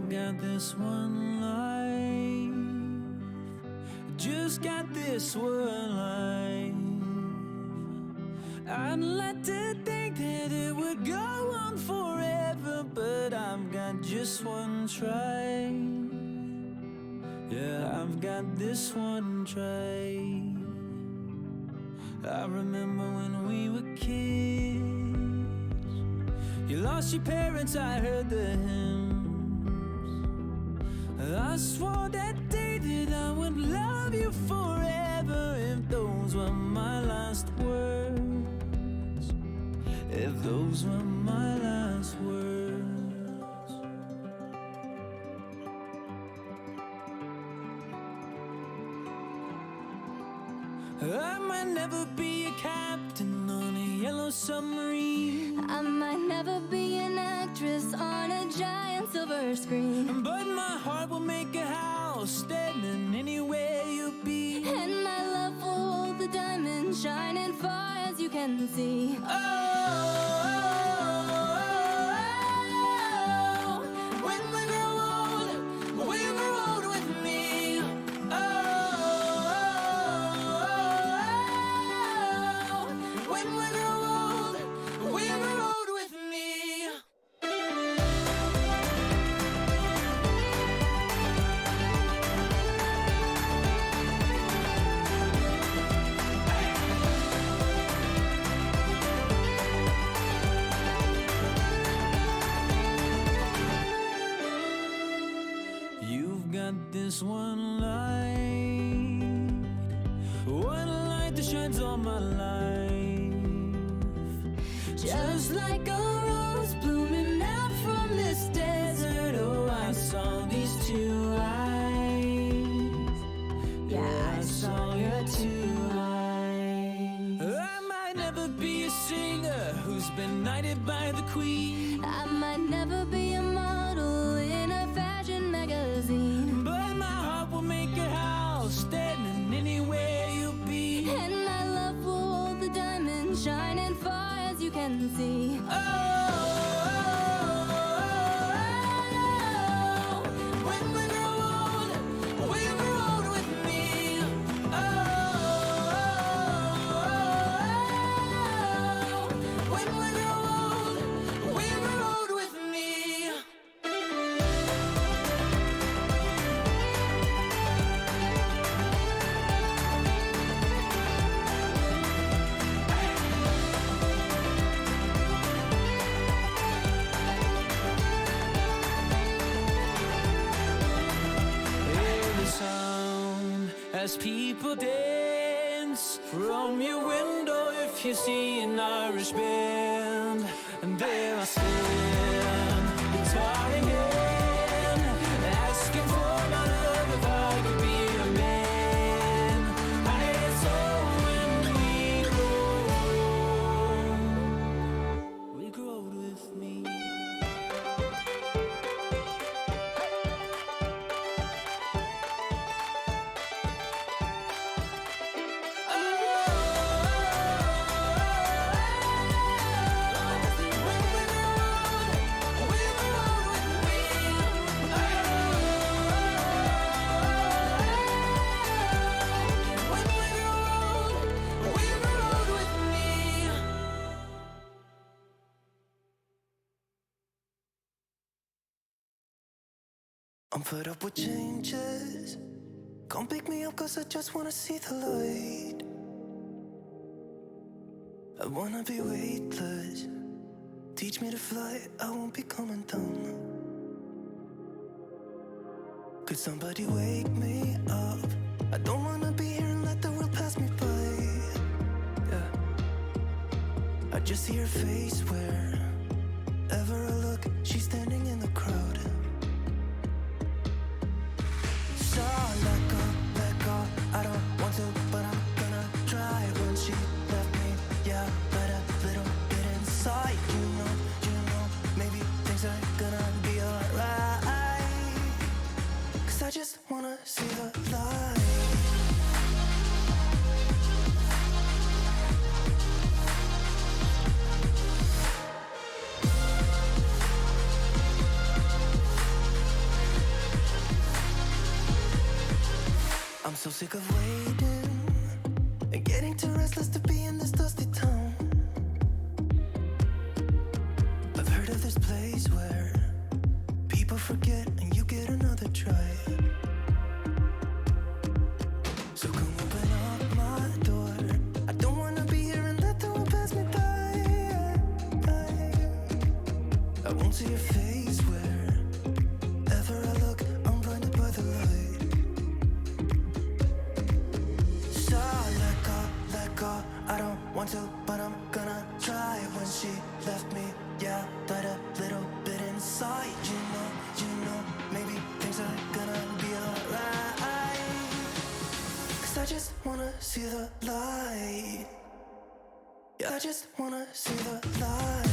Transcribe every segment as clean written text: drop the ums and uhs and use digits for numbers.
I've got this one life, just got this one life. I'd like to think that it would go on forever, but I've got just one try. Yeah, I've got this one try. I remember when we were kids, you lost your parents, I heard the hymns. I swore that day that I would love you forever, if those were my last words, if those were my last words. I might never be a captain on a yellow submarine. I might never be an actress on a giant silver screen, but my heart will make a house standing anywhere you'll be. and my love will hold the diamond shining far as you can see. When we grow old, we grow old with me. When we grow old, we grow old with me. You've got this one light that shines all my life. Just like a rose blooming out from this desert. Oh, I saw these two eyes. Yeah, I saw your two eyes. I might never be a singer who's been knighted by the queen. I might never be a model in a fashion magazine, but my heart will make a house standing anywhere you'll be. and my love will hold the diamond shining far as you can see. When we grow old, we grow old with me. When we grow old, we grow old with me. Sound as people dance from your window. If you see an Irish band, and there I stand, guitar in hand, asking for my love if I could be a man. And so when we grow old with me. I'm fed up with changes. Come pick me up, cause I just wanna see the light. I wanna be weightless. Teach me to fly, I won't be coming down. Could somebody wake me up? I don't wanna be here and let the world pass me by. Yeah. I just see her face wherever I look. She's standing in the crowd. I don't want to, but I'm gonna try. When she left me, yeah, let a little bit inside. You know, maybe things are gonna be alright. Cause I just wanna see the light. So sick of waiting and getting too restless to be in this dusty town. I've heard of this place where people forget and you get another try. So come open up my door. I don't wanna be here and let the world pass me by. I won't see your face wherever I look. I'm blinded by the light. So let go. I don't want to, but I'm gonna try. When she left me, yeah, died a little bit inside. You know, maybe things are gonna be alright. 'Cause I just wanna see the light. Yeah, I just wanna see the light.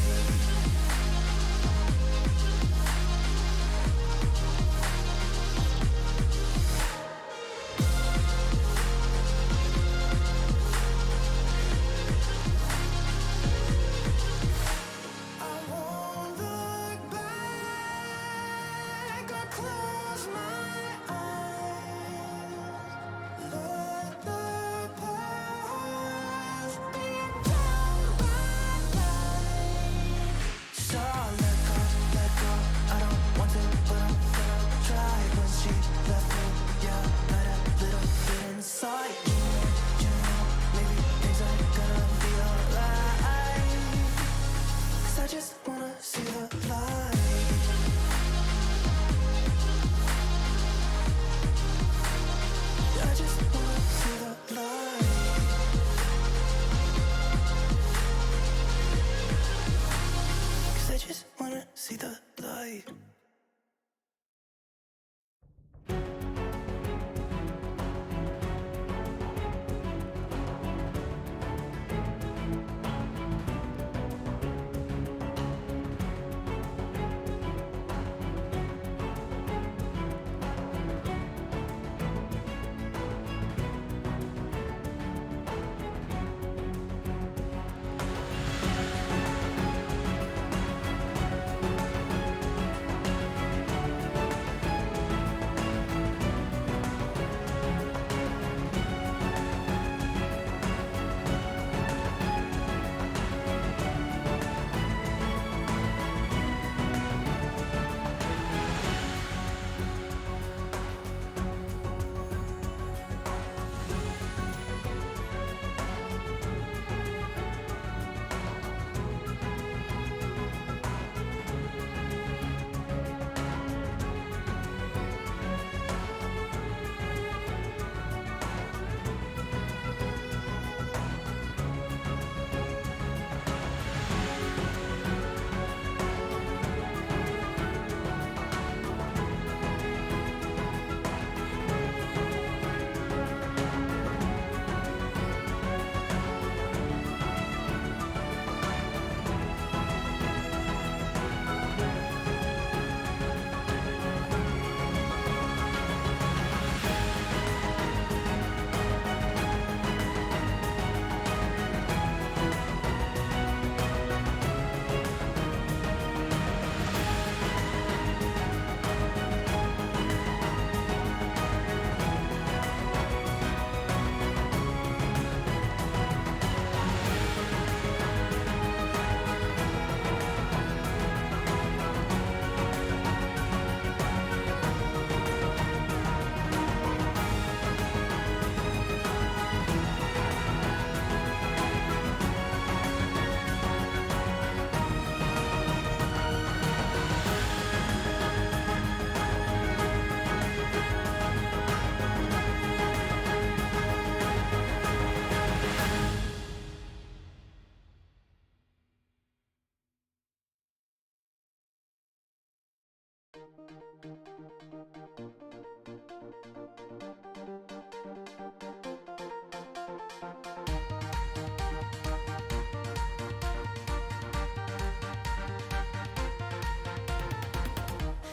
See the light.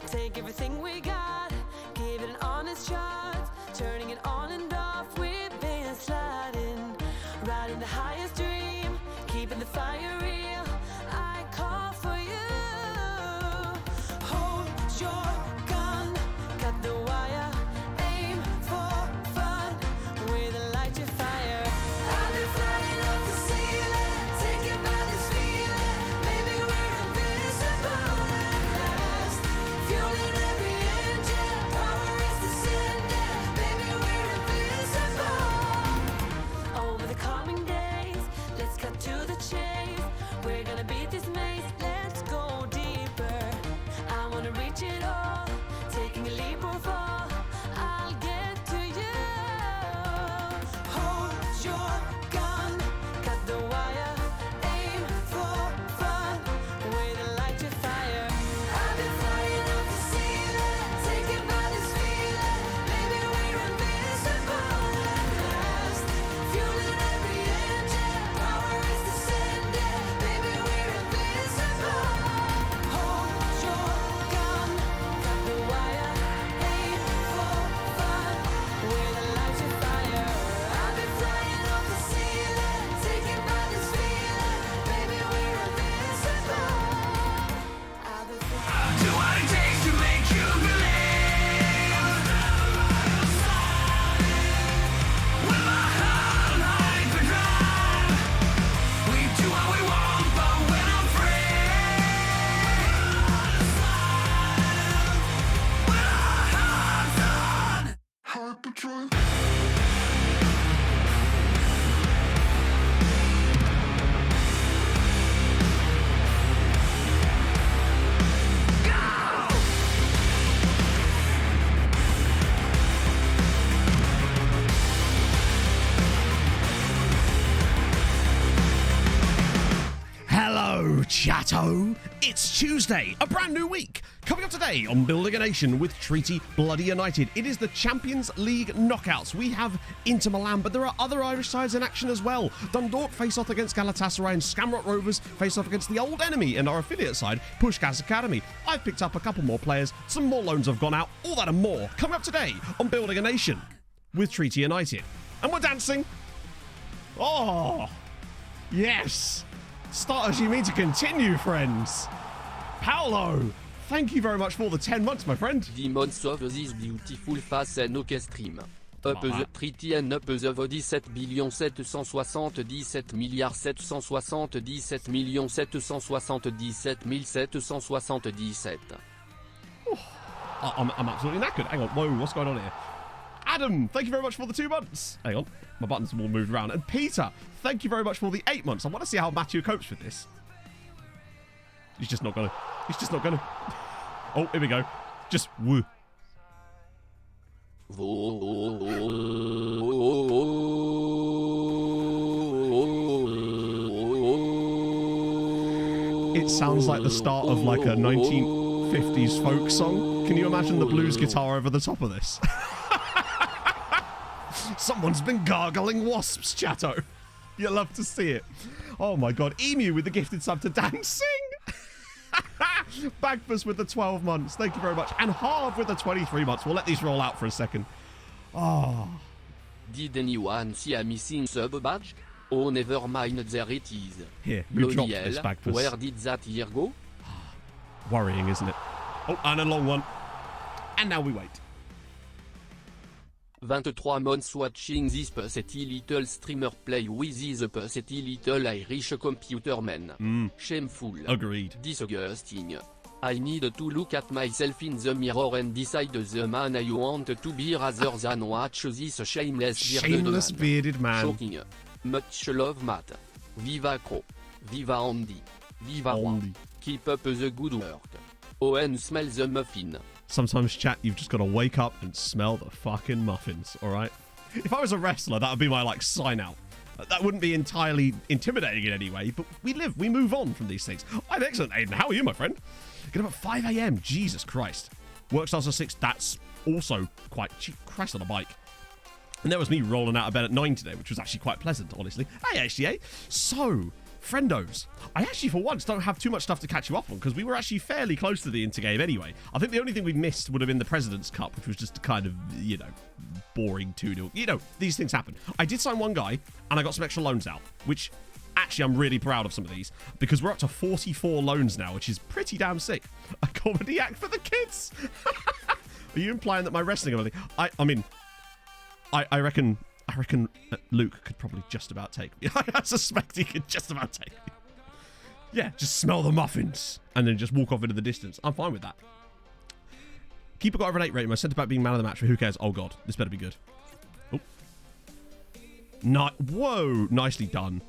Take everything we got, give it an honest shot, turning it on and off, we've been sliding, riding the highest dream, keeping the fire real, I call for you. Hold your gun, cut the wire, aim for fun, Chateau, it's Tuesday, a brand new week. Coming up today on Building a Nation with Treaty Bloody United. It is the Champions League knockouts. We have Inter Milan, but there are other Irish sides in action as well. Dundalk face off against Galatasaray and Skamrock Rovers face off against the old enemy in our affiliate side, Pushkas Academy. I've picked up a couple more players, some more loans have gone out, all that and more. Coming up today on Building a Nation with Treaty United. And we're dancing. Oh, yes. Start as you mean to continue, friends. Paolo, thank you very much for the 10 months, my friend. Demons of this beautiful face and orchestrim. Up the treaty and up the body 7,777,777,777,777,777. I'm absolutely knackered. Hang on, whoa, what's going on here? Adam, thank you very much for the 2 months. Hang on, my buttons have all moved around. And Peter, thank you very much for the 8 months. I want to see how Matthew copes with this. He's just not gonna. He's just not gonna. Oh, here we go. Just woo. It sounds like the start of like a 1950s folk song. Can you imagine the blues guitar over the top of this? Someone's been gargling wasps, Chato. You'll love to see it. Oh my god. Emu with the gifted sub to dancing. Bagfus with the 12 months. Thank you very much. And Harv with the 23 months. We'll let these roll out for a second. Oh. Did anyone see a missing sub badge? Oh, never mind, there it is. Here, we dropped this, Bloody hell, Bagfus. where did that year go? Worrying, isn't it? Oh, and a long one. And now we wait. 23 months watching this petty little streamer play with this petty little Irish computer man. Shameful. Agreed. Disgusting. I need to look at myself in the mirror and decide the man I want to be rather than watch this shameless bearded man. Shocking. Much love, Matt. Viva Crow. Viva Andy. Viva Juan. Andy. Keep up the good work. Oh, and smell the muffin. Sometimes, chat, you've just got to wake up and smell the fucking muffins, all right? If I was a wrestler, that would be my, like, sign-out. That wouldn't be entirely intimidating in any way, but we move on from these things. I'm excellent, Aiden. How are you, my friend? Get up at 5 a.m. Jesus Christ. Work starts at 6. That's also quite... Christ on a bike. And there was me rolling out of bed at 9 today, which was actually quite pleasant, honestly. Hey, HCA. So... friendos, I actually for once don't have too much stuff to catch you up on because we were actually fairly close to the intergame anyway. I think the only thing we missed would have been the President's Cup, which was just a kind of, you know, boring 2-0. You know, these things happen. I did sign one guy and I got some extra loans out, which actually I'm really proud of some of these because we're up to 44 loans now, which is pretty damn sick. A comedy act for the kids. Are you implying that my wrestling ability? I mean, I reckon Luke could probably just about take me. I suspect he could just about take me. Yeah, just smell the muffins and then just walk off into the distance. I'm fine with that. Keeper got over an 8 rating. I sent about being man of the match, but who cares? Oh, God. This better be good. Oh. Whoa. Nicely done.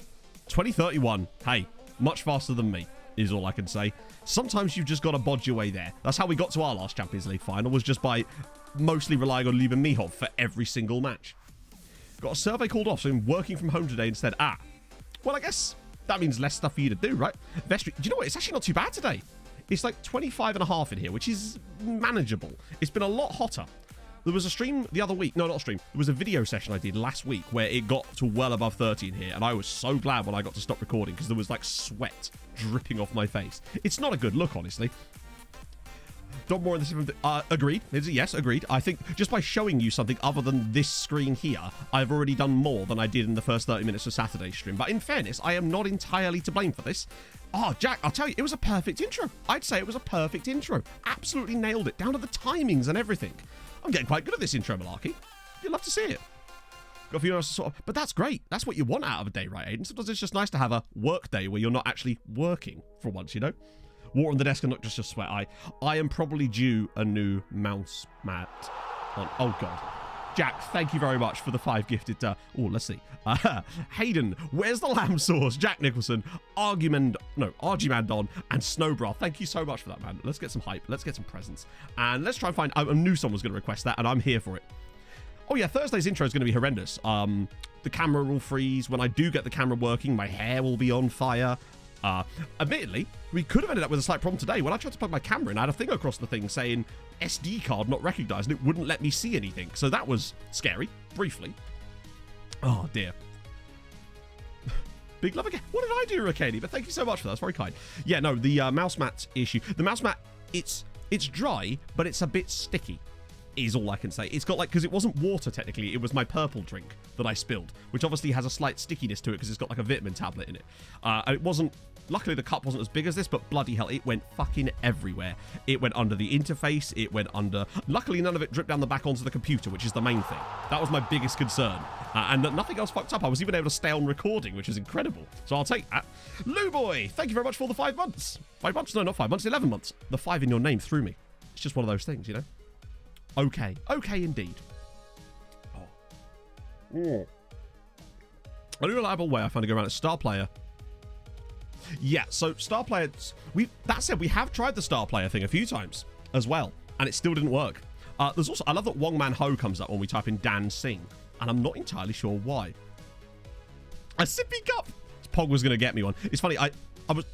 2031. Hey, much faster than me is all I can say. Sometimes you've just got to bodge your way there. That's how we got to our last Champions League final, was just by mostly relying on Luben Mihov for every single match. Got a survey called off, so I'm working from home today instead. Well, I guess that means less stuff for you to do, right? Vestry, do you know what? It's actually not too bad today. It's like 25.5 in here, which is manageable. It's been a lot hotter. There was a stream the other week. No, not a stream. There was a video session I did last week where it got to well above 30 in here, and I was so glad when I got to stop recording because there was like sweat dripping off my face. It's not a good look, honestly. Don more in this. Agreed. Yes, agreed. I think just by showing you something other than this screen here, I've already done more than I did in the first 30 minutes of Saturday's stream. But in fairness, I am not entirely to blame for this. Oh, Jack, I'll tell you, it was a perfect intro. I'd say it was a perfect intro. Absolutely nailed it, down to the timings and everything. I'm getting quite good at this intro malarkey. You'd love to see it. Got a few hours to sort of, but that's great. That's what you want out of a day, right, Aiden? Sometimes it's just nice to have a work day where you're not actually working for once, you know? Water on the desk and not just a sweat eye. I am probably due a new mouse mat on. Oh, God. Jack, thank you very much for the 5 gifted. Let's see. Hayden, where's the lamb sauce? Jack Nicholson, Argimandon, and Snowbra. Thank you so much for that, man. Let's get some hype. Let's get some presents. And let's try and find... I knew someone was going to request that, and I'm here for it. Oh, yeah, Thursday's intro is going to be horrendous. The camera will freeze. When I do get the camera working, my hair will be on fire. Admittedly, we could have ended up with a slight problem today. When I tried to plug my camera in, I had a thing across the thing saying SD card not recognized, and it wouldn't let me see anything. So that was scary, briefly. Oh, dear. Big love again. What did I do, Rakani? But thank you so much for that. That's very kind. Yeah, no, the mouse mat issue. The mouse mat, it's dry, but it's a bit sticky, is all I can say. It's got like, because it wasn't water technically, it was my purple drink that I spilled, which obviously has a slight stickiness to it because it's got like a vitamin tablet in it. And it wasn't, luckily the cup wasn't as big as this, but bloody hell, it went fucking everywhere. It went under the interface, it went under, luckily none of it dripped down the back onto the computer, which is the main thing. That was my biggest concern. And nothing else fucked up. I was even able to stay on recording, which is incredible. So I'll take that. Lou Boy, thank you very much for the 5 months. 5 months? No, not 5 months, 11 months. The 5 in your name threw me. It's just one of those things, you know? Okay. Okay, indeed. Oh. A reliable way I found to go around it. Star Player. Yeah, so Star Player... That said, we have tried the Star Player thing a few times as well, and it still didn't work. There's also... I love that Wong Man Ho comes up when we type in Dan Singh, and I'm not entirely sure why. A sippy cup! Pog was going to get me one. It's funny,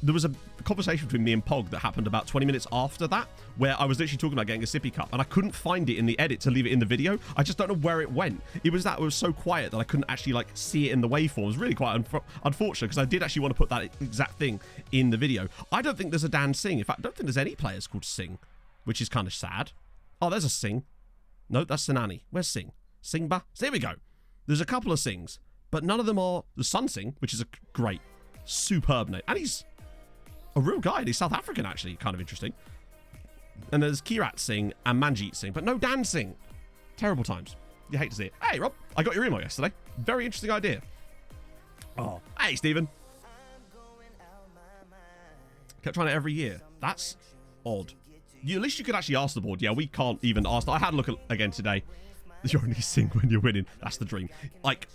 there was a conversation between me and Pog that happened about 20 minutes after that, where I was literally talking about getting a sippy cup, and I couldn't find it in the edit to leave it in the video. I just don't know where it went. It was so quiet that I couldn't actually like see it in the waveform. It was really quite unfortunate, because I did actually want to put that exact thing in the video. I don't think there's a Dan Singh. In fact, I don't think there's any players called Singh, which is kind of sad. Oh, there's a Singh. No, that's Sinani. Where's Singh? Singba? So there we go. There's a couple of Singhs, but none of them are the Sun Singh, which is a great, superb name. And he's a real guy. He's South African, actually. Kind of interesting. And there's Kirat Singh and Manjeet Singh, but no Dan Singh. Terrible times. You hate to see it. Hey, Rob. I got your email yesterday. Very interesting idea. Oh. Hey, Stephen. Kept trying it every year. That's odd. At least you could actually ask the board. Yeah, we can't even ask. I had a look again today. You only sing when you're winning. That's the dream. Like,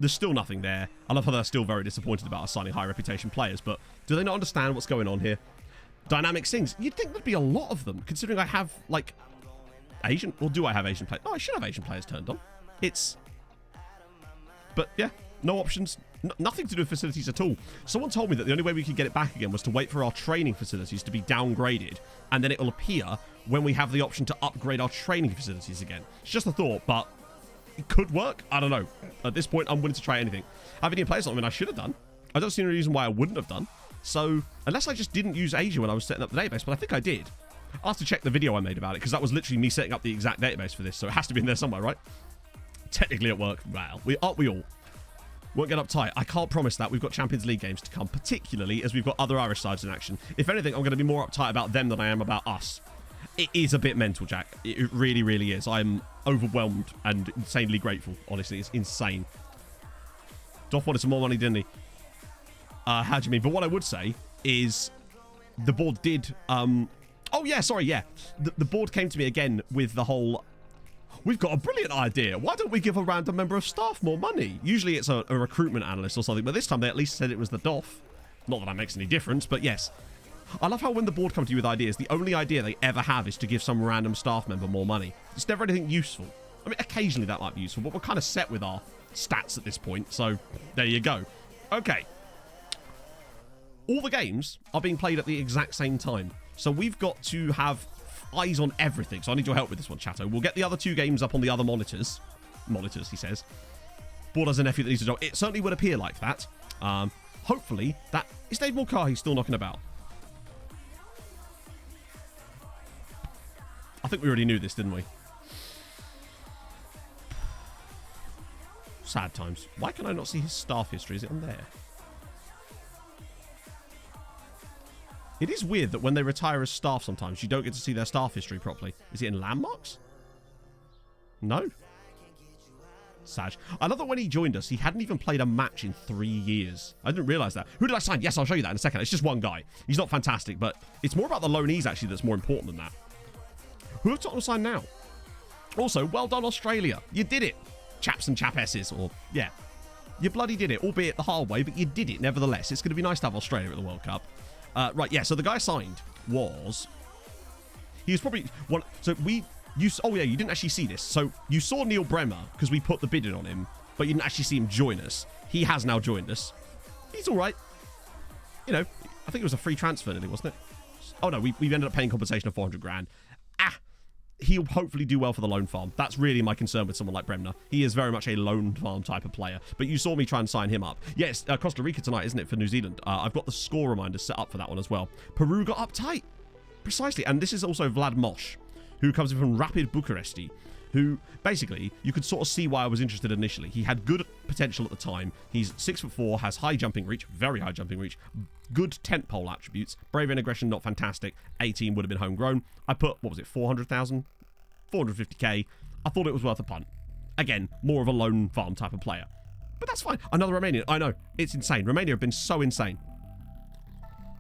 there's still nothing there. I love how they're still very disappointed about us signing high reputation players, but do they not understand what's going on here? Dynamic sings. You'd think there'd be a lot of them, considering I have, like, Asian... Or do I have Asian players? Oh, I should have Asian players turned on. But, yeah, no options. Nothing to do with facilities at all. Someone told me that the only way we could get it back again was to wait for our training facilities to be downgraded, and then it'll appear when we have the option to upgrade our training facilities again. It's just a thought, but it could work. I don't know. At this point, I'm willing to try anything. Having any players on, I mean, I should have done. I don't see any reason why I wouldn't have done. So, unless I just didn't use Asia when I was setting up the database, but I think I did. I'll have to check the video I made about it, because that was literally me setting up the exact database for this, so it has to be in there somewhere, right? Technically it worked. Well, aren't we all? Won't get uptight. I can't promise that. We've got Champions League games to come, particularly as we've got other Irish sides in action. If anything, I'm going to be more uptight about them than I am about us. It is a bit mental, Jack. It really, really is. I'm overwhelmed and insanely grateful, honestly. It's insane. Doff wanted some more money, didn't he? How do you mean? But what I would say is the board did... oh, yeah, sorry, yeah. The board came to me again with the whole... We've got a brilliant idea. Why don't we give a random member of staff more money? Usually it's a recruitment analyst or something, but this time they at least said it was the Doff. Not that that makes any difference, but yes. I love how when the board come to you with ideas, the only idea they ever have is to give some random staff member more money. It's never anything useful. I mean, occasionally that might be useful, but we're kind of set with our stats at this point, so there you go. Okay. All the games are being played at the exact same time, so we've got to have eyes on everything. So I need your help with this one, Chatto. We'll get the other two games up on the other monitors. Monitors, he says. Board has a nephew that needs a job. It certainly would appear like that. Hopefully, that... Is Dave Mulcahy still knocking about? I think we already knew this, didn't we? Sad times. Why can I not see his staff history? Is it on there? It is weird that when they retire as staff sometimes, you don't get to see their staff history properly. Is it in landmarks? No. Sag. I love that when he joined us, he hadn't even played a match in 3 years. I didn't realise that. Who did I sign? Yes, I'll show you that in a second. It's just one guy. He's not fantastic, but it's more about the loanees, actually, that's more important than that. Who have Tottenham signed now? Also, well done, Australia. You did it. Chaps and chapesses, or, yeah. You bloody did it, albeit the hard way, but you did it nevertheless. It's going to be nice to have Australia at the World Cup. Right, yeah, so the guy signed was... He was probably... one. So we... oh, yeah, you didn't actually see this. So you saw Neil Bremer, because we put the bid in on him, but you didn't actually see him join us. He has now joined us. He's all right. You know, I think it was a free transfer, nearly, wasn't it? Oh, no, we ended up paying compensation of 400 grand. He'll hopefully do well for the loan farm. That's really my concern with someone like Bremner. He is very much a loan farm type of player. But you saw me try and sign him up. Yes, Costa Rica tonight, isn't it, for New Zealand? I've got the score reminder set up for that one as well. Peru got uptight. Precisely. And this is also Vlad Mosh, who comes in from Rapid Bucharesti, who basically you could sort of see why I was interested initially. He had good potential at the time. He's 6'4", has high jumping reach, very high jumping reach, good tent pole attributes, bravery and aggression not fantastic. 18 would have been homegrown. I put, what was it, 400,000, 450k. I thought it was worth a punt. Again, more of a loan farm type of player, but that's fine. Another Romanian. I know, it's insane. Romania have been so insane.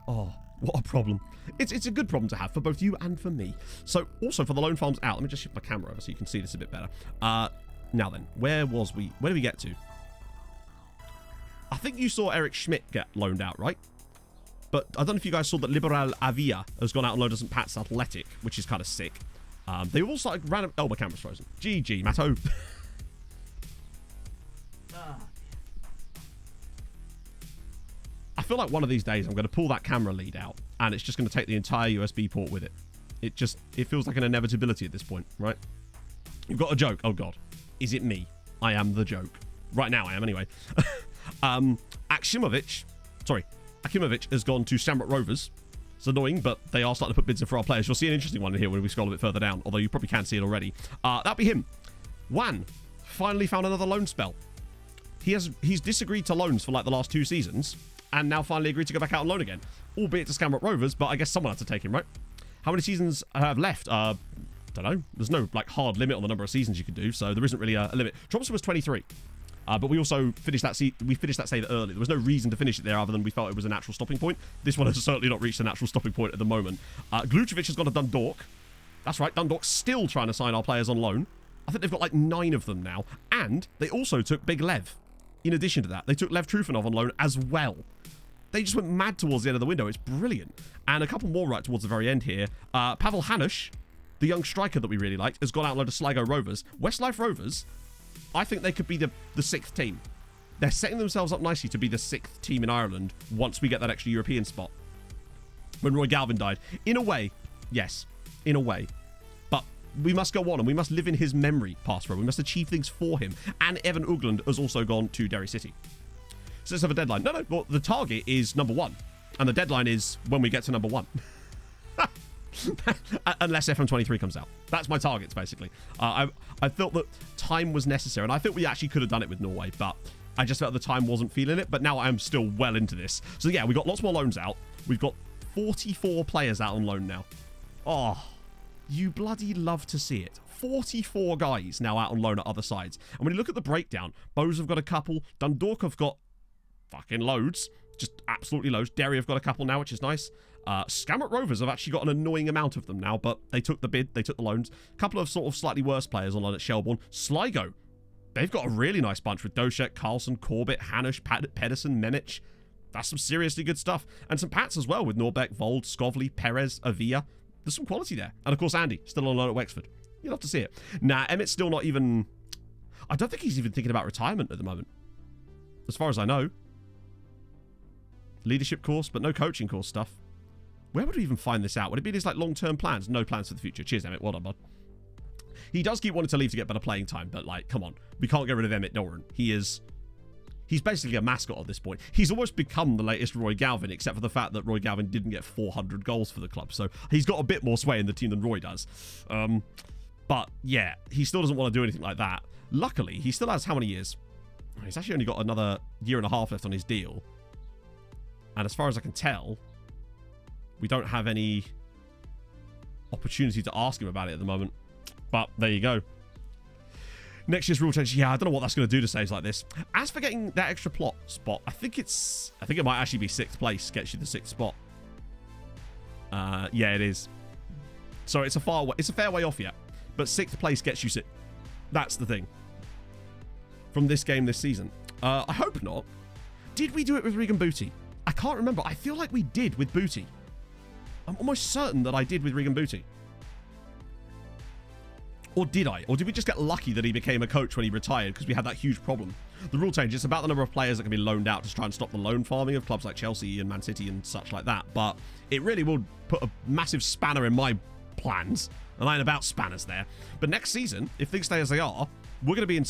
Oh, what a problem. It's a good problem to have for both you and for me. So, also for the loan farms out, let me just shift my camera over so you can see this a bit better. Now then, where was we? Where did we get to? I think you saw Eric Schmidt get loaned out, right? But I don't know if you guys saw that Liberal Avia has gone out and loaned us St. Pat's Athletic, which is kind of sick. They all started random... Oh, my camera's frozen. GG, Matto. I feel like one of these days I'm going to pull that camera lead out and it's just going to take the entire USB port with it. It feels like an inevitability at this point, right? You've got a joke. Oh, God. Is it me? I am the joke. Right now I am, anyway. Akimovic has gone to Shamrock Rovers. It's annoying, but they are starting to put bids in for our players. You'll see an interesting one in here when we scroll a bit further down, although you probably can see it already. That'll be him. Wan finally found another loan spell. He's disagreed to loans for like the last 2 seasons, and now finally agreed to go back out on loan again, albeit to Shamrock Rovers, but I guess someone had to take him, right? How many seasons have left? Don't know. There's no like hard limit on the number of seasons you can do, so there isn't really a limit. Thompson was 23. But we also finished that save early. There was no reason to finish it there other than we felt it was a natural stopping point. This one has certainly not reached a natural stopping point at the moment. Glucevic has gone to Dundalk. That's right, Dundalk's still trying to sign our players on loan. I think they've got like 9 of them now. And they also took Big Lev. In addition to that, they took Lev Trufanov on loan as well. They just went mad towards the end of the window. It's brilliant. And a couple more right towards the very end here. Pavel Hanush, the young striker that we really liked, has gone out and loaned to Sligo Rovers. Westlife Rovers, I think they could be the 6th team. They're setting themselves up nicely to be the 6th team in Ireland once we get that extra European spot. When Roy Galvin died. In a way, yes. In a way. But we must go on and we must live in his memory, Passrow. We must achieve things for him. And Evan Ugland has also gone to Derry City. So let's have a deadline. No, well, the target is number 1. And the deadline is when we get to number 1. Unless FM23 comes out. That's my targets, basically. I felt that time was necessary, and I think we actually could have done it with Norway, but I just felt the time wasn't feeling it, but now I'm still well into this. So yeah, we've got lots more loans out. We've got 44 players out on loan now. Oh, you bloody love to see it. 44 guys now out on loan at other sides. And when you look at the breakdown, Bose have got a couple. Dundalk have got fucking loads. Just absolutely loads. Derry have got a couple now, which is nice. Shamrock Rovers have actually got an annoying amount of them now, but they took the bid, they took the loans. A couple of sort of slightly worse players on loan at Shelbourne. Sligo, they've got a really nice bunch with Doshek, Carlson, Corbett, Hanush, Pedersen, Memich. That's some seriously good stuff. And some Pats as well with Norbeck, Vold, Skovely, Perez, Avia. There's some quality there. And of course Andy, still on loan at Wexford. You'll have to see it. Nah, Emmett's still not even... I don't think he's even thinking about retirement at the moment. As far as I know. Leadership course, but no coaching course stuff. Where would we even find this out? Would it be his like long-term plans? No plans for the future. Cheers, Emmett. Well done, bud. He does keep wanting to leave to get better playing time, but like, come on. We can't get rid of Emmett Doran. He's basically a mascot at this point. He's almost become the latest Roy Galvin, except for the fact that Roy Galvin didn't get 400 goals for the club. So he's got a bit more sway in the team than Roy does. But yeah, he still doesn't want to do anything like that. Luckily, he still has how many years? He's actually only got another year and a half left on his deal. And as far as I can tell, we don't have any opportunity to ask him about it at the moment. But there you go. Next year's rule change. Yeah, I don't know what that's going to do to saves like this. As for getting that extra plot spot, I think it might actually be 6th place gets you the 6th spot. Yeah, it is. So it's a fair way off yet. But 6th place gets you 6th. That's the thing. From this game this season. I hope not. Did we do it with Regan Booty? I can't remember. I feel like we did with Booty. I'm almost certain that I did with Regan Booty. Or did I? Or did we just get lucky that he became a coach when he retired because we had that huge problem? The rule change, it's about the number of players that can be loaned out to try and stop the loan farming of clubs like Chelsea and Man City and such like that. But it really will put a massive spanner in my plans. And I ain't about spanners there. But next season, if things stay as they are, we're going to be in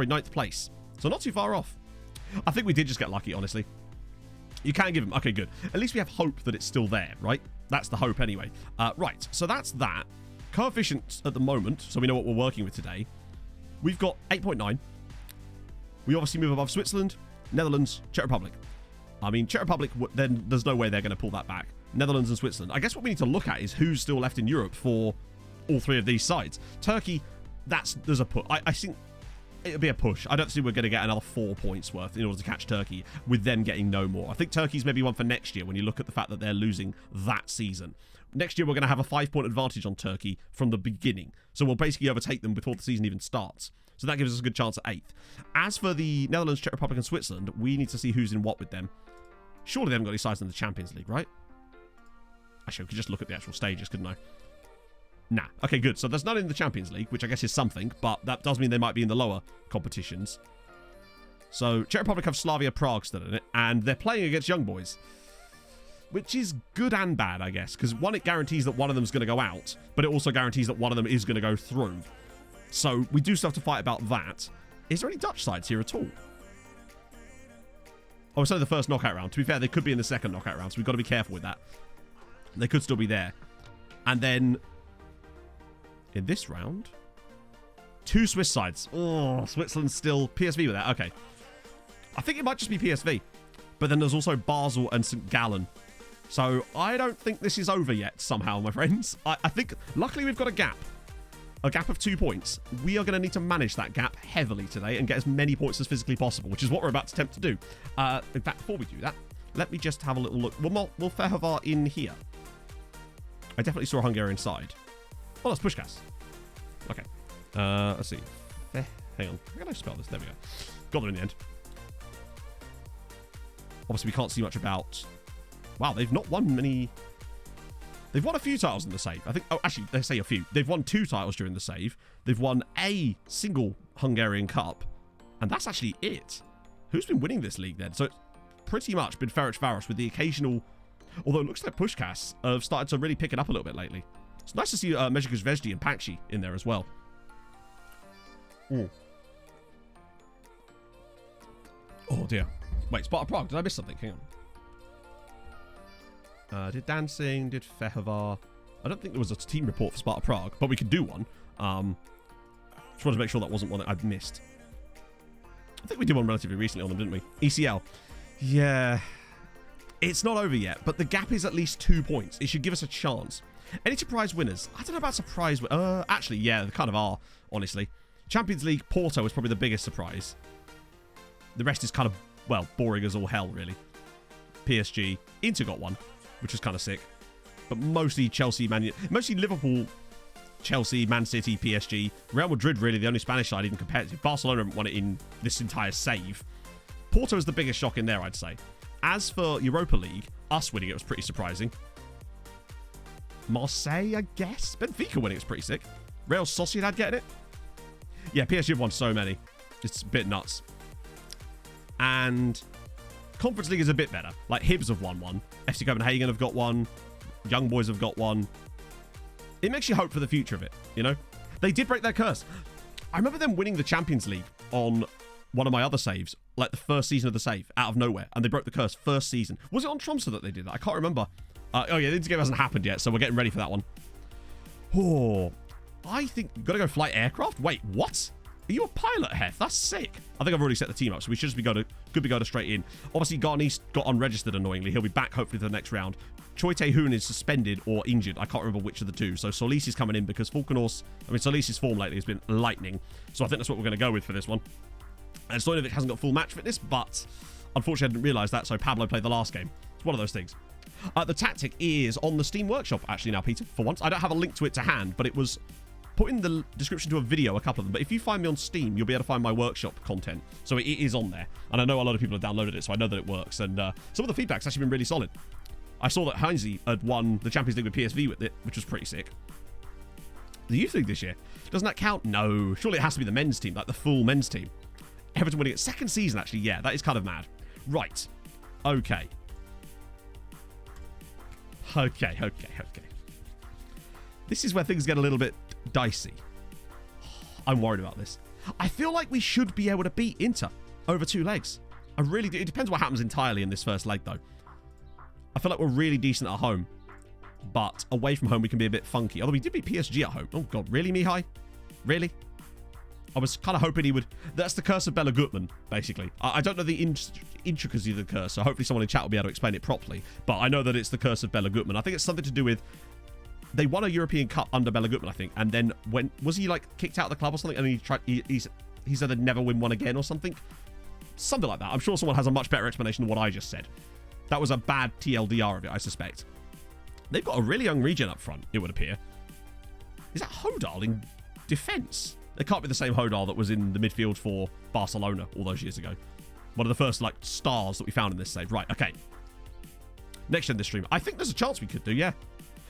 ninth place. So not too far off. I think we did just get lucky, honestly. You can give him... Okay, good. At least we have hope that it's still there, right? That's the hope anyway. Right, so that's that. Coefficients at the moment, so we know what we're working with today. We've got 8.9. We obviously move above Switzerland, Netherlands, Czech Republic. I mean, Czech Republic, then there's no way they're going to pull that back. Netherlands and Switzerland. I guess what we need to look at is who's still left in Europe for all three of these sides. Turkey, there's a push. I think it'll be a push. I don't think we're going to get another 4 points worth in order to catch Turkey with them getting no more. I think Turkey's maybe one for next year when you look at the fact that they're losing that season. Next year, we're going to have a 5-point advantage on Turkey from the beginning. So we'll basically overtake them before the season even starts. So that gives us a good chance at 8th. As for the Netherlands, Czech Republic, and Switzerland, we need to see who's in what with them. Surely they haven't got any sides in the Champions League, right? Actually, we could just look at the actual stages, couldn't I? Nah. Okay, good. So there's none in the Champions League, which I guess is something, but that does mean they might be in the lower competitions. So Czech Republic have Slavia Prague still in it, and they're playing against young boys. Which is good and bad, I guess, because one, it guarantees that one of them is going to go out, but it also guarantees that one of them is going to go through. So we do still have to fight about that. Is there any Dutch sides here at all? Oh, it's only the first knockout round. To be fair, they could be in the second knockout round, so we've got to be careful with that. They could still be there. And then, in this round, 2 Swiss sides. Oh, Switzerland's still PSV with that. Okay. I think it might just be PSV. But then there's also Basel and St. Gallen. So I don't think this is over yet somehow, my friends. I think, luckily, we've got a gap. A gap of 2 points. We are going to need to manage that gap heavily today and get as many points as physically possible, which is what we're about to attempt to do. In fact, before we do that, let me just have a little look. Will Fehovar in here? I definitely saw a Hungarian side. Oh, that's Pushkas. Okay. Let's see. Hang on. How can I spell this? There we go. Got them in the end. Obviously, we can't see much about... Wow, they've not won many... They've won a few titles in the save. I think... Oh, actually, they say a few. They've won 2 titles during the save. They've won a single Hungarian Cup. And that's actually it. Who's been winning this league then? So it's pretty much been Ferencváros with the occasional... Although it looks like Pushkas have started to really pick it up a little bit lately. It's nice to see Mezhigorod Zvezda and Pakshi in there as well. Oh dear. Wait, Sparta Prague. Did I miss something? Hang on. Did Dancing, did Fehovar. I don't think there was a team report for Sparta Prague, but we could do one. Just wanted to make sure that wasn't one that I'd missed. I think we did one relatively recently on them, didn't we? ECL. Yeah. It's not over yet, but the gap is at least 2 points. It should give us a chance. Any surprise winners? I don't know about surprise. Actually, yeah, they kind of are, honestly. Champions League, Porto is probably the biggest surprise. The rest is kind of, well, boring as all hell, really. PSG. Inter got one, which was kind of sick. But mostly Chelsea, mostly Liverpool, Chelsea, Man City, PSG. Real Madrid, really, the only Spanish side even compared to. Barcelona haven't won it in this entire save. Porto is the biggest shock in there, I'd say. As for Europa League, us winning it was pretty surprising. Marseille, I guess. Benfica winning it's pretty sick. Real Sociedad getting it. Yeah, PSG have won so many. It's a bit nuts. And Conference League is a bit better. Like Hibs have won one. FC Copenhagen have got one. Young Boys have got one. It makes you hope for the future of it, you know? They did break their curse. I remember them winning the Champions League on one of my other saves, like the first season of the save, out of nowhere, and they broke the curse first season. Was it on Tromsø that they did that? I can't remember. Oh yeah, this game hasn't happened yet, so we're getting ready for that one. Oh, I think you've got to go flight aircraft. Wait, what? Are you a pilot, Heth? That's sick. I think I've already set the team up, so we should just be good to go to straight in. Obviously, Garnice got unregistered annoyingly. He'll be back hopefully for the next round. Choi Tae-hoon is suspended or injured. I can't remember which of the two. So Solis is coming in because Solis' form lately has been lightning. So I think that's what we're going to go with for this one. And Stojanovic hasn't got full match fitness, but unfortunately I didn't realise that, so Pablo played the last game. It's one of those things. The tactic is on the Steam Workshop, actually now, Peter, for once. I don't have a link to it to hand, but it was put in the description to a video, a couple of them. But if you find me on Steam, you'll be able to find my workshop content. So it is on there. And I know a lot of people have downloaded it, so I know that it works. And some of the feedback's actually been really solid. I saw that Heinze had won the Champions League with PSV with it, which was pretty sick. the youth league this year. Doesn't that count? No. Surely it has to be the men's team, like the full men's team. Everton winning its second season, actually. Yeah, that is kind of mad. Right. Okay. Okay. This is where things get a little bit dicey. I'm worried about this. I feel like we should be able to beat Inter over 2 legs. I really do. It depends what happens entirely in this first leg, though. I feel like we're really decent at home. But away from home, we can be a bit funky. Although we did beat PSG at home. Oh, God. Really, Mihai? Really? I was kind of hoping he would... That's the curse of Bella Gutmann, basically. I don't know the intricacies of the curse, so hopefully someone in chat will be able to explain it properly. But I know that it's the curse of Bella Gutmann. I think it's something to do with... They won a European Cup under Bella Gutmann, I think. And then when... Was he, like, kicked out of the club or something? And he said they'd never win one again or something? Something like that. I'm sure someone has a much better explanation than what I just said. That was a bad TLDR of it, I suspect. They've got a really young regen up front, it would appear. Is that Hodal in defence? It can't be the same Hodal that was in the midfield for Barcelona all those years ago. One of the first, like, stars that we found in this save. Right, okay. Next gen this stream. I think there's a chance we could do, yeah.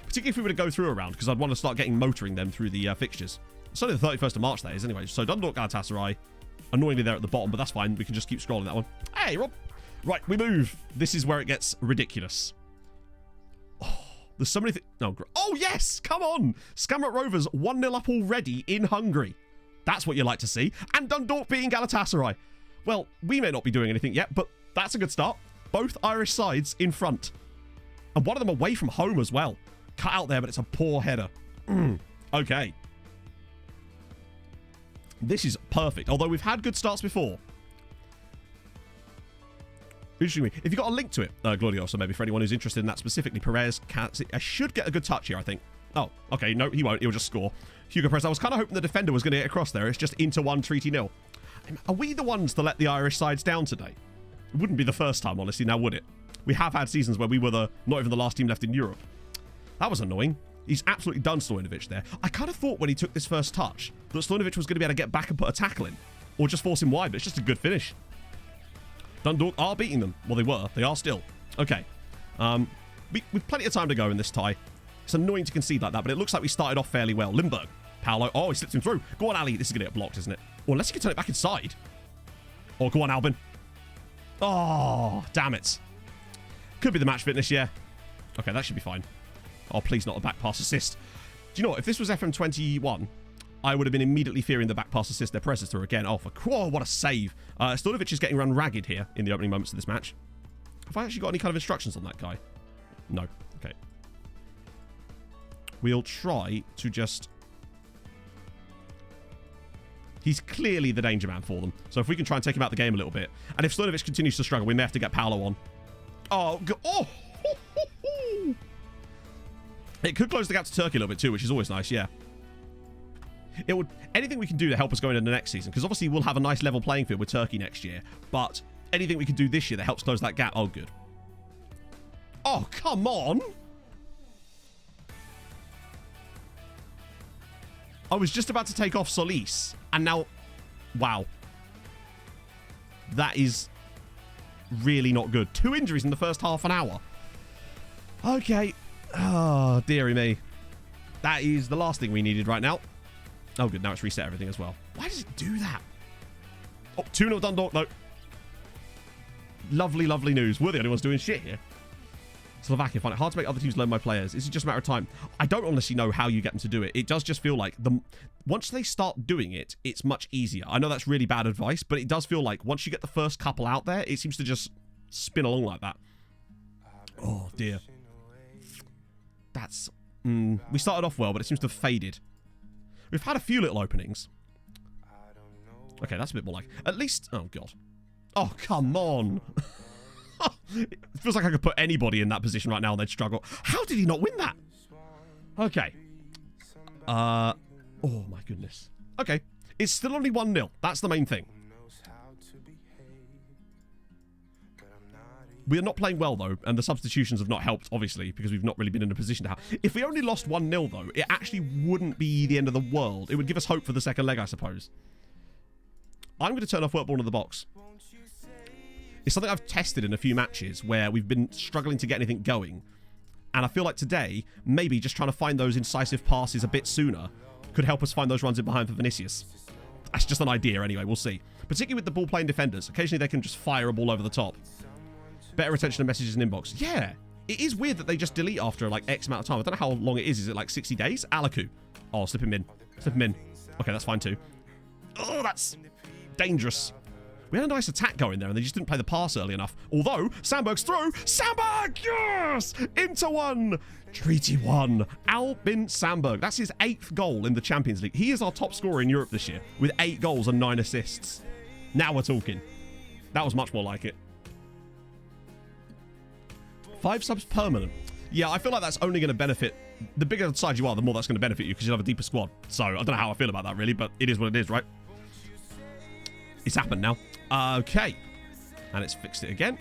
Particularly if we were to go through a round, because I'd want to start getting motoring them through the fixtures. It's only the 31st of March, that is, anyway. So Dundalk, Galatasaray. Annoyingly there at the bottom, but that's fine. We can just keep scrolling that one. Hey, Rob. Right, we move. This is where it gets ridiculous. Oh, there's so many things. No, oh, yes. Come on. Skamrock Rovers 1-0 up already in Hungary. That's what you like to see. And Dundalk beating Galatasaray. Well, we may not be doing anything yet, but that's a good start. Both Irish sides in front. And one of them away from home as well. Cut out there, but it's a poor header. Okay. This is perfect. Although we've had good starts before. Interestingly, if you've got a link to it, Glorioso, maybe for anyone who's interested in that specifically, Perez I should get a good touch here, I think. Oh, okay. No, he won't. He'll just score. Hugo Perez. I was kind of hoping the defender was going to get across there. It's just into 1 Treaty 0. Are we the ones to let the Irish sides down today? It wouldn't be the first time, honestly, now would it? We have had seasons where we were not even the last team left in Europe. That was annoying. He's absolutely done Stojnovic there. I kind of thought when he took this first touch that Stojnovic was going to be able to get back and put a tackle in. Or just force him wide, but it's just a good finish. Dundalk are beating them. Well, they were. They are still. Okay. We've plenty of time to go in this tie. It's annoying to concede like that, but it looks like we started off fairly well. Lindbergh. Paolo. Oh, he slips him through. Go on, Ali. This is going to get blocked, isn't it? Or unless you can turn it back inside. Oh, go on, Albin. Oh, damn it. Could be the match fitness, yeah. Okay, that should be fine. Oh, please not a back pass assist. Do you know what? If this was FM21, I would have been immediately fearing the back pass assist their presses through again. Oh, what a save. Stojnovic is getting run ragged here in the opening moments of this match. Have I actually got any kind of instructions on that guy? No. Okay. We'll try to just... He's clearly the danger man for them. So if we can try and take him out the game a little bit. And if Stojnovic continues to struggle, we may have to get Paolo on. Oh, oh! It could close the gap to Turkey a little bit too, which is always nice, yeah. It would anything we can do to help us go into the next season, because obviously we'll have a nice level playing field with Turkey next year, but anything we can do this year that helps close that gap, oh, good. Oh, come on! I was just about to take off Solis, and now... Wow. That is really not good. 2 injuries in the first half an hour. Okay. Oh, dearie me. That is the last thing we needed right now. Oh, good. Now it's reset everything as well. Why does it do that? Oh, 2-0 Dundalk. No. Lovely, lovely news. We're the only ones doing shit here. Slovakia find it hard to make other teams learn my players. Is it just a matter of time? I don't honestly know how you get them to do it. It does just feel like once they start doing it, it's much easier. I know that's really bad advice, but it does feel like once you get the first couple out there, it seems to just spin along like that. Oh, dear. That's... we started off well, but it seems to have faded. We've had a few little openings. Okay, that's a bit more like... At least... Oh, God. Oh, come on. It feels like I could put anybody in that position right now and they'd struggle. How did he not win that? Okay. Oh, my goodness. Okay. It's still only 1-0. That's the main thing. We are not playing well, though, and the substitutions have not helped, obviously, because we've not really been in a position to have... If we only lost 1-0, though, it actually wouldn't be the end of the world. It would give us hope for the second leg, I suppose. I'm going to turn off work ball in the box. It's something I've tested in a few matches where we've been struggling to get anything going. And I feel like today, maybe just trying to find those incisive passes a bit sooner could help us find those runs in behind for Vinicius. That's just an idea anyway, we'll see. Particularly with the ball-playing defenders. Occasionally they can just fire a ball over the top. Better retention of messages in inbox. Yeah, it is weird that they just delete after like X amount of time. I don't know how long it is. Is it like 60 days? Alaku. Oh, slip him in. Slip him in. Okay, that's fine too. Oh, that's dangerous. We had a nice attack going there, and they just didn't play the pass early enough. Although, Sandberg's through. Sandberg! Yes! Into one. Treaty 1. Albin Sandberg. That's his 8th goal in the Champions League. He is our top scorer in Europe this year, with 8 goals and 9 assists. Now we're talking. That was much more like it. 5 subs permanent. Yeah, I feel like that's only going to benefit. The bigger the side you are, the more that's going to benefit you, because you'll have a deeper squad. So, I don't know how I feel about that, really, but it is what it is, right? It's happened now. Okay. And it's fixed it again.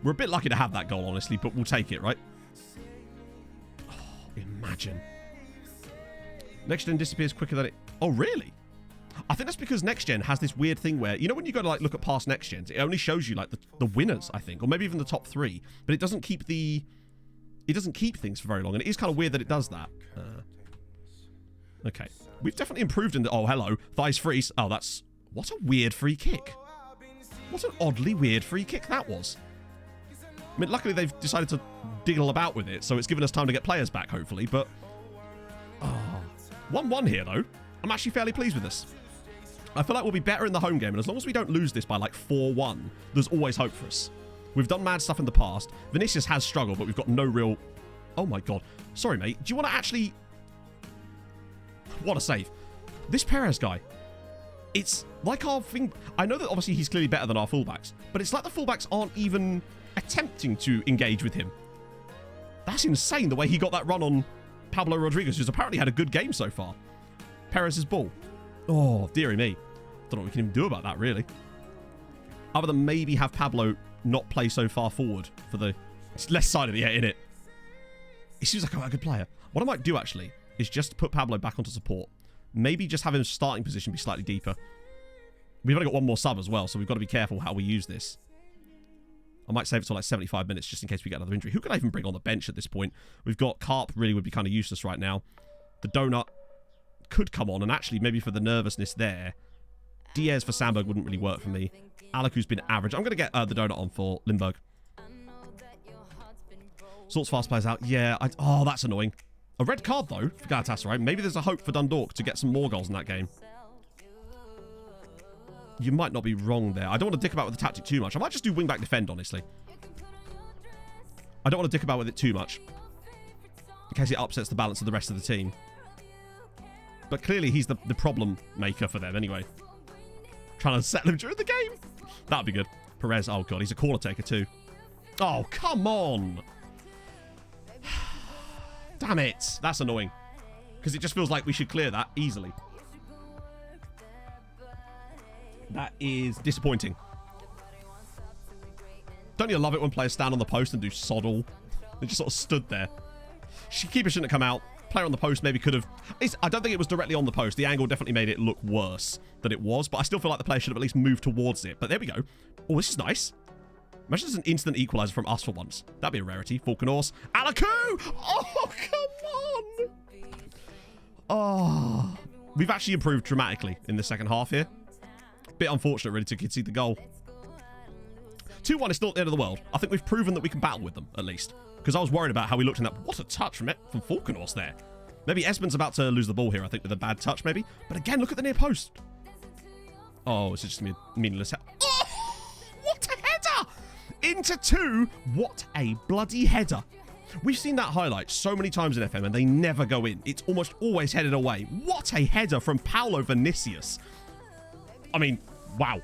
We're a bit lucky to have that goal, honestly, but we'll take it, right? Oh, imagine. Next gen disappears quicker than it... Oh, really? I think that's because next gen has this weird thing where, you know, when you go to like look at past next gens, it only shows you like the winners, I think, or maybe even the top 3, but it doesn't keep things for very long, and it is kind of weird that it does that. Okay. We've definitely improved in the... Oh, hello. Thighs freeze. Oh, that's... What a weird free kick. What an oddly weird free kick that was. I mean, luckily they've decided to diggle about with it, so it's given us time to get players back, hopefully, but... Oh. 1-1 here, though. I'm actually fairly pleased with this. I feel like we'll be better in the home game, and as long as we don't lose this by, like, 4-1, there's always hope for us. We've done mad stuff in the past. Vinicius has struggled, but we've got no real... Oh, my God. Sorry, mate. Do you want to actually... What a save. This Perez guy... It's like our thing... I know that obviously he's clearly better than our fullbacks, but it's like the fullbacks aren't even attempting to engage with him. That's insane, the way he got that run on Pablo Rodriguez, who's apparently had a good game so far. Perez's ball. Oh, dearie me. Don't know what we can even do about that, really. Other than maybe have Pablo not play so far forward for the left side of the innit? He seems like a good player. What I might do, actually, is just put Pablo back onto support. Maybe just have his starting position be slightly deeper. We've only got one more sub as well, so we've got to be careful how we use this. I might save it till like 75 minutes just in case we get another injury. Who can I even bring on the bench at this point? We've got Carp, really would be kind of useless right now. The Donut could come on, and actually maybe for the nervousness there. Diaz for Sandberg wouldn't really work for me. Alaku's been average. I'm going to get the Donut on for Lindbergh. Sorts fast players out. Yeah, oh, that's annoying. A red card, though, for Galatasaray. Maybe there's a hope for Dundalk to get some more goals in that game. You might not be wrong there. I don't want to dick about with the tactic too much. I might just do wing-back defend, honestly. I don't want to dick about with it too much, in case it upsets the balance of the rest of the team. But clearly, he's the problem maker for them, anyway. Trying to settle him during the game. That would be good. Perez, oh, God, he's a corner taker, too. Oh, come on. Damn it. That's annoying. Because it just feels like we should clear that easily. That is disappointing. Don't you love it when players stand on the post and do sod all? They just sort of stood there. Keeper shouldn't have come out. Player on the post maybe could have... I don't think it was directly on the post. The angle definitely made it look worse than it was. But I still feel like the player should have at least moved towards it. But there we go. Oh, this is nice. Imagine there's an instant equaliser from us for once. That'd be a rarity. Falconors. Alaku! Oh, come on! Oh. We've actually improved dramatically in the second half here. Bit unfortunate, really, to concede the goal. 2-1 is still at the end of the world. I think we've proven that we can battle with them, at least. Because I was worried about how we looked in that... What a touch from Falconors there. Maybe Espen's about to lose the ball here, I think, with a bad touch, maybe. But again, look at the near post. Oh, it's just going to be a meaningless... Oh! What a header! Into 2. What a bloody header. We've seen that highlight so many times in FM, and they never go in. It's almost always headed away. What a header from Paulo Vinicius. I mean, wow.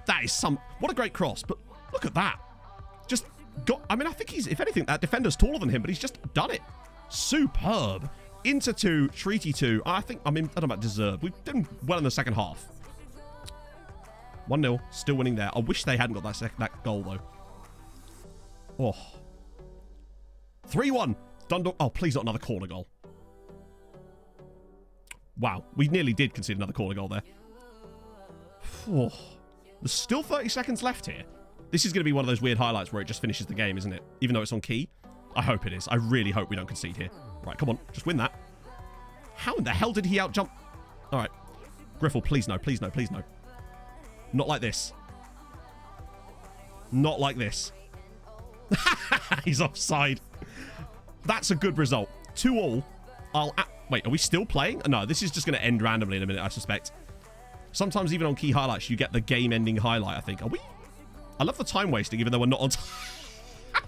That is some... What a great cross. But look at that. Just got... I mean, I think he's... If anything, that defender's taller than him, but he's just done it. Superb. Into 2, Treaty 2. I think... I mean, I don't know about deserve. We've done well in the second half. 1-0. Still winning there. I wish they hadn't got that goal, though. Oh. 3-1. Dundalk. Oh, please not another corner goal. Wow. We nearly did concede another corner goal there. Oh. There's still 30 seconds left here. This is going to be one of those weird highlights where it just finishes the game, isn't it? Even though it's on key. I hope it is. I really hope we don't concede here. Right, come on. Just win that. How in the hell did he outjump? All right. Griffle, please no, please no, please no. Not like this. Not like this. He's offside. That's a good result. 2-2. Wait, are we still playing? No, this is just going to end randomly in a minute, I suspect. Sometimes even on key highlights, you get the game-ending highlight, I think. Are we? I love the time wasting, even though we're not on time. Do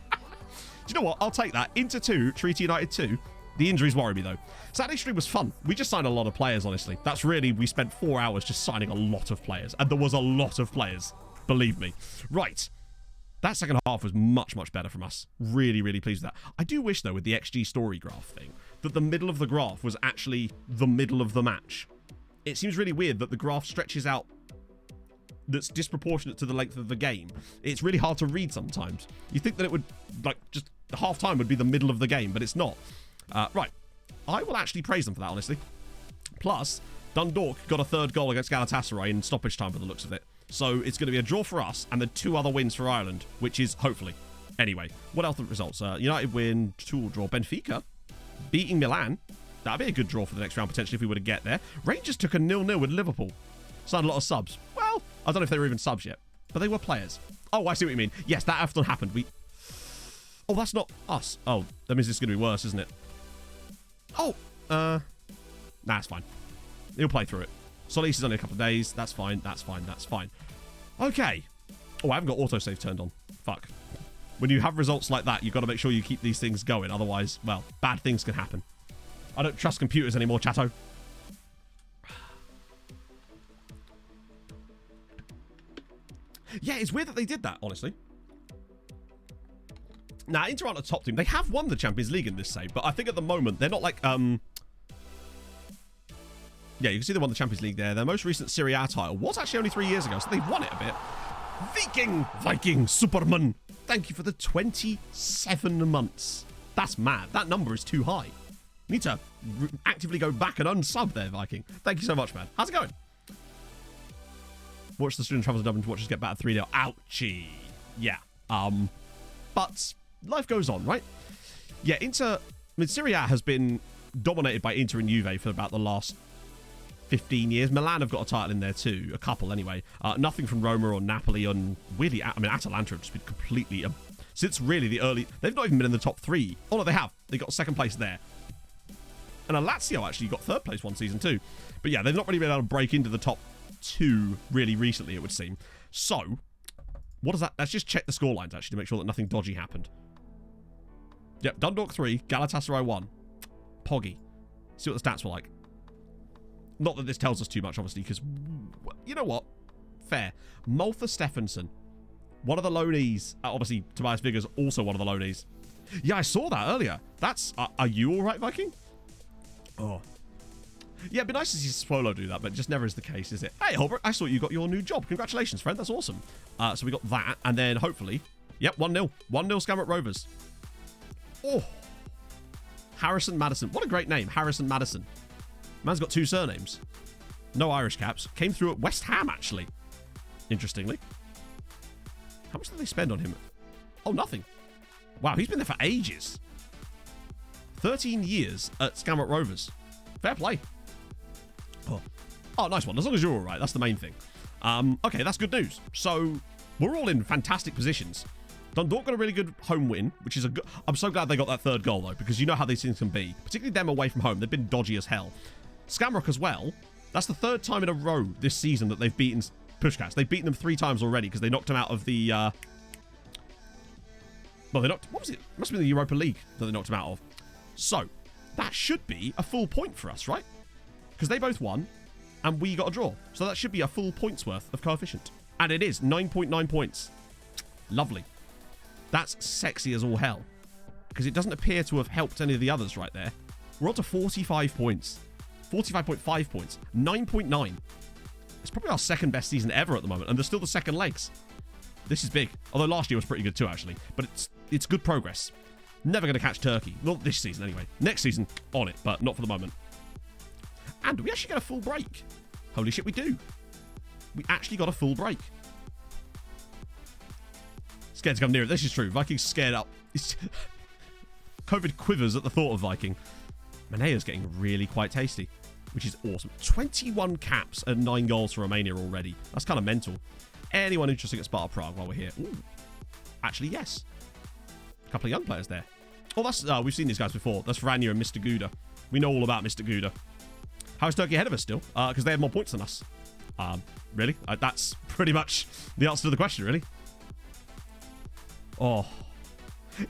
you know what? I'll take that. Inter 2, Treaty United 2. The injuries worry me, though. Saturday stream was fun. We just signed a lot of players, honestly. That's really... We spent 4 hours just signing a lot of players. And there was a lot of players. Believe me. Right. That second half was much, much better from us. Really, really pleased with that. I do wish, though, with the XG story graph thing, that the middle of the graph was actually the middle of the match. It seems really weird that the graph stretches out that's disproportionate to the length of the game. It's really hard to read sometimes. You think that it would, like, just half time would be the middle of the game, but it's not. Right. I will actually praise them for that, honestly. Plus, Dundalk got a third goal against Galatasaray in stoppage time by the looks of it. So it's going to be a draw for us and then 2 other wins for Ireland, which is hopefully. Anyway, what else are the results? United win, 2-2 draw. Benfica beating Milan. That'd be a good draw for the next round, potentially, if we were to get there. Rangers took a 0-0 with Liverpool. Signed a lot of subs. Well, I don't know if they were even subs yet, but they were players. Oh, I see what you mean. Yes, that often happened. Oh, that's not us. Oh, that means it's going to be worse, isn't it? Oh, nah, it's fine. He'll play through it. Solis is only a couple of days. That's fine. That's fine. That's fine. Okay. Oh, I haven't got autosave turned on. Fuck. When you have results like that, you've got to make sure you keep these things going. Otherwise, well, bad things can happen. I don't trust computers anymore, chatto. Yeah, it's weird that they did that, honestly. Now, Inter aren't a top team. They have won the Champions League in this save, but I think at the moment, they're not like, yeah, you can see they won the Champions League there. Their most recent Serie A title was actually only 3 years ago, so they've won it a bit. Viking, Superman. Thank you for the 27 months. That's mad. That number is too high. You need to actively go back and unsub there, Viking. Thank you so much, man. How's it going? Watch the student travel to Dublin to watch us get battered 3-0. Ouchie. Yeah. But life goes on, right? Yeah, Inter... I mean, Serie A has been dominated by Inter and Juve for about the last 15 years. Milan have got a title in there too. A couple, anyway. Nothing from Roma or Napoli. And weirdly, I mean, Atalanta have just been completely... since really the early... They've not even been in the top 3. Oh, no, they have. They got second place there. And Lazio actually got third place one season too. But yeah, they've not really been able to break into the top 2 really recently, it would seem. So, what does that... Let's just check the scorelines, actually, to make sure that nothing dodgy happened. Yep, Dundalk 3, Galatasaray 1. Poggy. See what the stats were like. Not that this tells us too much, obviously, because... You know what? Fair. Maltha Stephenson. One of the loanees. Obviously, Tobias Viggers, also one of the loanees. Yeah, I saw that earlier. That's... are you alright, Viking? Oh. Yeah, it'd be nice to see Swolo do that, but it just never is the case, is it? Hey, Holbrook, I saw you got your new job. Congratulations, friend. That's awesome. So we got that, and then hopefully... Yep, 1-0. 1-0 Skamrock Rovers. Oh. Harrison Madison. What a great name, Harrison Madison. Man's got 2 surnames. No Irish caps. Came through at West Ham, actually. Interestingly. How much did they spend on him? Oh, nothing. Wow, he's been there for ages. 13 years at Skamrock Rovers. Fair play. Oh, nice one. As long as you're all right. That's the main thing. Okay, that's good news. So, we're all in fantastic positions. Dundalk got a really good home win, which is a good... I'm so glad they got that third goal, though, because you know how these things can be. Particularly them away from home. They've been dodgy as hell. Skamrock as well. That's the 3rd time in a row this season that they've beaten Pushkas. They've beaten them 3 times already because they knocked them out of the... Well, they knocked... What was it? It must have been the Europa League that they knocked them out of. So, that should be a full point for us, right? Because they both won, and we got a draw. So that should be a full points worth of coefficient. And it is 9.9 points. Lovely. That's sexy as all hell. Because it doesn't appear to have helped any of the others right there. We're on to 45 points. 45.5 points. 9.9. It's probably our second best season ever at the moment, and there's still the second legs. This is big. Although last year was pretty good too, actually. But it's good progress. Never going to catch Turkey. Not this season, anyway. Next season, on it, but not for the moment. And we actually get a full break. Holy shit, we do. We actually got a full break. Scared to come near it. This is true. Viking's scared up. COVID quivers at the thought of Viking. Manea's getting really quite tasty, which is awesome. 21 caps and 9 goals for Romania already. That's kind of mental. Anyone interesting at Sparta Prague while we're here? Ooh. Actually, yes. A couple of young players there. Oh, that's we've seen these guys before. That's Vranja and Mr. Gouda. We know all about Mr. Gouda. How is Turkey ahead of us still? Because they have more points than us. Really? That's pretty much the answer to the question, really. Oh.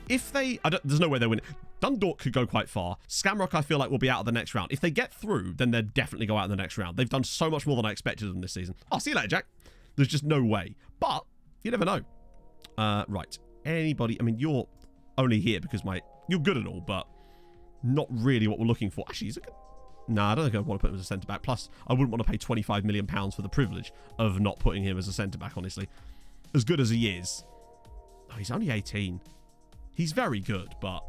If they... there's no way they win. Dundalk could go quite far. Skamrock, I feel like, will be out of the next round. If they get through, then they'll definitely go out in the next round. They've done so much more than I expected of them this season. Oh, see you later, Jack. There's just no way. But you never know. Right. Anybody... I mean, you're only here because you're good and all, but not really what we're looking for. Actually, he's a good... Nah, I don't think I want to put him as a centre-back. Plus, I wouldn't want to pay £25 million for the privilege of not putting him as a centre-back, honestly. As good as he is. Oh, he's only 18. He's very good, but...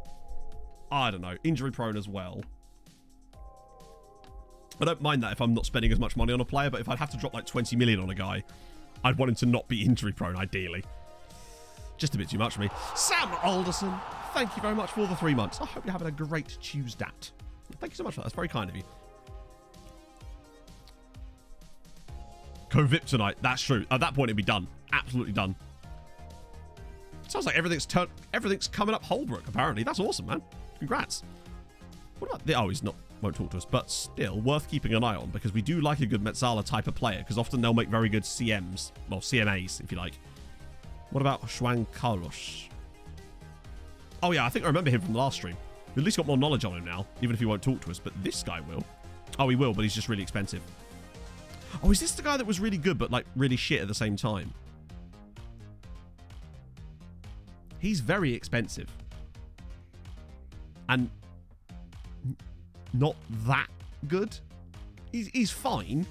I don't know. Injury-prone as well. I don't mind that if I'm not spending as much money on a player, but if I'd have to drop like 20 million on a guy, I'd want him to not be injury-prone, ideally. Just a bit too much for me. Sam Alderson, thank you very much for the 3 months. I hope you're having a great Tuesday. Thank you so much for that. That's very kind of you. Go VIP tonight. That's true. At that point, it'd be done. Absolutely done. Sounds like everything's coming up Holbrook, apparently. That's awesome, man. Congrats. What about the... Oh, he's not... Won't talk to us. But still, worth keeping an eye on, because we do like a good Metzala type of player, because often they'll make very good CMs. Well, CMAs, if you like. What about Juan Carlos? Oh, yeah, I think I remember him from the last stream. We at least got more knowledge on him now, even if he won't talk to us. But this guy will. Oh, he will, but he's just really expensive. Oh, is this the guy that was really good, but, like, really shit at the same time? He's very expensive. And not that good. He's fine,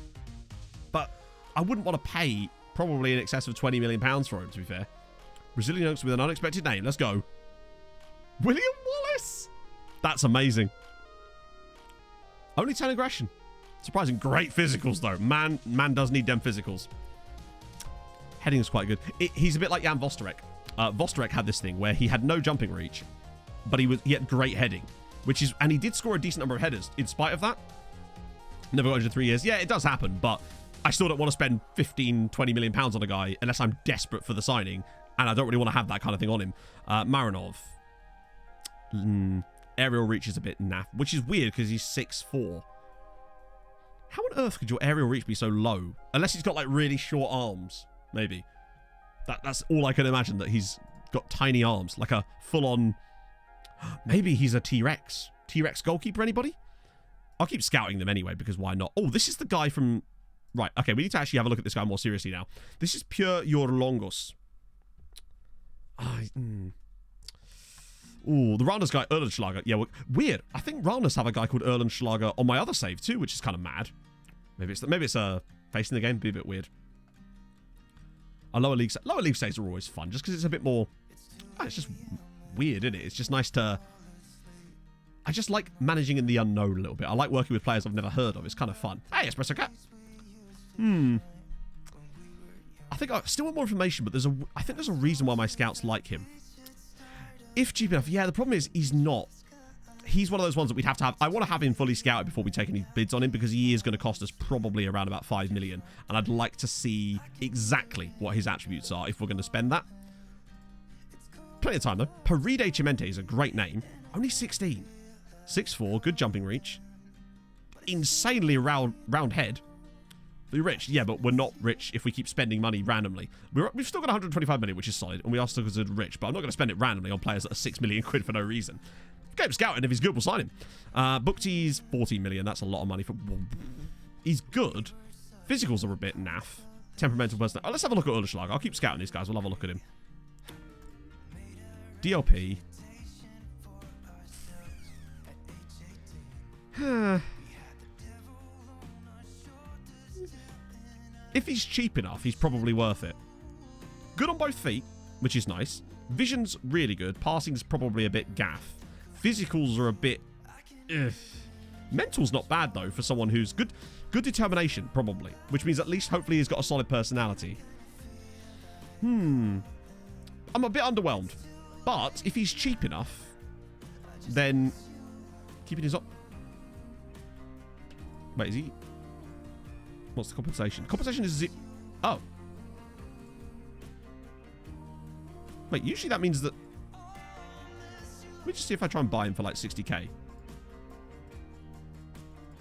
but I wouldn't want to pay probably in excess of £20 million for him, to be fair. Brazilian youngster with an unexpected name. Let's go. William Wallace. That's amazing. Only 10 aggression. Surprising. Great physicals, though. Man does need them physicals. Heading is quite good. He's a bit like Jan Vosterek. Vosterek had this thing where he had no jumping reach, but he had great heading, and he did score a decent number of headers in spite of that. Never got injured 3 years. Yeah, it does happen, but I still don't want to spend 15, 20 million pounds on a guy unless I'm desperate for the signing, and I don't really want to have that kind of thing on him. Marinov. Aerial reach is a bit naff, which is weird because he's 6'4". How on earth could your aerial reach be so low? Unless he's got like really short arms, maybe. That's all I can imagine, that he's got tiny arms, like a full-on... Maybe he's a T-Rex. T-Rex goalkeeper, anybody? I'll keep scouting them anyway, because why not? Oh, this is the guy from... Right, okay, we need to actually have a look at this guy more seriously now. This is Pure Yorlongos. Ooh, the Raunas guy, Erlenschlager. Yeah, weird. I think Raunas have a guy called Erlenschlager on my other save too, which is kind of mad. Maybe it's facing the game, be a bit weird. Lower league saves are always fun, just because it's a bit more... it's just weird, isn't it? It's just nice to... I just like managing in the unknown a little bit. I like working with players I've never heard of. It's kind of fun. Hey, Espresso Cat. I think I still want more information, but I think there's a reason why my scouts like him. If cheap enough, yeah, the problem is he's not. He's one of those ones that we'd have to have. I want to have him fully scouted before we take any bids on him, because he is going to cost us probably around about 5 million. And I'd like to see exactly what his attributes are if we're going to spend that. Plenty of time, though. Paride Chimente is a great name. Only 16. 6'4", good jumping reach. Insanely round head. We're rich, yeah, but we're not rich if we keep spending money randomly. We've still got 125 million, which is solid, and we are still considered rich, but I'm not going to spend it randomly on players that are 6 million quid for no reason. Get him scouted, if he's good, we'll sign him. Booktee's 14 million, that's a lot of money for... He's good. Physicals are a bit naff. Temperamental person. Oh, let's have a look at Erlenschlager. I'll keep scouting these guys, we'll have a look at him. DLP. If he's cheap enough, he's probably worth it. Good on both feet, which is nice. Vision's really good. Passing's probably a bit gaff. Physicals are a bit... Ugh. Mental's not bad, though, for someone who's good. Good determination, probably. Which means at least, hopefully, he's got a solid personality. I'm a bit underwhelmed. But if he's cheap enough, then keeping his Wait, is he... What's the compensation? Compensation is... Oh. Wait, usually that means that... Let me just see if I try and buy him for like 60k.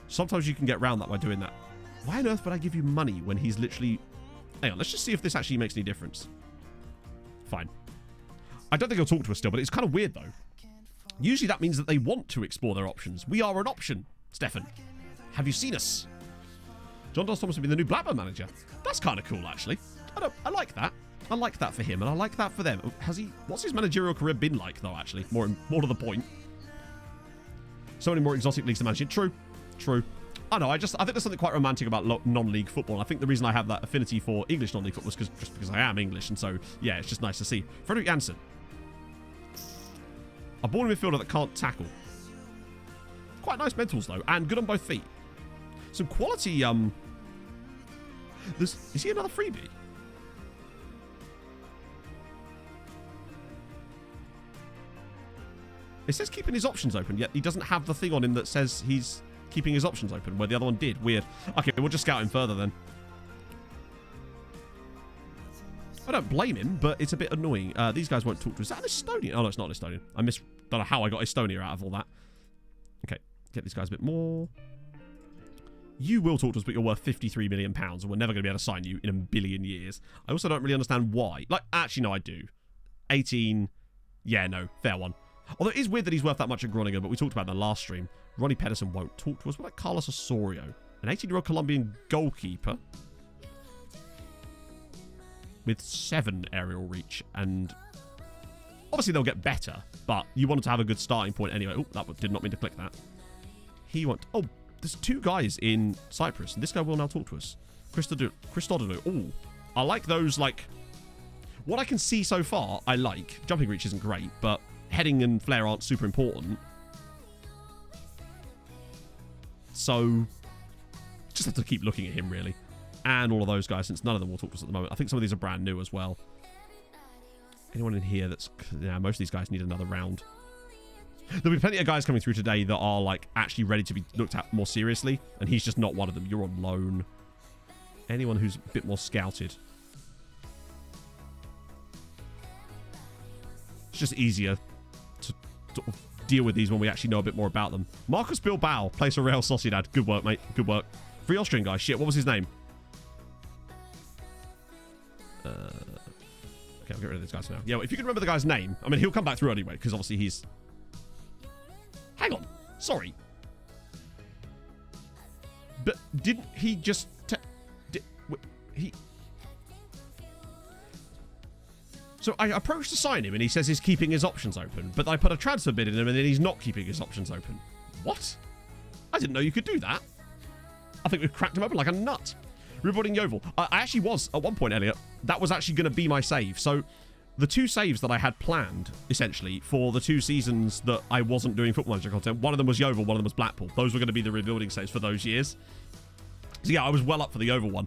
Sometimes you can get around that by doing that. Why on earth would I give you money when he's literally... Hang on, let's just see if this actually makes any difference. Fine. I don't think he'll talk to us still, but it's kind of weird though. Usually that means that they want to explore their options. We are an option, Stefan. Have you seen us? John Doss Thomas will be the new Blackburn manager. That's kind of cool, actually. I like that. I like that for him, and I like that for them. Has he... What's his managerial career been like, though, actually? More to the point. So many more exotic leagues to manage. True. True. I know, I think there's something quite romantic about non-league football. I think the reason I have that affinity for English non-league football is just because I am English, and so, yeah, it's just nice to see. Frederick Janssen. A born midfielder that can't tackle. Quite nice mentals, though, and good on both feet. Some quality, is he another freebie? It says keeping his options open, yet he doesn't have the thing on him that says he's keeping his options open, where the other one did. Weird. Okay, we'll just scout him further then. I don't blame him, but it's a bit annoying. These guys won't talk to us. Is that an Estonian? Oh, no, it's not an Estonian. Don't know how I got Estonia out of all that. Okay, get these guys a bit more. You will talk to us, but you're worth 53 million pounds, and we're never going to be able to sign you in a billion years. I also don't really understand why. Like, actually, no, I do. 18. Yeah, no, fair one. Although it is weird that he's worth that much at Groningen, but we talked about that last stream. Ronnie Pedersen won't talk to us. What about Carlos Osorio? An 18-year-old Colombian goalkeeper with 7 aerial reach, and obviously they'll get better, but you wanted to have a good starting point anyway. Oh, that did not mean to click that. He went... Oh, there's 2 guys in Cyprus, and this guy will now talk to us. Christodoulou. Oh, I like those, like... What I can see so far, I like. Jumping reach isn't great, but heading and flair aren't super important. So, just have to keep looking at him, really. And all of those guys, since none of them will talk to us at the moment. I think some of these are brand new as well. Anyone in here that's... Yeah, most of these guys need another round. There'll be plenty of guys coming through today that are, like, actually ready to be looked at more seriously. And he's just not one of them. You're on loan. Anyone who's a bit more scouted. It's just easier to sort of deal with these when we actually know a bit more about them. Marcus Bilbao plays for Real Sociedad. Good work, mate. Good work. Free Austrian guy. Shit, what was his name? Okay, I'll get rid of this guy for now. Yeah, well, if you can remember the guy's name. I mean, he'll come back through anyway, because obviously he's... Hang on. Sorry. But didn't he just... So I approached to sign him, and he says he's keeping his options open. But I put a transfer bid in him, and then he's not keeping his options open. What? I didn't know you could do that. I think we've cracked him open like a nut. Rewarding Yeovil. I actually was, at one point, Elliot, that was actually going to be my save. So the 2 saves that I had planned, essentially, for the 2 seasons that I wasn't doing Football Manager content, one of them was Yeovil, one of them was Blackpool. Those were going to be the rebuilding saves for those years. So yeah, I was well up for the Yeovil one.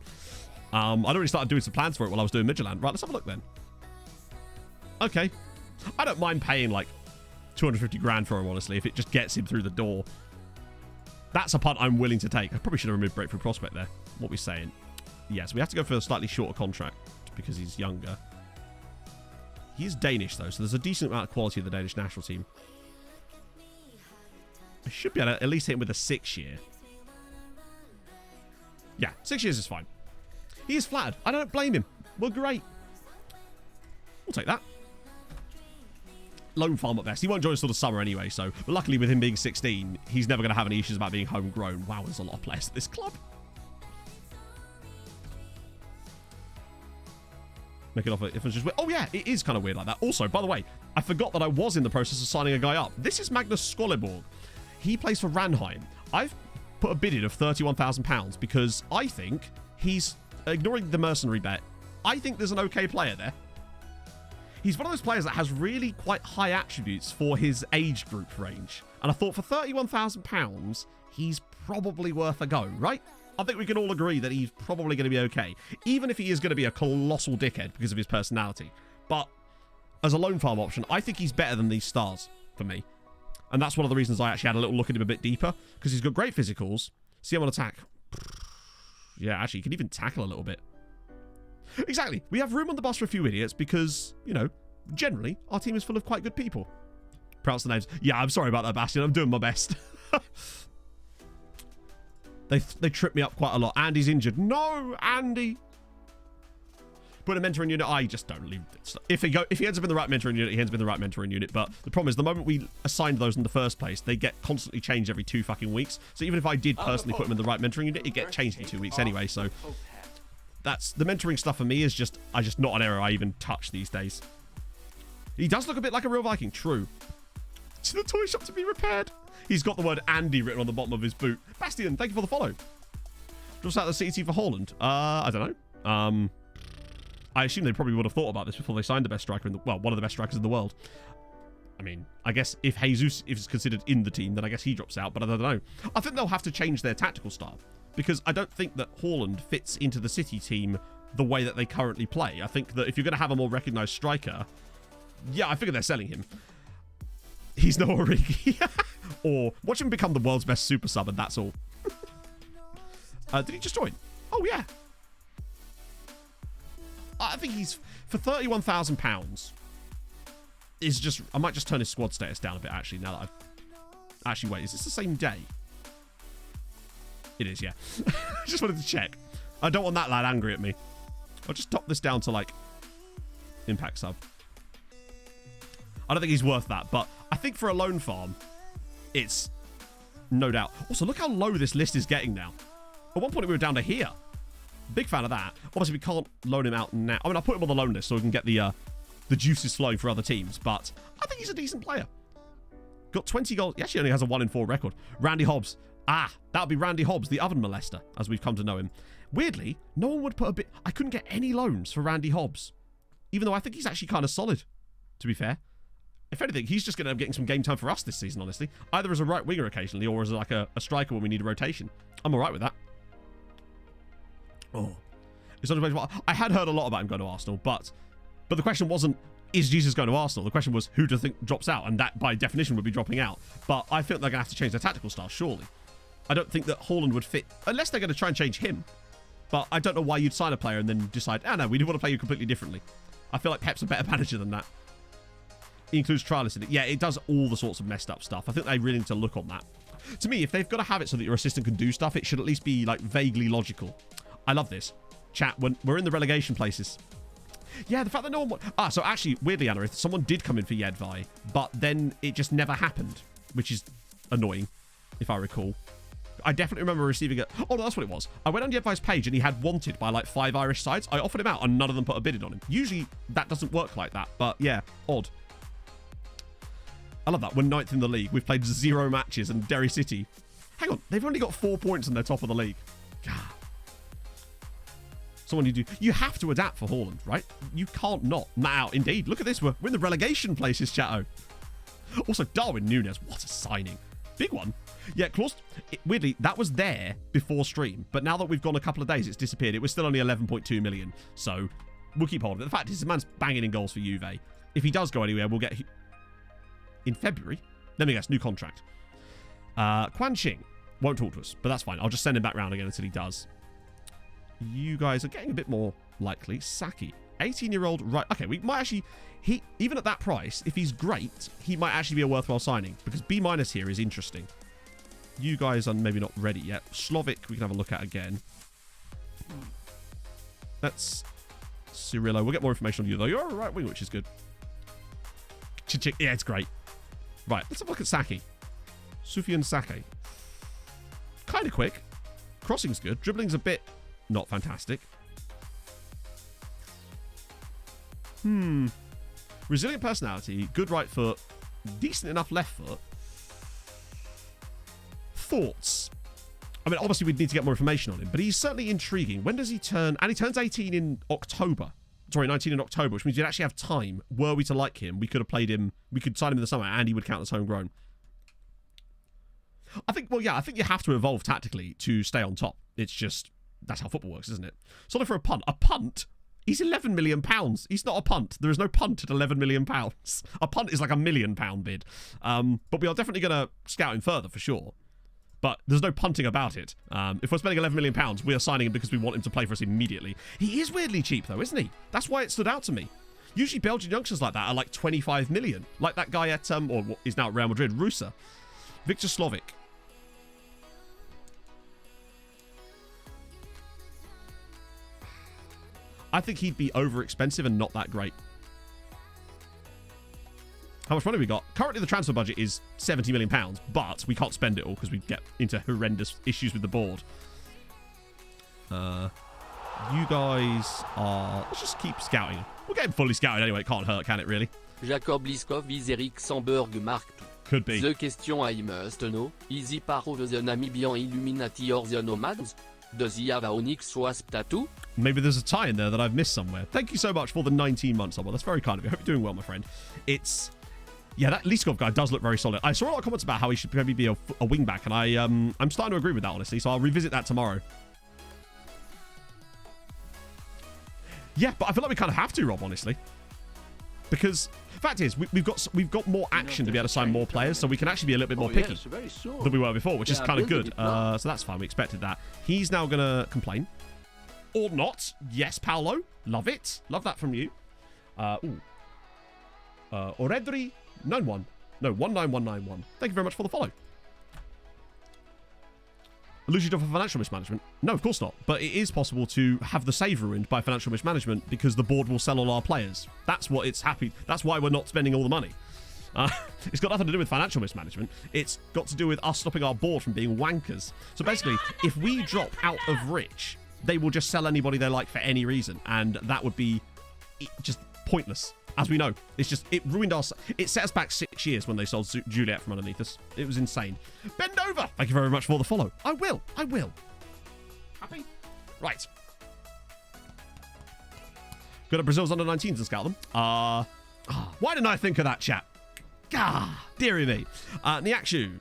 I'd already started doing some plans for it while I was doing Midtjylland. Right, let's have a look then. Okay. I don't mind paying like 250 grand for him, honestly, if it just gets him through the door. That's a punt I'm willing to take. I probably should have removed Breakthrough Prospect there. What are we saying? Yes, we have to go for a slightly shorter contract because he's younger. He is Danish, though, so there's a decent amount of quality of the Danish national team. I should be able to at least hit him with a 6-year. Yeah, 6 years is fine. He is flattered. I don't blame him. Well, great. We'll take that. Loan farm at best. He won't join us till the summer anyway, so... But luckily, with him being 16, he's never going to have any issues about being homegrown. Wow, there's a lot of players at this club. Make it off if it's just weird. Oh, yeah, it is kind of weird like that. Also, by the way, I forgot that I was in the process of signing a guy up. This is Magnus Skoleborg. He plays for Ranheim. I've put a bid in of £31,000 because I think he's... Ignoring the mercenary bet, I think there's an okay player there. He's one of those players that has really quite high attributes for his age group range. And I thought for £31,000, he's probably worth a go, right? I think we can all agree that he's probably going to be okay. Even if he is going to be a colossal dickhead because of his personality. But as a loan farm option, I think he's better than these stars for me. And that's one of the reasons I actually had a little look at him a bit deeper. Because he's got great physicals, CM on attack. Yeah, actually, you can even tackle a little bit. Exactly. We have room on the bus for a few idiots because, you know, generally, our team is full of quite good people. Pronounce the names. Yeah, I'm sorry about that, Bastion. I'm doing my best. They trip me up quite a lot. Andy's injured. No, Andy. Put a mentoring unit. I just don't leave. If he ends up in the right mentoring unit, he ends up in the right mentoring unit. But the problem is, the moment we assigned those in the first place, they get constantly changed every 2 fucking weeks. So even if I did personally put him in the right mentoring unit, it get changed every 2 weeks anyway. So that's the mentoring stuff for me is just not an area I even touch these days. He does look a bit like a real Viking. True. To the toy shop to be repaired. He's got the word Andy written on the bottom of his boot. Bastion, thank you for the follow. Just out the CT for Haaland. I don't know. I assume they probably would have thought about this before they signed the best striker one of the best strikers in the world. I mean, I guess if Jesus is considered in the team, then I guess he drops out, but I don't know. I think they'll have to change their tactical style because I don't think that Haaland fits into the City team the way that they currently play. I think that if you're going to have a more recognised striker, yeah, I figure they're selling him. He's no Origi. Or watch him become the world's best super sub and that's all. Did he just join? Oh, yeah. I think he's, for £31,000, is just, I might just turn his squad status down a bit, actually, now that I've, actually, wait, is this the same day? It is, yeah. I just wanted to check. I don't want that lad angry at me. I'll just top this down to, like, impact sub. I don't think he's worth that, but I think for a loan farm, it's no doubt. Also, look how low this list is getting now. At one point, we were down to here. Big fan of that. Obviously, we can't loan him out now. I mean, I'll put him on the loan list so we can get the juices flowing for other teams, but I think he's a decent player. Got 20 goals. He actually only has a 1 in 4 record. Randy Hobbs. Ah, that would be Randy Hobbs, the oven molester, as we've come to know him. Weirdly, no one would put a bit... I couldn't get any loans for Randy Hobbs, even though I think he's actually kind of solid, to be fair. If anything, he's just going to end up getting some game time for us this season, honestly. Either as a right winger occasionally or as like a striker when we need a rotation. I'm all right with that. Oh. It's not, I had heard a lot about him going to Arsenal, but the question wasn't, is Jesus going to Arsenal? The question was, who do you think drops out? And that, by definition, would be dropping out. But I think they're going to have to change their tactical style, surely. I don't think that Haaland would fit, unless they're going to try and change him. But I don't know why you'd sign a player and then decide, no, we do want to play you completely differently. I feel like Pep's a better manager than that. It includes trialists in it. Yeah, it does all the sorts of messed up stuff. I think they really need to look on that. To me, if they've got to have it so that your assistant can do stuff, it should at least be like vaguely logical. I love this. Chat, when we're in the relegation places. Yeah, the fact that no one... so actually, weirdly, Anna, if someone did come in for Yedvai, but then it just never happened, which is annoying, if I recall. I definitely remember receiving it. Oh, no, that's what it was. I went on Yedvai's page and he had wanted by like 5 Irish sides. I offered him out and none of them put a bid in on him. Usually, that doesn't work like that, but yeah, odd. I love that. We're 9th in the league. We've played 0 matches and Derry City. Hang on, they've only got 4 points and they're top of the league. God. Someone you have to adapt for Haaland, right? You can't not. Now, indeed. Look at this. We're in the relegation places, chatto. Also, Darwin Núñez. What a signing. Big one. Yeah, Klaus, weirdly, that was there before stream. But now that we've gone a couple of days, it's disappeared. It was still only 11.2 million. So, we'll keep hold of it. The fact is, this man's banging in goals for Juve. If he does go anywhere, we'll get... In February? Let me guess. New contract. Quan Ching won't talk to us, but that's fine. I'll just send him back round again until he does. You guys are getting a bit more likely. Saki, 18-year-old, right? Okay, we might actually, even at that price, if he's great, he might actually be a worthwhile signing because B- here is interesting. You guys are maybe not ready yet. Slovic, we can have a look at again. That's Cirillo. We'll get more information on you though. You're a right wing, which is good. Yeah, it's great. Right, let's have a look at Saki. Sufyan Sake. Kind of quick. Crossing's good. Dribbling's a bit not fantastic. Resilient personality, good right foot, decent enough left foot. Thoughts? I mean, obviously we'd need to get more information on him, but he's certainly intriguing. When does he turn? And he turns 18 in October. Sorry, 19 in October, which means you'd actually have time. Were we to like him, we could have played him, we could sign him in the summer, and he would count as homegrown. I think, well, yeah, I think you have to evolve tactically to stay on top. It's just, that's how football works, isn't it? Sorry for a punt. A punt? He's £11 million. He's not a punt. There is no punt at £11 million. A punt is like £1 million bid. But we are definitely going to scout him further for sure. But there's no punting about it. If we're spending £11 million, we are signing him because we want him to play for us immediately. He is weirdly cheap, though, isn't he? That's why it stood out to me. Usually Belgian youngsters like that are like 25 million. Like that guy at, or what is now at Real Madrid, Rusa. Victor Slovic. I think he'd be over expensive and not that great. How much money we got? Currently, the transfer budget is £70 million, but we can't spend it all because we get into horrendous issues with the board. You guys are... Let's just keep scouting. We'll get him fully scouted anyway. It can't hurt, can it, really? Jacob Liskov is Eric Samberg Mark II. Could be. The question I must know, is he part of the Namibian Illuminati or the Nomads? Does he have a Onyx Wasp tattoo? Maybe there's a tie in there that I've missed somewhere. Thank you so much for the 19 months, Well, that's very kind of you. I hope you're doing well, my friend. It's... Yeah, that Liskov guy does look very solid. I saw a lot of comments about how he should maybe be a wingback, and I'm starting to agree with that, honestly, so I'll revisit that tomorrow. Yeah, but I feel like we kind of have to, Rob, honestly. Because the fact is, we've got more action to be able to sign more players, so we can actually be a little bit more picky than we were before, which is kind of good. So that's fine. We expected that. He's now going to complain. Or not. Yes, Paolo. Love it. Love that from you. Oredri 91. No, 19191. Thank you very much for the follow. Illusion of financial mismanagement? No, of course not. But it is possible to have the save ruined by financial mismanagement because the board will sell all our players. That's what it's happy. That's why we're not spending all the money. It's got nothing to do with financial mismanagement. It's got to do with us stopping our board from being wankers. So basically, if we drop out of rich, they will just sell anybody they like for any reason. And that would be just pointless. As we know, it ruined us. It set us back 6 years when they sold Juliet from underneath us. It was insane. Bend over. Thank you very much for the follow. I will. Happy? Right. Go to Brazil's under 19s and scout them. Why didn't I think of that, chat? Dearie me. Niakshu.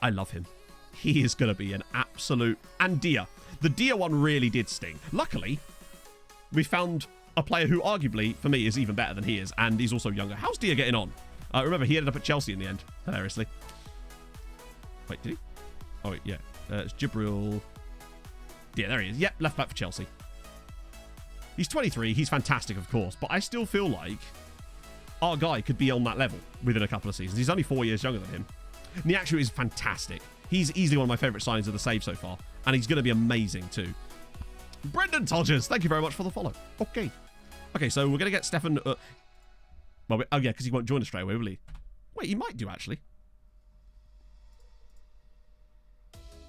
I love him. He is going to be an absolute... And Dia. The Dia one really did sting. Luckily, we found... a player who arguably, for me, is even better than he is, and he's also younger. How's Dia getting on? Remember, he ended up at Chelsea in the end, hilariously. Wait, did he? Oh, wait, yeah. It's Jibril. Yeah, there he is. Yep, left back for Chelsea. He's 23. He's fantastic, of course, but I still feel like our guy could be on that level within a couple of seasons. He's only 4 years younger than him. Niakshu is fantastic. He's easily one of my favourite signings of the save so far, and he's going to be amazing, too. Brendan Tolgers, thank you very much for the follow. Okay, so we're going to get Stefan... oh, yeah, because he won't join us straight away, will he? Wait, he might do, actually.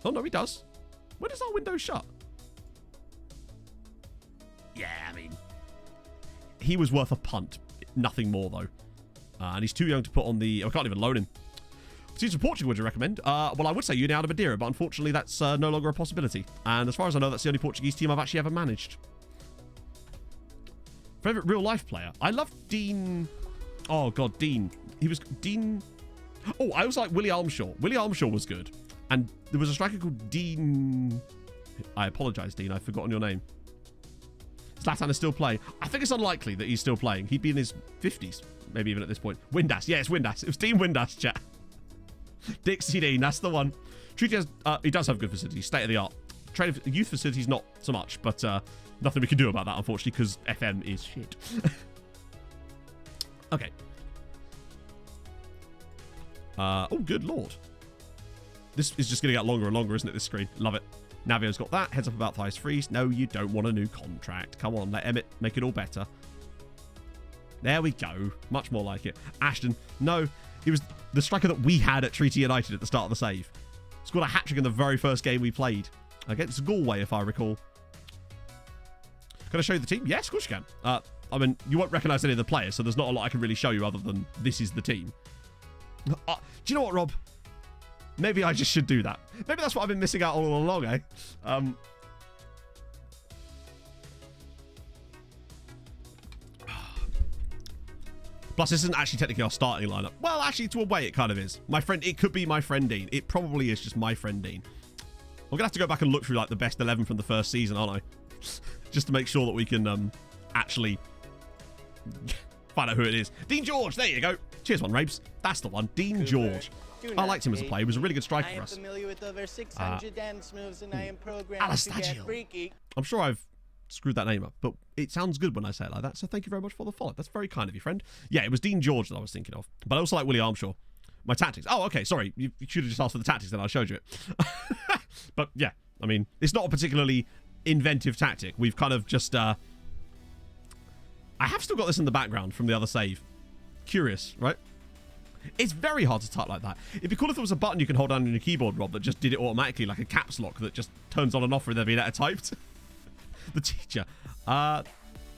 Oh, no, he does. When does our window shut? Yeah, I mean... He was worth a punt. Nothing more, though. And he's too young to put on the... I can't even loan him. Teams from Portugal, would you recommend? Well, I would say União de Madeira, but unfortunately that's no longer a possibility. And as far as I know, that's the only Portuguese team I've actually ever managed. Favorite real-life player? I love Dean... Oh, God, Dean. He was... Dean... Oh, I was like Willie Armshaw. Willie Armshaw was good. And there was a striker called Dean... I apologise, Dean. I've forgotten your name. Zlatan is still playing. I think it's unlikely that he's still playing. He'd be in his 50s, maybe even at this point. Windass. Yeah, it's Windass. It was Dean Windass, chat. Dixie Dean, that's the one. Treaty has, he does have good facilities, state of the art. Youth facilities, not so much, but nothing we can do about that, unfortunately, because FM is shit. Okay. Oh, good lord. This is just going to get longer and longer, isn't it, this screen? Love it. Navio's got that. Heads up about thighs freeze. No, you don't want a new contract. Come on, let Emmett make it all better. There we go. Much more like it. Ashton, no. He was the striker that we had at Treaty United at the start of the save. Scored a hat-trick in the very first game we played. Against Galway, if I recall. Can I show you the team? Yes, of course you can. I mean, you won't recognise any of the players, so there's not a lot I can really show you other than this is the team. Do you know what, Rob? Maybe I just should do that. Maybe that's what I've been missing out all along, eh? Plus, this isn't actually technically our starting lineup. Well, actually, to a way, it kind of is. My friend, it could be my friend Dean. It probably is just my friend Dean. I'm going to have to go back and look through, like, the best 11 from the first season, aren't I? Just to make sure that we can actually find out who it is. Dean George, there you go. Cheers, one, Rapes. That's the one. Dean George. I liked him as a player. He was a really good striker I for am us. familiar with over 600 dance moves, and I am programmed to Anastasio. get freaky. I'm sure I've screwed that name up, but it sounds good when I say it like that, so thank you very much for the follow. That's very kind of you, friend. Yeah, it was Dean George that I was thinking of, but I also like Willie Armshaw. My tactics. Oh, okay, sorry. You should have just asked for the tactics, then I showed you it. But yeah, I mean, it's not a particularly inventive tactic. We've kind of just... I have still got this in the background from the other save. Curious, right? It's very hard to type like that. It'd be cool if there was a button you can hold down on your keyboard, Rob, that just did it automatically, like a caps lock that just turns on and off with every letter typed. The teacher. I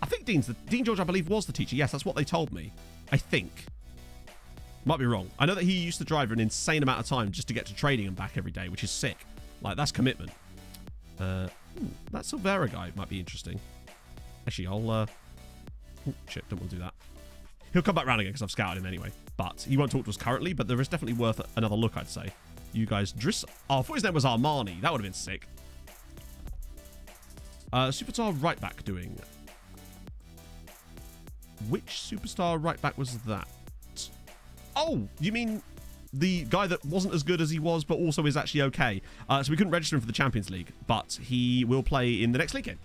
think Dean George, I believe, was the teacher. Yes, that's what they told me. I think. Might be wrong. I know that he used to drive for an insane amount of time just to get to training and back every day, which is sick. Like, that's commitment. That Silvera guy might be interesting. Actually, I'll... Oh, shit, don't want to do that. He'll come back round again because I've scouted him anyway. But he won't talk to us currently, but there is definitely worth another look, I'd say. You guys... Oh, I thought his name was Armani. That would have been sick. Superstar right back doing. Which superstar right back was that? Oh, you mean the guy that wasn't as good as he was, but also is actually okay. So we couldn't register him for the Champions League, but he will play in the next league game.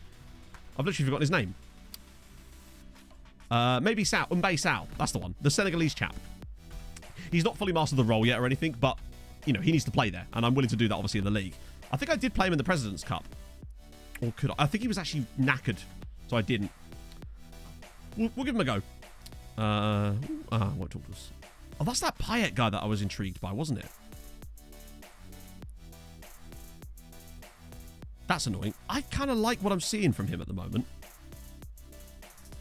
I've literally forgotten his name. Maybe Mbaye Sao. That's the one. The Senegalese chap. He's not fully mastered the role yet or anything, but, you know, he needs to play there, and I'm willing to do that, obviously, in the league. I think I did play him in the President's Cup. Or could I? I think he was actually knackered, so I didn't. We'll give him a go. Won't talk to us. Oh, that's that Payet guy that I was intrigued by, wasn't it? That's annoying. I kind of like what I'm seeing from him at the moment.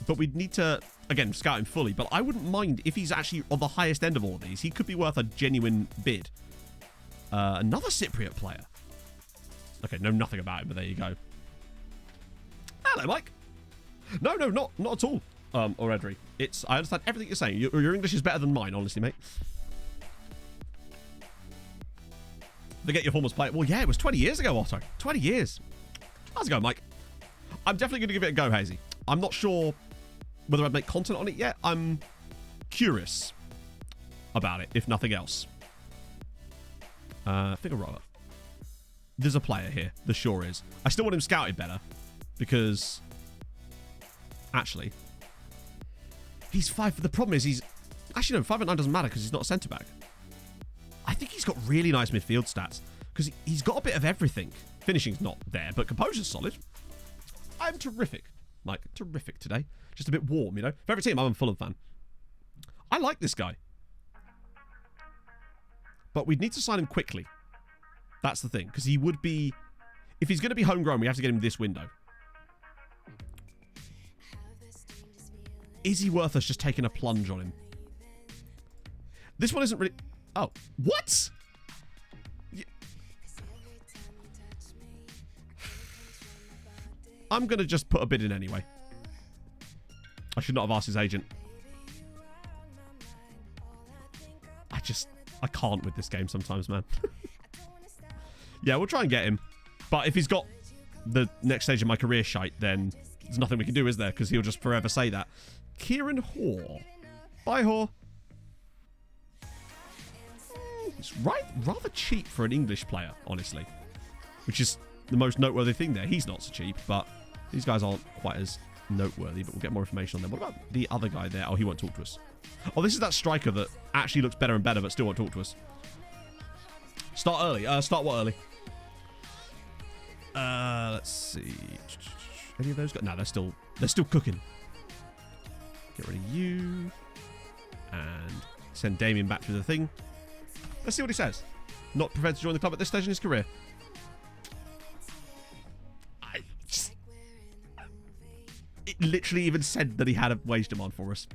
But we'd need to, again, scout him fully. But I wouldn't mind if he's actually on the highest end of all of these. He could be worth a genuine bid. Another Cypriot player. Okay, know nothing about him, but there you go. Hello, Mike. No, not at all. Or Edry. I understand everything you're saying. Your English is better than mine, honestly, mate. Forget your former player. Well, yeah, it was 20 years ago, Otto. 20 years. How's it going, Mike? I'm definitely going to give it a go, Hazy. I'm not sure whether I'd make content on it yet. I'm curious about it, if nothing else. Figure roller. There's a player here. There sure is. I still want him scouted better because... Actually... He's 5. The problem is he's... Actually, no, 5 and 9 doesn't matter because he's not a centre-back. I think he's got really nice midfield stats because he's got a bit of everything. Finishing's not there, but composure's solid. I'm terrific. Like, terrific today. Just a bit warm, you know? Favourite team, I'm a Fulham fan. I like this guy. But we'd need to sign him quickly. That's the thing. Because he would be... If he's going to be homegrown, we have to get him this window. Is he worth us just taking a plunge on him? This one isn't really... Oh. What? I'm going to just put a bid in anyway. I should not have asked his agent. I can't with this game sometimes, man. Yeah, we'll try and get him. But if he's got the next stage of my career shite, then there's nothing we can do, is there? Because he'll just forever say that. Kieran Hoare. Bye, Hoare. It's rather cheap for an English player, honestly. Which is the most noteworthy thing there. He's not so cheap, but these guys aren't quite as noteworthy, but we'll get more information on them. What about the other guy there? Oh, he won't talk to us. Oh, this is that striker that actually looks better and better, but still won't talk to us. Start early. Start what early? Let's see. Any of those guys? No, they're still cooking. Get rid of you. And send Damien back through the thing. Let's see what he says. Not prepared to join the club at this stage in his career. It literally even said that he had a wage demand for us.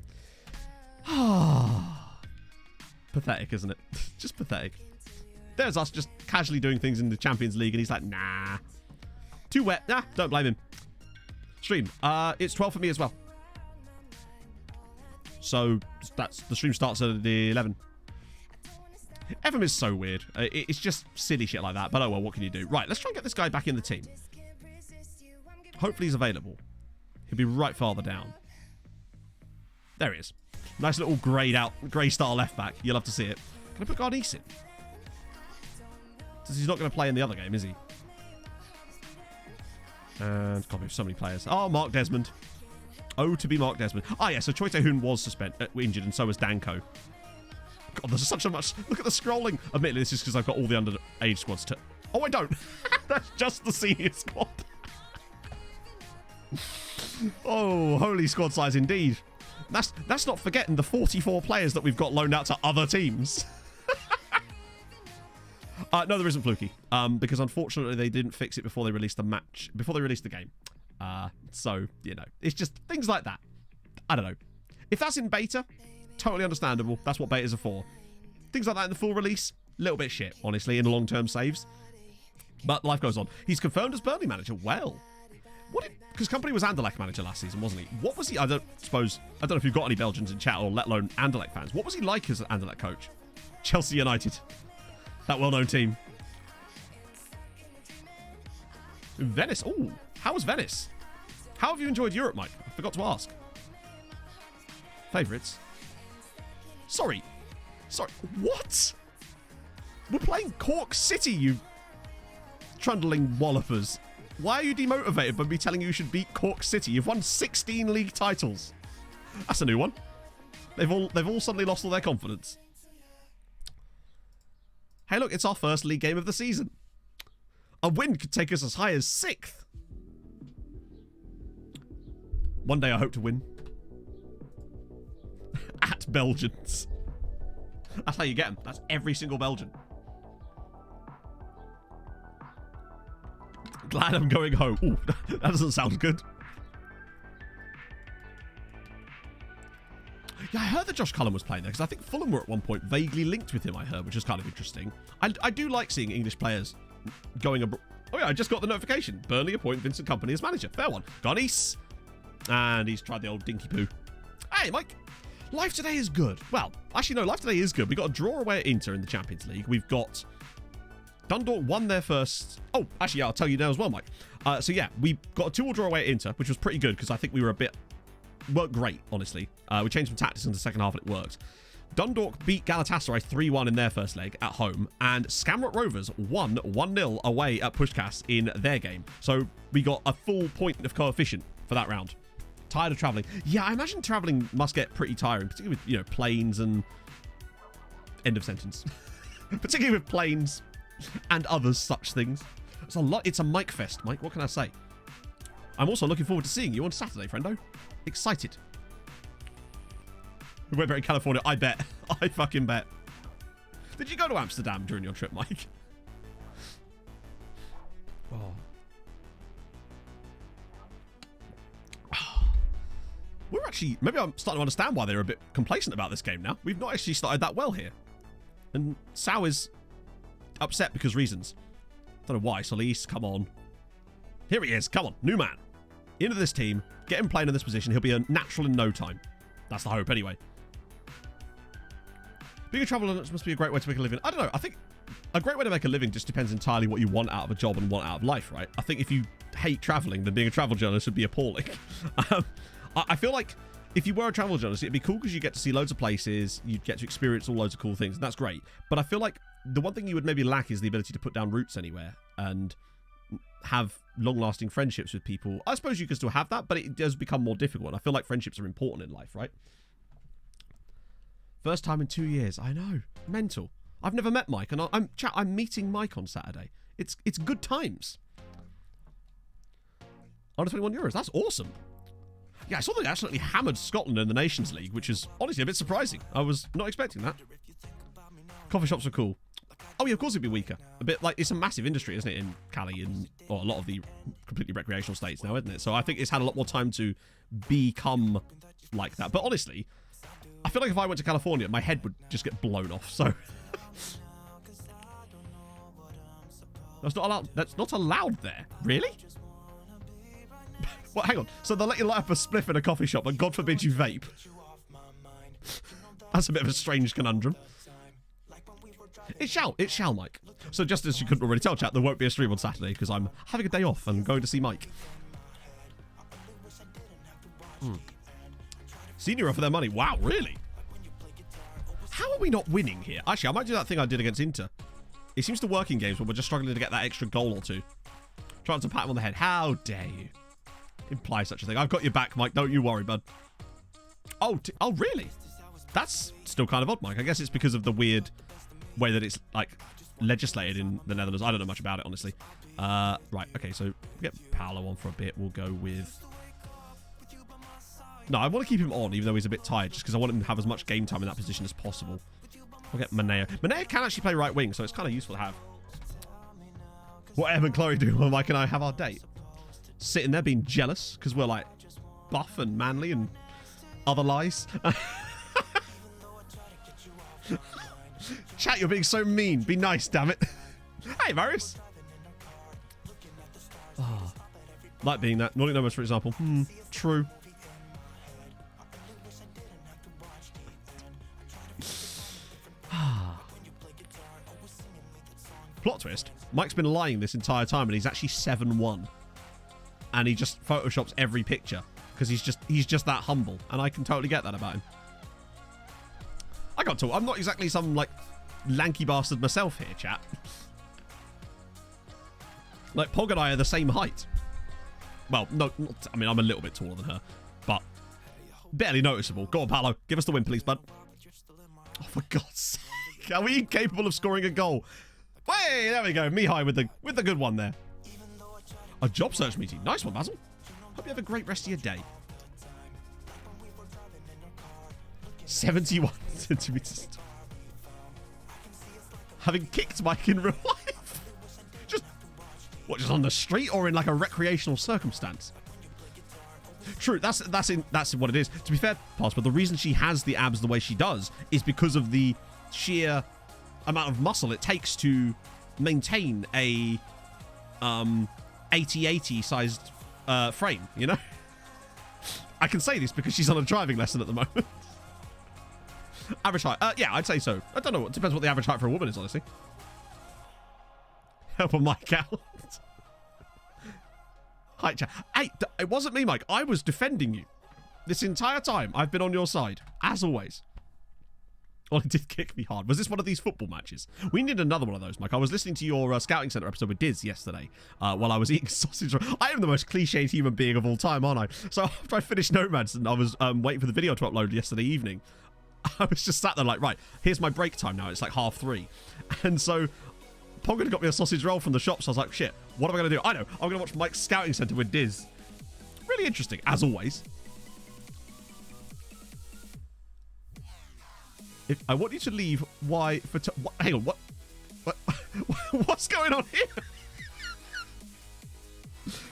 Pathetic, isn't it? Just pathetic. There's us just casually doing things in the Champions League, and he's like, nah. Too wet. Nah, don't blame him. Stream. It's 12 for me as well. So, the stream starts at the 11. FM is so weird. It's just silly shit like that. But oh well, what can you do? Right, let's try and get this guy back in the team. Hopefully he's available. He'll be right farther down. There he is. Nice little grey style left back. You'll have to see it. Can I put Garnice in? He's not going to play in the other game, is he? And God, we have so many players. Oh, Mark Desmond. Oh, to be Mark Desmond. Oh, yeah, so Choi Tae-hoon was injured, and so was Danko. God, there's such a much... Look at the scrolling. Admittedly, this is because I've got all the underage squads to... Oh, I don't. That's just the senior squad. Oh, holy squad size indeed. That's not forgetting the 44 players that we've got loaned out to other teams. No, there isn't Fluky. Because unfortunately they didn't fix it before they released the match, before they released the game. So, you know, it's just things like that. I don't know. If that's in beta, totally understandable. That's what betas are for. Things like that in the full release, little bit shit, honestly, in long-term saves. But life goes on. He's confirmed as Burnley manager. Well, because Company was Anderlecht manager last season, wasn't he? What was he? I don't know if you've got any Belgians in chat, or let alone Anderlecht fans. What was he like as an Anderlecht coach? Chelsea United. That well-known team. Venice. Oh, how was Venice? How have you enjoyed Europe, Mike? I forgot to ask. Favourites? Sorry. What? We're playing Cork City, you trundling wallopers. Why are you demotivated by me telling you should beat Cork City? You've won 16 league titles. That's a new one. They've all suddenly lost all their confidence. Hey, look, it's our first league game of the season. A win could take us as high as 6th. One day I hope to win. At Belgians. That's how you get them. That's every single Belgian. Glad I'm going home. Ooh, that doesn't sound good. Yeah, I heard that Josh Cullen was playing there, because I think Fulham were at one point vaguely linked with him, I heard, which is kind of interesting. I do like seeing English players going abroad. Oh yeah, I just got the notification. Burnley appoint Vincent Kompany as manager. Fair one. Garnice. And he's tried the old dinky poo. Hey, Mike. Life today is good. Well, actually, no, life today is good. We got a draw away at Inter in the Champions League. We've got... Dundalk won their first... Oh, actually, yeah, I'll tell you now as well, Mike. So yeah, we got a 2-2 draw away at Inter, which was pretty good, because I think we were a bit... Worked great, honestly. We changed some tactics in the second half and it worked. Dundalk beat Galatasaray 3-1 in their first leg at home, and Skamrock Rovers won 1-0 away at Pushkas in their game. So we got a full point of coefficient for that round. Tired of travelling. Yeah, I imagine travelling must get pretty tiring, particularly with, you know, planes and... End of sentence. Particularly with planes and other such things. It's a lot. It's a Mike Fest, Mike. What can I say? I'm also looking forward to seeing you on Saturday, friendo. Excited. We went there in California. I bet. I fucking bet. Did you go to Amsterdam during your trip, Mike? Oh. We're actually... Maybe I'm starting to understand why they're a bit complacent about this game now. We've not actually started that well here. And Sao is upset because reasons. Don't know why. Solis, come on. Here he is. Come on. New man. Into this team. Get him playing in this position. He'll be a natural in no time. That's the hope anyway. Being a traveller must be a great way to make a living. I don't know. I think a great way to make a living just depends entirely what you want out of a job and want out of life, right? I think if you hate travelling, then being a travel journalist would be appalling. I feel like if you were a travel journalist, it'd be cool because you get to see loads of places, you'd get to experience all loads of cool things, and that's great. But I feel like the one thing you would maybe lack is the ability to put down roots anywhere and have long-lasting friendships with people. I suppose you can still have that, but it does become more difficult. I feel like friendships are important in life, right? First time in 2 years. I know. Mental. I've never met Mike, and I'm meeting Mike on Saturday. It's good times. €121. That's awesome. Yeah, I saw they absolutely hammered Scotland in the Nations League, which is honestly a bit surprising. I was not expecting that. Coffee shops are cool. Oh yeah, of course it'd be weaker. A bit like, it's a massive industry, isn't it, in Cali and a lot of the completely recreational states now, isn't it? So I think it's had a lot more time to become like that. But honestly, I feel like if I went to California, my head would just get blown off. So that's not allowed. That's not allowed there. Really? Well, hang on. So they'll let you light up a spliff in a coffee shop, and God forbid you vape. That's a bit of a strange conundrum. It shall, Mike. So just as you couldn't already tell, chat, there won't be a stream on Saturday because I'm having a day off and going to see Mike. Senior for their money. Wow, really? How are we not winning here? Actually, I might do that thing I did against Inter. It seems to work in games where we're just struggling to get that extra goal or two. Trying to pat him on the head. How dare you imply such a thing? I've got your back, Mike. Don't you worry, bud. Oh, oh, really? That's still kind of odd, Mike. I guess it's because of the weird way that it's, like, legislated in the Netherlands. I don't know much about it, honestly. Right, okay, so get Paolo on for a bit. We'll go with... No, I want to keep him on, even though he's a bit tired, just because I want him to have as much game time in that position as possible. We'll get Maneo. Maneo can actually play right wing, so it's kind of useful to have. What Em and Chloe do when Mike and I have our date? Sitting there being jealous, because we're, like, buff and manly and other lies. Chat, you're being so mean. Be nice, damn it. Hey, Marius. Oh, like being that. Naughty numbers, for example. True. Plot twist. Mike's been lying this entire time and he's actually 7'1". And he just photoshops every picture because he's just that humble, and I can totally get that about him. I got to. I'm not exactly some, like, lanky bastard myself here, chat. Like, Pog and I are the same height. Well, no, I mean, I'm a little bit taller than her, but barely noticeable. Go on, Paolo. Give us the win, please, bud. Oh, for God's sake. Are we incapable of scoring a goal? Hey, there we go. Mihai with the good one there. A job search meeting. Nice one, Basil. Hope you have a great rest of your day. 71 centimeters. Having kicked Mike in real life. Just on the street or in like a recreational circumstance? True, that's what it is. To be fair, but the reason she has the abs the way she does is because of the sheer amount of muscle it takes to maintain a 80-80 sized frame, you know? I can say this because she's on a driving lesson at the moment. Average height. Yeah, I'd say so. I don't know. It depends what the average height for a woman is, honestly. Help a Mike out. Hi, chat. Hey, it wasn't me, Mike. I was defending you. This entire time, I've been on your side, as always. Well, it did kick me hard. Was this one of these football matches? We need another one of those, Mike. I was listening to your Scouting Centre episode with Diz yesterday while I was eating sausage. I am the most cliched human being of all time, aren't I? So after I finished Nomads and I was waiting for the video to upload yesterday evening, I was just sat there like, right, here's my break time now. It's like 3:30. And so Pog had got me a sausage roll from the shop, so I was like, shit, what am I going to do? I know, I'm going to watch Mike's Scouting Centre with Diz. Really interesting, as always. If I want you to leave, why for hang on, what what's going on here?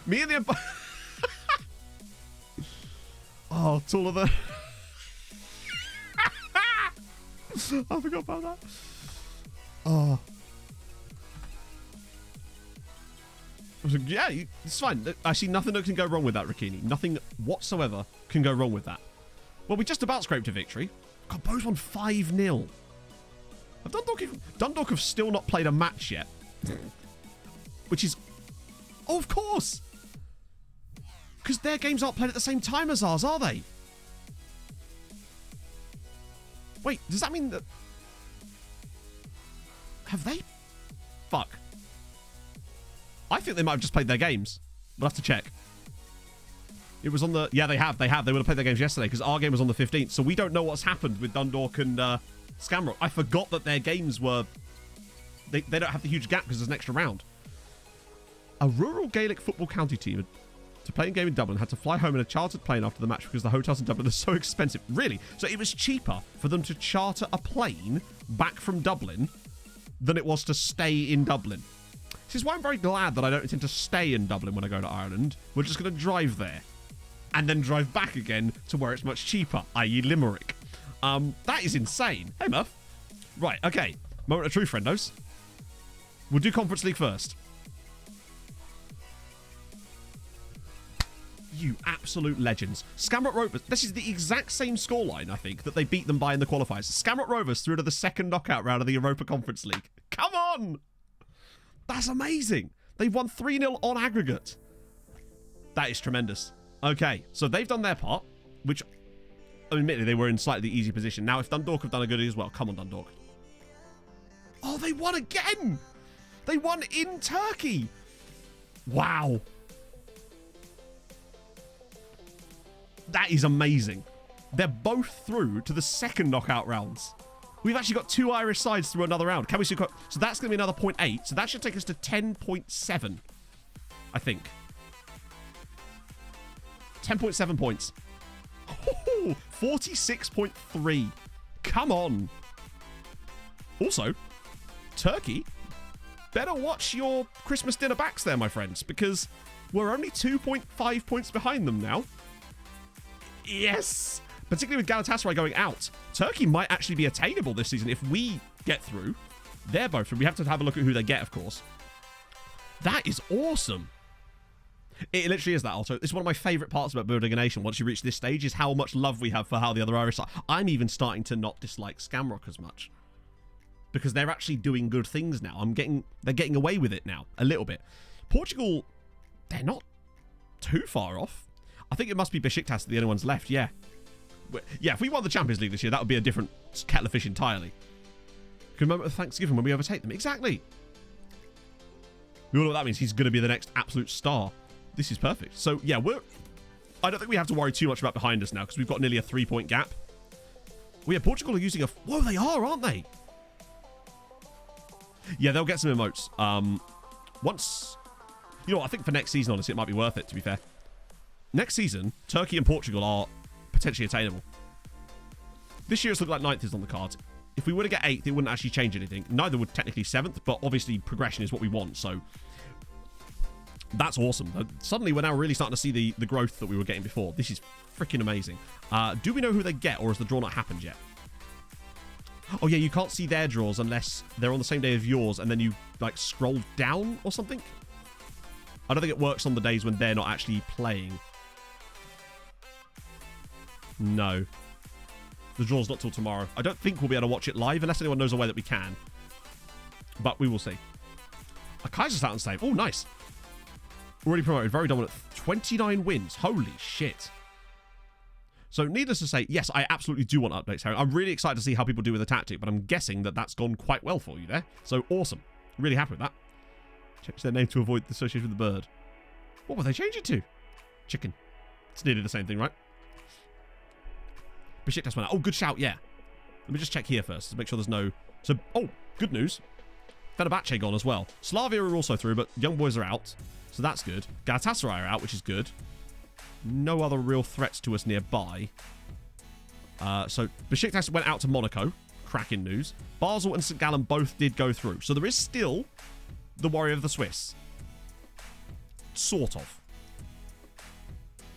Me and the Empire. Oh, taller than. I forgot about that. Oh. I was like, yeah, it's fine. I see nothing that can go wrong with that, Rikini. Nothing whatsoever can go wrong with that. Well, we just about scraped a victory. God, Bo's won 5-0. Dundalk have still not played a match yet. Which is... Oh, of course! Because their games aren't played at the same time as ours, are they? Wait, does that mean that... Have they? Fuck. I think they might have just played their games. We'll have to check. It was on the... Yeah, they have. They would have played their games yesterday because our game was on the 15th. So we don't know what's happened with Dundalk and Scamrock. I forgot that their games were... They don't have the huge gap because there's an extra round. A rural Gaelic football county team to play a game in Dublin had to fly home in a chartered plane after the match because the hotels in Dublin are so expensive. Really? So it was cheaper for them to charter a plane back from Dublin than it was to stay in Dublin. This is why I'm very glad that I don't intend to stay in Dublin when I go to Ireland. We're just going to drive there. And then drive back again to where it's much cheaper, i.e. Limerick. That is insane. Hey, Murph. Right, okay. Moment of truth, friendos. We'll do Conference League first. You absolute legends. Scamrock Rovers. This is the exact same scoreline, I think, that they beat them by in the qualifiers. Scamrock Rovers through to the second knockout round of the Europa Conference League. Come on! That's amazing. They've won 3-0 on aggregate. That is tremendous. Okay, so they've done their part, which, admittedly, they were in slightly easy position. Now, if Dundalk have done a good as well, come on, Dundalk. Oh, they won again! They won in Turkey. Wow. That is amazing. They're both through to the second knockout rounds. We've actually got 2 Irish sides through another round. Can we see? So that's going to be another 0.8. So that should take us to 10.7, I think. 10.7 points. 46.3. Come on. Also, Turkey, better watch your Christmas dinner backs there, my friends, because we're only 2.5 points behind them now. Yes! Particularly with Galatasaray going out. Turkey might actually be attainable this season if we get through. They're both through. We have to have a look at who they get, of course. That is awesome. It literally is that, also. It's one of my favourite parts about building a nation once you reach this stage is how much love we have for how the other Irish are. I'm even starting to not dislike Scamrock as much. Because they're actually doing good things now. They're getting away with it now, a little bit. Portugal, they're not too far off. I think it must be Besiktas the only ones left, yeah. Yeah, if we won the Champions League this year, that would be a different kettle of fish entirely. Can you remember Thanksgiving when we overtake them? Exactly. We all know what that means. He's going to be the next absolute star. This is perfect. So, yeah, I don't think we have to worry too much about behind us now because we've got nearly a 3-point gap. Well, yeah, Portugal are using a... Whoa, they are, aren't they? Yeah, they'll get some emotes. Once... You know what, I think for next season, honestly, it might be worth it, to be fair. Next season, Turkey and Portugal are potentially attainable. This year it's looked like 9th is on the cards. If we were to get 8th, it wouldn't actually change anything. Neither would technically 7th, but obviously progression is what we want, so... That's awesome. Suddenly, we're now really starting to see the growth that we were getting before. This is freaking amazing. Do we know who they get, or has the draw not happened yet? Oh, yeah, you can't see their draws unless they're on the same day as yours, and then you, like, scroll down or something? I don't think it works on the days when they're not actually playing. No. The draw's not till tomorrow. I don't think we'll be able to watch it live, unless anyone knows a way that we can. But we will see. A Kaiserslautern save. Oh, nice. Already promoted. Very dominant. 29 wins. Holy shit. So, needless to say, yes, I absolutely do want updates, Harry. I'm really excited to see how people do with the tactic, but I'm guessing that that's gone quite well for you there. So, awesome. Really happy with that. Change their name to avoid the association with the bird. What will they change it to? Chicken. It's nearly the same thing, right? Besiktas went out. Oh, good shout, yeah. Let me just check here first to make sure there's no... So, oh, good news. Fenerbahce gone as well. Slavia are also through, but young boys are out. So that's good. Galatasaray are out, which is good. No other real threats to us nearby. So Besiktas went out to Monaco. Cracking news. Basel and St. Gallen both did go through. So there is still the worry of the Swiss. Sort of.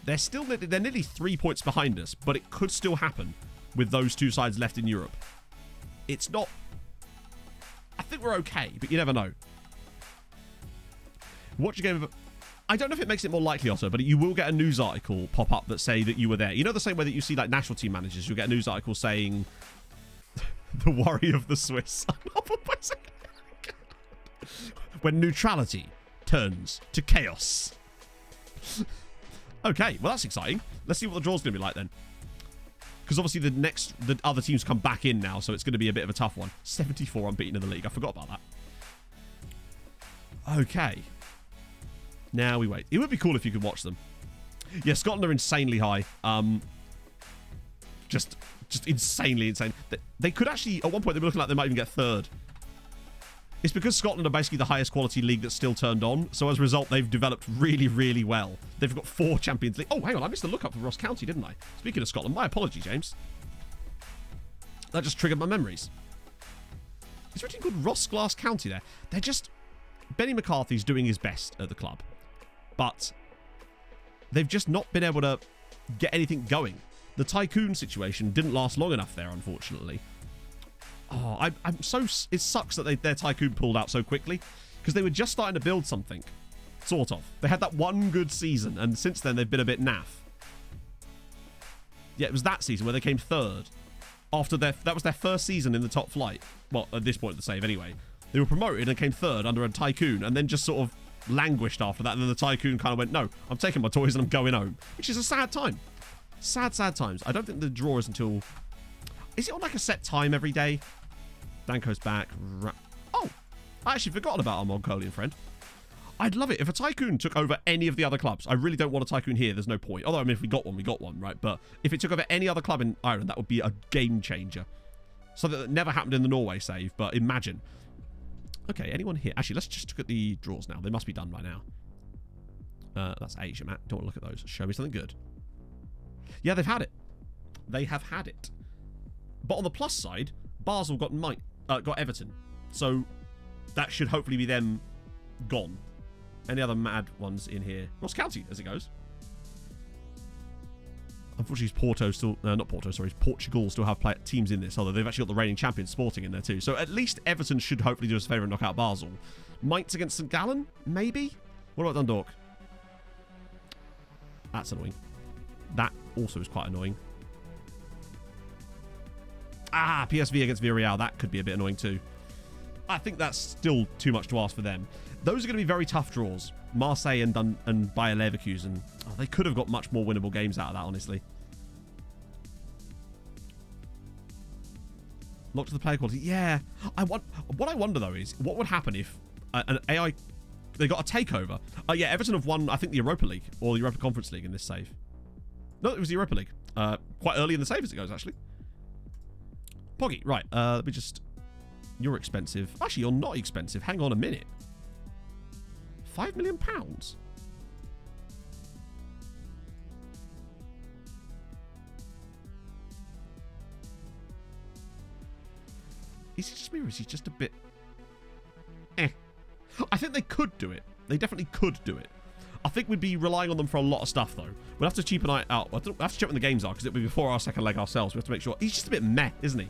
They're nearly 3 points behind us, but it could still happen with those two sides left in Europe. It's not... I think we're okay, but you never know. Watch a game of... I don't know if it makes it more likely also, but you will get a news article pop up that say that you were there. You know the same way that you see like national team managers, you'll get a news article saying the worry of the Swiss. When neutrality turns to chaos. Okay, well that's exciting. Let's see what the draw's going to be like then. Because obviously the other teams come back in now, so it's going to be a bit of a tough one. 74 unbeaten in the league. I forgot about that. Okay. Now we wait. It would be cool if you could watch them. Yeah, Scotland are insanely high. Just insanely insane. They could actually, at one point, they were looking like they might even get third. It's because Scotland are basically the highest quality league that's still turned on. So as a result, they've developed really, really well. They've got 4 Champions League. Oh, hang on. I missed the lookup for Ross County, didn't I? Speaking of Scotland, my apology, James. That just triggered my memories. Is there anything called Ross Glass County there? They're just... Benny McCarthy's doing his best at the club. But they've just not been able to get anything going. The tycoon situation didn't last long enough there, unfortunately. Oh, I'm so... It sucks that their tycoon pulled out so quickly. Because they were just starting to build something. Sort of. They had that one good season, and since then they've been a bit naff. Yeah, it was that season where they came third. That was their first season in the top flight. Well, at this point of the save, anyway. They were promoted and came third under a tycoon, and then just sort of languished after that. And then the tycoon kind of went, no, I'm taking my toys and I'm going home. Which is a sad time. Sad, sad times. I don't think the draw is until... Is it on like a set time every day? Danko's back. Oh, I actually forgotten about our Mongolian friend. I'd love it if a Tycoon took over any of the other clubs. I really don't want a Tycoon here. There's no point. Although, I mean, if we got one, right? But if it took over any other club in Ireland, that would be a game changer. Something that never happened in the Norway save, but imagine. Okay, anyone here? Actually, let's just look at the draws now. They must be done by now. That's Asia, Matt. Don't want to look at those. Show me something good. Yeah, they've had it. They have had it. But on the plus side, Basel got Everton. So that should hopefully be them gone. Any other mad ones in here? Ross County, as it goes. Unfortunately, Porto still... not Porto, sorry. Portugal still have teams in this, although they've actually got the reigning champions Sporting in there too. So at least Everton should hopefully do us a favour and knock out Basel. Mainz against St. Gallen? Maybe? What about Dundalk? That's annoying. That also is quite annoying. Ah, PSV against Villarreal. That could be a bit annoying too. I think that's still too much to ask for them. Those are going to be very tough draws. Marseille and Bayer Leverkusen. Oh, they could have got much more winnable games out of that, honestly. Lock to the player quality. Yeah. What I wonder, though, is what would happen if an AI... They got a takeover. Yeah, Everton have won, I think, the Europa League or the Europa Conference League in this save. No, it was the Europa League. Quite early in the save as it goes, actually. Poggy, right. Let me just... You're expensive. Actually, you're not expensive. Hang on a minute. £5 million? Is he just me or is he just a bit... I think they could do it. They definitely could do it. I think we'd be relying on them for a lot of stuff, though. We'll have to cheap an eye out. We'll have to check when the games are, because it'll be before our second leg ourselves. We have to make sure. He's just a bit meh, isn't he?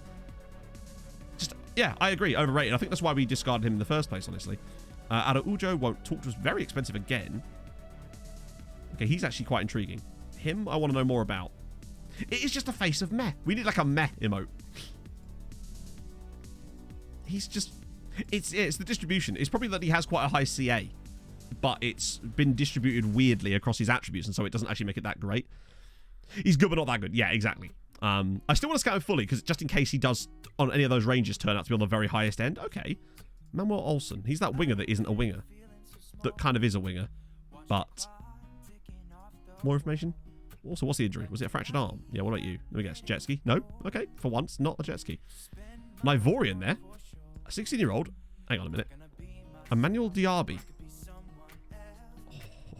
Just, yeah, I agree. Overrated. I think that's why we discarded him in the first place, honestly. Araujo won't talk to us. Very expensive again. Okay, he's actually quite intriguing. Him, I want to know more about. It is just a face of meh. We need like a meh emote. He's just... It's the distribution. It's probably that he has quite a high CA, but it's been distributed weirdly across his attributes, and so it doesn't actually make it that great. He's good, but not that good. Yeah, exactly. I still want to scout him fully, because just in case he does, on any of those ranges, turn out to be on the very highest end. Okay. Manuel Olsen. He's that winger that isn't a winger. That kind of is a winger. But... More information? Also, what's the injury? Was it a fractured arm? Yeah, what about you? Let me guess. Jet ski? No? Okay. For once, not a jet ski. An Ivorian there. A 16-year-old. Hang on a minute. Emmanuel Diaby.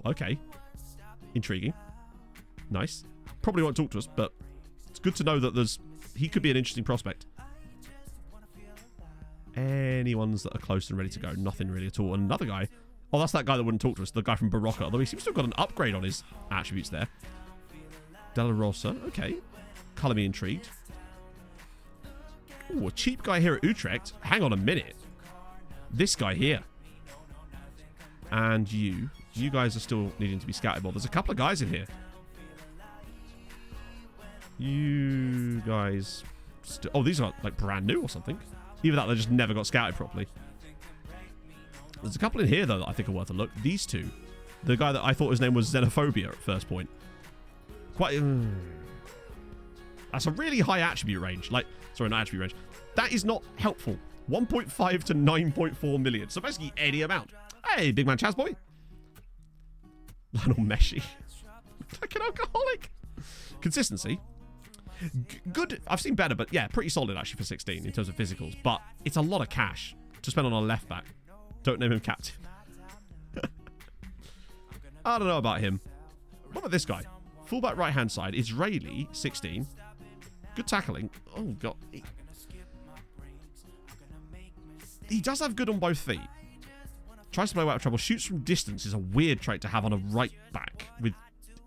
Oh, okay. Intriguing. Nice. Probably won't talk to us, but it's good to know that he could be an interesting prospect. Any ones that are close and ready to go? Nothing really at all. And another guy. Oh, that's that guy that wouldn't talk to us. The guy from Barocca. Although he seems to have got an upgrade on his attributes there. Della Rosa. Okay. Colour me intrigued. Ooh, a cheap guy here at Utrecht. Hang on a minute. This guy here. And you. You guys are still needing to be scouted more. There's a couple of guys in here. You guys... Oh, these are like brand new or something. Either that, they just never got scouted properly. There's a couple in here, though, that I think are worth a look. These two. The guy that I thought his name was Xenophobia at first point. Quite... That's a really high attribute range. Like, sorry, not attribute range. That is not helpful. 1.5 to 9.4 million. So basically any amount. Hey, big man Chaz boy. Lionel Messi. Like an alcoholic. Consistency. Good. I've seen better, but yeah, pretty solid actually for 16 in terms of physicals. But it's a lot of cash to spend on a left back. Don't name him captain. I don't know about him. What about this guy? Fullback right hand side. Israeli, 16. Good tackling. Oh, God. He does have good on both feet. Tries to play out of trouble. Shoots from distance is a weird trait to have on a right back with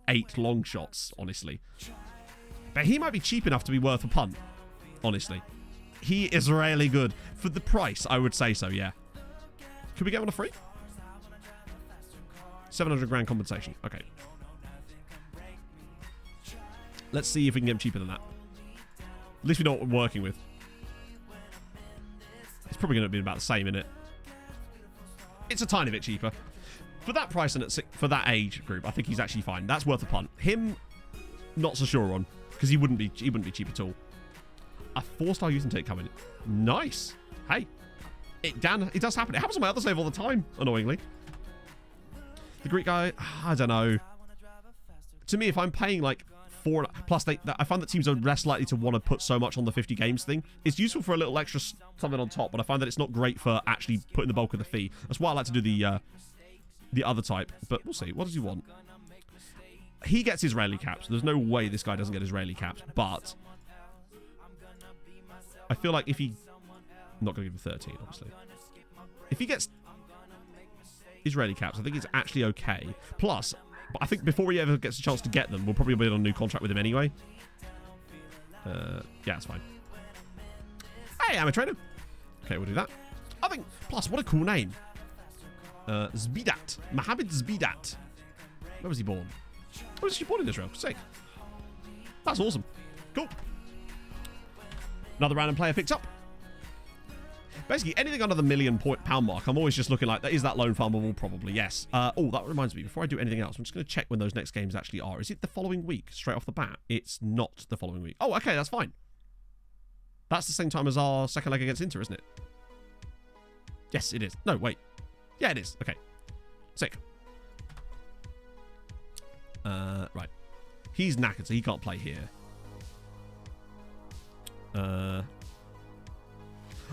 8 long shots, honestly. But he might be cheap enough to be worth a punt, honestly. He is really good. For the price, I would say so, yeah. Could we get him on a free? 700 grand compensation. Okay. Let's see if we can get him cheaper than that. At least we know what we're working with. It's probably going to be about the same, innit? It's a tiny bit cheaper. For that price and for that age group, I think he's actually fine. That's worth a punt. Him, not so sure on, because he wouldn't be cheap at all. A 4-star youth intake coming. Nice. Hey. Dan, it does happen. It happens on my other save all the time, annoyingly. The Greek guy, I don't know. To me, if I'm paying like 4... Plus, I find that teams are less likely to want to put so much on the 50 games thing. It's useful for a little extra something on top, but I find that it's not great for actually putting the bulk of the fee. That's why I like to do the other type. But we'll see. What does he want? He gets Israeli caps. There's no way this guy doesn't get Israeli caps. But I feel like if he... I'm not going to give him 13, obviously. If he gets Israeli caps, I think it's actually okay. Plus, but I think before he ever gets a chance to get them, we'll probably be on a new contract with him anyway. Yeah, it's fine. Hey, I'm a trainer. Okay, we'll do that. I think, plus, what a cool name. Zbidat. Mohammed Zbidat. Where was he born? Where was he born in Israel? Sick. That's awesome. Cool. Another random player picked up. Basically, anything under the £1 million mark, I'm always just looking like, is that loan farmable? Probably, yes. Oh, that reminds me, before I do anything else, I'm just going to check when those next games actually are. Is it the following week, straight off the bat? It's not the following week. Oh, okay, that's fine. That's the same time as our second leg against Inter, isn't it? Yes, it is. No, wait. Yeah, it is. Okay. Sick. Right. He's knackered, so he can't play here.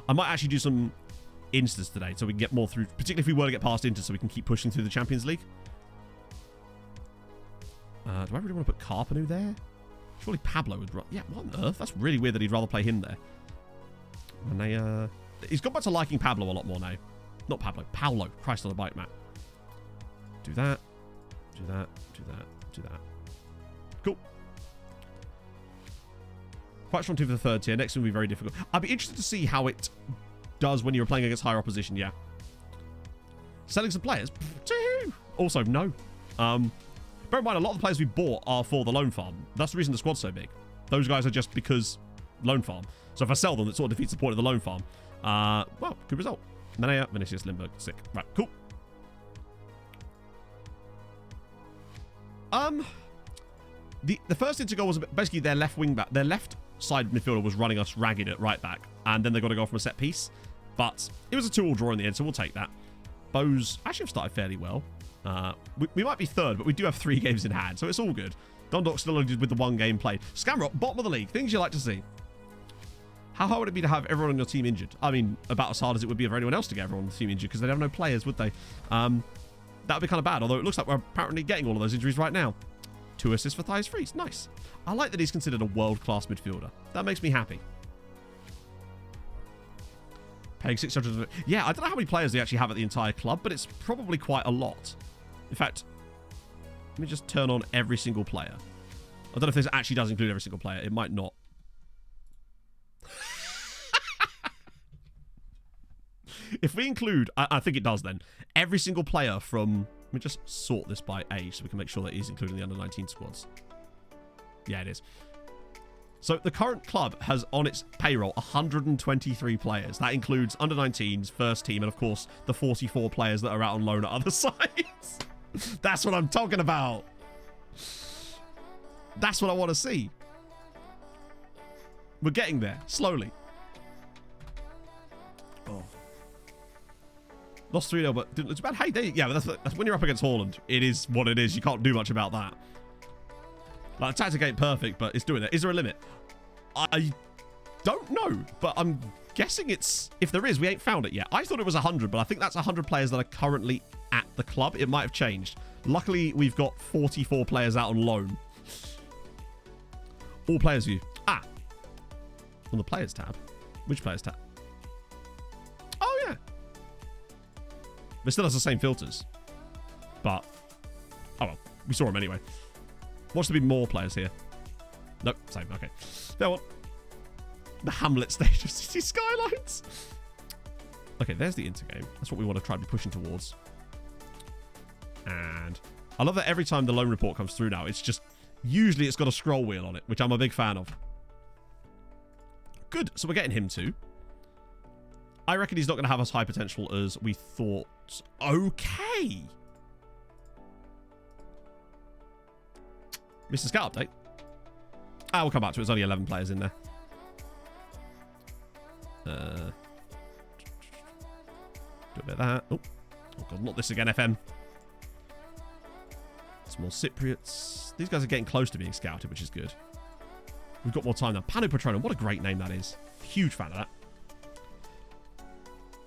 I might actually do some Insters today so we can get more through, particularly if we were to get past Inter, so we can keep pushing through the Champions League. Do I really want to put Carpenu there? Surely Pablo would... Yeah, what on earth? That's really weird that he'd rather play him there. And he's got back to liking Pablo a lot more now. Not Pablo. Paolo. Christ on a bike, Matt. Do that. Do that. Do that. Do that. Cool. Quite strong team for the third tier. Next one will be very difficult. I'd be interested to see how it does when you're playing against higher opposition, yeah. Selling some players? Also, no. Bear in mind, a lot of the players we bought are for the loan farm. That's the reason the squad's so big. Those guys are just because loan farm. So if I sell them, it sort of defeats the point of the loan farm. Well, good result. Manea, Vinicius, Lindbergh, sick. Right, cool. The first Inter goal was basically their left wing back. Their left side midfielder was running us ragged at right back, and then they got to go from a set piece. But it was a 2-2 draw in the end, so we'll take that. Bows actually have started fairly well. We might be third, but we do have 3 games in hand, so it's all good. Dundalk still only with the 1 game played. Scamrock, bottom of the league. Things you like to see. How hard would it be to have everyone on your team injured? I mean, about as hard as it would be for anyone else to get everyone on the team injured, because they'd have no players, would they? That would be kind of bad, although it looks like we're apparently getting all of those injuries right now. 2 assists for Thais Freeze. Nice. I like that he's considered a world-class midfielder. That makes me happy. Paying 600... Yeah, I don't know how many players they actually have at the entire club, but it's probably quite a lot. In fact, let me just turn on every single player. I don't know if this actually does include every single player. It might not. If we include... I think it does then. Every single player from... Let me just sort this by age so we can make sure that it is including the under-19 squads. Yeah, it is. So the current club has on its payroll 123 players. That includes under-19s, first team, and of course the 44 players that are out on loan at other sides. That's what I'm talking about. That's what I want to see. We're getting there, slowly. Oh. Lost 3-0, but it's about hey, yeah, but that's when you're up against Haaland. It is what it is. You can't do much about that. Like, the tactic ain't perfect, but it's doing it. Is there a limit? I don't know, but I'm guessing it's... If there is, we ain't found it yet. I thought it was 100, but I think that's 100 players that are currently at the club. It might have changed. Luckily, we've got 44 players out on loan. All players view. Ah. On the players tab. Which players tab? Oh, yeah. It still has the same filters. But, oh well, we saw them anyway. Watch there be more players here. Nope, same, okay. There one. The Hamlet stage of City Skylines. Okay, there's the Inter game. That's what we want to try to be pushing towards. And I love that every time the loan report comes through now, it's just, usually it's got a scroll wheel on it, which I'm a big fan of. Good, so we're getting him too. I reckon he's not going to have as high potential as we thought. Okay. Mr. Scout update. We'll come back to it. There's only 11 players in there. Do a bit of that. Oh God, not this again, FM. Some more Cypriots. These guys are getting close to being scouted, which is good. We've got more time now. Panu Patronum, what a great name that is. Huge fan of that.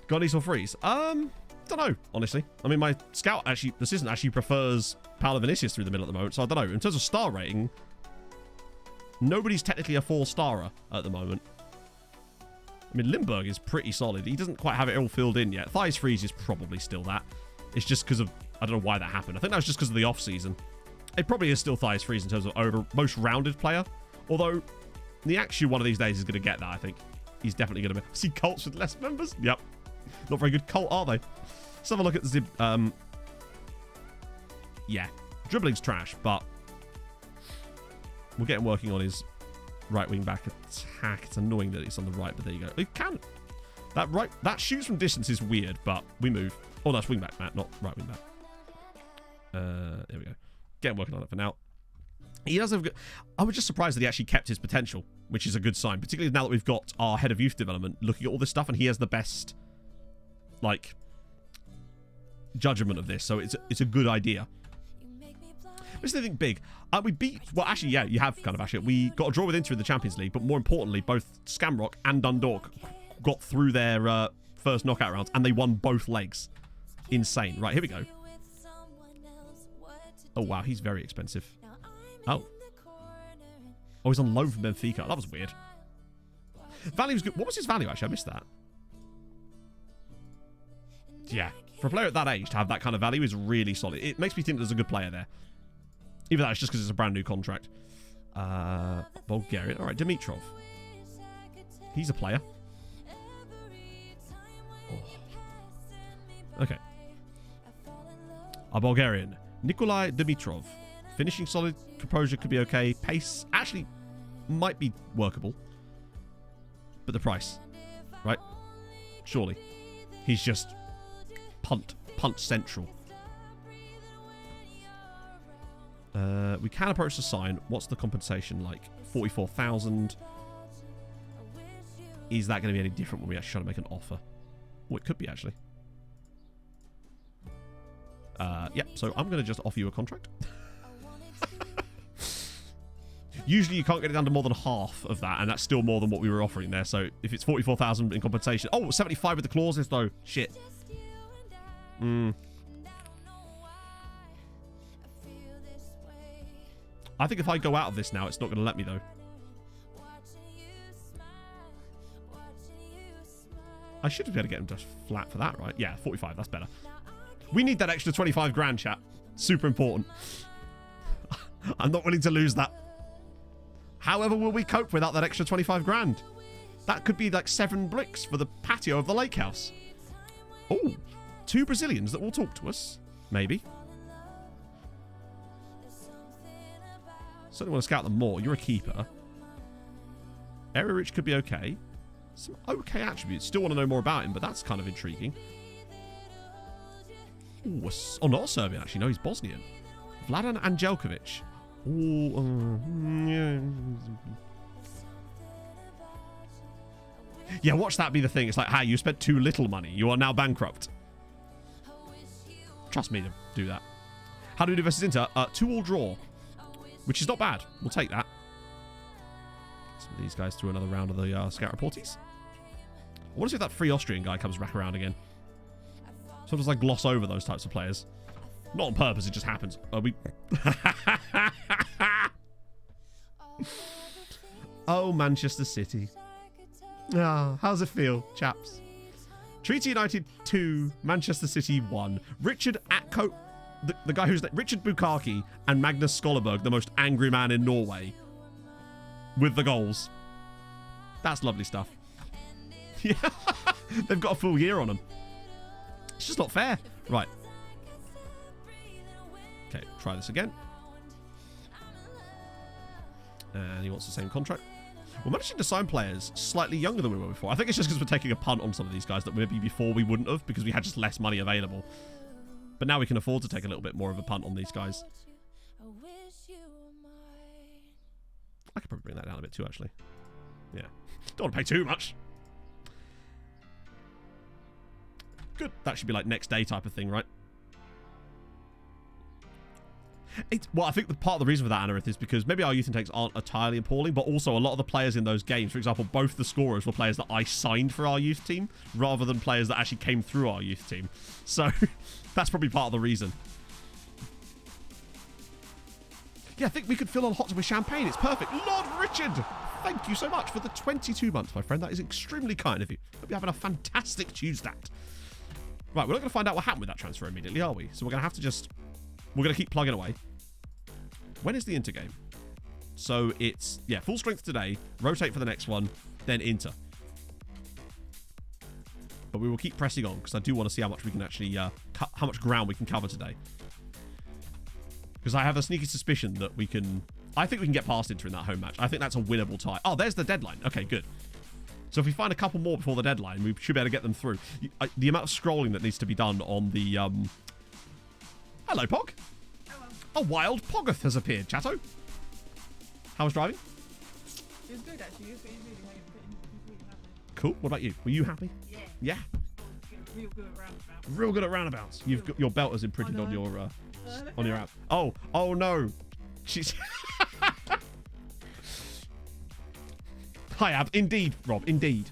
Got any or freeze? Don't know, honestly. I mean, my scout assistant actually prefers Paolo Vinicius through the middle at the moment, so I don't know. In terms of star rating, nobody's technically a 4-starer at the moment. I mean, Limburg is pretty solid. He doesn't quite have it all filled in yet. Thies Freeze is probably still that. It's just because of, I don't know why that happened. I think that was just because of the off-season. It probably is still Thies Freeze in terms of most rounded player. Although, the actual one of these days is going to get that, I think. He's definitely going to be. See Colts with less members? Yep. Not very good Colt, are they? Let's have a look at Zib. Yeah. Dribbling's trash, but we'll get him working on his right wing back attack. It's annoying that it's on the right, but there you go. It can. That shoots from distance is weird, but we move. Oh, that's wing back, Matt, not right wing back. There we go. Get him working on it for now. He does have good. I was just surprised that he actually kept his potential, which is a good sign, particularly now that we've got our head of youth development looking at all this stuff, and he has the best, like, judgment of this. So it's a good idea. What's the thing big? We beat. Well, actually, yeah, you have kind of actually. We got a draw with Inter in the Champions League, but more importantly, both Skamrock and Dundalk got through their first knockout rounds, and they won both legs. Insane. Right, here we go. Oh wow, he's very expensive. Oh, he's on loan from Benfica. That was weird. Value was good. What was his value actually? I missed that. Yeah, for a player at that age to have that kind of value is really solid. It makes me think there's a good player there. Even though it's just because it's a brand new contract. Bulgarian. All right, Dimitrov. He's a player. Oh. Okay. A Bulgarian. Nikolai Dimitrov. Finishing solid. Composure could be okay. Pace actually might be workable. But the price. Right? Surely. He's just punt central. We can approach the sign. What's the compensation like? 44,000. Is that going to be any different when we actually try to make an offer? Oh, it could be actually. Yeah, so I'm going to just offer you a contract. Usually you can't get it down to more than half of that, and that's still more than what we were offering there. So if it's 44,000 in compensation... Oh, 75 with the clauses, though. Shit. I think if I go out of this now, it's not going to let me, though. I should be able to get him just flat for that, right? Yeah, 45. That's better. We need that extra 25 grand, chat. Super important. I'm not willing to lose that. However will we cope without that extra 25 grand? That could be like 7 bricks for the patio of the lake house. Oh, 2 Brazilians that will talk to us. Maybe. Certainly want to scout them more. You're a keeper. Area Rich could be okay. Some okay attributes. Still want to know more about him, but that's kind of intriguing. Ooh, oh, not Serbian, actually. No, he's Bosnian. Vladan Angelkovic. Yeah, watch that be the thing. It's like, hey, you spent too little money. You are now bankrupt. Trust me to do that. How do we do versus Inter? 2-all draw. Which is not bad. We'll take that. Some of these guys through another round of the scout reporties. I want to see if that free Austrian guy comes back around again. Sometimes I gloss over those types of players. Not on purpose, it just happens. Oh, Manchester City. Ah, how's it feel, chaps? Treaty United 2, Manchester City 1. Richard Atco... The guy who's... Richard Bukaki and Magnus Skoleberg, the most angry man in Norway. With the goals. That's lovely stuff. Yeah. They've got a full year on them. It's just not fair. Right. Okay, try this again. And he wants the same contract. We're managing to sign players slightly younger than we were before. I think it's just because we're taking a punt on some of these guys that maybe before we wouldn't have because we had just less money available. But now we can afford to take a little bit more of a punt on these guys. I could probably bring that down a bit too, actually. Yeah. Don't want to pay too much. Good. That should be like next day type of thing, right? Well, I think the part of the reason for that, Anarith, is because maybe our youth intakes aren't entirely appalling, but also a lot of the players in those games, for example, both the scorers were players that I signed for our youth team, rather than players that actually came through our youth team. So, that's probably part of the reason. Yeah, I think we could fill on hot with champagne. It's perfect. Lord Richard, thank you so much for the 22 months, my friend. That is extremely kind of you. Hope you're having a fantastic Tuesday. Right, we're not going to find out what happened with that transfer immediately, are we? So we're going to have to just... We're going to keep plugging away. When is the Inter game? So it's, yeah, full strength today, rotate for the next one, then Inter. But we will keep pressing on, because I do want to see how much we can actually, how much ground we can cover today. Because I have a sneaky suspicion that we can, I think we can get past Inter in that home match. I think that's a winnable tie. Oh, there's the deadline. Okay, good. So if we find a couple more before the deadline, we should be able to get them through. The amount of scrolling that needs to be done on the, Hello, Pog. Hello. A wild Poggeth has appeared, Chatto. How was driving? It was good, actually. He was really happy. Cool. What about you? Were you happy? Yeah. Yeah. Real good at roundabouts. Real good at roundabouts. You've got your belt is imprinted on your app. Oh no. She's Hi, Ab. Indeed, Rob. Indeed.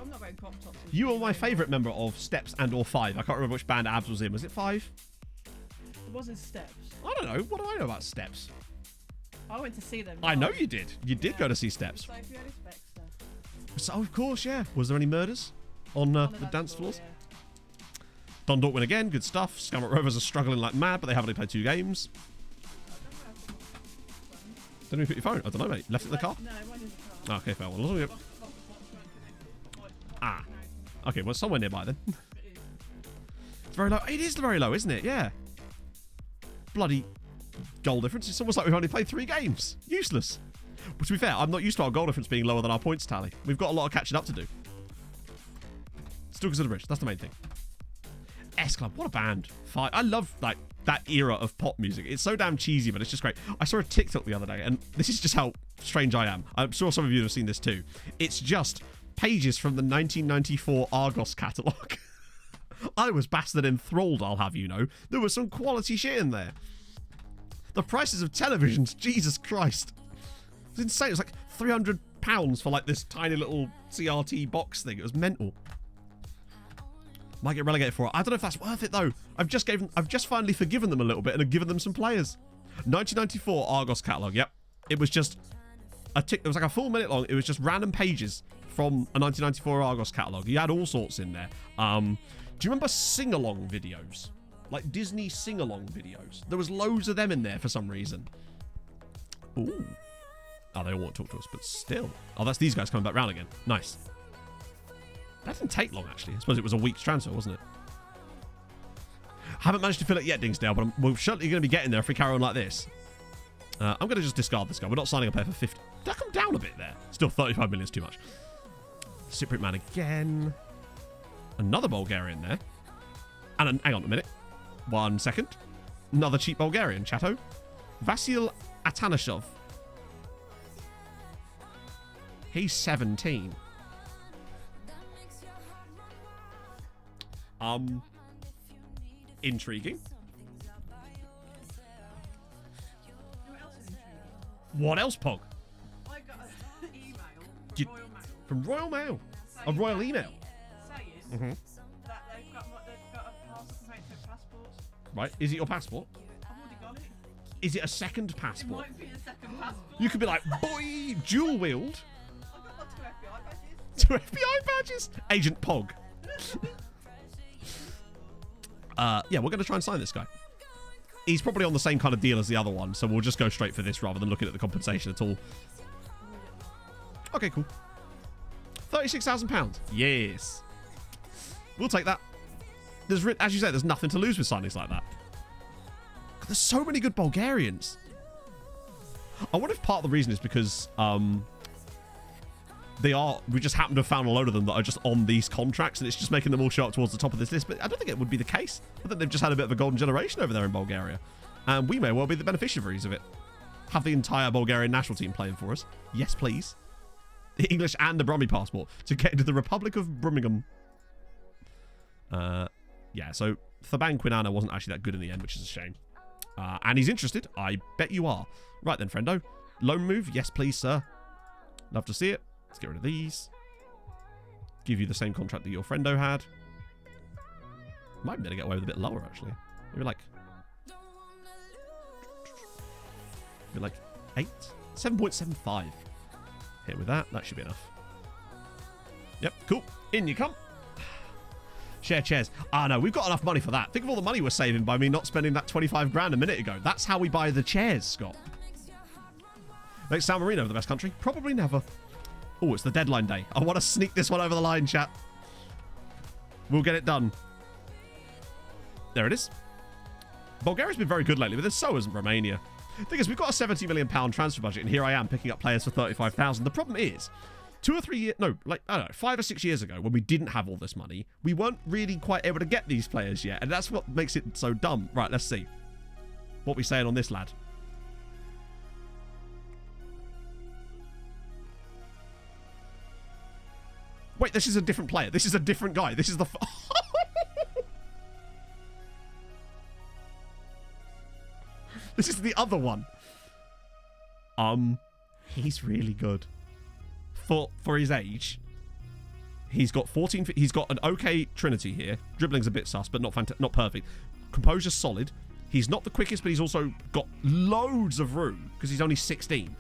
I'm not wearing crop tops. You are my favourite member of Steps and or 5. I can't remember which band Abs was in. Was it 5? It wasn't Steps. I don't know. What do I know about Steps? I went to see them. I know you did. You did go to see Steps. So if you had respect stuff. So, of course, yeah. Was there any murders on the dance floors? Yeah. Dundalk win again. Good stuff. Scammert Rovers are struggling like mad, but they have only played 2 games. Don't you put your phone? I don't know, mate. Left it in the car? No, it went in the car. Okay, fair. Well, as long as we... Ah. Okay, well, somewhere nearby then. It's very low. It is very low, isn't it? Yeah. Bloody goal difference. It's almost like we've only played 3 games. Useless. But to be fair, I'm not used to our goal difference being lower than our points tally. We've got a lot of catching up to do. Still consider rich. That's the main thing. S Club, what a band. I love like that era of pop music. It's so damn cheesy, but it's just great. I saw a TikTok the other day, and this is just how strange I am. I'm sure some of you have seen this too. It's just pages from the 1994 Argos catalogue. I was bastard enthralled, I'll have you know. There was some quality shit in there. The prices of televisions, Jesus Christ. It was insane. It was like £300 for like this tiny little CRT box thing. It was mental. Might get relegated for it. I don't know if that's worth it though. I've just finally forgiven them a little bit and have given them some players. 1994 Argos catalogue. Yep. It was just it was like a full minute long. It was just random pages from a 1994 Argos catalogue. You had all sorts in there. Do you remember sing-along videos? Like Disney sing-along videos. There was loads of them in there for some reason. Ooh. Oh, they all want to talk to us, but still. Oh, that's these guys coming back round again. Nice. That didn't take long, actually. I suppose it was a week's transfer, wasn't it? Haven't managed to fill it yet, Dingsdale, but we're certainly going to be getting there if we carry on like this. I'm going to just discard this guy. We're not signing up here for 50. Did I come down a bit there? Still 35 million is too much. Cypriot man again. Another Bulgarian there. And hang on a minute. 1 second. Another cheap Bulgarian, Chato. Vasil Atanashov. He's 17. Intriguing. What else, Pog? I got an email You- from Royal Mail From Royal Mail. A saying royal email. saying that they've got a parcel container for passports. Right. Is it your passport? I've already got it. Is it a second It passport? might be a second passport. You could be like, boy, dual wield. I've got my 2 FBI badges. 2 FBI badges. Agent Pog. Yeah, we're going to try and sign this guy. He's probably on the same kind of deal as the other one, so we'll just go straight for this rather than looking at the compensation at all. Okay, cool. £36,000. Yes. We'll take that. As you say, there's nothing to lose with signings like that. There's so many good Bulgarians. I wonder if part of the reason is because we just happen to have found a load of them that are just on these contracts, and it's just making them all show up towards the top of this list. But I don't think it would be the case. I think they've just had a bit of a golden generation over there in Bulgaria, and we may well be the beneficiaries of it. Have the entire Bulgarian national team playing for us. Yes, please. The English and the Brummy passport to get into the Republic of Birmingham. Yeah, so Thaban Quinana wasn't actually that good in the end, which is a shame. And he's interested. I bet you are. Right then, friendo. Loan move. Yes, please, sir. Love to see it. Let's get rid of these. Give you the same contract that your friendo had. Might be able to get away with a bit lower, actually. Maybe like 8? 7.75. Hit with that. That should be enough. Yep, cool. In you come. Share chairs. Ah, no, we've got enough money for that. Think of all the money we're saving by me not spending that 25 grand a minute ago. That's how we buy the chairs, Scott. Makes San Marino the best country? Probably never. Oh, it's the deadline day. I want to sneak this one over the line, chat. We'll get it done. There it is. Bulgaria's been very good lately, but so hasn't Romania. The thing is, we've got a £70 million transfer budget, and here I am picking up players for 35,000. The problem is, 2 or 3 years, no, like, I don't know, 5 or 6 years ago, when we didn't have all this money, we weren't really quite able to get these players yet, and that's what makes it so dumb. Right, let's see. What we saying on this lad? Wait, this is a different player. This is a different guy. This is the... This is the other one. He's really good. For his age. He's got 14... He's got an okay Trinity here. Dribbling's a bit sus, but not perfect. Composure's solid. He's not the quickest, but he's also got loads of room because he's only 16.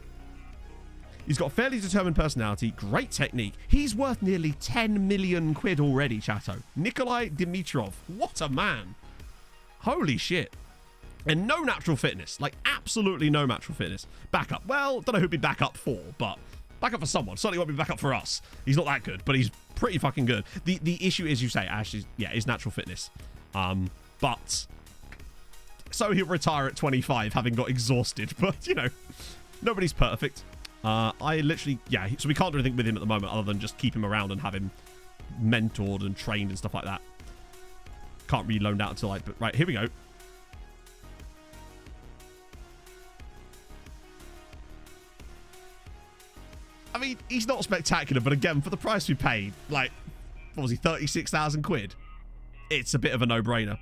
He's got fairly determined personality, great technique. He's worth nearly 10 million quid already, chatto. Nikolai Dimitrov. What a man. Holy shit. And no natural fitness. Like, absolutely no natural fitness. Backup. Well, don't know who'd be backup for, but backup for someone. Certainly won't be backup for us. He's not that good, but he's pretty fucking good. The issue is, you say, Ash, is, yeah, is natural fitness. But... So he'll retire at 25, having got exhausted. But, you know, nobody's perfect. I literally, yeah, so we can't do anything with him at the moment other than just keep him around and have him mentored and trained and stuff like that. Can't really loan out until like, but right, here we go. I mean, he's not spectacular, but again, for the price we paid, like, what was he, 36,000 quid? It's a bit of a no-brainer.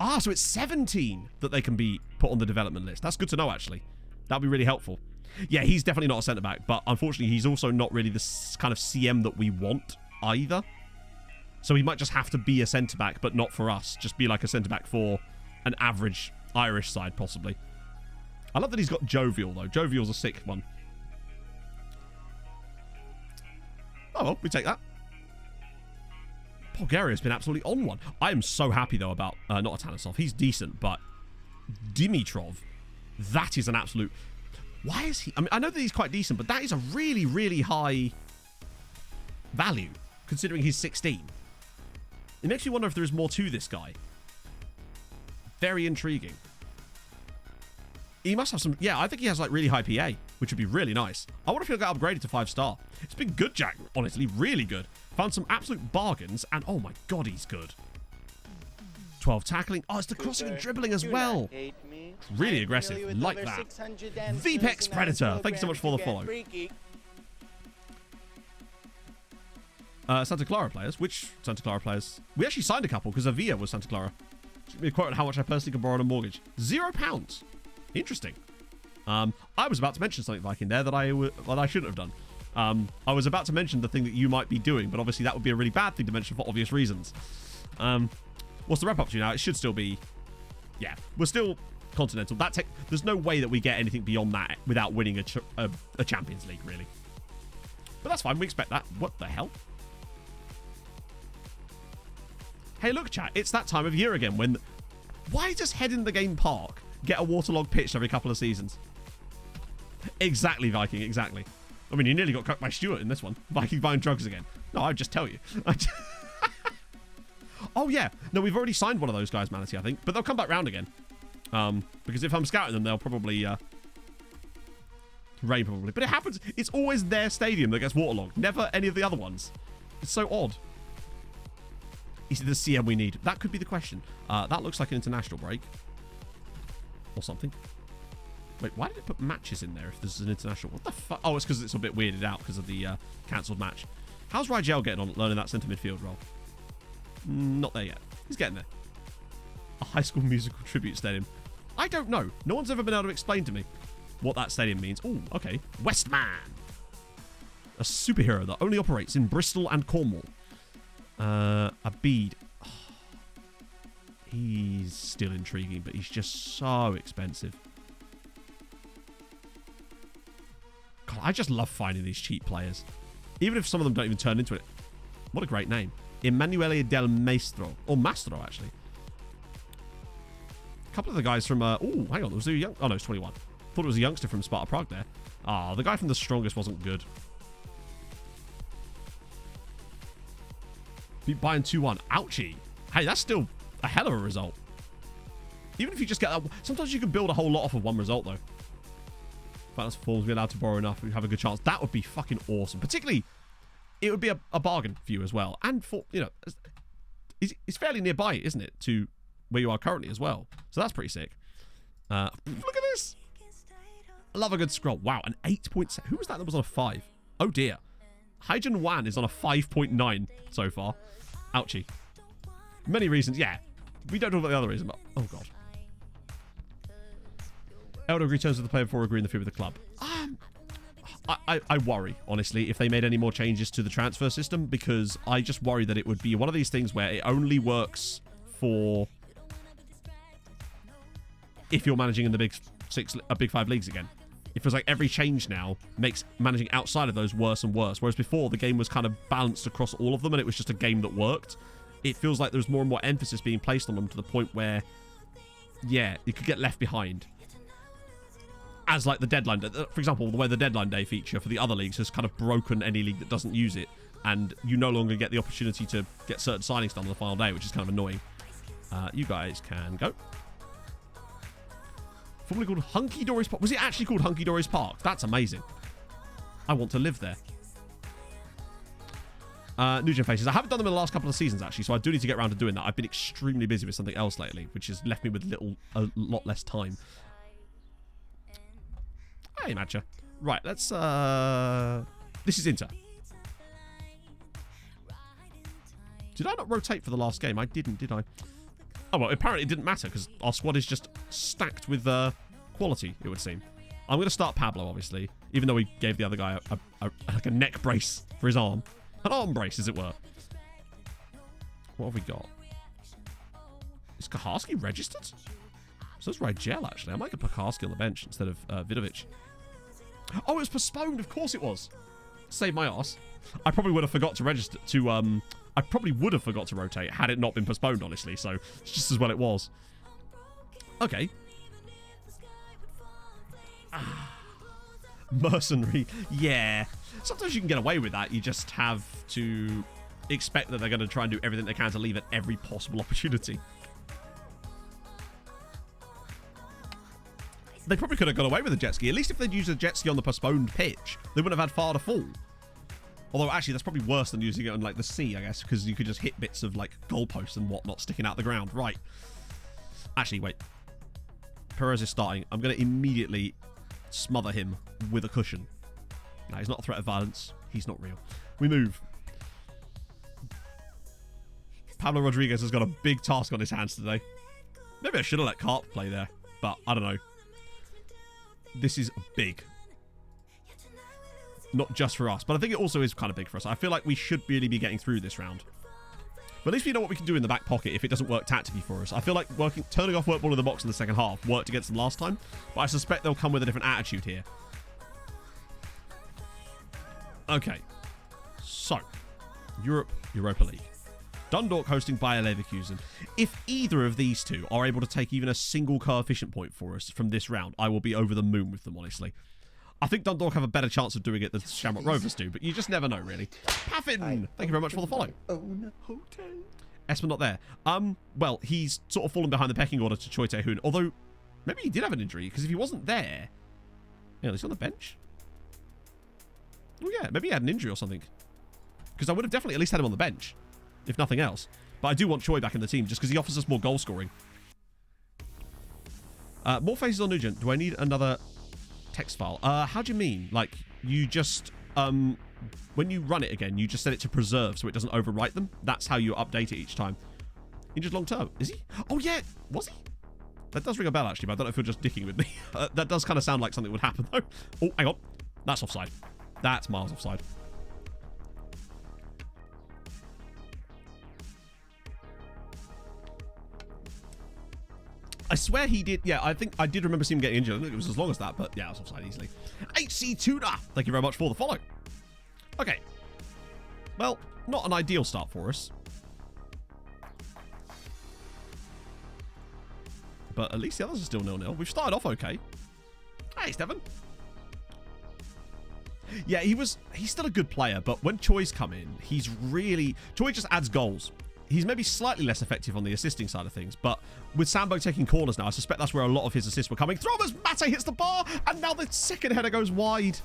Ah, so it's 17 that they can be put on the development list. That's good to know, actually. That'd be really helpful. Yeah, he's definitely not a centre-back, but unfortunately, he's also not really the kind of CM that we want either. So he might just have to be a centre-back, but not for us. Just be like a centre-back for an average Irish side, possibly. I love that he's got Jovial, though. Jovial's a sick one. Oh, well, we take that. Bulgaria's been absolutely on one. I am so happy, though, about... not Atanasov. He's decent, but Dimitrov, that is an absolute... Why is he... I mean, I know that he's quite decent, but that is a really, really high value, considering he's 16. It makes me wonder if there is more to this guy. Very intriguing. He must have some... Yeah, I think he has, like, really high PA, which would be really nice. I wonder if he'll get upgraded to 5-star. It's been good, Jack, honestly. Really good. Found some absolute bargains, and oh my god, he's good. 12 tackling. Oh, it's the crossing and dribbling as well. Really aggressive. Like that. VPEX Predator. Thank you so much for the follow. Santa Clara players. Which Santa Clara players? We actually signed a couple because Avia was Santa Clara. Should be a quote on how much I personally can borrow on a mortgage. £0. Interesting. I was about to mention something, Viking, there that I shouldn't have done. I was about to mention the thing that you might be doing, but obviously that would be a really bad thing to mention for obvious reasons. What's the wrap up to now? It should still be... Yeah, we're still continental. There's no way that we get anything beyond that without winning a Champions League, really. But that's fine. We expect that. What the hell? Hey, look, chat. It's that time of year again when... Why does Head in the Game Park get a waterlogged pitch every couple of seasons? Exactly, Viking. Exactly. I mean, you nearly got cooked by Stuart in this one. Viking buying drugs again. No, I'd just tell you. Oh, yeah. No, we've already signed one of those guys, Manatee, I think. But they'll come back round again. Because if I'm scouting them, they'll probably... Rain, probably. But it happens. It's always their stadium that gets waterlogged. Never any of the other ones. It's so odd. Is it the CM we need? That could be the question. That looks like an international break. Or something. Wait, why did it put matches in there if this is an international? What the fuck? Oh, it's because it's a bit weirded out because of the cancelled match. How's Rigel getting on learning that centre midfield role? Not there yet. He's getting there. A High School Musical tribute stadium. I don't know. No one's ever been able to explain to me what that stadium means. Oh, okay. Westman. A superhero that only operates in Bristol and Cornwall. Abid. Oh, he's still intriguing, but he's just so expensive. God, I just love finding these cheap players. Even if some of them don't even turn into it. What a great name. Emanuele del Maestro. Or Mastro, actually. A couple of the guys from... oh, hang on. Was there a young... Oh, no, it's 21. Thought it was a youngster from Sparta Prague there. Ah, the guy from The Strongest wasn't good. Beat Bayern 2-1. Ouchie. Hey, that's still a hell of a result. Even if you just get that... Sometimes you can build a whole lot off of one result, though. Balance forms, be allowed to borrow enough. We have a good chance. That would be fucking awesome. Particularly, it would be a bargain for you as well. And for, you know, it's fairly nearby, isn't it, to where you are currently as well. So that's pretty sick. Look at this. I love a good scroll. Wow, an 8.7. Who was that was on a 5? Oh, dear. Hyjin Wan is on a 5.9 so far. Ouchie. Many reasons. Yeah. We don't know what the other reason, but... Oh, God. Elder agree terms with the player before agreeing the fee with the club. I worry, honestly, if they made any more changes to the transfer system, because I just worry that it would be one of these things where it only works for if you're managing in the big 5 leagues again. It feels like every change now makes managing outside of those worse and worse, whereas before the game was kind of balanced across all of them and it was just a game that worked. It feels like there's more and more emphasis being placed on them to the point where, yeah, you could get left behind. As like the deadline day, for example, the way the deadline day feature for the other leagues has kind of broken any league that doesn't use it, and you no longer get the opportunity to get certain signings done on the final day, which is kind of annoying. You guys can go. Formerly called Hunky Dory's Park. Was it actually called Hunky Dory's Park? That's amazing. I want to live there. New Gen Faces. I haven't done them in the last couple of seasons, actually, so I do need to get around to doing that. I've been extremely busy with something else lately, which has left me with a lot less time. Hey, Matcha. Right, let's... This is Inter. Did I not rotate for the last game? I didn't, did I? Oh, well, apparently it didn't matter, because our squad is just stacked with quality, it would seem. I'm going to start Pablo, obviously, even though we gave the other guy like a neck brace for his arm. An arm brace, as it were. What have we got? Is Kaharski registered? So is Rigel, actually. I might get Pekarski on the bench instead of Vidovic. Oh, it was postponed. Of course it was. Save my ass. I probably would have forgot to register to... I probably would have forgot to rotate had it not been postponed, honestly. So, it's just as well it was. Okay. Mercenary. Yeah. Sometimes you can get away with that. You just have to expect that they're going to try and do everything they can to leave at every possible opportunity. They probably could have got away with a jet ski. At least if they'd used a jet ski on the postponed pitch, they wouldn't have had far to fall. Although, actually, that's probably worse than using it on, like, the sea, I guess, because you could just hit bits of, like, goalposts and whatnot sticking out the ground. Right. Actually, wait. Perez is starting. I'm going to immediately smother him with a cushion. No, he's not a threat of violence. He's not real. We move. Pablo Rodriguez has got a big task on his hands today. Maybe I should have let Carp play there, but I don't know. This is big. Not just for us, but I think it also is kind of big for us. I feel like we should really be getting through this round. But at least we know what we can do in the back pocket if it doesn't work tactically for us. I feel like turning off work ball in the box in the second half worked against them last time, but I suspect they'll come with a different attitude here. Okay. So, Europa League. Dundalk hosting Bayer Leverkusen. If either of these two are able to take even a single coefficient point for us from this round, I will be over the moon with them, honestly. I think Dundalk have a better chance of doing it than Shamrock Rovers do, but you just never know, really. Paffin! Thank you very much for the follow. Espen not there. Well, he's sort of fallen behind the pecking order to Choi Tae-hoon, although maybe he did have an injury, because if he wasn't there... Yeah, is he on the bench? Oh, yeah, maybe he had an injury or something. Because I would have definitely at least had him on the bench, if nothing else. But I do want Choi back in the team, just because he offers us more goal scoring. More faces on Nugent. Do I need another text file? How do you mean? Like, you just when you run it again, you just set it to preserve so it doesn't overwrite them. That's how you update it each time. Injured long term. Is he? Oh, yeah. Was he? That does ring a bell, actually, but I don't know if you're just dicking with me. That does kind of sound like something would happen, though. Oh, hang on. That's offside. That's miles offside. I swear he did. Yeah, I think I did remember seeing him getting injured. I don't think it was as long as that, but yeah, it was offside easily. HC Tuna, thank you very much for the follow. Okay. Well, not an ideal start for us. But at least the others are still 0-0. We've started off okay. Hey, Stefan. Yeah, he's still a good player, but when Choi's come in, he's really... Choi just adds goals. He's maybe slightly less effective on the assisting side of things, but with Sambo taking corners now, I suspect that's where a lot of his assists were coming from as Mate hits the bar, and now the second header goes wide.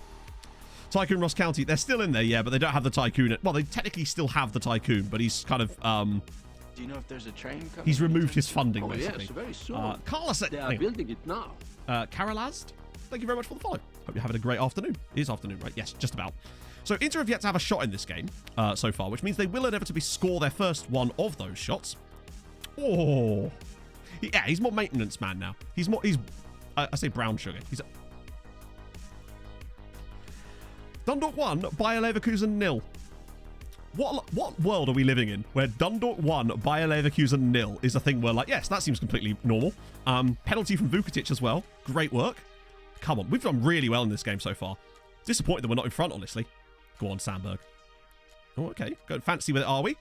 Tycoon Ross County, they're still in there, yeah, but they don't have the Tycoon. Well, they technically still have the Tycoon, but he's kind of... Do you know if there's a train coming? He's removed his funding, basically. Yes, very soon. Carlos, they are building it now. Karalazd, thank you very much for the follow. Hope you're having a great afternoon. It is afternoon, right? Yes, just about. So Inter have yet to have a shot in this game so far, which means they will inevitably score their first one of those shots. Oh, yeah, he's more maintenance man now. I say brown sugar. He's Dundalk 1, Bayer Leverkusen 0. What world are we living in where Dundalk 1, Bayer Leverkusen 0 is a thing where, like, yes, that seems completely normal. Penalty from Vukotic as well. Great work. Come on, we've done really well in this game so far. Disappointed that we're not in front, honestly. Go on, Sandberg. Oh, okay. Go fancy with it, are we?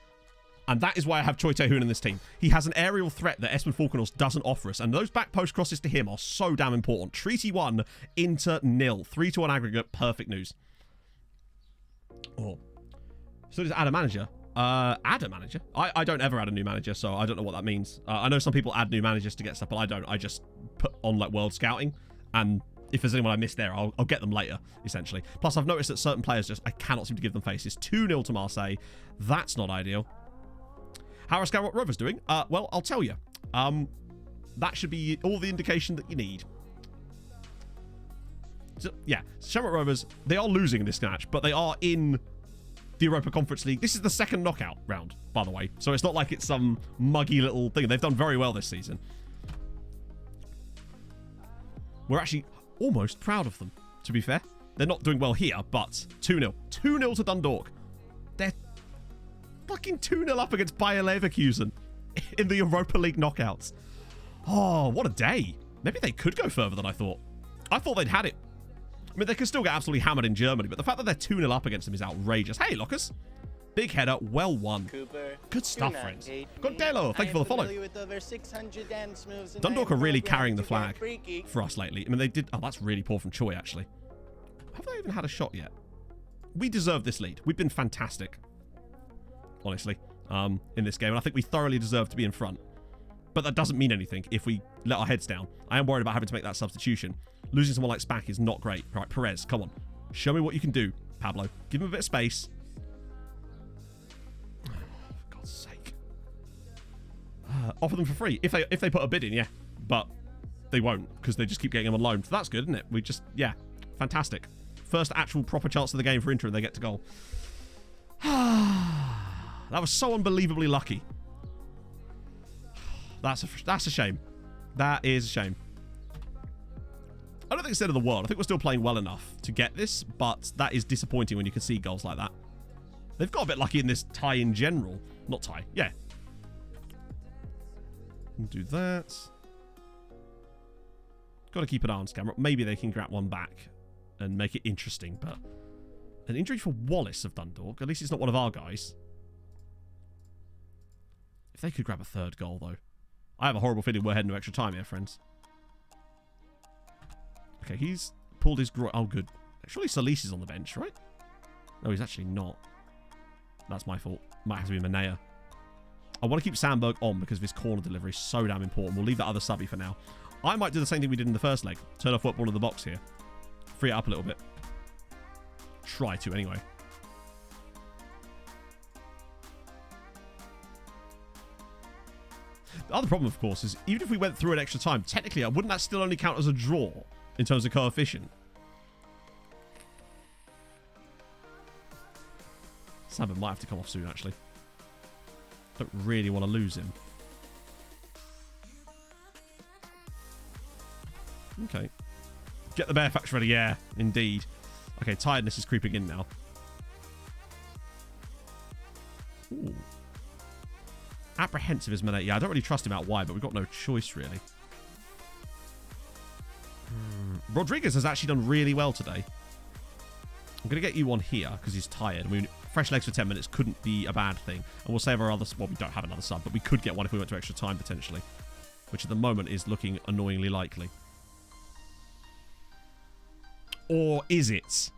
And that is why I have Choi Tae-hoon in this team. He has an aerial threat that Espen Falkenhorst doesn't offer us, and those back post crosses to him are so damn important. Treaty 1, Inter 0. 3-1 aggregate. Perfect news. Oh. So does add a manager. Add a manager? I don't ever add a new manager, so I don't know what that means. I know some people add new managers to get stuff, but I don't. I just put on, like, world scouting, and if there's anyone I missed there, I'll get them later, essentially. Plus, I've noticed that certain players I cannot seem to give them faces. 2-0 to Marseille. That's not ideal. How are Shamrock Rovers doing? Well, I'll tell you. That should be all the indication that you need. So, yeah, Shamrock Rovers, they are losing in this match, but they are in the Europa Conference League. This is the second knockout round, by the way. So it's not like it's some muggy little thing. They've done very well this season. We're actually almost proud of them, to be fair. They're not doing well here, but 2-0. 2-0 to Dundalk. They're fucking 2-0 up against Bayer Leverkusen in the Europa League knockouts. Oh, what a day. Maybe they could go further than I thought. I thought they'd had it. I mean, they could still get absolutely hammered in Germany, but the fact that they're 2-0 up against them is outrageous. Hey, Lockers. Big header, well won. Cooper, good stuff, friends. Godelo, thank you for the follow. Dundalk are really carrying the flag for us lately. I mean, they did... Oh, that's really poor from Choi, actually. Have they even had a shot yet? We deserve this lead. We've been fantastic, honestly, in this game. And I think we thoroughly deserve to be in front. But that doesn't mean anything if we let our heads down. I am worried about having to make that substitution. Losing someone like Spack is not great. All right, Perez, come on. Show me what you can do, Pablo. Give him a bit of space. For God's sake. Offer them for free. If they put a bid in, yeah. But they won't, because they just keep getting them on loan. So that's good, isn't it? We just, yeah. Fantastic. First actual proper chance of the game for Inter and they get to goal. That was so unbelievably lucky. That's a shame. That is a shame. I don't think it's the end of the world. I think we're still playing well enough to get this, but that is disappointing when you can see goals like that. They've got a bit lucky in this tie in general. Not tie, yeah. Do that. Got to keep an eye on Scamrock. Maybe they can grab one back and make it interesting, but an injury for Wallace of Dundalk. At least it's not one of our guys. If they could grab a third goal, though. I have a horrible feeling we're heading to extra time here, friends. Okay, he's pulled his groin. Oh, good. Surely Solis is on the bench, right? No, he's actually not. That's my fault. Might have to be Manea. I want to keep Sandberg on because of his corner delivery is so damn important. We'll leave that other subby for now. I might do the same thing we did in the first leg. Turn off football in the box here. Free it up a little bit. Try to, anyway. The other problem, of course, is even if we went through an extra time, technically, wouldn't that still only count as a draw in terms of coefficient? Sandberg might have to come off soon, actually. Don't really want to lose him. Okay. Get the bear facts ready. Yeah, indeed. Okay, tiredness is creeping in now. Ooh. Apprehensive is Manet. Yeah, I don't really trust him out wide, but we've got no choice, really. Rodriguez has actually done really well today. I'm going to get you on here because he's tired. I mean, fresh legs for 10 minutes couldn't be a bad thing. And we'll save our other... Well, we don't have another sub, but we could get one if we went to extra time, potentially. Which at the moment is looking annoyingly likely. Or is it?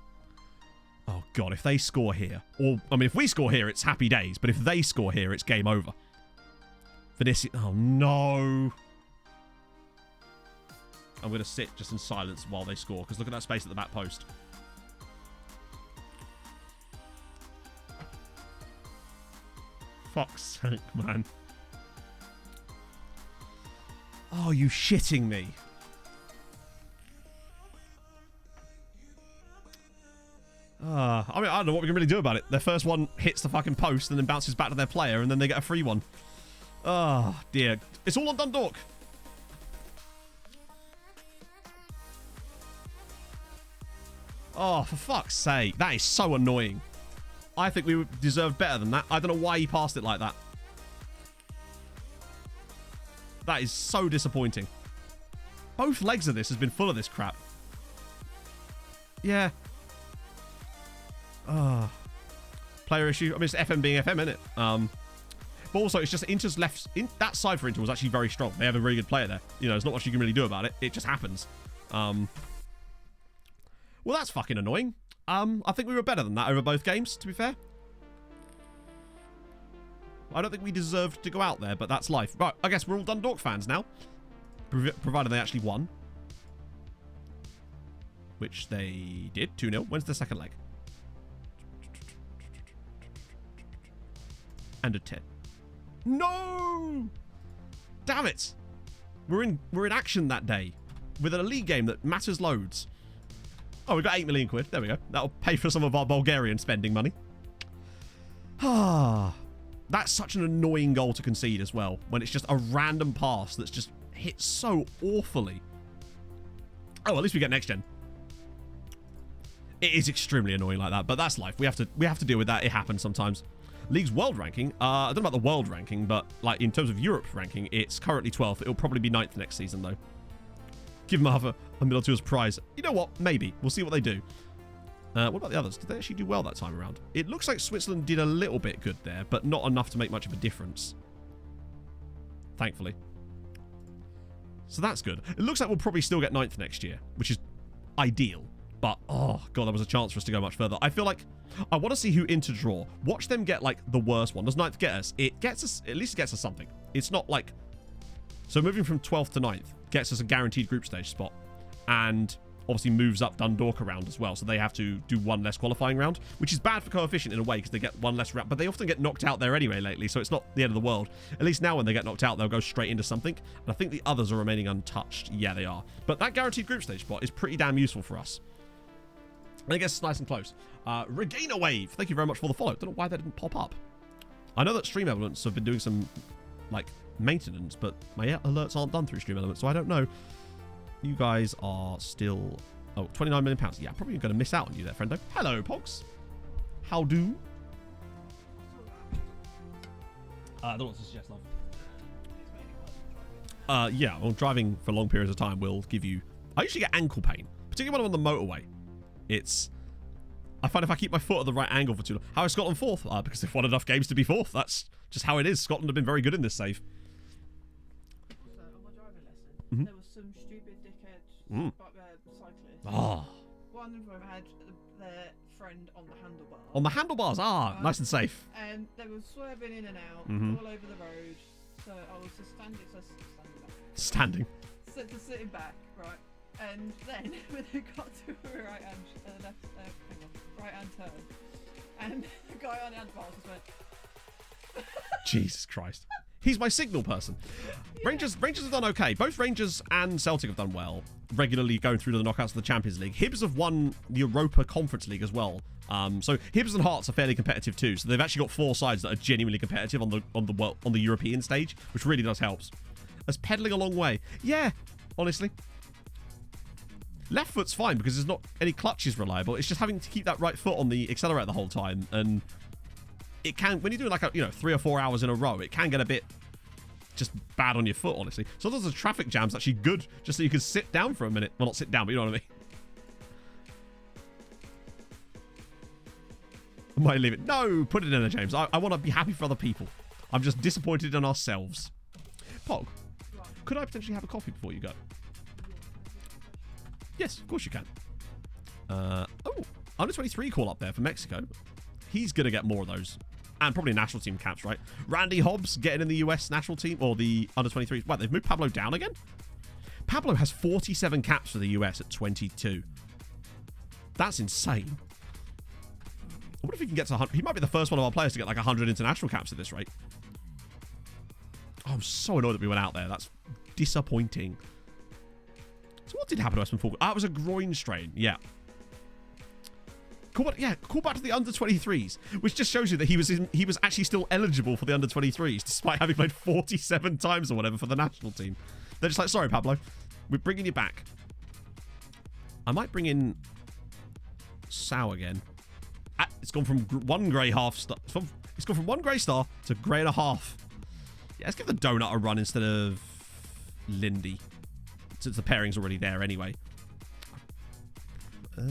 Oh, God, if they score here... Or, I mean, if we score here, it's happy days. But if they score here, it's game over. Vinicius... Oh, no. I'm going to sit just in silence while they score. Because look at that space at the back post. Fuck's sake, man. Oh, you shitting me. I mean, I don't know what we can really do about it. Their first one hits the fucking post and then bounces back to their player and then they get a free one. Oh, dear. It's all on Dundalk. Oh, for fuck's sake. That is so annoying. I think we deserved better than that. I don't know why he passed it like that. That is so disappointing. Both legs of this has been full of this crap. Yeah. Player issue. I mean, it's FM being FM, isn't it? But also, it's just Inter's left... that side for Inter was actually very strong. They have a really good player there. You know, there's not much you can really do about it. It just happens. Well, that's fucking annoying. I think we were better than that over both games, to be fair. I don't think we deserved to go out there, but that's life. Right, I guess we're all Dundalk fans now. Provided they actually won. Which they did. 2-0. When's the second leg? And a 10. No! Damn it! We're in action that day. With a league game that matters loads. Oh, we've got 8 million quid. There we go. That'll pay for some of our Bulgarian spending money. Ah, that's such an annoying goal to concede as well. When it's just a random pass that's just hit so awfully. Oh, at least we get next gen. It is extremely annoying like that, but that's life. We have to deal with that. It happens sometimes. League's world ranking. I don't know about the world ranking, but like in terms of Europe ranking, it's currently 12th. It'll probably be 9th next season though. Give them a middle to us prize. You know what? Maybe. We'll see what they do. What about the others? Did they actually do well that time around? It looks like Switzerland did a little bit good there, but not enough to make much of a difference. Thankfully. So that's good. It looks like we'll probably still get 9th next year, which is ideal. But, oh, God, there was a chance for us to go much further. I feel like I want to see who Inter draw. Watch them get, like, the worst one. Does 9th get us? It gets us, at least it gets us something. It's not like... So moving from 12th to 9th gets us a guaranteed group stage spot. And obviously moves up Dundalk around as well. So they have to do one less qualifying round, which is bad for coefficient in a way because they get one less round. But they often get knocked out there anyway lately, so it's not the end of the world. At least now when they get knocked out, they'll go straight into something. And I think the others are remaining untouched. Yeah, they are. But that guaranteed group stage spot is pretty damn useful for us. And I guess it's nice and close. Regain a Wave. Thank you very much for the follow. Don't know why that didn't pop up. I know that Stream Elements have been doing some, like, maintenance, but my alerts aren't done through Stream Elements, so I don't know. You guys are still... Oh, 29 million pounds. Yeah, I'm probably going to miss out on you there, friendo. Hello, Pogs. How do? I don't want to suggest love. Yeah, well, driving for long periods of time will give you... I usually get ankle pain, particularly when I'm on the motorway. I find if I keep my foot at the right angle for too long. How is Scotland 4th? Because they've won enough games to be 4th. That's just how it is. Scotland have been very good in this save. Also, on my driving lesson, there was some stupid dickhead cyclists. Ah. One of them had their friend on the handlebars. On the handlebars. Nice and safe. And they were swerving in and out all over the road. So I was just standing back. Standing. So just sitting back, right? And then when they got to a right-hand turn, and the guy on the handlebars just went... Jesus Christ. He's my signal person. Rangers have done okay. Both Rangers and Celtic have done well, regularly going through to the knockouts of the Champions League. Hibs have won the Europa Conference League as well. So Hibs and Hearts are fairly competitive too. So they've actually got 4 sides that are genuinely competitive on the European stage, which really does help. That's pedaling a long way. Yeah, honestly. Left foot's fine because there's not any clutches reliable. It's just having to keep that right foot on the accelerator the whole time, and it can, when you're doing like a, 3 or 4 hours in a row, it can get a bit just bad on your foot, honestly. Sometimes the traffic jam's actually good, just so you can sit down for a minute. Well, not sit down, but you know what I mean. I might leave it. No, put it in there, James. I want to be happy for other people. I'm just disappointed in ourselves. Pog, could I potentially have a coffee before you go? Yes, of course you can. Oh, under 23 call up there for Mexico. He's going to get more of those. And probably national team caps, right? Randy Hobbs getting in the US national team, or the under 23s. Wow, they've moved Pablo down again? Pablo has 47 caps for the US at 22. That's insane. I wonder if he can get to 100. He might be the first one of our players to get like 100 international caps at this rate. Oh, I'm so annoyed that we went out there. That's disappointing. So what did happen to us before? Ah, it was a groin strain. Yeah. Call back to the under-23s, which just shows you that he was actually still eligible for the under-23s, despite having played 47 times or whatever for the national team. They're just like, sorry, Pablo, we're bringing you back. I might bring in Sao again. It's gone from one grey half star. It's gone from 1 grey star to grey and a half. Yeah, let's give the donut a run instead of Lindy, since the pairing's already there anyway. I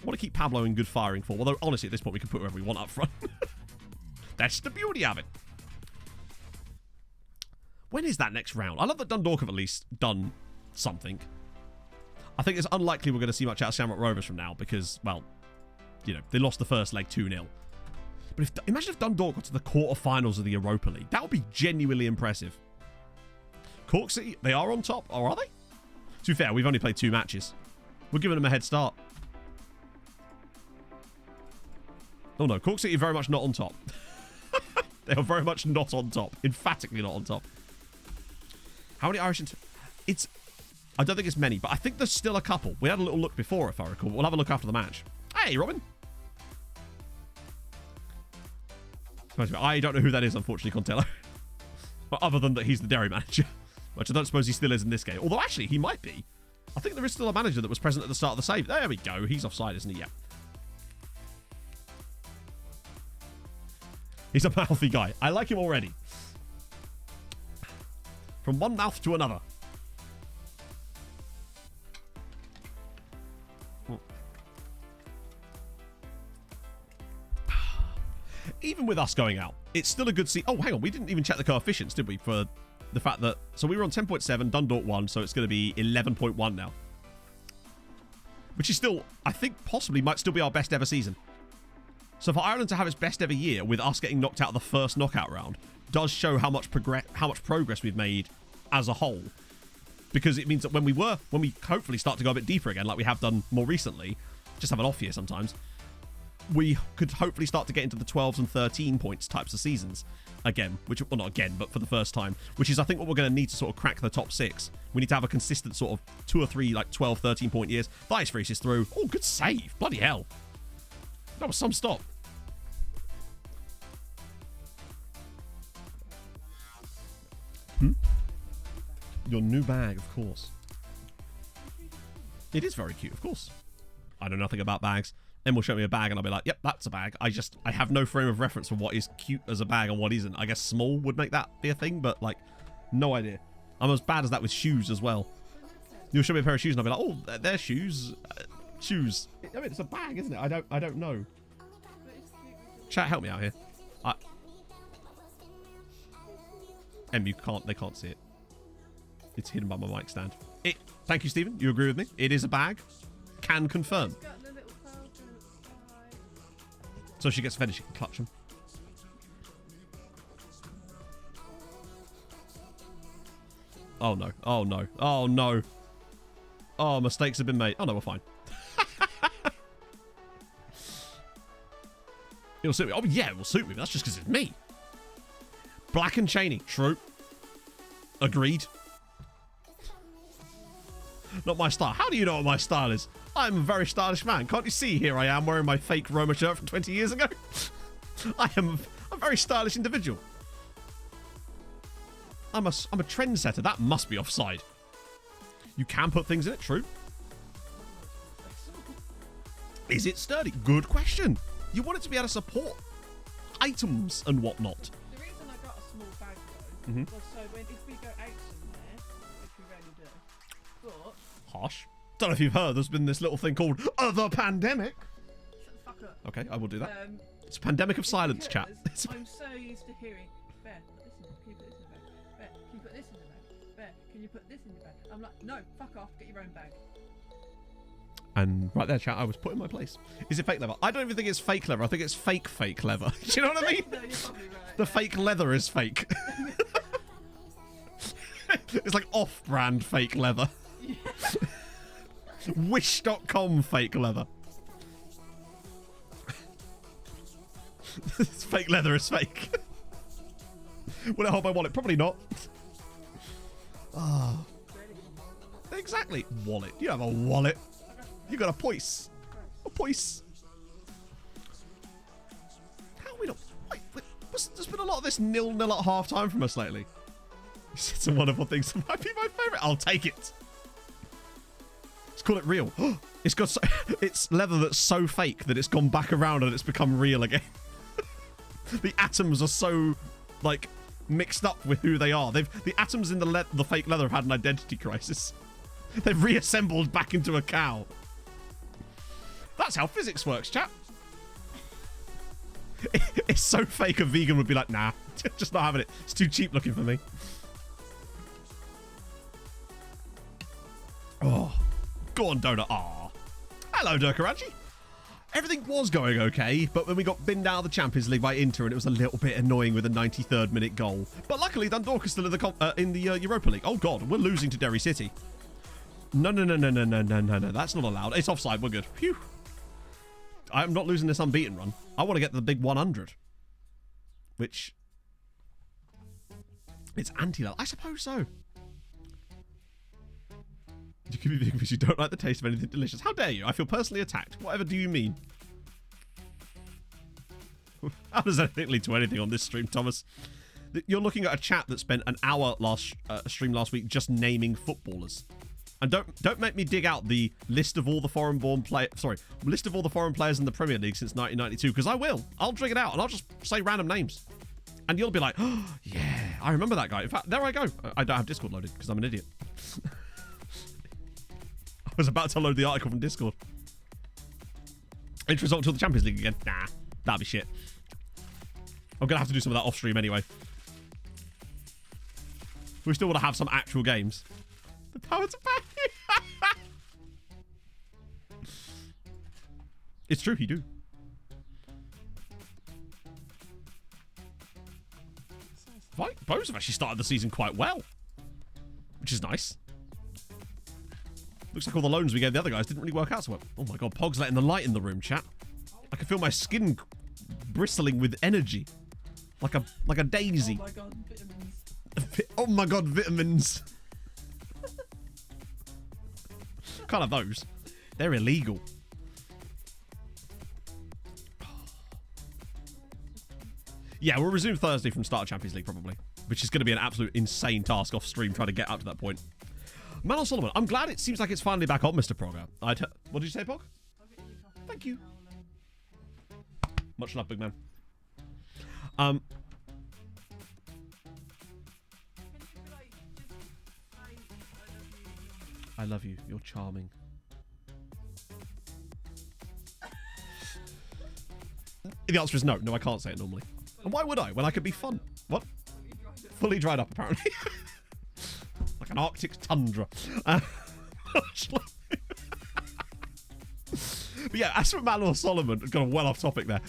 want to keep Pablo in good firing form. Although, honestly, at this point, we can put whoever we want up front. That's the beauty of it. When is that next round? I love that Dundalk have at least done something. I think it's unlikely we're going to see much out of Shamrock Rovers from now because, well, they lost the first leg 2-0. But imagine if Dundalk got to the quarterfinals of the Europa League. That would be genuinely impressive. Cork City, they are on top, or are they? To be fair, we've only played 2 matches. We're giving them a head start. Oh no, Cork City are very much not on top. They are very much not on top. Emphatically not on top. How many Irish... I don't think it's many, but I think there's still a couple. We had a little look before, if I recall. We'll have a look after the match. Hey, Robin. I don't know who that is, unfortunately, Contello. But other than that, he's the dairy manager. Which I don't suppose he still is in this game. Although, actually, he might be. I think there is still a manager that was present at the start of the save. There we go. He's offside, isn't he? Yeah. He's a mouthy guy. I like him already. From one mouth to another. Even with us going out, it's still a good season. Oh, hang on. We didn't even check the coefficients, did we? For the fact that... So we were on 10.7, Dundalk 1, so it's going to be 11.1 now. Which is still, I think, possibly might still be our best ever season. So for Ireland to have its best ever year with us getting knocked out of the first knockout round does show how much progress we've made as a whole. Because it means that when we hopefully start to go a bit deeper again, like we have done more recently, just have an off year sometimes, we could hopefully start to get into the 12s and 13 points types of seasons again, which, well, not again, but for the first time, which is, I think, what we're going to need to sort of crack the top 6. We need to have a consistent sort of 2 or 3, like 12, 13 point years. Vice freezes through. Oh, good save. Bloody hell. That was some stop. Your new bag, of course. It is very cute, of course. I know nothing about bags. Then will show me a bag and I'll be like, yep, that's a bag. I have no frame of reference for what is cute as a bag and what isn't. I guess small would make that be a thing, but like, no idea. I'm as bad as that with shoes as well. You'll show me a pair of shoes and I'll be like, oh, they're shoes. Shoes. I mean, it's a bag, isn't it? I don't know. Chat, help me out here. They can't see it. It's hidden by my mic stand. Thank you, Stephen. You agree with me? It is a bag. Can confirm. So she gets offended, she can clutch them. Oh no. Oh no. Oh no. Oh, mistakes have been made. Oh no, we're fine. It'll suit me. Oh, yeah, it will suit me. That's just because it's me. Black and chainy. True. Agreed. Not my style. How do you know what my style is? I'm a very stylish man. Can't you see? Here I am wearing my fake Roma shirt from 20 years ago. I'm a very stylish individual. I'm a trendsetter. That must be offside. You can put things in it. True. Is it sturdy? Good question. You want it to be able to support items and whatnot. The reason I got a small bag though was so if we go out somewhere, which we rarely do, but Harsh. Don't know if you've heard, there's been this little thing called the pandemic. shut the fuck up. Okay, I will do that. It's a pandemic of silence, chat. Because I'm so used to hearing, Bear, put this in there. Can you put this in the bag? Bear, can you put this in the bag? Bear, can you put this in the bag? I'm like, no, fuck off, get your own bag. And right there, chat, I was put in my place. Is it fake leather? I don't even think it's fake leather. I think it's fake leather. Do you know what I mean? No, you're probably right. The fake leather is fake. It's like off-brand fake leather. Wish.com fake leather. Fake leather is fake. Will it hold my wallet? Probably not. Ah. Exactly. Wallet. You have a wallet. You got a poise. A poise. How are we not? Wait, there's been a lot of this 0-0 at half time from us lately. You said some wonderful things. It might be my favourite. I'll take it. Let's call it real. It's leather that's so fake that it's gone back around and it's become real again. The atoms are so, like, mixed up with who they are. The atoms in the fake leather have had an identity crisis. They've reassembled back into a cow. That's how physics works, chap. It's so fake a vegan would be like, nah, just not having it. It's too cheap looking for me. Oh, go on, Donut. Aw. Hello, Durkarachi. Everything was going okay, but when we got binned out of the Champions League by Inter, and it was a little bit annoying with a 93rd minute goal. But luckily, Dundalk is still in the Europa League. Oh, God, we're losing to Derry City. No. That's not allowed. It's offside. We're good. Phew. I'm not losing this unbeaten run. I want to get to the big 100. Which... It's anti-level. I suppose so. You can be vegan because you don't like the taste of anything delicious. How dare you? I feel personally attacked. Whatever do you mean? How does anything lead to anything on this stream, Thomas? You're looking at a chat that spent an hour stream last week just naming footballers. And don't make me dig out the list of all the foreign-born list of all the foreign players in the Premier League since 1992, because I will. I'll dig it out and I'll just say random names. And you'll be like, oh, yeah, I remember that guy. In fact, there I go. I don't have Discord loaded because I'm an idiot. I was about to load the article from Discord. Inter result to the Champions League again. Nah, that'd be shit. I'm going to have to do some of that off stream anyway. We still want to have some actual games. The power to back. It's true, he do. Both have actually started the season quite well, which is nice. Looks like all the loans we gave the other guys didn't really work out so well. Oh my god, Pog's letting the light in the room, chat. I can feel my skin bristling with energy, like a daisy. Oh my god, vitamins. Oh my god, vitamins. Can't have those. They're illegal. Yeah, we'll resume Thursday from start of Champions League probably, which is going to be an absolute insane task off stream trying to get up to that point. Manal Solomon, I'm glad it seems like it's finally back on, Mr. Progger. What did you say, Pog? Thank you. Much love, big man. I love you. You're charming. The answer is no. No, I can't say it normally. And why would I? When I could be fun. What? Fully dried up, apparently. Like an Arctic tundra. But yeah, as for Manor Solomon, got well off topic there.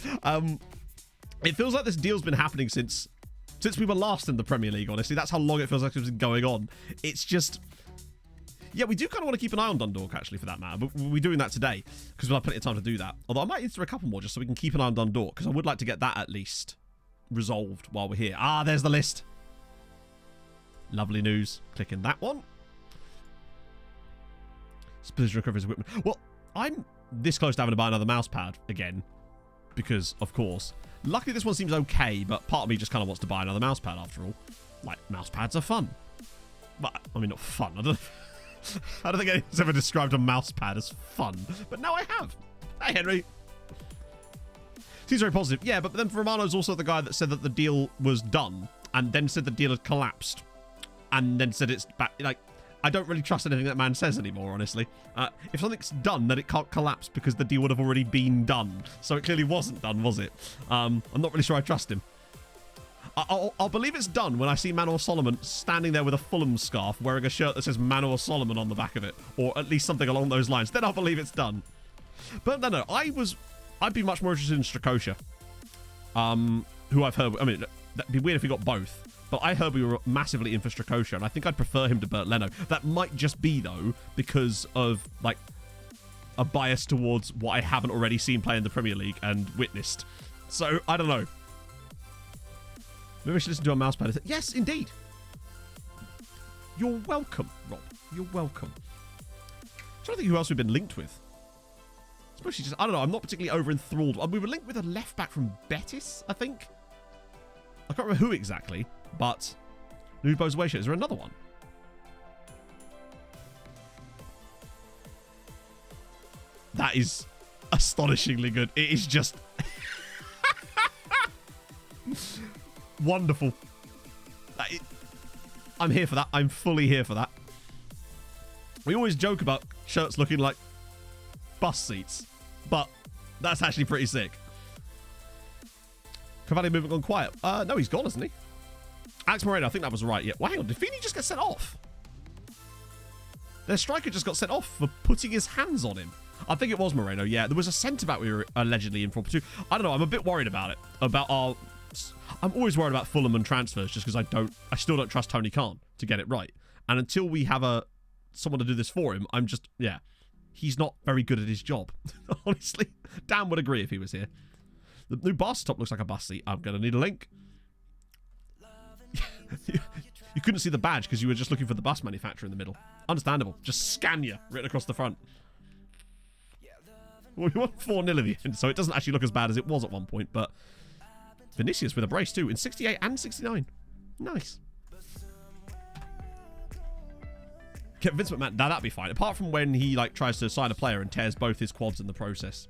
It feels like this deal's been happening since we were last in the Premier League, honestly. That's how long it feels like it's been going on. It's just... Yeah, we do kind of want to keep an eye on Dundalk, actually, for that matter. But we'll be doing that today, because we'll have plenty of time to do that. Although I might enter a couple more, just so we can keep an eye on Dundalk, because I would like to get that, at least, resolved while we're here. Ah, there's the list. Lovely news. Clicking that one. Position recovery equipment. Well, I'm this close to having to buy another mouse pad again, because, of course. Luckily, this one seems okay, but part of me just kind of wants to buy another mouse pad, after all. Like, mouse pads are fun. But, I mean, not fun. I don't think anyone's ever described a mouse pad as fun. But now I have. Hey, Henry. Seems very positive. Yeah, but then Romano's also the guy that said that the deal was done, and then said the deal had collapsed, and then said it's back. Like, I don't really trust anything that man says anymore, honestly. If something's done, then it can't collapse because the deal would have already been done. So it clearly wasn't done, was it? I'm not really sure I trust him. I'll believe it's done when I see Manor Solomon standing there with a Fulham scarf wearing a shirt that says Manor Solomon on the back of it, or at least something along those lines. Then I'll believe it's done. But no, I'd be much more interested in Strakosha, who I've heard. I mean, that'd be weird if we got both, but I heard we were massively in for Strakosha, and I think I'd prefer him to Bert Leno. That might just be, though, because of, like, a bias towards what I haven't already seen play in the Premier League and witnessed. So, I don't know. Maybe I should listen to a mouse pad. Yes, indeed. You're welcome, Rob. You're welcome. I'm trying to think who else we've been linked with. Especially just, I don't know, I'm not particularly over-enthralled. We were linked with a left-back from Betis, I think. I can't remember who exactly, but... Nubo Zoesha, is there another one? That is astonishingly good. It is just... wonderful. I'm here for that. I'm fully here for that. We always joke about shirts looking like bus seats, but that's actually pretty sick. Cavani movement gone quiet. No, he's gone, hasn't he? Alex Moreno, I think that was right. Yeah. Well, hang on. Did Feeney just get sent off? Their striker just got sent off for putting his hands on him. I think it was Moreno. Yeah, there was a centre-back we were allegedly in for too. I don't know. I'm a bit worried about it. I'm always worried about Fulham and transfers just because I still don't trust Tony Khan to get it right. And until we have someone to do this for him, yeah. He's not very good at his job. Honestly. Dan would agree if he was here. The new bus top looks like a bus seat. I'm going to need a link. You couldn't see the badge because you were just looking for the bus manufacturer in the middle. Understandable. Just Scania written across the front. Well, we won 4-0 in the end, so it doesn't actually look as bad as it was at one point, but Vinicius with a brace too, in 68 and 69. Nice. Get Vince McMahon. Now that'd be fine. Apart from when he tries to sign a player and tears both his quads in the process.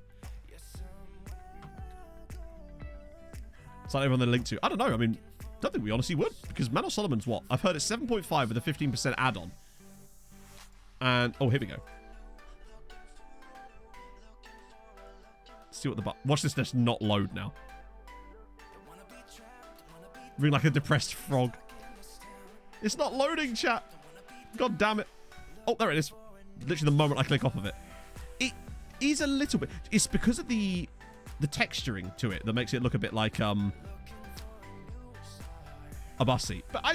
It's like everyone they're linked to. I don't know. I mean, I don't think we honestly would. Because Manor Solomon's what? I've heard it's 7.5 with a 15% add-on. And, oh, here we go. Let's see what watch this just not load now. Ring like a depressed frog. It's not loading, chat. God damn it. Oh, there it is. Literally the moment I click off of it. It is a little bit... It's because of the texturing to it that makes it look a bit like a bus seat. But I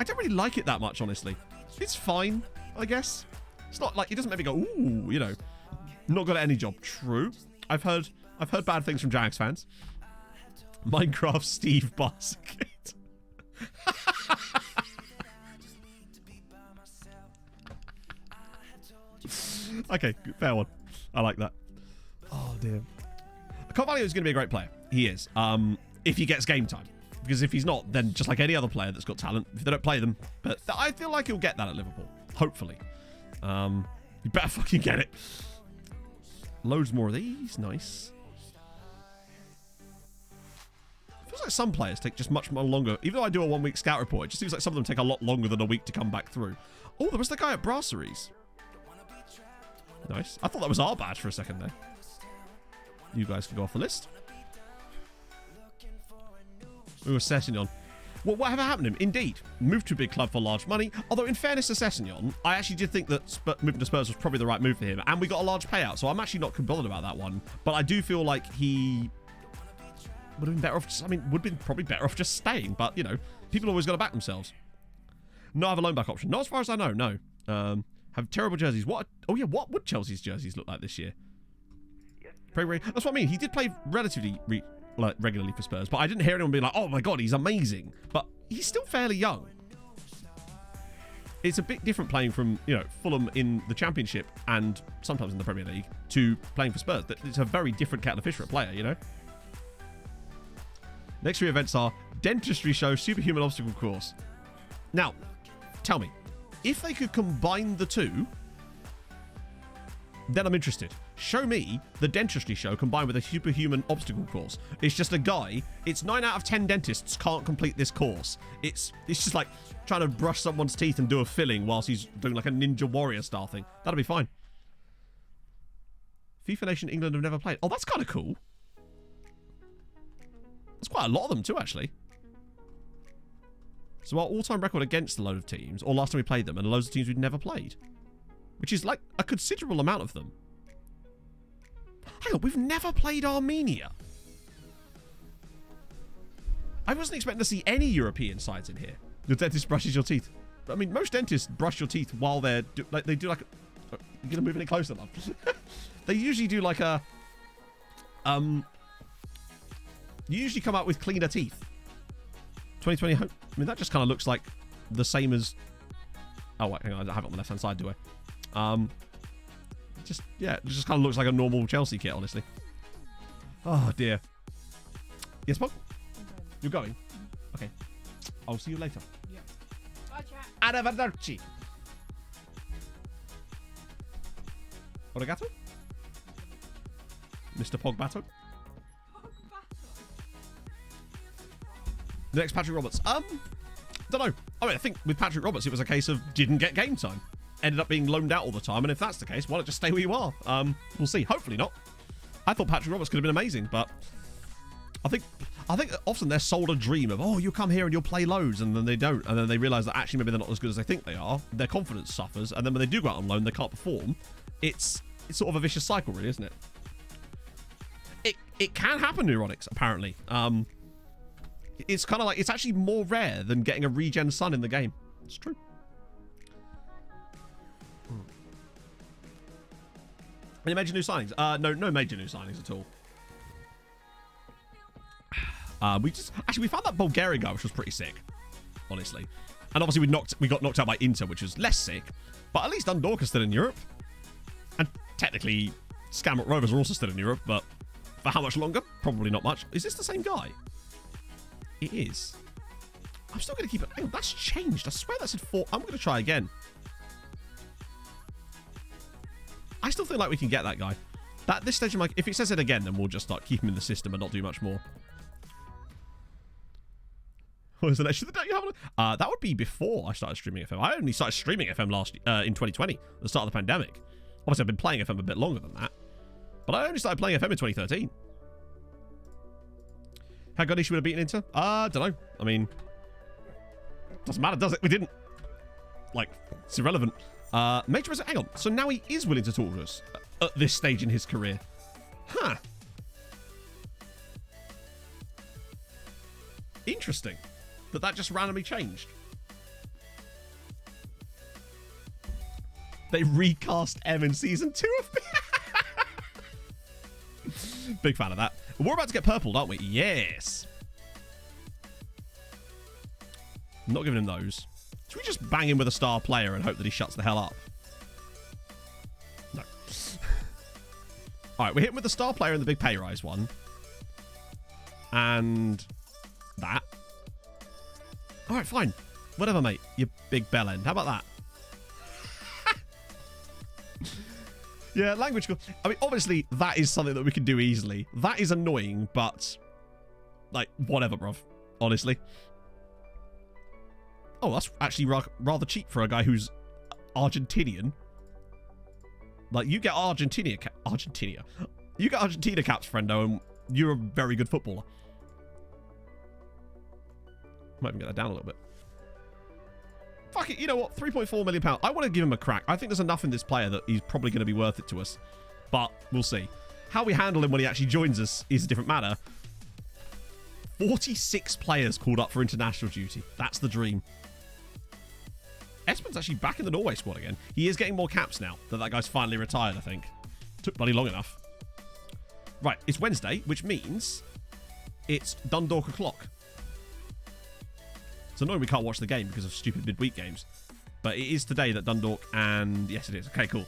don't really like it that much, honestly. It's fine, I guess. It's not like... It doesn't make me go, ooh, you know. Not good at any job. True. I've heard bad things from Jags fans. Minecraft Steve Basket. Okay, fair one. I like that. Oh, dear. Carvalho is going to be a great player. He is. If he gets game time. Because if he's not, then just like any other player that's got talent, if they don't play them. But I feel like he'll get that at Liverpool. Hopefully. You better fucking get it. Loads more of these. Nice. Feels like some players take just much more longer. Even though I do a 1 week scout report, it just seems like some of them take a lot longer than a week to come back through. Oh, there was the guy at Brasseries. Nice. I thought that was our badge for a second there. You guys can go off the list. We were Sessignon. Well, whatever happened to him? Indeed. Moved to a big club for large money. Although, in fairness to Sessignon, I actually did think that moving to Spurs was probably the right move for him. And we got a large payout. So I'm actually not bothered about that one. But I do feel like he would have been better off. Would have been probably better off just staying. But, you know, people always got to back themselves. No, I have a loan back option. Not as far as I know, no. Have terrible jerseys. What? Oh yeah, what would Chelsea's jerseys look like this year? That's what I mean. He did play relatively regularly for Spurs, but I didn't hear anyone being like, "Oh my god, he's amazing." But he's still fairly young. It's a bit different playing from, you know, Fulham in the Championship and sometimes in the Premier League to playing for Spurs. It's a very different kettle of fish for a player, you know? Next 3 events are Dentistry Show, Superhuman Obstacle Course. Now, tell me, if they could combine the two, then I'm interested. Show me the Dentistry Show combined with a Superhuman Obstacle Course. It's just a guy. It's 9 out of 10 dentists can't complete this course. It's just like trying to brush someone's teeth and do a filling whilst he's doing like a Ninja Warrior style thing. That'll be fine. FIFA Nation England have never played. Oh, that's kind of cool. There's quite a lot of them too, actually. So our all-time record against a load of teams, or last time we played them, and loads of teams we'd never played. Which is like a considerable amount of them. Hang on, we've never played Armenia. I wasn't expecting to see any European sides in here. Your dentist brushes your teeth. I mean, most dentists brush your teeth while they're... They do like... You're going to move any closer, love? They usually do like a... You usually come out with cleaner teeth. 2020... I mean, that just kind of looks like the same as... Oh, wait, hang on. I have it on the left-hand side, do I? Yeah, it just kind of looks like a normal Chelsea kit, honestly. Oh, dear. Yes, Bob? You're going? Okay. I'll see you later. Yeah. Bye, chat. Arrivederci. Origato? Mr. Pogbato? The next Patrick Roberts. Don't know. I mean, I think with Patrick Roberts, it was a case of didn't get game time. Ended up being loaned out all the time, and if that's the case, why not just stay where you are? We'll see. Hopefully not. I thought Patrick Roberts could have been amazing, but I think often they're sold a dream of, oh, you come here and you'll play loads, and then they don't, and then they realise that actually maybe they're not as good as they think they are. Their confidence suffers, and then when they do go out on loan, they can't perform. It's sort of a vicious cycle, really, isn't it? It can happen, Neuronix, apparently. It's kind of like, it's actually more rare than getting a regen son in the game. It's true. Any major new signings? No major new signings at all. We found that Bulgarian guy, which was pretty sick, honestly. And obviously we got knocked out by Inter, which was less sick. But at least Dundalk's still in Europe. And technically, Skamrock Rovers are also still in Europe, but for how much longer? Probably not much. Is this the same guy? It is. I'm still going to keep it. Hang on, that's changed. I swear that said 4. I'm going to try again. I still feel like we can get that guy. At this stage, I'm like, if it says it again, then we'll just start keep him in the system and not do much more. What was the next? That would be before I started streaming FM. I only started streaming FM in 2020, the start of the pandemic. Obviously, I've been playing FM a bit longer than that, but I only started playing FM in 2013. How Ganesh would have beaten Inter? Don't know. I mean, doesn't matter, does it? We didn't. Like, it's irrelevant. Major President, hang on. So now he is willing to talk to us at this stage in his career. Huh. Interesting. That just randomly changed. They recast M in season 2 of Big fan of that. We're about to get purpled, aren't we? Yes. I'm not giving him those. Should we just bang him with a star player and hope that he shuts the hell up? No. Alright, we hit him with the star player and the big pay rise one. And that. Alright, fine. Whatever, mate. You big bell end. How about that? Yeah, language school. I mean, obviously, that is something that we can do easily. That is annoying, but... like, whatever, bruv. Honestly. Oh, that's actually rather cheap for a guy who's Argentinian. Like, you get Argentina. You get Argentina caps, friendo, and you're a very good footballer. Might even get that down a little bit. Fuck it, you know what? £3.4 million. I want to give him a crack. I think there's enough in this player that he's probably going to be worth it to us. But we'll see. How we handle him when he actually joins us is a different matter. 46 players called up for international duty. That's the dream. Espen's actually back in the Norway squad again. He is getting more caps now that guy's finally retired, I think. Took bloody long enough. Right, it's Wednesday, which means it's Dundalk o'clock. It's annoying we can't watch the game because of stupid midweek games. But it is today that Dundalk and... Yes, it is. Okay, cool.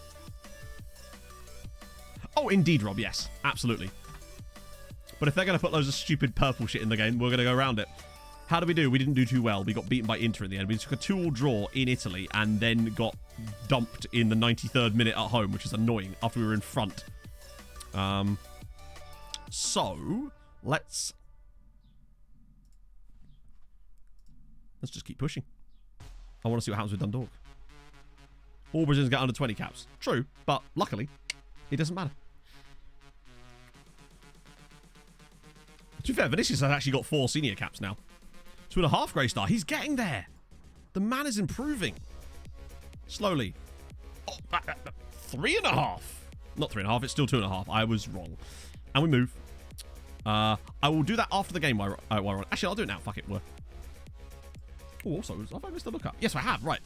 Oh, indeed, Rob. Yes, absolutely. But if they're going to put loads of stupid purple shit in the game, we're going to go around it. How did we do? We didn't do too well. We got beaten by Inter in the end. We took a 2-2 draw in Italy and then got dumped in the 93rd minute at home, which is annoying after we were in front. So, let's just keep pushing. I want to see what happens with Dundalk. All Brazilians get under 20 caps. True, but luckily, it doesn't matter. To be fair, Vinicius has actually got 4 senior caps now. 2.5 grey star. He's getting there. The man is improving. Slowly. Oh, 3.5. Not 3.5. It's still 2.5. I was wrong. And we move. I will do that after the game. While we're on. Actually, I'll do it now. Fuck it. Oh, also, have I missed a lookup? Yes, I have. Right.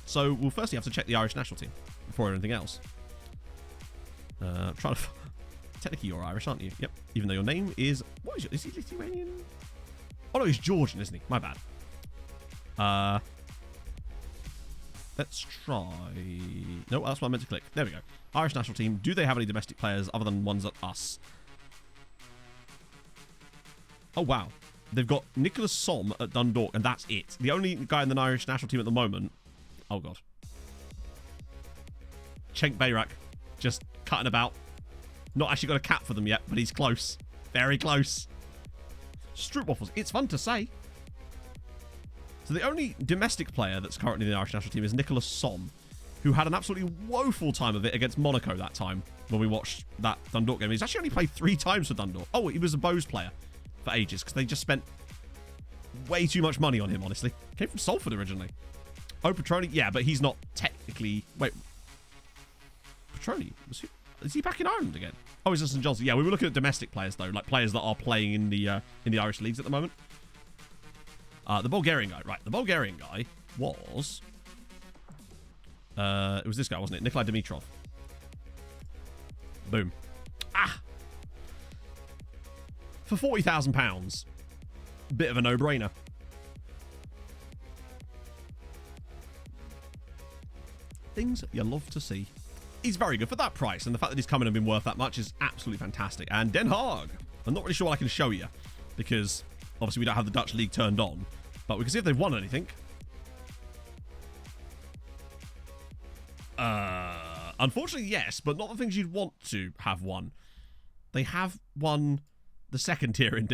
So we'll firstly have to check the Irish national team before anything else. Trying to... Technically, you're Irish, aren't you? Yep. Even though your name is... What is your... Is he Lithuanian? Oh, no, he's Georgian, isn't he? My bad. Let's try... No, that's what I meant to click. There we go. Irish national team. Do they have any domestic players other than ones at us? Oh, wow. They've got Nicholas Somm at Dundalk, and that's it. The only guy in the Irish national team at the moment... Oh, God. Cenk Bayrak. Just cutting about. Not actually got a cap for them yet, but he's close. Very close. Stroop waffles. It's fun to say. So the only domestic player that's currently in the Irish national team is Nicholas Somm, who had an absolutely woeful time of it against Monaco that time when we watched that Dundalk game. He's actually only played 3 times for Dundalk. Oh, he was a Bose player for ages because they just spent way too much money on him, honestly. Came from Salford originally. Oh, Petroni. Yeah, but he's not technically... Wait. Petroni? Is he back in Ireland again? Oh, he's at St Johnson. Yeah, we were looking at domestic players, though. Like players that are playing in the Irish leagues at the moment. The Bulgarian guy. Right, the Bulgarian guy was... it was this guy, wasn't it? Nikolai Dimitrov. Boom. Ah! For £40,000. Bit of a no-brainer. Things you love to see. He's very good for that price, and the fact that he's come in and been worth that much is absolutely fantastic. And Den Haag. I'm not really sure what I can show you, because obviously we don't have the Dutch league turned on, but we can see if they've won anything. Unfortunately, yes, but not the things you'd want to have won. They have won the second tier in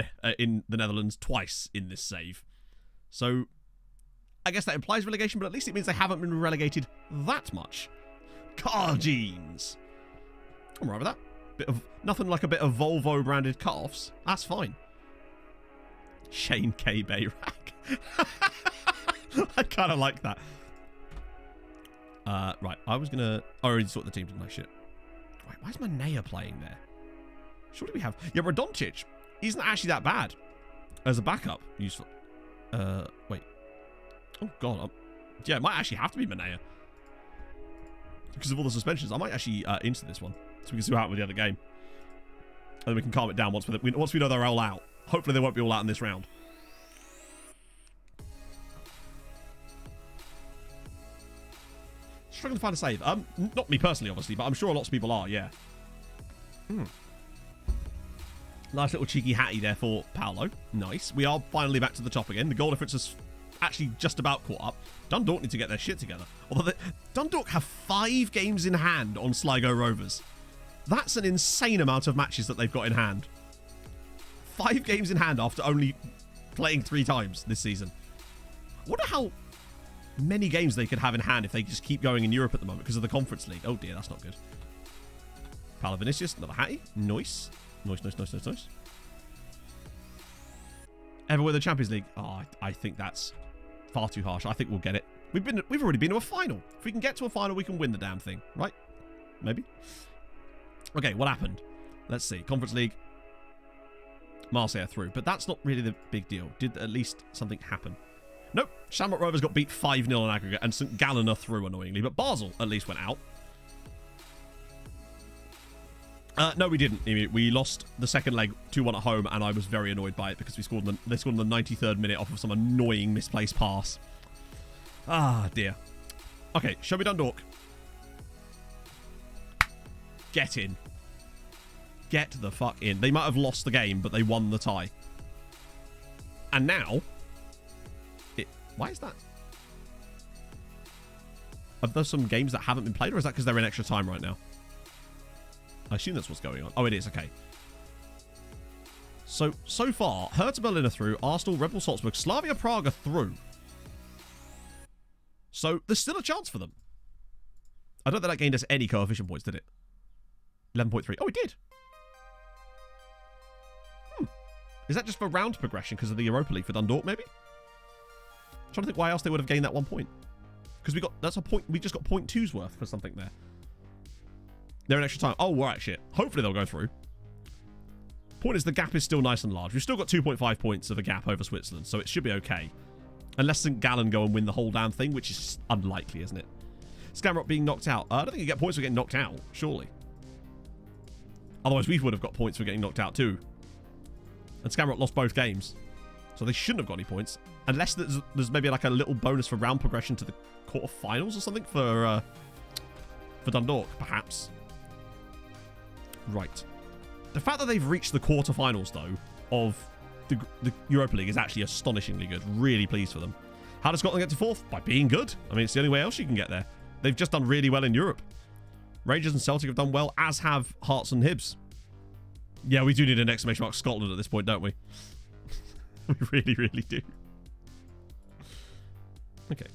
the Netherlands twice in this save. So I guess that implies relegation, but at least it means they haven't been relegated that much. Cardines. I'm right with that. Bit of nothing like a bit of Volvo branded cut-offs. That's fine. Shane K. Bayrak. I kind of like that. Right, I was gonna... I already sorted the team, didn't I? Shit. Right, why is Manea playing there? Surely we have... Yeah, Radoncic isn't actually that bad as a backup. Useful. Wait. Oh, God. Yeah, it might actually have to be Manea. Because of all the suspensions. I might actually into this one. So we can see what happens with the other game. And then we can calm it down once we know they're all out. Hopefully they won't be all out in this round. Struggling to find a save. Not me personally, obviously, but I'm sure lots of people are, yeah. Nice little cheeky hattie there for Paolo. Nice. We are finally back to the top again. The goal difference has actually just about caught up. Dundalk need to get their shit together. Although Dundalk have 5 games in hand on Sligo Rovers. That's an insane amount of matches that they've got in hand. 5 games in hand after only playing 3 times this season. I wonder how many games they could have in hand if they just keep going in Europe at the moment because of the Conference League. Oh dear, that's not good. Paolo Vinicius, another hattie. Nice. Nice. Ever win the Champions League? Oh, I think that's far too harsh. I think we'll get it. We've already been to a final. If we can get to a final, we can win the damn thing, right? Maybe. Okay, what happened? Let's see. Conference League. Marseille through, but that's not really the big deal. Did at least something happen? Nope. Shamrock Rovers got beat 5-0 on aggregate, and St. Gallen are through, annoyingly. But Basel at least went out. No, we didn't. We lost the second leg 2-1 at home, and I was very annoyed by it because they scored in the 93rd minute off of some annoying misplaced pass. Ah, dear. Okay, show me Dundalk. Get in. Get the fuck in. They might have lost the game, but they won the tie. And now... Why is that? Are there some games that haven't been played, or is that because they're in extra time right now? I assume that's what's going on. Oh, it is. Okay. So far, Hertha Berlin are through. Arsenal, Red Bull Salzburg, Slavia Prague are through. So there's still a chance for them. I don't think that gained us any coefficient points, did it? 11.3. Oh, it did. Is that just for round progression because of the Europa League for Dundalk, maybe? I'm trying to think why else they would have gained that 1 point. Because that's a point. We just got 0.2's worth for something there. They're in extra time. Oh, right, shit. Hopefully they'll go through. Point is, the gap is still nice and large. We've still got 2.5 points of a gap over Switzerland, so it should be okay. Unless St. Gallen go and win the whole damn thing, which is unlikely, isn't it? Skamrock being knocked out. I don't think you get points for getting knocked out, surely. Otherwise, we would have got points for getting knocked out too. And Skamrock lost both games. So they shouldn't have got any points. Unless there's maybe like a little bonus for round progression to the quarterfinals or something for Dundalk, perhaps. Right. The fact that they've reached the quarterfinals, though, of the Europa League is actually astonishingly good. Really pleased for them. How does Scotland get to fourth? By being good. I mean, it's the only way else you can get there. They've just done really well in Europe. Rangers and Celtic have done well, as have Hearts and Hibs. Yeah, we do need an exclamation mark Scotland at this point, don't we? We really, really do. Okay.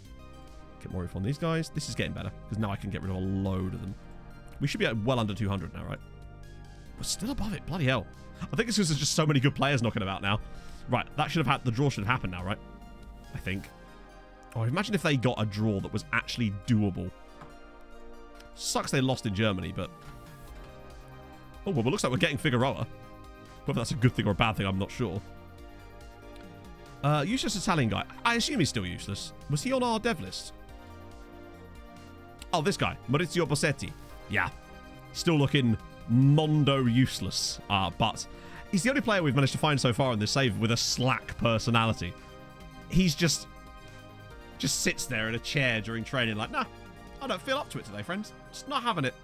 Get more info on these guys. This is getting better, because now I can get rid of a load of them. We should be at well under 200 now, right? We're still above it. Bloody hell. I think it's because there's just so many good players knocking about now. Right, that should have had... The draw should have happened now, right? I think. Oh, imagine if they got a draw that was actually doable. Sucks they lost in Germany, but... Oh, well, it looks like we're getting Figueroa. Whether that's a good thing or a bad thing, I'm not sure. Useless Italian guy. I assume he's still useless. Was he on our dev list? Oh, this guy. Maurizio Bossetti. Yeah. Still looking mondo useless. But he's the only player we've managed to find so far in this save with a slack personality. He's just sits there in a chair during training like, nah, I don't feel up to it today, friends. Just not having it.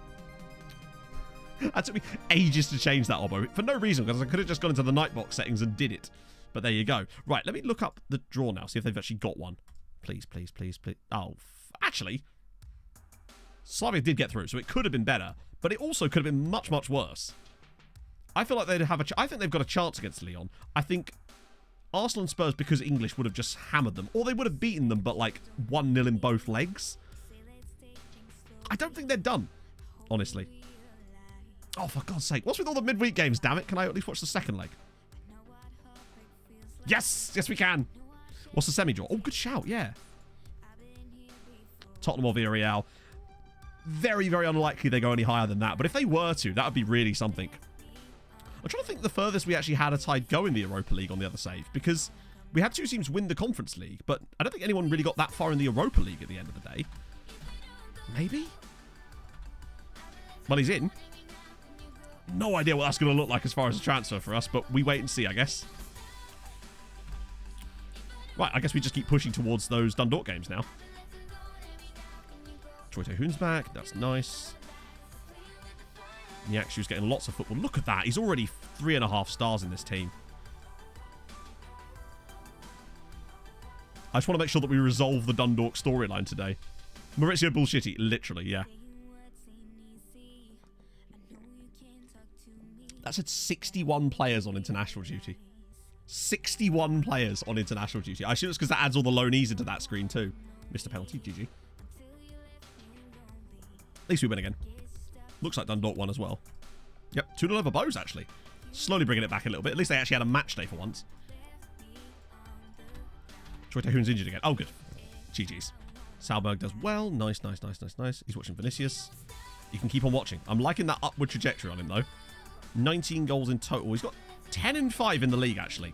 That took me ages to change that, Obbo. For no reason, because I could have just gone into the Nightbox settings and did it. But there you go. Right, let me look up the draw now, see if they've actually got one. Please, please, please, please. Oh, actually, Slavia did get through, so it could have been better. But it also could have been much, much worse. I feel like they'd have I think they've got a chance against Lyon. I think Arsenal and Spurs, because English, would have just hammered them. Or they would have beaten them, but like 1-0 in both legs. I don't think they're done, honestly. Oh, for God's sake. What's with all the midweek games, damn it? Can I at least watch the second leg? Yes! Yes, we can. What's the semi-draw? Oh, good shout, yeah. Tottenham or Villarreal. Very, very unlikely they go any higher than that. But if they were to, that would be really something. I'm trying to think the furthest we actually had a tie go in the Europa League on the other save. Because we had two teams win the Conference League. But I don't think anyone really got that far in the Europa League at the end of the day. Maybe? Well, he's in. No idea what that's going to look like as far as a transfer for us, but we wait and see, I guess. Right, I guess we just keep pushing towards those Dundalk games now. Troy Terhun's back. That's nice. Nyakshu's getting lots of football. Look at that. He's already 3.5 stars in this team. I just want to make sure that we resolve the Dundalk storyline today. Maurizio Bullshitty, literally, yeah. That said 61 players on international duty. 61 players on international duty. I assume it's because that adds all the loanees into that screen too. Mr. Penalty, GG. At least we win again. Looks like Dundalk won as well. Yep, 2-0 over Bows actually. Slowly bringing it back a little bit. At least they actually had a match day for once. Troy Terhun's injured again. Oh, good. GG's. Salberg does well. Nice, nice, nice, nice, nice. He's watching Vinicius. You can keep on watching. I'm liking that upward trajectory on him though. 19 goals in total. He's got 10 and 5 in the league, actually.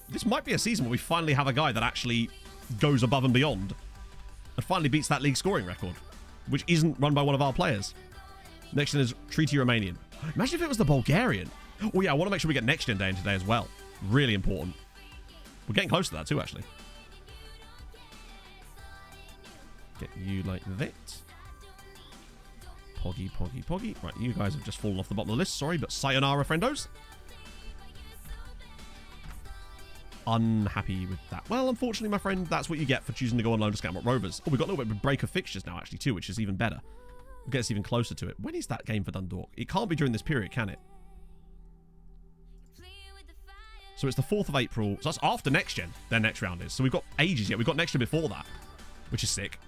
this might be a season where we finally have a guy that actually goes above and beyond and finally beats that league scoring record, which isn't run by one of our players. Next gen is Treaty Romanian. Imagine if it was the Bulgarian. Oh yeah, I want to make sure we get next gen day in today as well. Really important. We're getting close to that too, actually. Get you like that. Poggy, poggy, poggy. Right, you guys have just fallen off the bottom of the list. Sorry, but sayonara, friendos. Unhappy with that. Well, unfortunately, my friend, that's what you get for choosing to go on loan to Scout Rovers. Oh, we've got a little bit of a break of fixtures now, actually, too, which is even better. We'll get us even closer to it. When is that game for Dundalk? It can't be during this period, can it? So it's the 4th of April. So that's after next gen, their next round is. So we've got ages yet. We've got next gen before that, which is sick.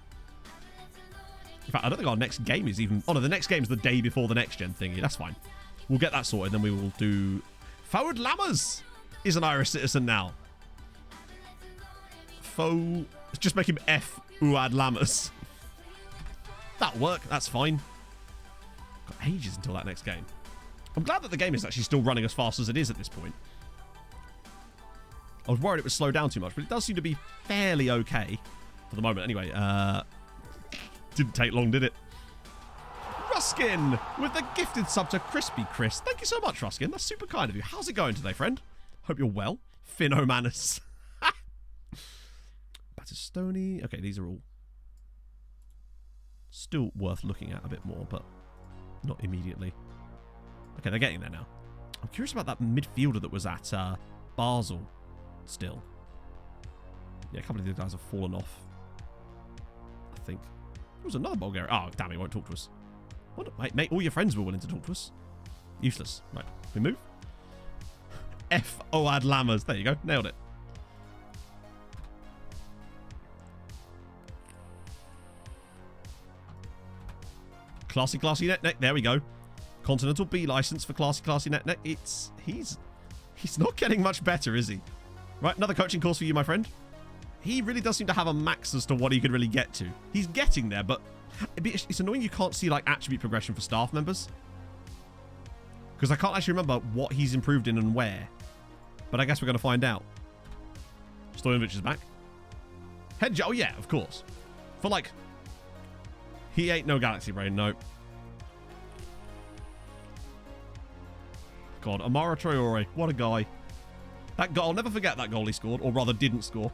In fact, I don't think our next game is even... Oh, no, the next game is the day before the next gen thingy. That's fine. We'll get that sorted. Then we will do... Forward Lammers is an Irish citizen now. Just make him F. Uad Lammers. That'll work. That's fine. Got ages until that next game. I'm glad that the game is actually still running as fast as it is at this point. I was worried it would slow down too much, but it does seem to be fairly okay for the moment. Anyway, didn't take long, did it? Ruskin with the gifted sub to Crispy Chris. Thank you so much, Ruskin. That's super kind of you. How's it going today, friend? Hope you're well. Finno Manus. Battistoni. Okay, these are all still worth looking at a bit more, but not immediately. Okay, they're getting there now. I'm curious about that midfielder that was at Basel still. Yeah, a couple of these guys have fallen off, I think. There was another Bulgarian. Oh, damn, he won't talk to us. What, mate, all your friends were willing to talk to us. Useless. Right, we move. F. Oad Lammers. There you go. Nailed it. Classy, classy net. There we go. Continental B license for classy, classy net. He's not getting much better, is he? Right, another coaching course for you, my friend. He really does seem to have a max as to what he could really get to. He's getting there, but it's annoying you can't see like attribute progression for staff members. Because I can't actually remember what he's improved in and where. But I guess we're going to find out. Stojanovic is back. Head, oh yeah, of course. For like... He ain't no Galaxy Brain, no. God, Amara Traore, what a guy. That goal, I'll never forget that goal he scored, or rather didn't score.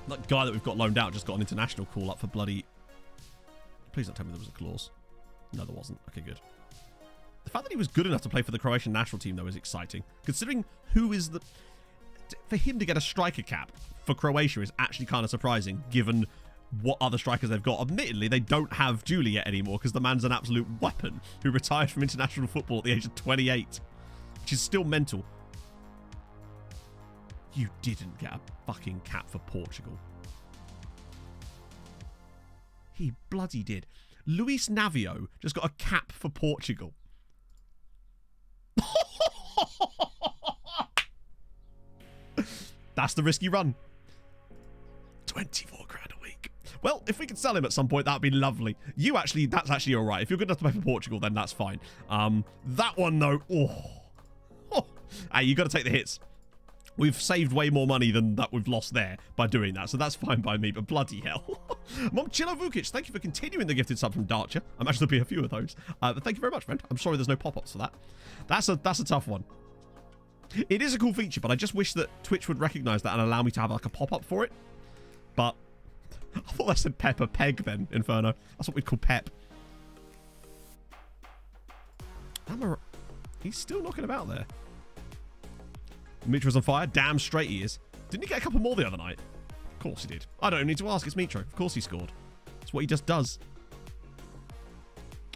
That guy that we've got loaned out just got an international call up for bloody... Please don't tell me there was a clause. No, there wasn't. Okay, good. The fact that he was good enough to play for the Croatian national team, though, is exciting. Considering who is the... For him to get a striker cap for Croatia is actually kind of surprising, given what other strikers they've got. Admittedly, they don't have Juliet anymore, because the man's an absolute weapon who retired from international football at the age of 28, which is still mental. You didn't get a fucking cap for Portugal. He bloody did. Luis Navio just got a cap for Portugal. That's the risky run. 24 grand a week. Well, if we could sell him at some point, that'd be lovely. That's actually all right. If you're good enough to play for Portugal, then that's fine. That one, though. Oh. Hey, you got to take the hits. We've saved way more money than that we've lost there by doing that, so that's fine by me, but bloody hell. Momchilo Vukic, thank you for continuing the gifted sub from Darcher. I'm actually there'll be a few of those. But thank you very much, friend. I'm sorry there's no pop-ups for that. That's a tough one. It is a cool feature, but I just wish that Twitch would recognize that and allow me to have like a pop-up for it. But I thought that said Peppa Peg then, Inferno. That's what we'd call Pep. He's still knocking about there. Mitro's on fire. Damn straight he is. Didn't he get a couple more the other night? Of course he did. I don't even need to ask. It's Mitro. Of course he scored. That's what he just does.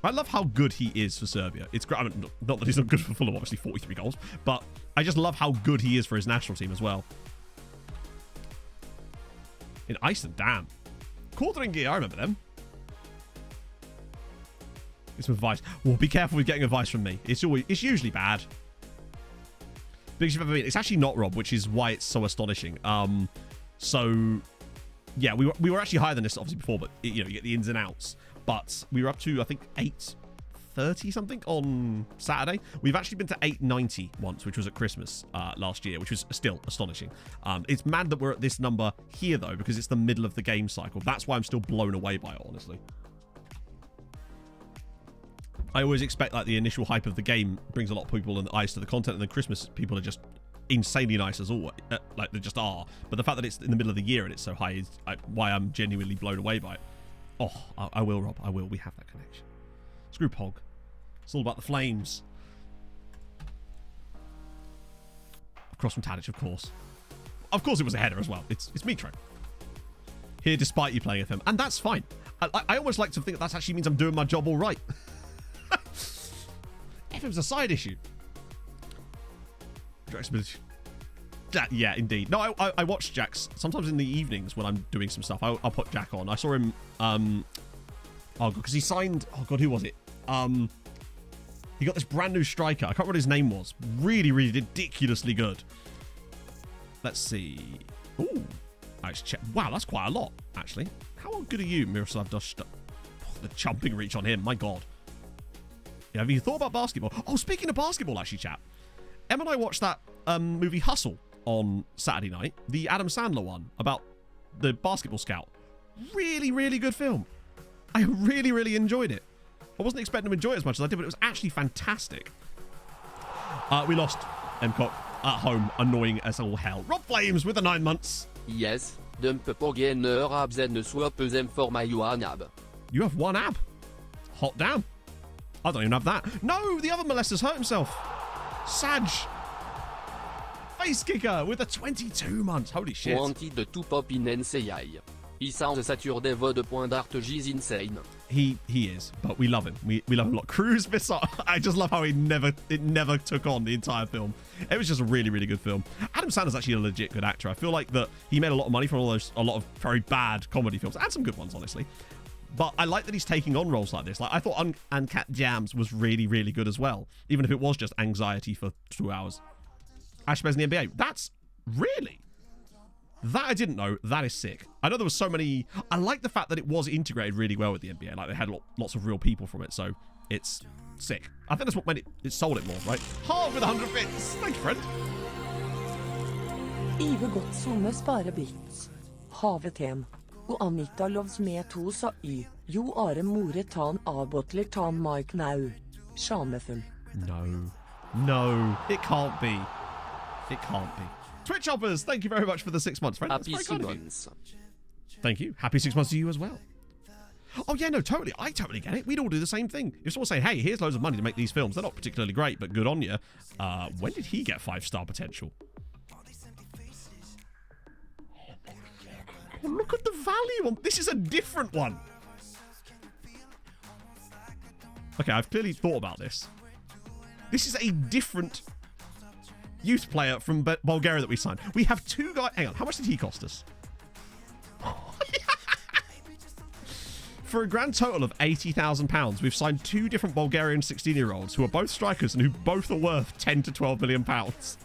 I love how good he is for Serbia. It's great. I mean, not that he's not good for Fulham, obviously 43 goals, but I just love how good he is for his national team as well. In Iceland, damn. Cordringi, I remember them. It's some advice. Well, be careful with getting advice from me. It's usually bad. Biggest you've ever been. It's actually not, Rob, which is why it's so astonishing. So yeah, we were actually higher than this obviously before, but you know, you get the ins and outs. But we were up to, I think, 830 something on Saturday. We've actually been to 890 once, which was at Christmas last year, which was still astonishing. It's mad that we're at this number here, though, because it's the middle of the game cycle. That's why I'm still blown away by it, honestly. I always expect like the initial hype of the game brings a lot of people and eyes to the content, and then Christmas people are just insanely nice as always, like they just are. But the fact that it's in the middle of the year and it's so high is why I'm genuinely blown away by it. Oh, I will, Rob. I will. We have that connection. Screw Pog. It's all about the flames. Across from Tadic, of course. Of course, it was a header as well. It's Mitro. Here, despite you playing FM, and that's fine. I almost like to think that actually means I'm doing my job all right. FM's a side issue. Yeah, indeed. No, I watch Jack's sometimes in the evenings when I'm doing some stuff. I'll put Jack on. I saw him. Oh god, because he signed. Oh god, who was it? He got this brand new striker. I can't remember what his name was. Really, really ridiculously good. Let's see. Ooh, let's check. Wow, that's quite a lot actually. How good are you, Miroslav Dosta? The jumping reach on him. My god. Yeah, have you thought about basketball? Oh, speaking of basketball, actually, chat. Em and I watched that movie Hustle on Saturday night. The Adam Sandler one about the basketball scout. Really, really good film. I really, really enjoyed it. I wasn't expecting to enjoy it as much as I did, but it was actually fantastic. We lost MCOC at home, annoying as all hell. Rob Flames with the 9 months. Yes, dump poggener absen swap for my ab. You have one ab. Hot damn. I don't even have that. No, the other molester's hurt himself. Saj. Face kicker with a 22 months. Holy shit. Wanted to pop in NCI. He sounds saturday de point d'art is insane. He is, but we love him. We love him a lot. Cruise missile. I just love how it never took on the entire film. It was just a really, really good film. Adam Sandler's actually a legit good actor. I feel like that he made a lot of money from a lot of very bad comedy films and some good ones, honestly. But I like that he's taking on roles like this. Like I thought Uncat Jams was really, really good as well, even if it was just anxiety for 2 hours. Ashbez in the NBA. That's really... That I didn't know. That is sick. I know there was so many... I like the fact that it was integrated really well with the NBA. Like they had lots of real people from it, so it's sick. I think that's what made it sold it more, right? Hard with 100 bits. Thank you, friend. Ive Gottsomme sparer bits. Havetem. Og Anita Loves med 2 sa y. Jo are more tan avbotler tan Mike now. Sjamefull. No. It can't be. It can't be. Twitch Hoppers, thank you very much for the 6 months, friend. Happy 6 months. Thank you. Happy 6 months to you as well. Oh, yeah, no, totally. I totally get it. We'd all do the same thing. If someone say, hey, here's loads of money to make these films. They're not particularly great, but good on you. When did he get 5-star potential? Oh, look at the value on... This is a different one. Okay, I've clearly thought about this. This is a different youth player from Bulgaria that we signed. We have 2 guys... Hang on, how much did he cost us? For a grand total of £80,000, we've signed 2 different Bulgarian 16-year-olds who are both strikers and who both are worth 10 to 12 million pounds.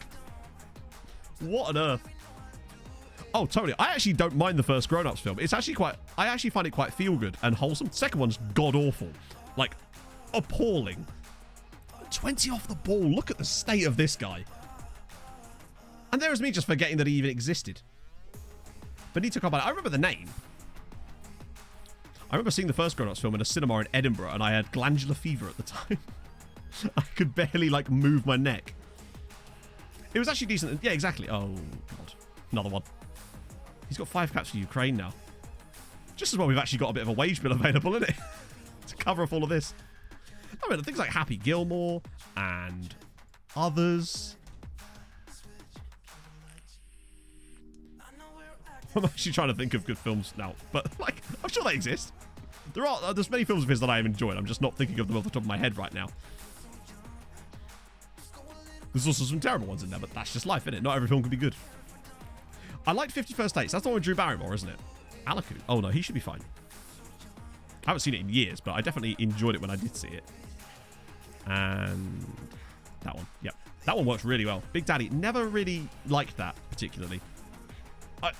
What on earth? Oh, totally. I actually don't mind the first Grown Ups film. It's actually quite... I actually find it quite feel-good and wholesome. Second one's god-awful. Like, appalling. 20 off the ball. Look at the state of this guy. And there was me just forgetting that he even existed. Benito Carbone. I remember the name. I remember seeing the first Grown Ups film in a cinema in Edinburgh, and I had glandular fever at the time. I could barely, like, move my neck. It was actually decent. Yeah, exactly. Oh, God. Another one. He's got 5 caps for Ukraine now. Just as well we've actually got a bit of a wage bill available, isn't it? To cover up all of this. I mean, things like Happy Gilmore and others. I'm actually trying to think of good films now, but like, I'm sure they exist. There's many films of his that I have enjoyed. I'm just not thinking of them off the top of my head right now. There's also some terrible ones in there, but that's just life, isn't it? Not every film can be good. I liked 50 First Dates. That's the one with Drew Barrymore, isn't it? Alaku. Oh no, he should be fine. I haven't seen it in years, but I definitely enjoyed it when I did see it. And that one. Yep. That one works really well. Big Daddy. Never really liked that particularly.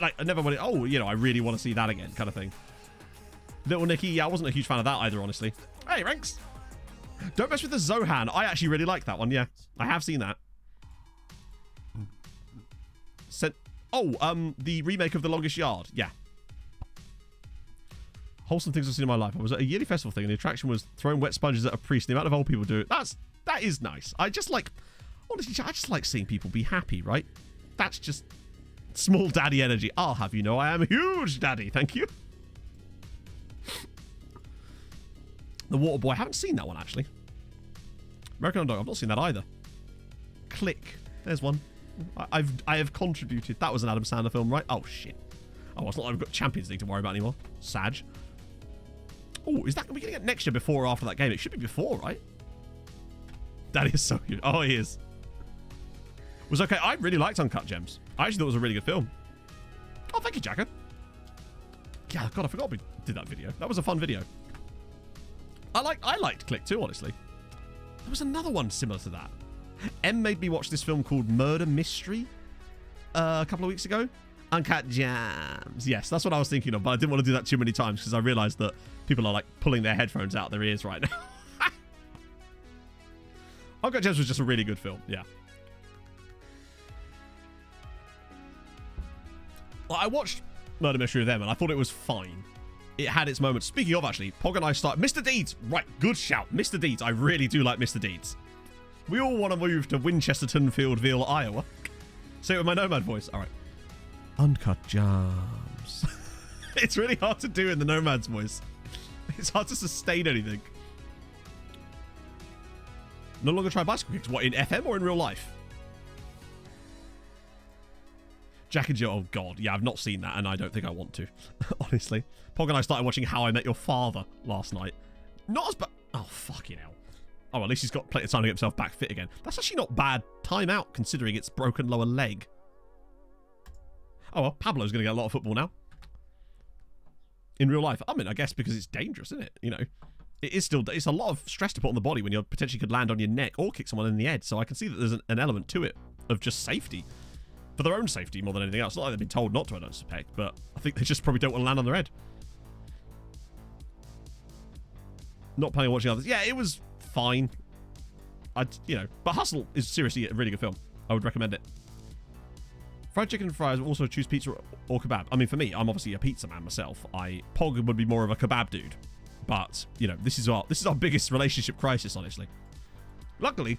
I never wanted, oh, you know, I really want to see that again kind of thing. Little Nicky, yeah, I wasn't a huge fan of that either, honestly. Hey, Ranks. Don't mess with the Zohan. I actually really like that one. Yeah, I have seen that. The remake of The Longest Yard. Yeah. Wholesome things I've seen in my life. I was at a yearly festival thing, and the attraction was throwing wet sponges at a priest. The amount of old people do it. That is nice. I just like, honestly, I just like seeing people be happy, right? That's just small daddy energy. I'll have you know I am a huge daddy. Thank you. The Water Boy. I haven't seen that one, actually. American Underdog. I've not seen that either. Click. There's one. I have contributed. That was an Adam Sandler film, right? Oh, shit. Oh, it's not like we've got Champions League to worry about anymore. Sag. Oh, is that... Are we going to get next year before or after that game? It should be before, right? That is so good. Oh, he is. Was okay. I really liked Uncut Gems. I actually thought it was a really good film. Oh, thank you, Jacka. Yeah, God, I forgot we did that video. That was a fun video. I liked Click too, honestly. There was another one similar to that. M made me watch this film called Murder Mystery a couple of weeks ago. Uncut Gems. Yes, that's what I was thinking of, but I didn't want to do that too many times because I realized that people are like pulling their headphones out their ears right now. Uncut Gems was just a really good film. Yeah. Well, I watched Murder Mystery with them and I thought it was fine. It had its moments. Speaking of, actually, Pog and I started... Mr. Deeds! Right, good shout. Mr. Deeds. I really do like Mr. Deeds. We all want to move to Winchesterton, Fieldville, Iowa. Say it with my Nomad voice. All right. Uncut Gems. It's really hard to do in the Nomad's voice. It's hard to sustain anything. No longer try bicycle kicks. What, in FM or in real life? Jack and Jill. Oh, God. Yeah, I've not seen that, and I don't think I want to. Honestly. Pog and I started watching How I Met Your Father last night. Not as bad... Oh, fucking hell. Oh, at least he's got plenty of time to get himself back fit again. That's actually not bad time out, considering it's broken lower leg. Oh, well, Pablo's going to get a lot of football now. In real life. I mean, I guess because it's dangerous, isn't it? You know, it is still... It's a lot of stress to put on the body when you potentially could land on your neck or kick someone in the head. So I can see that there's an element to it of just safety. For their own safety more than anything else. Not like they've been told not to, I don't suspect, but I think they just probably don't want to land on their head. Not planning on watching others. Yeah, it was fine. But Hustle is seriously a really good film. I would recommend it. Fried chicken and fries. Also choose pizza or kebab. I mean, for me, I'm obviously a pizza man myself. Pog would be more of a kebab dude. But, this is our biggest relationship crisis, honestly. Luckily,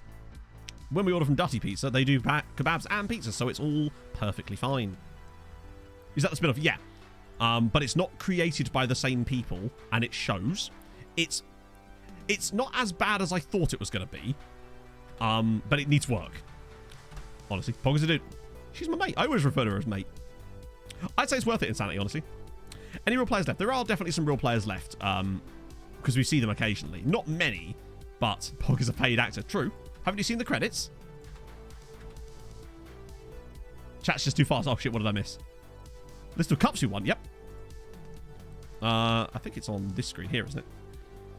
when we order from Dutty Pizza, they do kebabs and pizza, so it's all perfectly fine. Is that the spin-off? Yeah. But it's not created by the same people, and it shows. It's not as bad as I thought it was going to be, but it needs work. Honestly, Pog is a dude. She's my mate. I always refer to her as mate. I'd say it's worth it, Insanity, honestly. Any real players left? There are definitely some real players left, because we see them occasionally. Not many, but Pog is a paid actor. True. Haven't you seen the credits? Chat's just too fast. Oh, shit, what did I miss? List of cups you won. Yep. I think it's on this screen here, isn't it?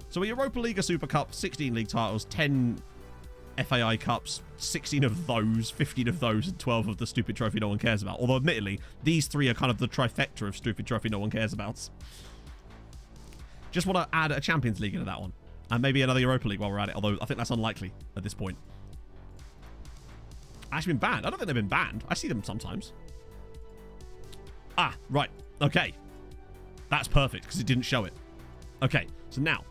So a Europa League, a Super Cup, 16 league titles, 10 FAI Cups, 16 of those, 15 of those, and 12 of the stupid trophy no one cares about. Although, admittedly, these three are kind of the trifecta of stupid trophy no one cares about. Just want to add a Champions League into that one. And maybe another Europa League while we're at it, although I think that's unlikely at this point. Actually been banned. I don't think they've been banned. I see them sometimes. Ah, right. Okay. That's perfect, because it didn't show it. Okay, so now.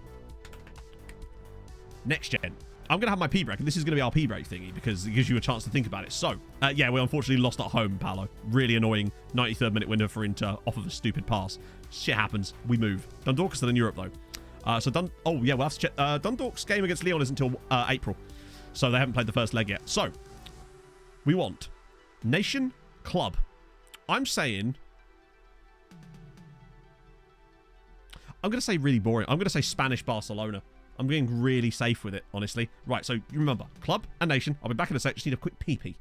Next gen. I'm going to have my P-break, and this is going to be our P-break thingy, because it gives you a chance to think about it. So, yeah, we unfortunately lost at home, Paolo. Really annoying 93rd minute window for Inter off of a stupid pass. Shit happens. We move. Dundalk is still in Europe, though. Oh, yeah, we'll have to check. Dundalk's game against Lyon is until April. So they haven't played the first leg yet. So, we want Nation Club. I'm saying... I'm going to say really boring. I'm going to say Spanish Barcelona. I'm being really safe with it, honestly. Right, so you remember, Club and Nation. I'll be back in a sec. Just need a quick pee-pee.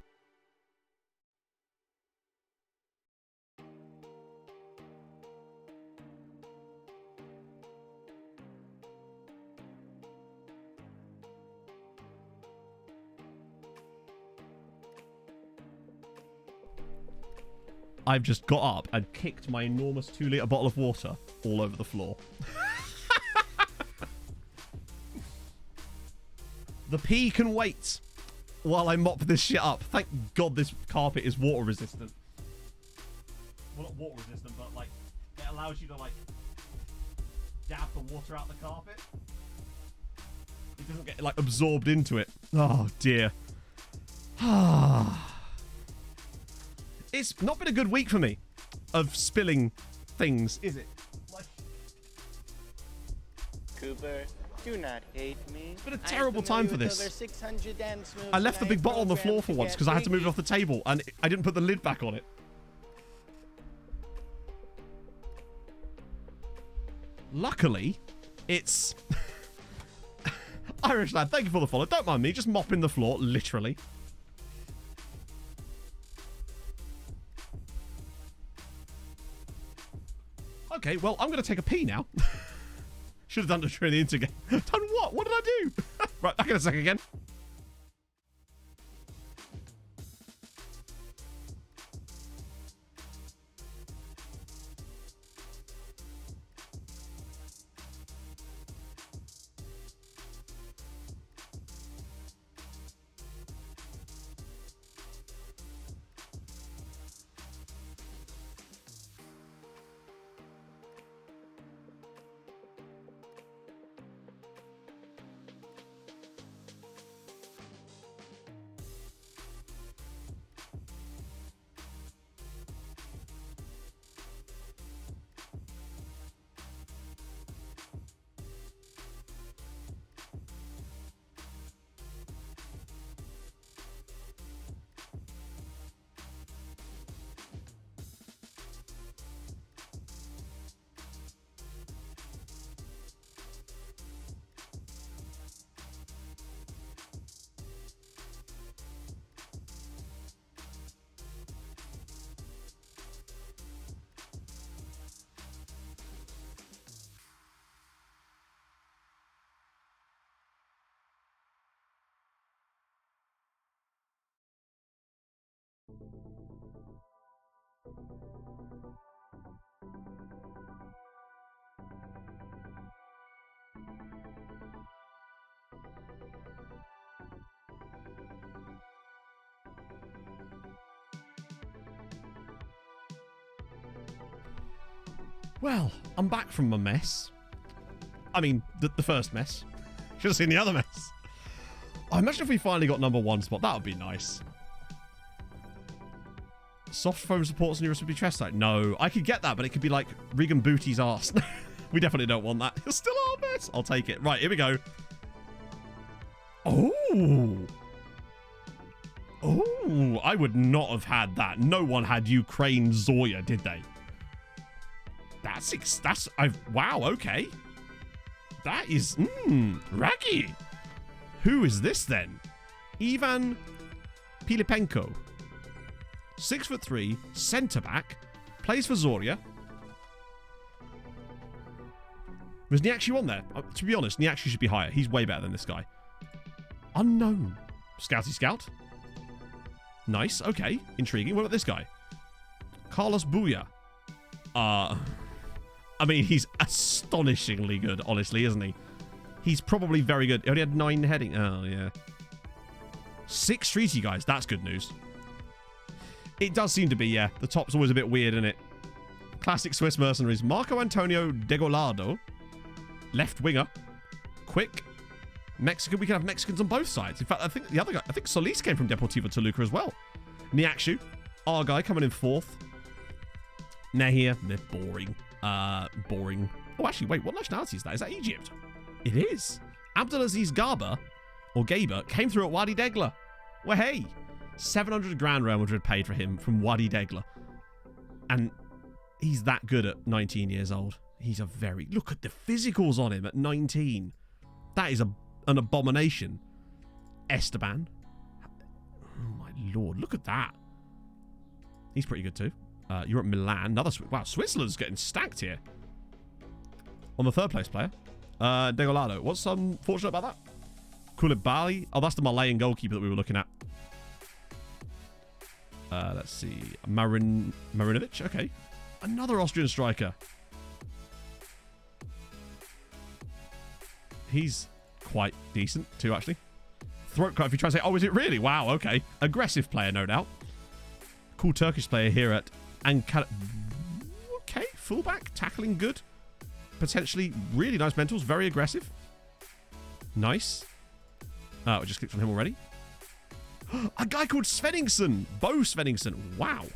I've just got up and kicked my enormous 2-litre bottle of water all over the floor. The pee can wait while I mop this shit up. Thank God this carpet is water resistant. Well, not water resistant, but like it allows you to like dab the water out the carpet. It doesn't get like absorbed into it. Oh dear. It's not been a good week for me of spilling things, is it? Like, Cooper, do not hate me. it's been a terrible time for this. I left the big bottle on the floor for once because I had to move it off the table and I didn't put the lid back on it. Luckily, it's... Irish lad, thank you for the follow. Don't mind me, just mopping the floor, literally. Okay, well, I'm going to take a pee now. Should have done it during the intro game. Done what? What did I do? Right, back in a second again. Well, I'm back from my mess. I mean, the first mess. Should have seen the other mess. I imagine if we finally got #1 spot, that would be nice. Soft foam supports on your recipe chest site. No, I could get that, but it could be like Regan Booty's arse. We definitely don't want that. It's still our mess. I'll take it. Right, here we go. Oh. Oh, I would not have had that. No one had Ukraine Zoya, did they? Wow, okay. That is, raggy. Who is this then? Ivan Pilipenko. 6'3", centre back, plays for Zorya. Was Niakshi on there? To be honest, Niakshi should be higher. He's way better than this guy. Unknown. Scouty Scout. Nice, okay. Intriguing. What about this guy? Carlos Bouya. I mean, he's astonishingly good, honestly, isn't he? He's probably very good. He only had 9 heading. Oh, yeah. 6 treaty guys. That's good news. It does seem to be, yeah. The top's always a bit weird, isn't it? Classic Swiss mercenaries. Marco Antonio Degolado. Left winger. Quick. Mexican. We can have Mexicans on both sides. In fact, I think the other guy, I think Solis came from Deportivo Toluca as well. Niakshu. Our guy coming in 4th. Nahir. They're boring. Boring. Oh, actually, wait. What nationality is that? Is that Egypt? It is. Abdulaziz Garba, or Gaber, came through at Wadi Degla. Well, hey. 700 grand Real Madrid paid for him from Wadi Degla. And he's that good at 19 years old. He's a very... Look at the physicals on him at 19. That is an abomination. Esteban. Oh, my lord. Look at that. He's pretty good too. You're at Milan. Another... Wow, Switzerland's getting stacked here. On the 3rd place player. Degolado. What's unfortunate about that? Koulibaly. Oh, that's the Malayan goalkeeper that we were looking at. Let's see. Marinovic. Okay. Another Austrian striker. He's quite decent too, actually. throat cut if you try to say, oh, is it really? Wow, okay. Aggressive player, no doubt. Cool Turkish player here at Ankara. Okay, fullback, tackling good. Potentially really nice mentals, very aggressive. Nice. Oh, I just clicked on him already. A guy called Svenningsson. Bo Svenningsson. Wow.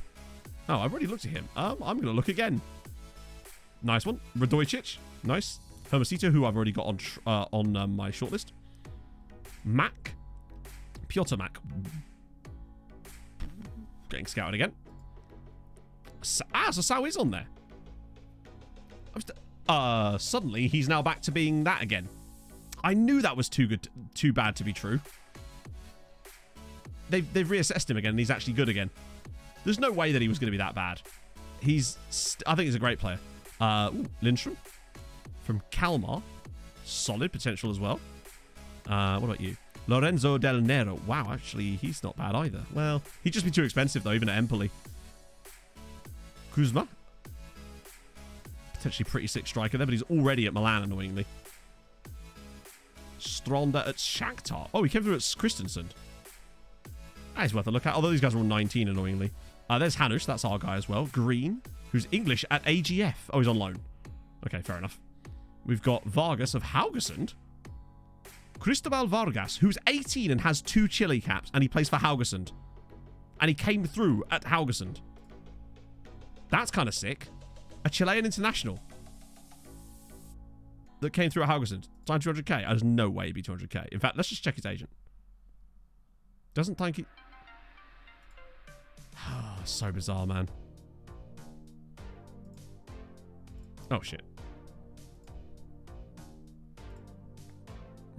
Oh, I've already looked at him. I'm going to look again. Nice one. Radojcic. Nice. Hermosito, who I've already got on my shortlist. Mac. Piotr Mac. Getting scouted again. So Sao is on there. Suddenly, he's now back to being that again. I knew that was too bad to be true. They've reassessed him again, and he's actually good again. There's no way that he was going to be that bad. I think he's a great player. Lindstrom from Kalmar. Solid potential as well. What about you? Lorenzo Del Nero. Wow, actually, he's not bad either. Well, he'd just be too expensive, though, even at Empoli. Kuzma. Potentially pretty sick striker there, but he's already at Milan, annoyingly. Stronda at Shakhtar. Oh, he came through at Christensen. That is worth a look at, although these guys are all 19, annoyingly. There's Hanush, that's our guy as well. Green, who's English at AGF. Oh, he's on loan. Okay, fair enough. We've got Vargas of Haugesund. Cristobal Vargas, who's 18 and has 2 Chile caps, and he plays for Haugesund. And he came through at Haugesund. That's kind of sick. A Chilean international that came through at Haugesund. Signed 200k. There's no way he'd be 200k. In fact, let's just check his agent. Doesn't think he... So bizarre, man. Oh, shit.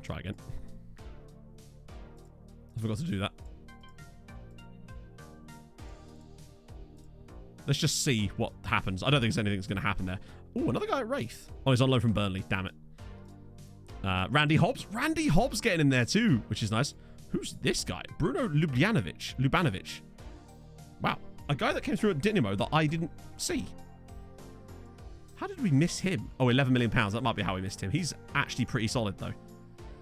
Try again. I forgot to do that. Let's just see what happens. I don't think anything's going to happen there. Oh, another guy at Wraith. Oh, he's on loan from Burnley. Damn it. Randy Hobbs. Randy Hobbs getting in there too, which is nice. Who's this guy? Bruno Lubanovic. Wow. A guy that came through at Dinamo that I didn't see. How did we miss him? Oh, £11 million. That might be how we missed him. He's actually pretty solid, though.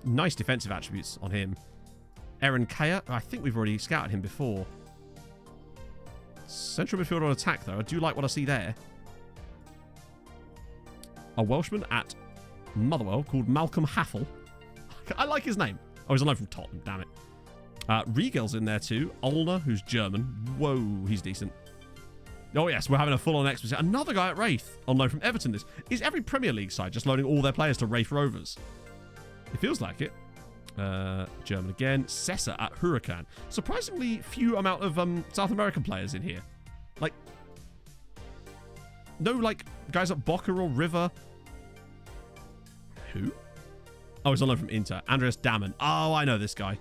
Nice defensive attributes on him. Aaron Kaya. I think we've already scouted him before. Central midfielder on attack, though. I do like what I see there. A Welshman at Motherwell called Malcolm Haffel. I like his name. Oh, he's on loan from Tottenham. Damn it. Riegel's in there, too. Olner, who's German. Whoa, he's decent. Oh, yes, we're having a full-on exposition. Another guy at Wraith on loan from Everton. This is every Premier League side just loaning all their players to Wraith Rovers. It feels like it. German again. Sessa at Huracan. Surprisingly few amount of South American players in here. Like, no, like, guys at Boca or River. Who? Oh, he's on loan from Inter. Andreas Dammon. Oh, I know this guy.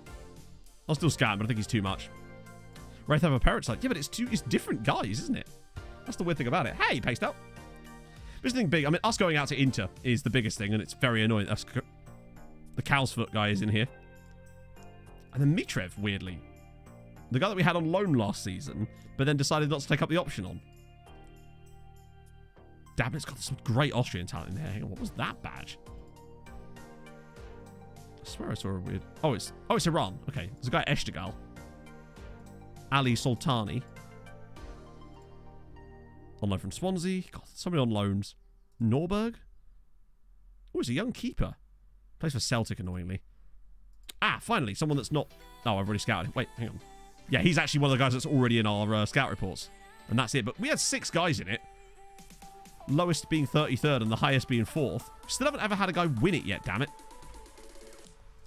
I'll still scout him, but I think he's too much. Wraith have a Parrot's like, yeah, but it's different guys, isn't it? That's the weird thing about it. Hey, paced out. This thing big. I mean, us going out to Inter is the biggest thing, and it's very annoying. That's the cow's foot guy is in here. And then Mitrev, weirdly. The guy that we had on loan last season, but then decided not to take up the option on. Damn, it's got some great Austrian talent in there. Hang on, what was that badge? I swear I saw a weird... Oh, it's Iran. Okay, there's a guy Eshtigal. Ali Soltani. On loan from Swansea. God, somebody on loans. Norberg. Oh, he's a young keeper. Plays for Celtic, annoyingly. Ah, finally, someone that's not... Oh, I've already scouted him. Wait, hang on. Yeah, he's actually one of the guys that's already in our scout reports. And that's it. But we had 6 guys in it. Lowest being 33rd and the highest being 4th. Still haven't ever had a guy win it yet, damn it.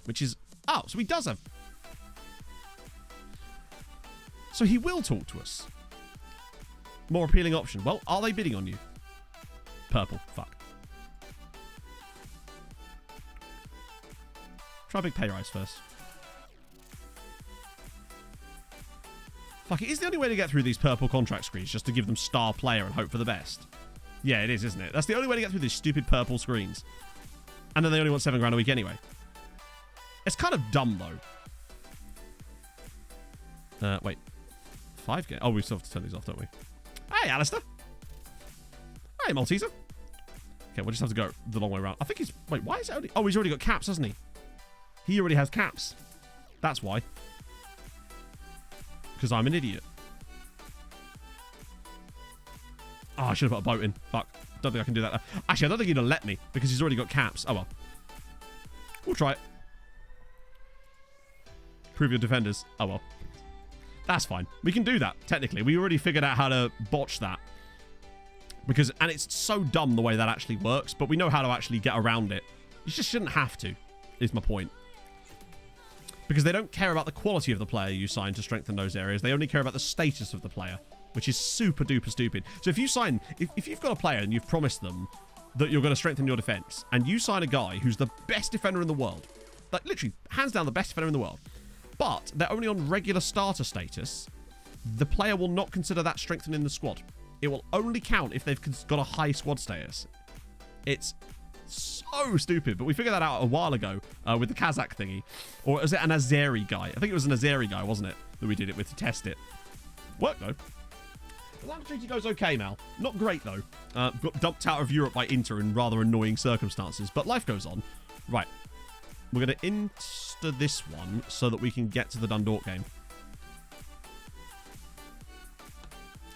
Which is... Oh, so he does have... So he will talk to us. More appealing option. Well, are they bidding on you? Purple. Fuck. Try a big pay rise first. Fuck, it is the only way to get through these purple contract screens, just to give them star player and hope for the best. Yeah, it is, isn't it? That's the only way to get through these stupid purple screens. And then they only want £7 a week anyway. It's kind of dumb, though. Wait. 5 games? Oh, we still have to turn these off, don't we? Hey, Alistair. Hey, Malteser. Okay, we'll just have to go the long way around. I think he's... Wait, why is it only... Oh, he's already got caps, hasn't he? He already has caps. That's why. Because I'm an idiot. Oh, I should have put a boat in. Fuck. Don't think I can do that. Actually, I don't think he'd have let me because he's already got caps. Oh, well. We'll try it. Prove your defenders. Oh, well. That's fine. We can do that, technically. We already figured out how to botch that. And it's so dumb the way that actually works, but we know how to actually get around it. You just shouldn't have to, is my point. Because they don't care about the quality of the player you sign to strengthen those areas. They only care about the status of the player, which is super duper stupid. So if you sign, if you've got a player and you've promised them that you're going to strengthen your defense, and you sign a guy who's the best defender in the world, like literally hands down the best defender in the world, but they're only on regular starter status, the player will not consider that strengthening the squad. It will only count if they've got a high squad status. It's so stupid, but we figured that out a while ago with the Kazakh thingy. Or was it an Azeri guy? I think it was an Azeri guy, wasn't it, that we did it with to test it. Worked, though. The land treaty goes okay, Mal. Not great, though. Got dumped out of Europe by Inter in rather annoying circumstances, but life goes on. Right. We're going to insta this one so that we can get to the Dundalk game.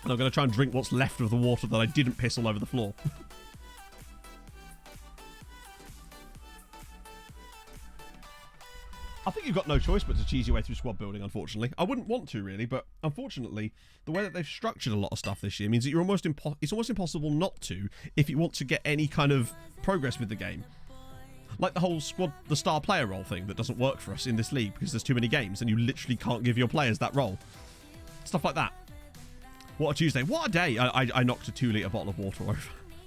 And I'm going to try and drink what's left of the water that I didn't piss all over the floor. I think you've got no choice but to cheese your way through squad building, unfortunately. I wouldn't want to, really, but unfortunately, the way that they've structured a lot of stuff this year means that you're it's almost impossible not to if you want to get any kind of progress with the game. Like the whole squad, the star player role thing that doesn't work for us in this league because there's too many games and you literally can't give your players that role. Stuff like that. What a Tuesday. What a day. I knocked a 2-litre bottle of water over.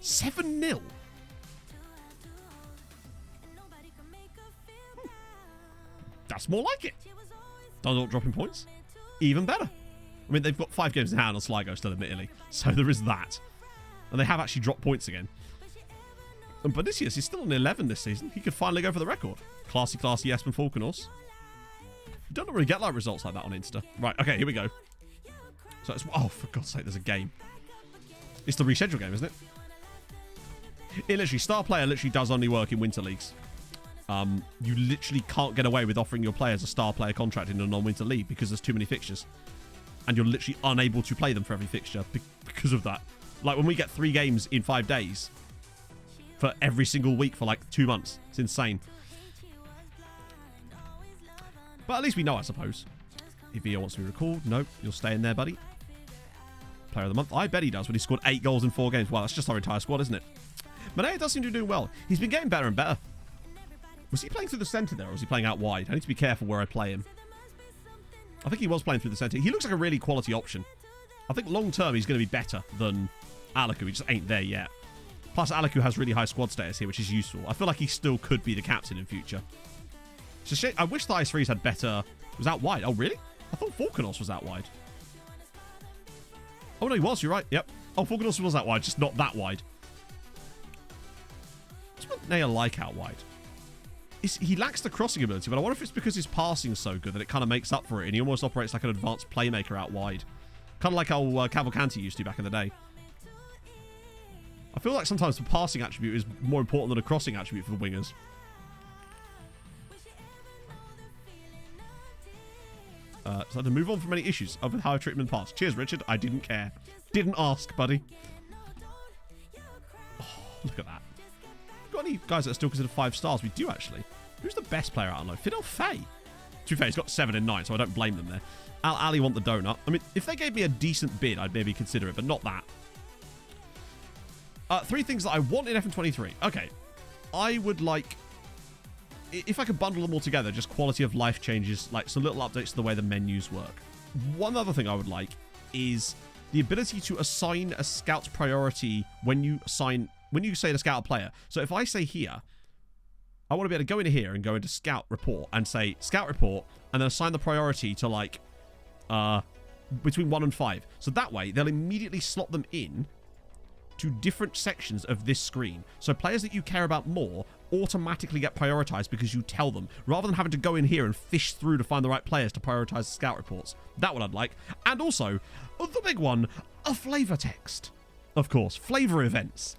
7-0. That's more like it. Dundalk dropping points. Even better. I mean, they've got 5 games in hand on Sligo still, admittedly. So there is that. And they have actually dropped points again. And Bonicius, he's still on 11 this season. He could finally go for the record. Classy Espen Falkenhorse. You don't really get like results like that on Insta. Right, okay, here we go. So it's, oh, for God's sake, there's a game. It's the reschedule game, isn't it? It literally, star player literally does only work in winter leagues. You literally can't get away with offering your players a star player contract in a non-winter league because there's too many fixtures. And you're literally unable to play them for every fixture because of that. Like when we get 3 games in 5 days for every single week for like 2 months. It's insane. But at least we know, I suppose. If Via wants to be recalled, no, you'll stay in there, buddy. Player of the month. I bet he does when he scored 8 goals in 4 games. Wow, that's just our entire squad, isn't it? Manea does seem to be doing well. He's been getting better and better. Was he playing through the centre there, or was he playing out wide? I need to be careful where I play him. I think he was playing through the centre. He looks like a really quality option. I think long-term he's going to be better than Aliku. He just ain't there yet. Plus, Aliku has really high squad status here, which is useful. I feel like he still could be the captain in future. It's a shame. I wish the Ice Freeze had better... Was out wide. Oh, really? I thought Falkenos was out wide. Oh, no, he was. You're right. Yep. Oh, Falkenos was out wide, just not that wide. What's Manea like out wide? He lacks the crossing ability, but I wonder if it's because his passing is so good that it kind of makes up for it, and he almost operates like an advanced playmaker out wide. Kind of like how Cavalcanti used to back in the day. I feel like sometimes the passing attribute is more important than a crossing attribute for the wingers. So to move on from any issues of how I treat him in the past. Cheers, Richard. I didn't care. Didn't ask, buddy. Oh, look at that. Got any guys that are still considered 5 stars? We do, actually. Who's the best player out on loan? Fidel Fay. To be fair, he's got 7 and 9, so I don't blame them there. Ali want the donut. I mean, if they gave me a decent bid, I'd maybe consider it, but not that. 3 things that I want in FM23. Okay. I would like... If I could bundle them all together, just quality of life changes, like some little updates to the way the menus work. One other thing I would like is the ability to assign a scout's priority when you say to scout a player. So if I say here, I want to be able to go into here and go into scout report and say scout report and then assign the priority to like between 1 and 5. So that way they'll immediately slot them in to different sections of this screen. So players that you care about more automatically get prioritized because you tell them, rather than having to go in here and fish through to find the right players to prioritize the scout reports. That one I'd like. And also, the big one, a flavor text. Of course, flavor events.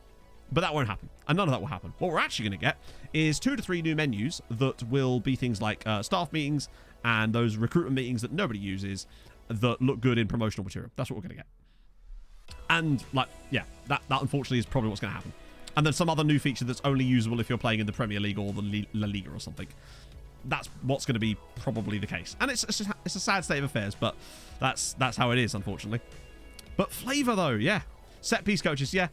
But that won't happen. And none of that will happen. What we're actually going to get is 2 to 3 new menus that will be things like staff meetings and those recruitment meetings that nobody uses that look good in promotional material. That's what we're going to get. And, like, yeah, that unfortunately is probably what's going to happen. And then some other new feature that's only usable if you're playing in the Premier League or the La Liga or something. That's what's going to be probably the case. And it's a sad state of affairs, but that's how it is, unfortunately. But flavor, though, yeah. Set piece coaches, yeah.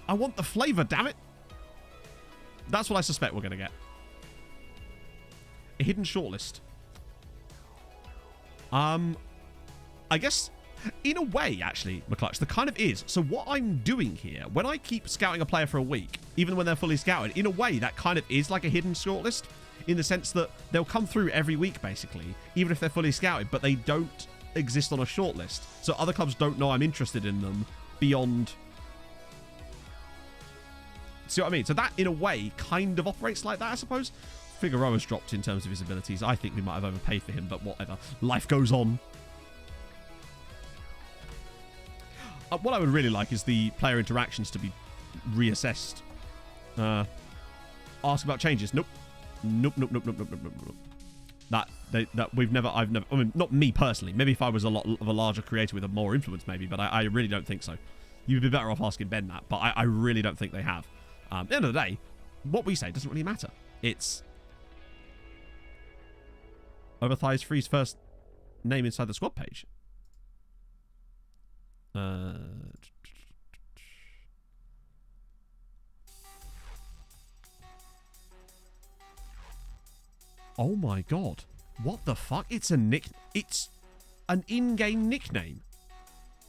I want the flavor, damn it. That's what I suspect we're going to get. A hidden shortlist. I guess, in a way, actually, McClutch, the kind of is. So what I'm doing here, when I keep scouting a player for a week, even when they're fully scouted, in a way, that kind of is like a hidden shortlist, in the sense that they'll come through every week, basically, even if they're fully scouted, but they don't exist on a shortlist. So other clubs don't know I'm interested in them beyond... See what I mean? So that, in a way, kind of operates like that, I suppose. Figueroa's dropped in terms of his abilities. I think we might have overpaid for him, but whatever. Life goes on. What I would really like is the player interactions to be reassessed. Ask about changes. Nope. Nope. I've never, I mean, not me personally. Maybe if I was a lot of a larger creator with a more influence, maybe, but I really don't think so. You'd be better off asking Ben that, but I really don't think they have. At the end of the day, what we say doesn't really matter. It's over thighs freeze first name inside the squad page. Oh my god. What the fuck? It's an in-game nickname.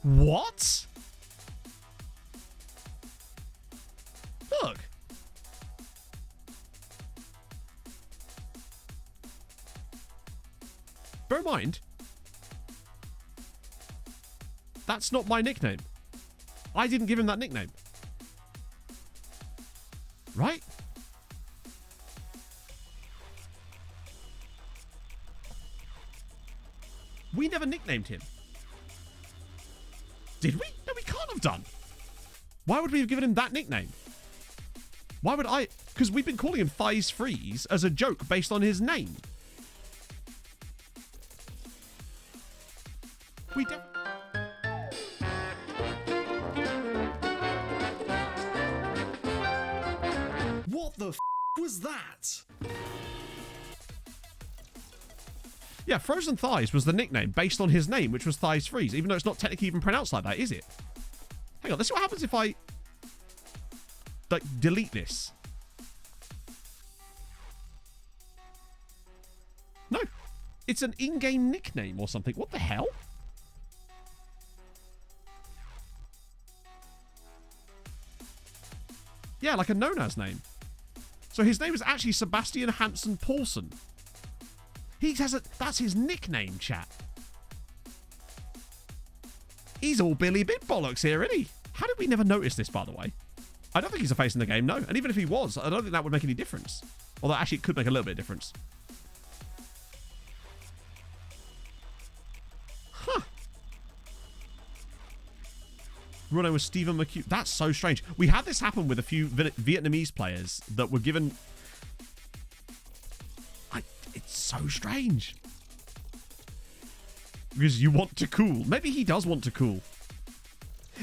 What? Look. Bear in mind, that's not my nickname. I didn't give him that nickname. Right? We never nicknamed him. Did we? No, we can't have done. Why would we have given him that nickname? Why would I? Because we've been calling him Thighs Freeze as a joke based on his name. We don't. What the f was that? Yeah, Frozen Thighs was the nickname based on his name, which was Thighs Freeze, even though it's not technically even pronounced like that, is it? Hang on, let's see what happens if I, like, delete this. No. It's an in-game nickname or something. What the hell? Yeah, like a known-as name. So his name is actually Sebastian Hansen Paulsen. He has a... That's his nickname, chat. He's all Billy Bit Bollocks here, isn't he? How did we never notice this, by the way? I don't think he's a face in the game, no. And even if he was, I don't think that would make any difference. Although, actually, it could make a little bit of difference. Huh. Real name was Stephen McHugh. That's so strange. We had this happen with a few Vietnamese players that were given... It's so strange. Because you want to cool. Maybe he does want to cool.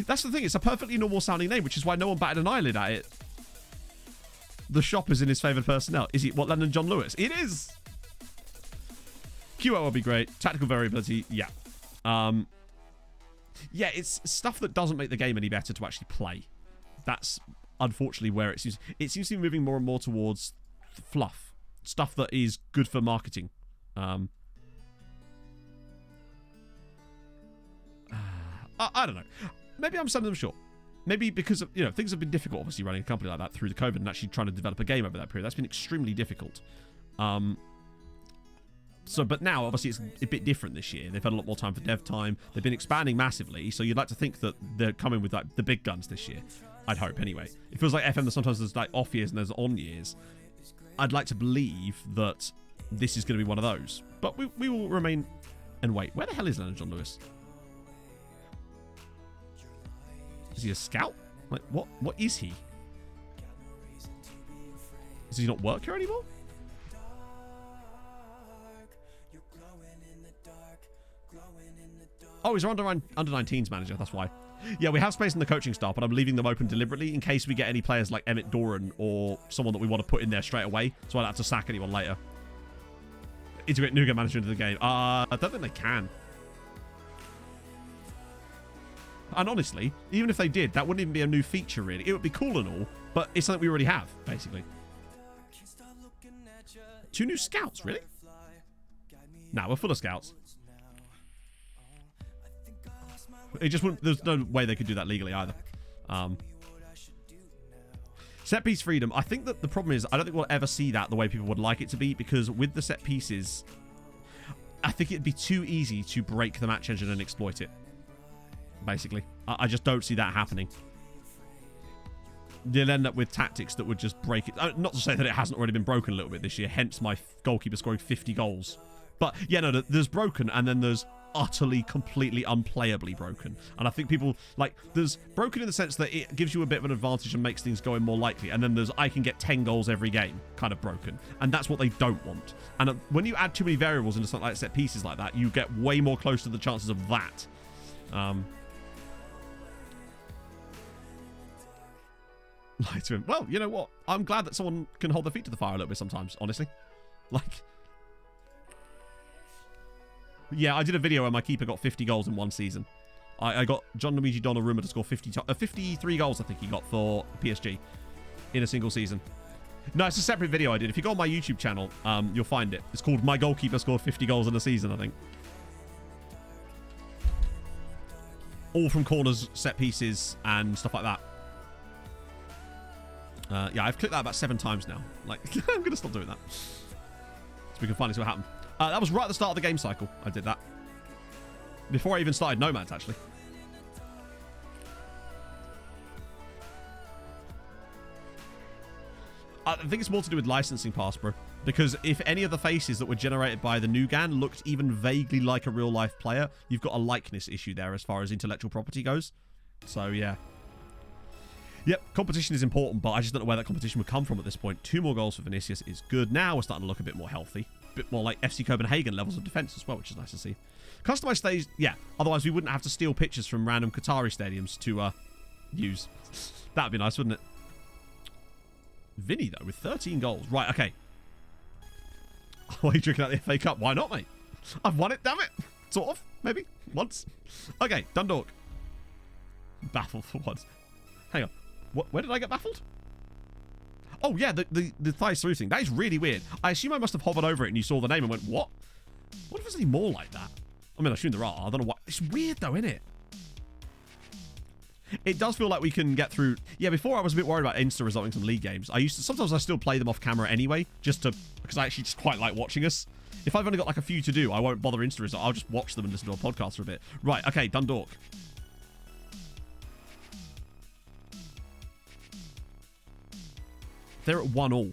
That's the thing. It's a perfectly normal sounding name, which is why no one batted an eyelid at it. The shop is in his favoured personnel. Is it what, Lennon John Lewis? It is. QO will be great. Tactical variability, yeah. Yeah, it's stuff that doesn't make the game any better to actually play. That's unfortunately where it seems to be moving more and more towards fluff. Stuff that is good for marketing. I don't know. Maybe I'm selling them short. Maybe because of, things have been difficult, obviously, running a company like that through the COVID and actually trying to develop a game over that period. That's been extremely difficult. But now, obviously, it's a bit different this year. They've had a lot more time for dev time. They've been expanding massively, so you'd like to think that they're coming with like the big guns this year. I'd hope, anyway. It feels like FM that sometimes there's like off years and there's on years. I'd like to believe that this is going to be one of those. But we will remain and wait. Where the hell is Leonard John Lewis? Is he a scout? Like, what is he? Does he not work here anymore? Oh, he's our under 19s manager. That's why. Yeah, we have space in the coaching staff, but I'm leaving them open deliberately in case we get any players like Emmett Doran or someone that we want to put in there straight away, so I don't have to sack anyone later. Integrate nougat manager into the game. I don't think they can. And honestly, even if they did, that wouldn't even be a new feature, really. It would be cool and all, but it's something we already have, basically. 2 new scouts, really? Nah, we're full of scouts. It just wouldn't... There's no way they could do that legally either. Set piece freedom. I think that the problem is I don't think we'll ever see that the way people would like it to be, because with the set pieces, I think it'd be too easy to break the match engine and exploit it. Basically. I just don't see that happening. You'll end up with tactics that would just break it. Not to say that it hasn't already been broken a little bit this year, hence my goalkeeper scoring 50 goals. But, yeah, no, there's broken, and then there's utterly, completely unplayably broken. And I think people, like, there's broken in the sense that it gives you a bit of an advantage and makes things go in more likely. And then there's I can get 10 goals every game kind of broken. And that's what they don't want. And when you add too many variables into something like set pieces like that, you get way more close to the chances of that. Lie to him. Well, you know what? I'm glad that someone can hold their feet to the fire a little bit sometimes, honestly. Like... Yeah, I did a video where my keeper got 50 goals in one season. I got John Luigi Donnarumma to score 53 goals, I think he got, for PSG in a single season. No, it's a separate video I did. If you go on my YouTube channel, you'll find it. It's called My Goalkeeper Scored 50 Goals in a Season, I think. All from corners, set pieces, and stuff like that. Yeah, I've clicked that about 7 times now. Like, I'm going to stop doing that. So we can finally see what happened. That was right at the start of the game cycle. I did that. Before I even started Nomads, actually. I think it's more to do with licensing pass, bro. Because if any of the faces that were generated by the Nugan looked even vaguely like a real-life player, you've got a likeness issue there as far as intellectual property goes. So, yeah. Yep, competition is important, but I just don't know where that competition would come from at this point. 2 more goals for Vinicius is good. Now we're starting to look a bit more healthy. A bit more like FC Copenhagen levels of defense as well, which is nice to see. Customized stage, yeah. Otherwise, we wouldn't have to steal pictures from random Qatari stadiums to use. That'd be nice, wouldn't it? Vinny, though, with 13 goals. Right, okay. Why are you drinking out the FA Cup? Why not, mate? I've won it, damn it. Sort of, maybe. Once. Okay, Dundalk. Baffled for once. Hang on. Where did I get baffled? Oh, yeah, the thighs through thing. That is really weird. I assume I must have hovered over it and you saw the name and went, what? What if there's any more like that? I mean, I assume there are. I don't know what. It's weird, though, isn't it? It does feel like we can get through. Yeah, before I was a bit worried about Insta resulting some league games. Sometimes I still play them off camera anyway, because I actually just quite like watching us. If I've only got like a few to do, I won't bother Insta result. I'll just watch them and listen to a podcast for a bit. Right, okay, Dundalk. They're at 1-1.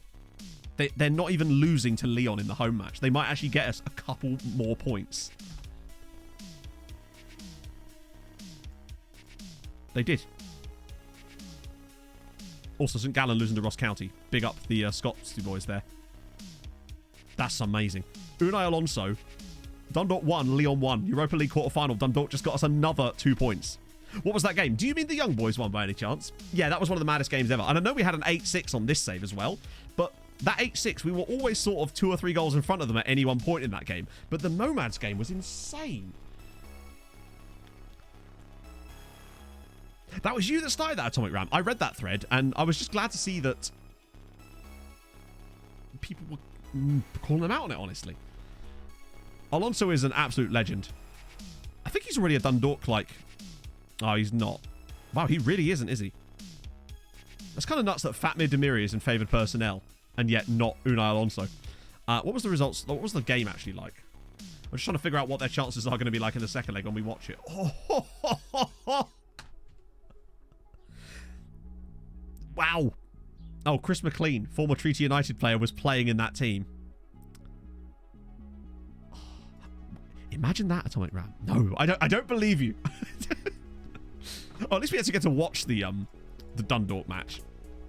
They're not even losing to Leon in the home match. They might actually get us a couple more points. They did. Also, St. Gallen losing to Ross County. Big up the Scots boys there. That's amazing. Unai Alonso. Dundalk 1, Leon 1. Europa League quarter-final. Dundalk just got us another 2 points. What was that game? Do you mean the Young Boys won by any chance? Yeah, that was one of the maddest games ever. And I know we had an 8-6 on this save as well. But that 8-6, we were always sort of 2 or 3 goals in front of them at any one point in that game. But the Nomads game was insane. That was you that started that Atomic Ram. I read that thread, and I was just glad to see that people were calling them out on it, honestly. Alonso is an absolute legend. I think he's already a Dundalk, like... Oh, he's not. Wow, he really isn't, is he? That's kind of nuts that Fatmir Demiri is in favoured personnel, and yet not Unai Alonso. What was the results? What was the game actually like? I'm just trying to figure out what their chances are going to be like in the second leg when we watch it. Oh, wow. Oh, Chris McLean, former Treaty United player, was playing in that team. Imagine that, Atomic Ram. No, I don't believe you. Oh, at least we actually get to watch the Dundalk match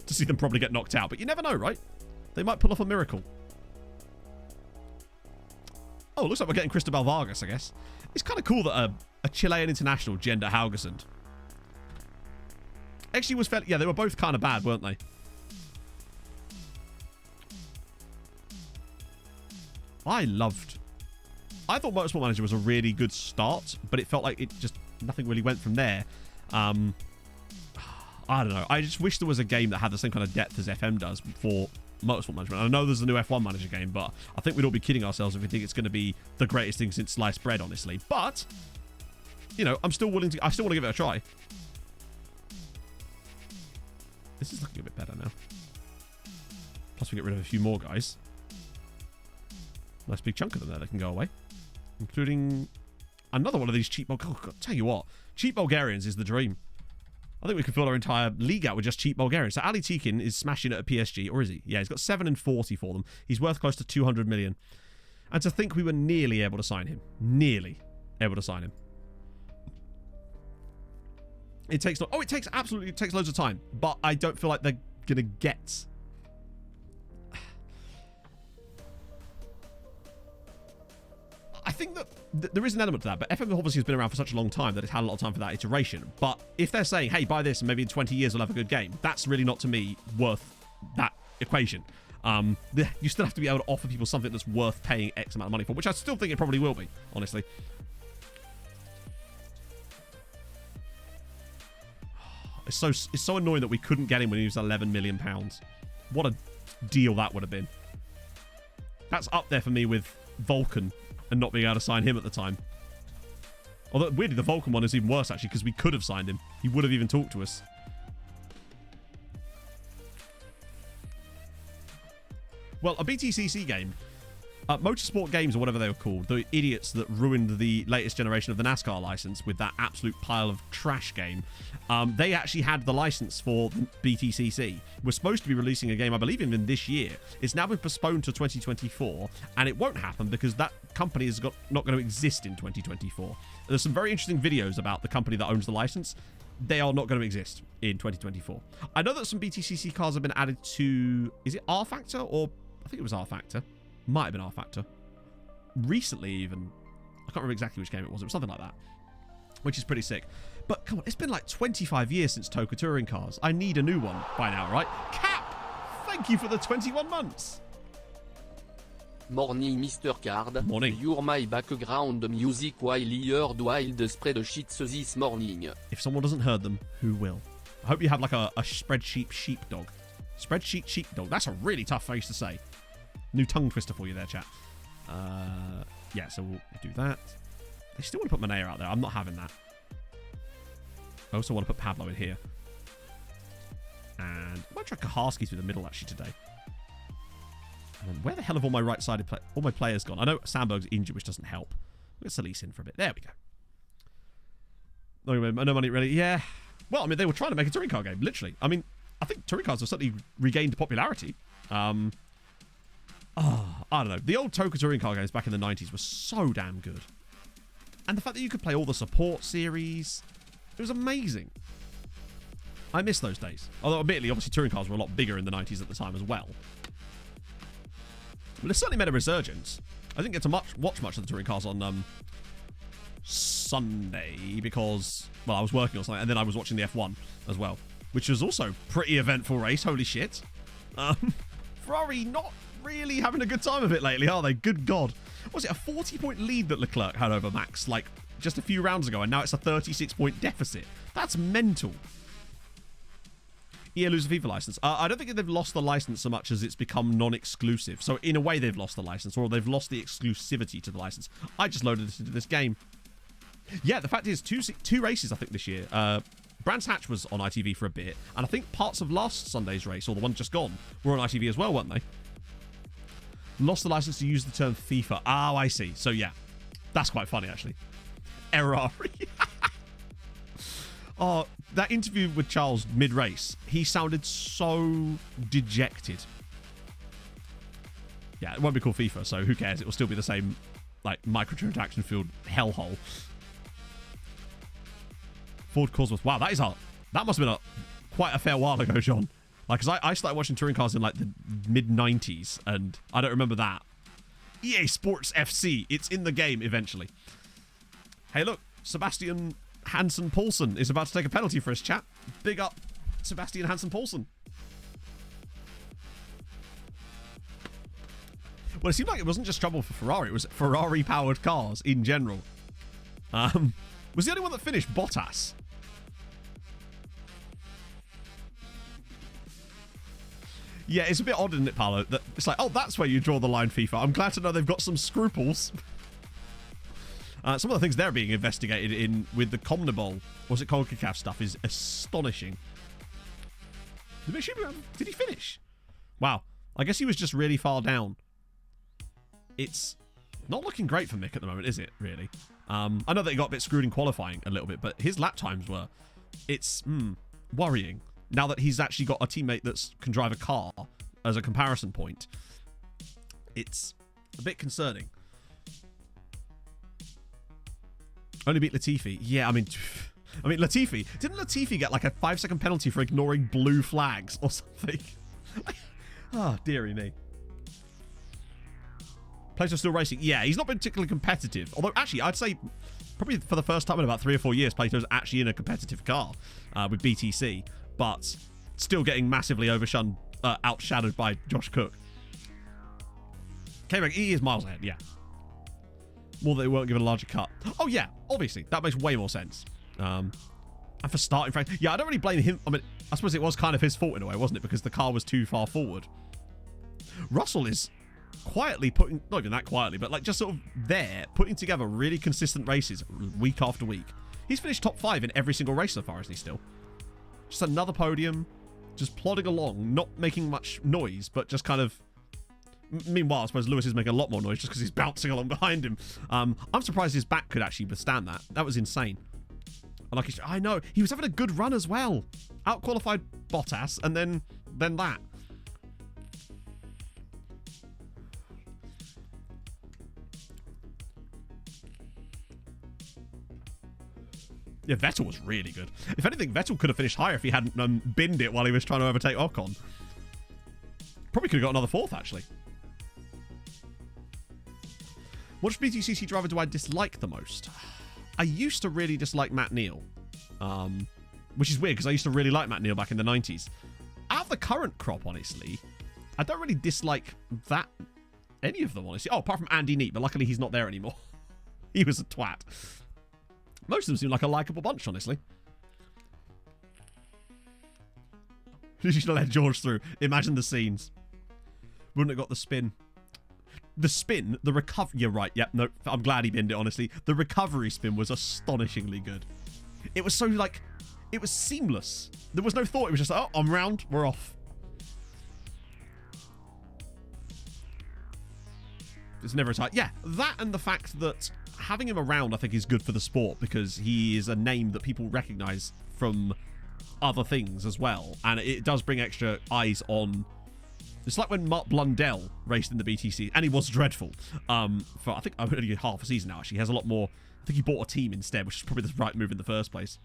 to see them probably get knocked out. But you never know, right? They might pull off a miracle. Oh, looks like we're getting Cristobal Vargas, I guess. It's kind of cool that a Chilean international, Gender Haugesund. Actually was fairly... Yeah, they were both kind of bad, weren't they? I thought Motorsport Manager was a really good start, but it felt like it just... Nothing really went from there. I don't know. I just wish there was a game that had the same kind of depth as FM does for Motorsport Management. I know there's a new F1 Manager game, but I think we'd all be kidding ourselves if we think it's going to be the greatest thing since sliced bread, honestly. But, you know, I still want to give it a try. This is looking a bit better now. Plus we get rid of a few more guys. Nice big chunk of them there that can go away. Including another one of these cheap... Oh, God, tell you what. Cheap Bulgarians is the dream. I think we could fill our entire league out with just cheap Bulgarians. So Ali Tikin is smashing it at PSG, or is he? Yeah, he's got 7 and 40 for them. He's worth close to 200 million. And to think we were nearly able to sign him. Nearly able to sign him. It takes... Oh, it takes loads of time. But I don't feel like they're going to get... I think that there is an element to that, but FM obviously has been around for such a long time that it's had a lot of time for that iteration. But if they're saying, hey, buy this and maybe in 20 years we'll have a good game, that's really not, to me, worth that equation. You still have to be able to offer people something that's worth paying X amount of money for, which I still think it probably will be, honestly. It's so annoying that we couldn't get him when he was £11 million. What a deal that would have been. That's up there for me with Vulcan and not being able to sign him at the time. Although, weirdly, the Vulcan one is even worse, actually, because we could have signed him. He would have even talked to us. Well, a BTCC game, Motorsport Games, or whatever they were called, the idiots that ruined the latest generation of the NASCAR license with that absolute pile of trash game, they actually had the license for BTCC. We're supposed to be releasing a game, I believe, even this year. It's now been postponed to 2024, and it won't happen because that company is not going to exist in 2024. There's some very interesting videos about the company that owns the license. They are not going to exist in 2024. I know that some BTCC cars have been added to... Is it R Factor? Or I think it was R Factor. Might have been R Factor. Recently, even. I can't remember exactly which game it was. It was something like that. Which is pretty sick. But come on, it's been like 25 years since Toka Touring Cars. I need a new one by now, right? Cap! Thank you for the 21 months. Morning, Mr. Card. Morning. You're my background music while heard wild spread sheets this morning. If someone doesn't heard them, who will? I hope you have like a spreadsheet sheepdog. Spreadsheet sheepdog. That's a really tough phrase to say. New tongue twister for you there, chat. Yeah, so we'll do that. They still want to put Manea out there. I'm not having that. I also want to put Pablo in here. And I might try Kaharski through the middle, actually, today. And then where the hell have all my right-sided all my players gone? I know Sandberg's injured, which doesn't help. Let's Elise in for a bit. There we go. No money, really. Yeah. Well, I mean, they were trying to make a touring car game, literally. I mean, I think touring cars have certainly regained popularity. I don't know. The old Toka touring car games back in the 90s were so damn good. And the fact that you could play all the support series, it was amazing. I miss those days. Although, admittedly, obviously, touring cars were a lot bigger in the 90s at the time as well. But it certainly made a resurgence. I didn't get to watch much of the touring cars on Sunday because, well, I was working on something, and then I was watching the F1 as well, which was also pretty eventful race. Holy shit. Ferrari not really having a good time of it lately, are they? Good God. Was it a 40-point lead that Leclerc had over Max, like, just a few rounds ago, and now it's a 36-point deficit? That's mental. EA lose the FIFA license. I don't think they've lost the license so much as it's become non-exclusive. So, in a way, they've lost the license, or they've lost the exclusivity to the license. I just loaded this into this game. Yeah, the fact is, two races, I think, this year. Brands Hatch was on ITV for a bit, and I think parts of last Sunday's race, or the one just gone, were on ITV as well, weren't they? Lost the license to use the term FIFA. Oh, I see. So, yeah. That's quite funny, actually. Errari. Oh, that interview with Charles mid-race, he sounded so dejected. Yeah, it won't be called FIFA, so who cares? It will still be the same, like, microtransaction-filled hellhole. Ford Cosworth. Wow, that must have been quite a fair while ago, John. Like, because I started watching touring cars in, like, the mid-90s, and I don't remember that. EA Sports FC. It's in the game, eventually. Hey, look. Sebastian Hansen Paulsen is about to take a penalty for his chat. Big up, Sebastian Hansen Paulsen. Well, it seemed like it wasn't just trouble for Ferrari. It was Ferrari-powered cars in general. Was the only one that finished Bottas? Yeah, it's a bit odd, isn't it, Paolo? That it's like, oh, that's where you draw the line, FIFA. I'm glad to know they've got some scruples. Some of the things they're being investigated in with the CONMEBOL, was it CONCACAF stuff, is astonishing. Did he finish? Wow. I guess he was just really far down. It's not looking great for Mick at the moment, is it, really? I know that he got a bit screwed in qualifying a little bit, but his lap times were... It's worrying. Now that he's actually got a teammate that can drive a car as a comparison point, it's a bit concerning. Only beat Latifi. Yeah, I mean, Latifi. Didn't Latifi get like a 5-second penalty for ignoring blue flags or something? Oh, dearie me. Plato's still racing. Yeah, he's not been particularly competitive. Although, actually, I'd say probably for the first time in about 3 or 4 years, Plato's actually in a competitive car with BTC, but still getting massively outshadowed by Josh Cook. K-Mag, he is miles ahead, yeah. More that they weren't given a larger cut. Oh, yeah, obviously. That makes way more sense. And for starting, Frank, yeah, I don't really blame him. I mean, I suppose it was kind of his fault in a way, wasn't it? Because the car was too far forward. Russell is quietly putting, not even that quietly, but like just sort of there, putting together really consistent races week after week. He's finished top 5 in every single race so far, isn't he still? Just another podium, just plodding along, not making much noise, but just kind of... Meanwhile, I suppose Lewis is making a lot more noise just because he's bouncing along behind him. I'm surprised his back could actually withstand that. That was insane. And like I know, he was having a good run as well. Out-qualified Bottas, and then that. Yeah, Vettel was really good. If anything, Vettel could have finished higher if he hadn't binned it while he was trying to overtake Ocon. Probably could have got another 4th, actually. Which BTCC driver do I dislike the most? I used to really dislike Matt Neal. Which is weird, because I used to really like Matt Neal back in the 90s. Out of the current crop, honestly, I don't really dislike any of them, honestly. Oh, apart from Andy Neat, but luckily he's not there anymore. He was a twat. Most of them seem like a likeable bunch, honestly. You should have let George through. Imagine the scenes. Wouldn't have got the spin. The spin, the recovery... You're right. Yep, no, I'm glad he binned it, honestly. The recovery spin was astonishingly good. It was so, like... It was seamless. There was no thought. It was just like, oh, I'm round. We're off. It's never a tight... Yeah, that and the fact that having him around, I think, is good for the sport because he is a name that people recognise from other things as well. And it does bring extra eyes on... It's like when Mark Blundell raced in the BTC, and he was dreadful. For I think only half a season now, actually. He has a lot more... I think he bought a team instead, which is probably the right move in the first place.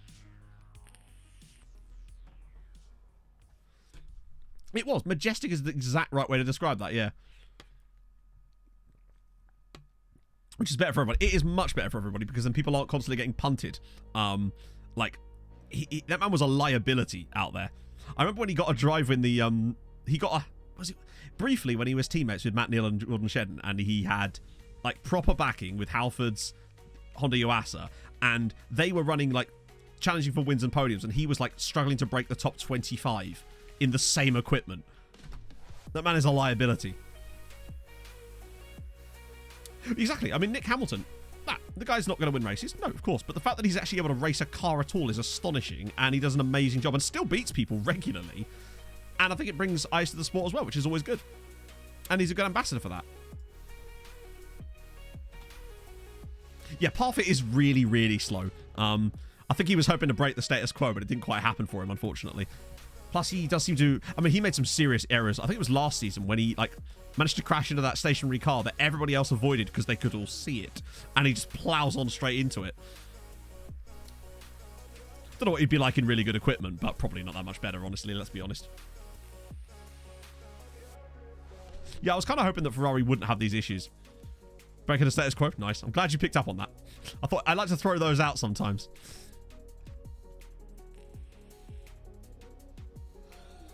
It was. Majestic is the exact right way to describe that, yeah. Which is better for everybody. It is much better for everybody because then people aren't constantly getting punted. That man was a liability out there. I remember when he got a drive in the... briefly when he was teammates with Matt Neal and Jordan Shedden, and he had like proper backing with Halford's Honda Yuasa, and they were running like challenging for wins and podiums, and he was like struggling to break the top 25 in the same equipment. That man is a liability. Exactly. I mean, Nick Hamilton, the guy's not going to win races. No, of course. But the fact that he's actually able to race a car at all is astonishing, and he does an amazing job and still beats people regularly. And I think it brings eyes to the sport as well, which is always good. And he's a good ambassador for that. Yeah, Parfit is really, really slow. I think he was hoping to break the status quo, but it didn't quite happen for him, unfortunately. Plus, he does seem to... I mean, he made some serious errors. I think it was last season when he, like, managed to crash into that stationary car that everybody else avoided because they could all see it. And he just plows on straight into it. Don't know what he'd be like in really good equipment, but probably not that much better, honestly, let's be honest. Yeah, I was kind of hoping that Ferrari wouldn't have these issues. Breaking the status quo, nice. I'm glad you picked up on that. I thought I'd like to throw those out sometimes.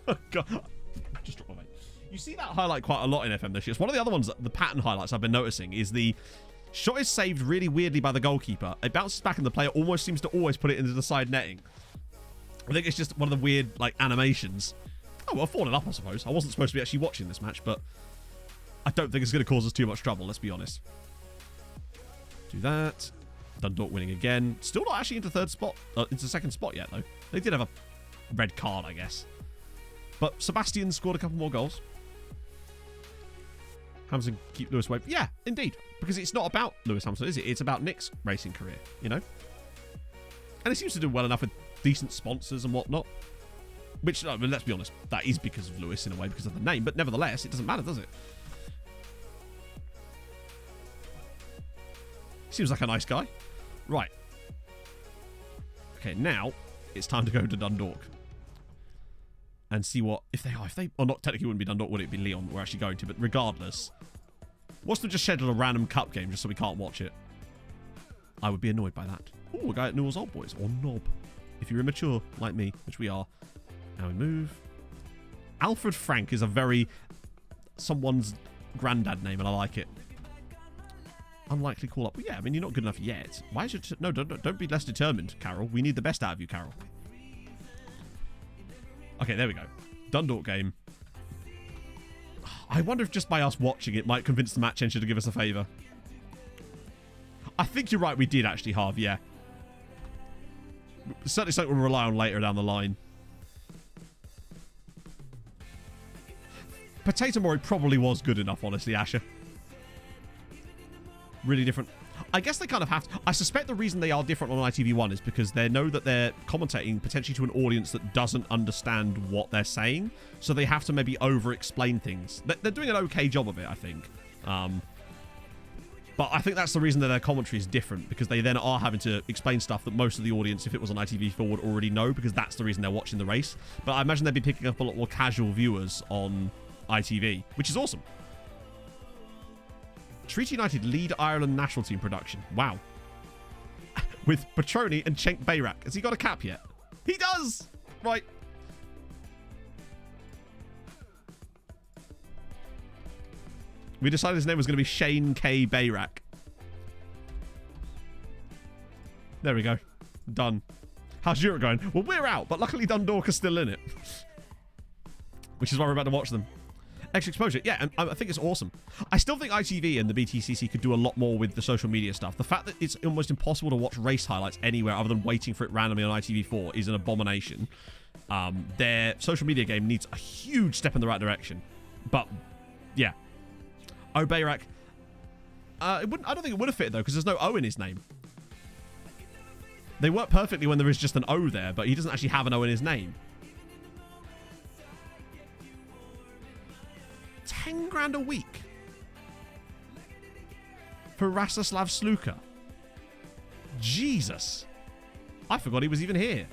Oh, God. Just drop my weight. You see that highlight quite a lot in FM this year. It's one of the other ones, the pattern highlights I've been noticing is the shot is saved really weirdly by the goalkeeper. It bounces back and the player almost seems to always put it into the side netting. I think it's just one of the weird, like, animations. Oh, well, falling up, I suppose. I wasn't supposed to be actually watching this match, but I don't think it's going to cause us too much trouble, let's be honest. Do that. Dundalk winning again. Still not actually into third spot, into second spot yet, though. They did have a red card, I guess. But Sebastian scored a couple more goals. Hamilton keep Lewis away. Yeah, indeed. Because it's not about Lewis Hamilton, is it? It's about Nick's racing career, you know? And he seems to do well enough with decent sponsors and whatnot. Which, I mean, let's be honest, that is because of Lewis in a way, because of the name. But nevertheless, it doesn't matter, does it? Seems like a nice guy. Right. Okay, now it's time to go to Dundalk. And see what, if they, or not, technically it wouldn't be Dundalk, would it be Leon we're actually going to, but regardless. What's to just schedule a random cup game just so we can't watch it? I would be annoyed by that. Oh, a guy at Newell's Old Boys, or Knob. If you're immature, like me, which we are. Now we move. Alfred Frank is a very, someone's granddad name, and I like it. Unlikely call up. Well, yeah, I mean, you're not good enough yet. Why is it, no, don't be less determined, Carol. We need the best out of you, Carol. Okay, there we go. Dundalk game. I wonder if just by us watching it might convince the match engine to give us a favour. I think you're right, we did actually halve, yeah. Certainly something we'll rely on later down the line. Potato Mori probably was good enough, honestly, Asher. Really different. I guess they kind of have to. I suspect the reason they are different on ITV1 is because they know that they're commentating potentially to an audience that doesn't understand what they're saying. So they have to maybe over-explain things. They're doing an okay job of it, I think. But I think that's the reason that their commentary is different, because they then are having to explain stuff that most of the audience, if it was on ITV4, would already know, because that's the reason they're watching the race. But I imagine they'd be picking up a lot more casual viewers on ITV, which is awesome. Treaty United lead Ireland national team production. Wow. With Petroni and Cenk Bayrak. Has he got a cap yet? He does! Right. We decided his name was going to be Shane K. Bayrak. There we go. Done. How's Europe going? Well, we're out, but luckily Dundalk is still in it. Which is why we're about to watch them. Extra exposure. Yeah, and I think it's awesome. I still think ITV and the BTCC could do a lot more with the social media stuff. The fact that it's almost impossible to watch race highlights anywhere other than waiting for it randomly on ITV4 is an abomination. Their social media game needs a huge step in the right direction. But, yeah. Oh, Bayrak. I don't think it would have fit, though, because there's no O in his name. They work perfectly when there is just an O there, but he doesn't actually have an O in his name. 10 grand a week for Rastislav Sluka. Jesus. I forgot he was even here.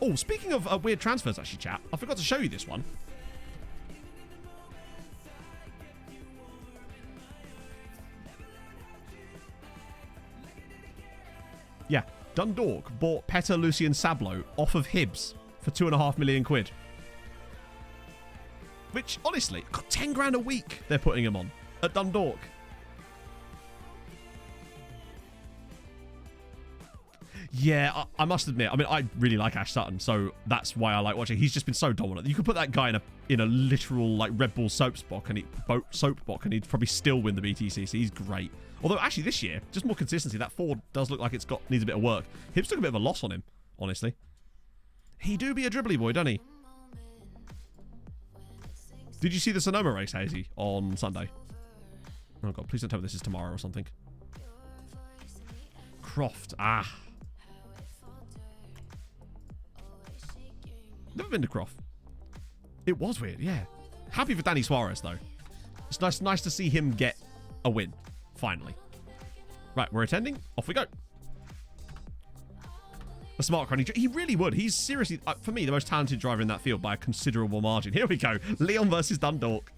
Oh, speaking of weird transfers, actually, chat, I forgot to show you this one. Yeah, Dundalk bought Petter Lucien Sablo off of Hibs for £2.5 million. Which, honestly, got 10 grand a week they're putting him on at Dundalk. Yeah, I must admit, I mean, I really like Ash Sutton, so that's why I like watching. He's just been so dominant. You could put that guy in a literal, like, Red Bull soap spot, and he'd probably still win the BTCC. He's great. Although, actually, this year, just more consistency. That Ford does look like needs a bit of work. Hibs took a bit of a loss on him, honestly. He do be a dribbly boy, doesn't he? Did you see the Sonoma race, Hazy, on Sunday? Oh, God, please don't tell me this is tomorrow or something. Croft. Ah. Never been to Croft. It was weird, yeah. Happy for Danny Suarez, though. It's nice to see him get a win, finally. Right, we're attending. Off we go. A smart car. He really would. He's seriously, for me, the most talented driver in that field by a considerable margin. Here we go. Leon versus Dundalk.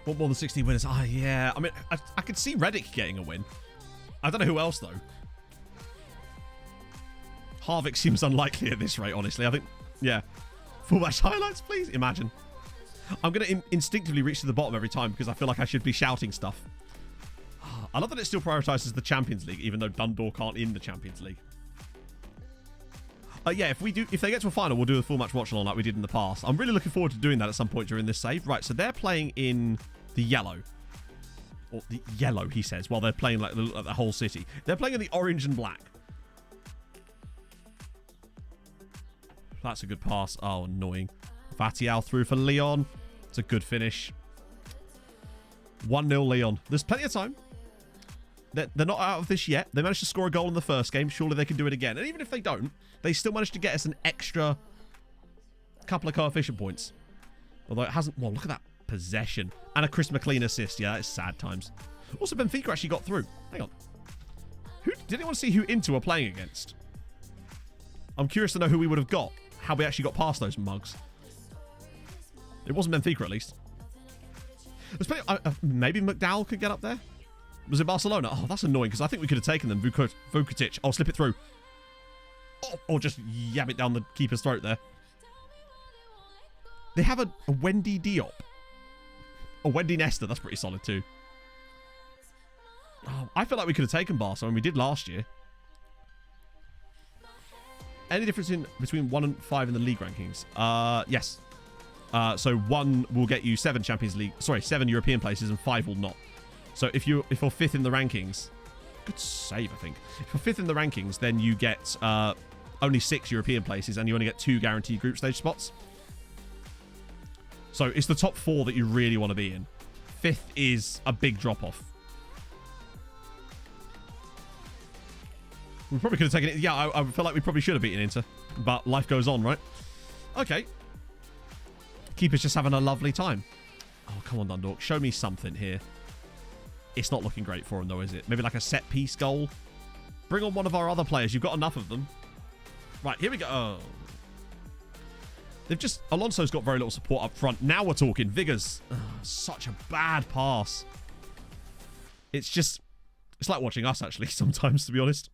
What more than 16 winners? Ah, yeah. I mean, I could see Reddick getting a win. I don't know who else, though. Harvick seems unlikely at this rate, honestly. I think, yeah. Full match highlights, please. Imagine. I'm going to instinctively reach to the bottom every time because I feel like I should be shouting stuff. I love that it still prioritizes the Champions League, even though Dundalk aren't in the Champions League. Yeah, if they get to a final, we'll do a full match watch along like we did in the past. I'm really looking forward to doing that at some point during this save. Right, so they're playing in the yellow. Or the yellow, he says, while they're playing like the whole city. They're playing in the orange and black. That's a good pass. Oh, annoying. Vatial through for Leon. It's a good finish. 1-0 Leon. There's plenty of time. They're not out of this yet. They managed to score a goal in the first game. Surely they can do it again. And even if they don't, they still managed to get us an extra couple of coefficient points. Although it hasn't... Well, look at that possession. And a Chris McLean assist. Yeah, that is sad times. Also, Benfica actually got through. Hang on. Did anyone see who Inter were playing against? I'm curious to know who we would have got. How we actually got past those mugs. It wasn't Benfica, at least. Maybe McDowell could get up there? Was it Barcelona? Oh, that's annoying, because I think we could have taken them. Vukotic. Oh, slip it through. Oh, or just yab it down the keeper's throat there. They have a Wendy Diop. A Wendy Nesta. That's pretty solid, too. Oh, I feel like we could have taken Barca, and we did last year. Any difference between 1 and 5 in the league rankings? Yes. So 1 will get you 7 European places, and 5 will not. So if you're 5th in the rankings, good save, I think. If you're 5th in the rankings, then you get only 6 European places, and you only get 2 guaranteed group stage spots. So it's the top 4 that you really want to be in. 5th is a big drop off. We probably could have taken it. Yeah, I feel like we probably should have beaten Inter, but life goes on, right? Okay. Keeper's just having a lovely time. Oh, come on, Dundalk. Show me something here. It's not looking great for him, though, is it? Maybe like a set-piece goal? Bring on one of our other players. You've got enough of them. Right, here we go. Oh. Alonso's got very little support up front. Now we're talking. Viggers. Oh, such a bad pass. It's like watching us, actually, sometimes, to be honest.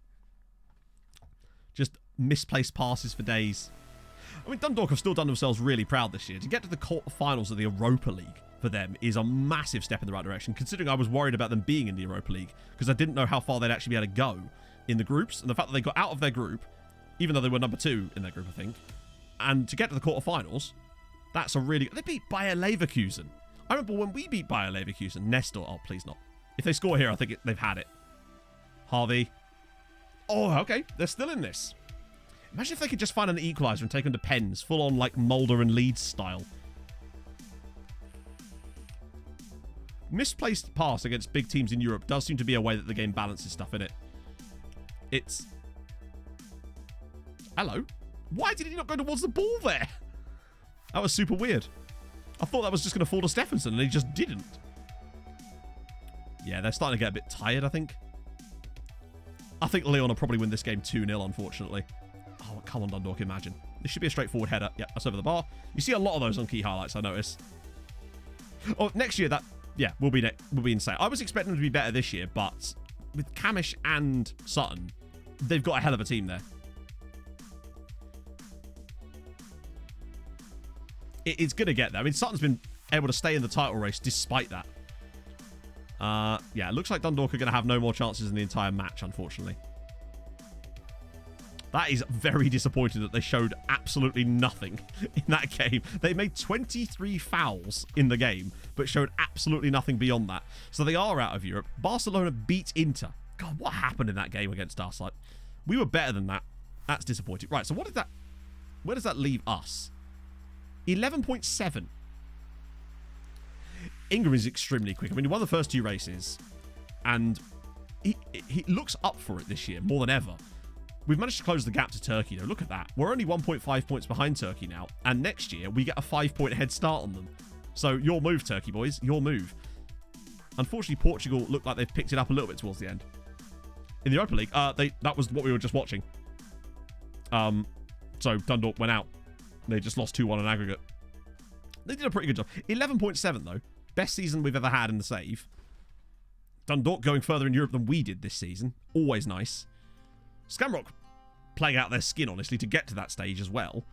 Just misplaced passes for days. I mean, Dundalk have still done themselves really proud this year. To get to the quarterfinals of the Europa League for them is a massive step in the right direction, considering I was worried about them being in the Europa League, because I didn't know how far they'd actually be able to go in the groups. And the fact that they got out of their group, even though they were number 2 in their group, I think, and to get to the quarterfinals, that's a really... They beat Bayer Leverkusen. I remember when we beat Bayer Leverkusen, Nestor... Oh, please not. If they score here, I think they've had it. Harvey. Oh, okay. They're still in this. Imagine if they could just find an equaliser and take them to pens, full on like Mulder and Leeds style. Misplaced pass against big teams in Europe does seem to be a way that the game balances stuff, innit? It's... Hello? Why did he not go towards the ball there? That was super weird. I thought that was just going to fall to Stephenson, and he just didn't. Yeah, they're starting to get a bit tired, I think. I think Leon will probably win this game 2-0, unfortunately. Oh, come on, Dundalk, imagine. This should be a straightforward header. Yeah, that's over the bar. You see a lot of those on key highlights, I notice. Oh, next year, will be insane. I was expecting them to be better this year, but with Camish and Sutton, they've got a hell of a team there. It's going to get there. I mean, Sutton's been able to stay in the title race despite that. Yeah, it looks like Dundalk are going to have no more chances in the entire match, unfortunately. That is very disappointing that they showed absolutely nothing in that game. They made 23 fouls in the game, but showed absolutely nothing beyond that. So they are out of Europe. Barcelona beat Inter. God, what happened in that game against us? Like, we were better than that. That's disappointing. Right, so where does that leave us? 11.7. Ingram is extremely quick. I mean, he won the first 2 races, and he looks up for it this year more than ever. We've managed to close the gap to Turkey, though. Look at that. We're only 1.5 points behind Turkey now, and next year we get a 5-point head start on them. So your move, Turkey boys, your move. Unfortunately, Portugal looked like they've picked it up a little bit towards the end. In the Europa League, that was what we were just watching. So Dundalk went out. They just lost 2-1 in aggregate. They did a pretty good job. 11.7, though. Best season we've ever had in the save. Dundalk going further in Europe than we did this season. Always nice. Scamrock playing out their skin, honestly, to get to that stage as well.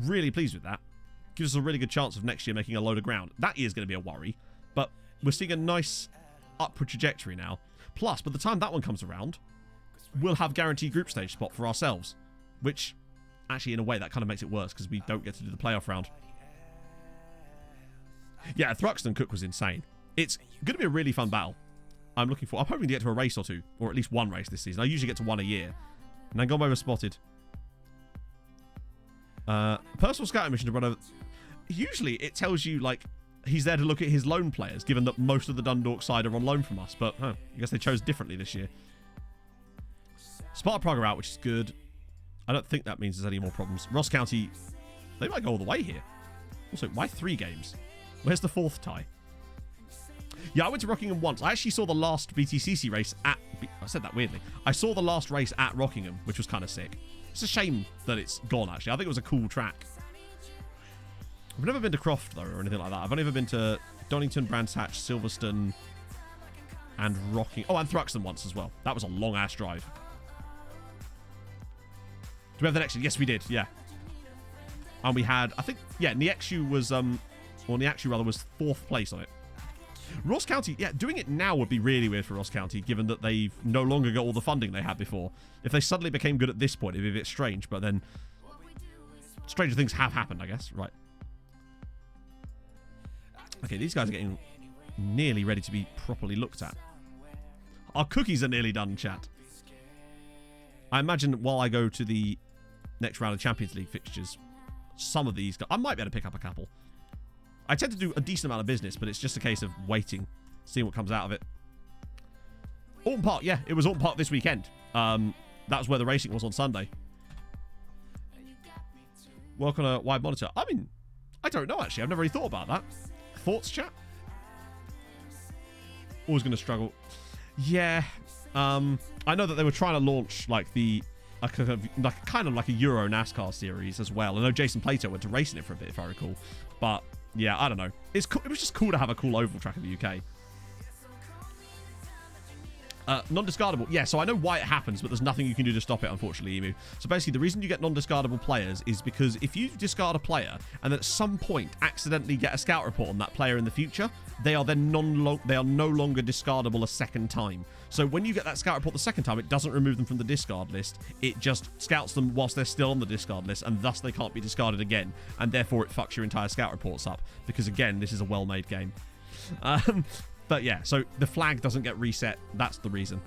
Really pleased with that. Gives us a really good chance of next year making a load of ground. That is going to be a worry, but we're seeing a nice upward trajectory now. Plus, by the time that one comes around, we'll have guaranteed group stage spot for ourselves, which, actually, in a way, that kind of makes it worse because we don't get to do the playoff round. Yeah, Thruxton Cook was insane. It's going to be a really fun battle. I'm hoping to get to a race or two, or at least one race this season. I usually get to one a year. And then Gombo was spotted. Personal scouting mission to run over. Usually it tells you, like, he's there to look at his loan players, given that most of the Dundalk side are on loan from us. But, I guess they chose differently this year. Sparta Prague are out, which is good. I don't think that means there's any more problems. Ross County, they might go all the way here. Also, why 3 games? Where's the 4th tie? Yeah, I went to Rockingham once. I actually saw the last BTCC race at... I said that weirdly. I saw the last race at Rockingham, which was kind of sick. It's a shame that it's gone, actually. I think it was a cool track. I've never been to Croft, though, or anything like that. I've only ever been to Donington, Brands Hatch, Silverstone, and Rockingham. Oh, and Thruxton once as well. That was a long-ass drive. Do we have the next one? Yes, we did, yeah. And we had, I think, yeah, Niexu was, or Niexu, rather, was 4th place on it. Ross County, yeah, doing it now would be really weird for Ross County, given that they've no longer got all the funding they had before. If they suddenly became good at this point, it'd be a bit strange, but then stranger things have happened, I guess. Right. Okay, these guys are getting nearly ready to be properly looked at. Our cookies are nearly done, chat. I imagine while I go to the next round of Champions League fixtures, some of these, I might be able to pick up a couple. I tend to do a decent amount of business, but it's just a case of waiting, seeing what comes out of it. Alton Park, yeah, it was Alton Park this weekend. That was where the racing was on Sunday. Work on a wide monitor. I mean, I don't know, actually. I've never really thought about that. Thoughts, chat? Always going to struggle. Yeah. I know that they were trying to launch, like, kind of like a Euro NASCAR series as well. I know Jason Plato went to racing it for a bit, if I recall. But... yeah, I don't know. It was just cool to have a cool oval track in the UK. Non-discardable. Yeah, so I know why it happens, but there's nothing you can do to stop it, unfortunately, Emu. So basically, the reason you get non-discardable players is because if you discard a player and then at some point accidentally get a scout report on that player in the future, they are then no longer discardable a second time. So when you get that scout report the second time, it doesn't remove them from the discard list. It just scouts them whilst they're still on the discard list, and thus they can't be discarded again. And therefore, it fucks your entire scout reports up. Because, again, this is a well-made game. But yeah, so the flag doesn't get reset. That's the reason.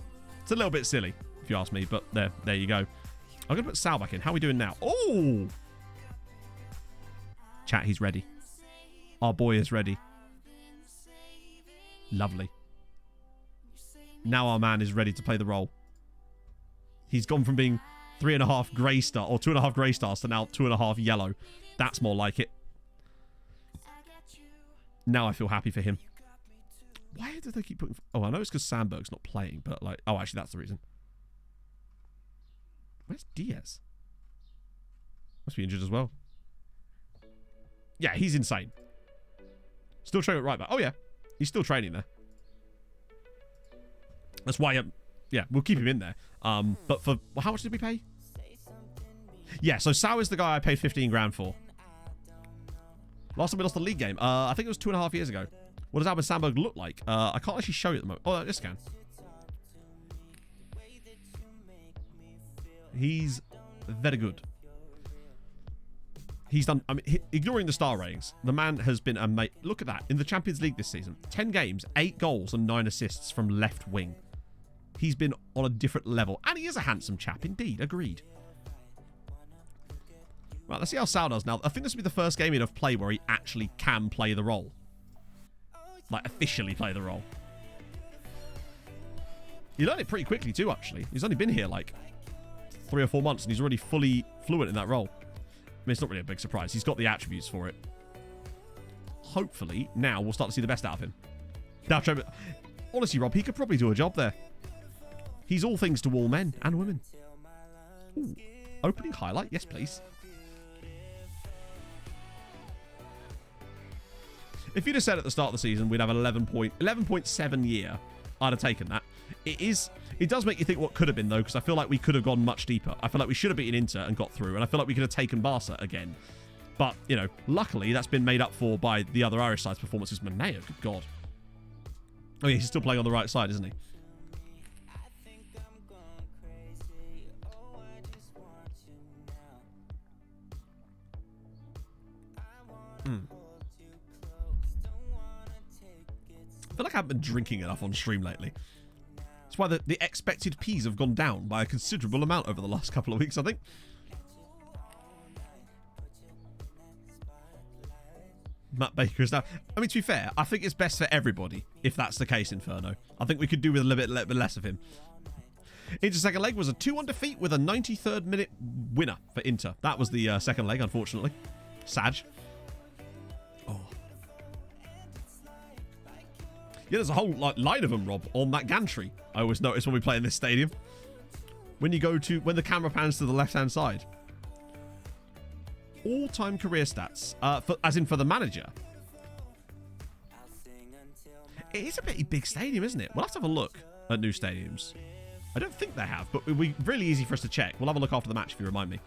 It's a little bit silly, if you ask me, but there you go. I'm going to put Sal back in. How are we doing now? Oh! Chat, he's ready. Our boy is ready. Lovely. Now our man is ready to play the role. He's gone from being 3.5 grey star, or 2.5 grey stars, to now 2.5 yellow. That's more like it. Now I feel happy for him. Why do they keep putting... oh, I know it's because Sandberg's not playing, but like... oh, actually, that's the reason. Where's Diaz? Must be injured as well. Yeah, he's insane. Still training at right back. Oh, yeah. He's still training there. That's why... yeah, we'll keep him in there. But for... well, how much did we pay? Yeah, so Sal is the guy I paid 15 grand for. Last time we lost the league game. I think it was 2.5 years ago. What does Albert Sandberg look like? I can't actually show you at the moment. Oh, yes, I can. He's very good. He's done... I mean, ignoring the star ratings, the man has been amazing. Look at that. In the Champions League this season, 10 games, 8 goals and 9 assists from left wing. He's been on a different level. And he is a handsome chap, indeed. Agreed. Right, let's see how Sal does now. I think this will be the first game of play where he actually can play the role. Like, officially play the role. He learned it pretty quickly too, actually. He's only been here, like, 3 or 4 months, and he's already fully fluent in that role. I mean, it's not really a big surprise. He's got the attributes for it. Hopefully, now we'll start to see the best out of him. Now, Trevor, honestly, Rob, he could probably do a job there. He's all things to all men and women. Ooh, opening highlight? Yes, please. If you'd have said at the start of the season we'd have an 11.7 year, I'd have taken that. It does make you think what could have been, though, because I feel like we could have gone much deeper. I feel like we should have beaten Inter and got through, and I feel like we could have taken Barca again. But, you know, luckily that's been made up for by the other Irish side's performances. Maneo, good God. Oh, yeah, he's still playing on the right side, isn't he? I feel like I haven't been drinking enough on stream lately. That's why the expected Ps have gone down by a considerable amount over the last couple of weeks, I think. Matt Baker is now... I mean, to be fair, I think it's best for everybody if that's the case, Inferno. I think we could do with a little bit less of him. Inter's second leg was a 2-1 defeat with a 93rd minute winner for Inter. That was the second leg, unfortunately. Sag. Oh. Yeah, there's a whole line of them, Rob, on that gantry. I always notice when we play in this stadium. When the camera pans to the left-hand side. All-time career stats, as in for the manager. It is a pretty big stadium, isn't it? We'll have to have a look at new stadiums. I don't think they have, but it'll be really easy for us to check. We'll have a look after the match if you remind me.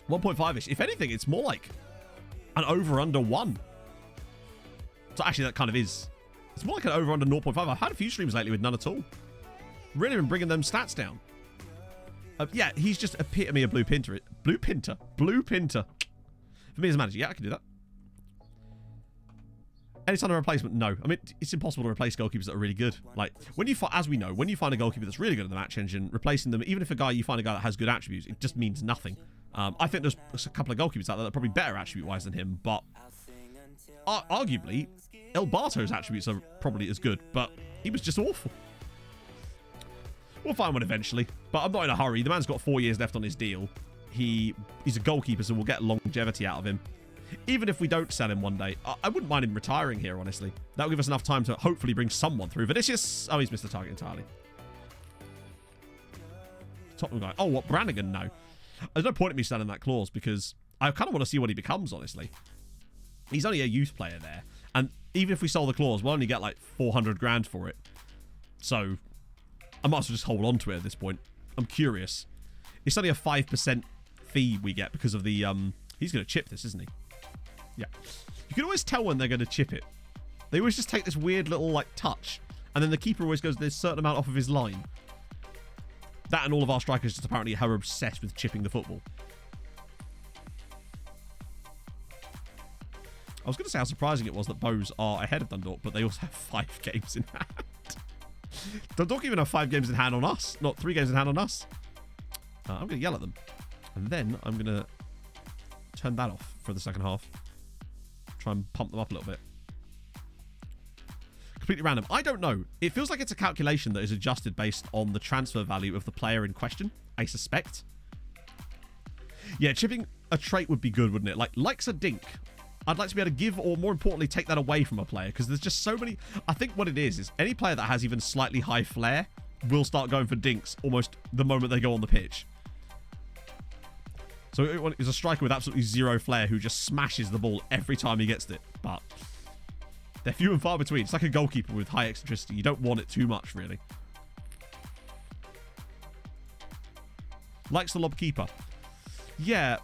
1.5-ish. If anything, it's more like an over-under 1. So actually, that kind of is. It's more like an over-under 0.5. I've had a few streams lately with none at all. Really been bringing them stats down. Yeah, he's just epitome of blue pinter. Blue pinter. Blue pinter. For me as a manager, yeah, I can do that. Any kind of replacement? No. I mean, it's impossible to replace goalkeepers that are really good. Like, when you as we know, when you find a goalkeeper that's really good in the match engine, replacing them, even if you find a guy that has good attributes, it just means nothing. I think there's a couple of goalkeepers out there that are probably better attribute-wise than him, but arguably, El Barto's attributes are probably as good, but he was just awful. We'll find one eventually, but I'm not in a hurry. The man's got 4 years left on his deal. He's a goalkeeper, so we'll get longevity out of him. Even if we don't sell him one day, I wouldn't mind him retiring here, honestly. That'll give us enough time to hopefully bring someone through. Vinicius, oh, he's missed the target entirely. Tottenham guy. Oh, what, Brannigan? No. There's no point in me selling that clause because I kind of want to see what he becomes, honestly. He's only a youth player there. And even if we sell the clause, we'll only get like 400 grand for it. So I might as well just hold on to it at this point. I'm curious. It's only a 5% fee we get because of the... He's going to chip this, isn't he? Yeah. You can always tell when they're going to chip it. They always just take this weird little, like, touch. And then the keeper always goes this certain amount off of his line. That and all of our strikers just apparently are obsessed with chipping the football. I was going to say how surprising it was that Bows are ahead of Dundalk, but they also have 5 games in hand. Dundalk even have 5 games in hand on us, not 3 games in hand on us. I'm going to yell at them. And then I'm going to turn that off for the second half. Try and pump them up a little bit. Completely random. I don't know. It feels like it's a calculation that is adjusted based on the transfer value of the player in question, I suspect. Yeah, chipping a trait would be good, wouldn't it? Likes a dink. I'd like to be able to give, or more importantly, take that away from a player, because there's just so many... I think what it is any player that has even slightly high flair will start going for dinks almost the moment they go on the pitch. So it's a striker with absolutely zero flair who just smashes the ball every time he gets it. But they're few and far between. It's like a goalkeeper with high eccentricity. You don't want it too much, really. Likes the lob keeper. Yeah,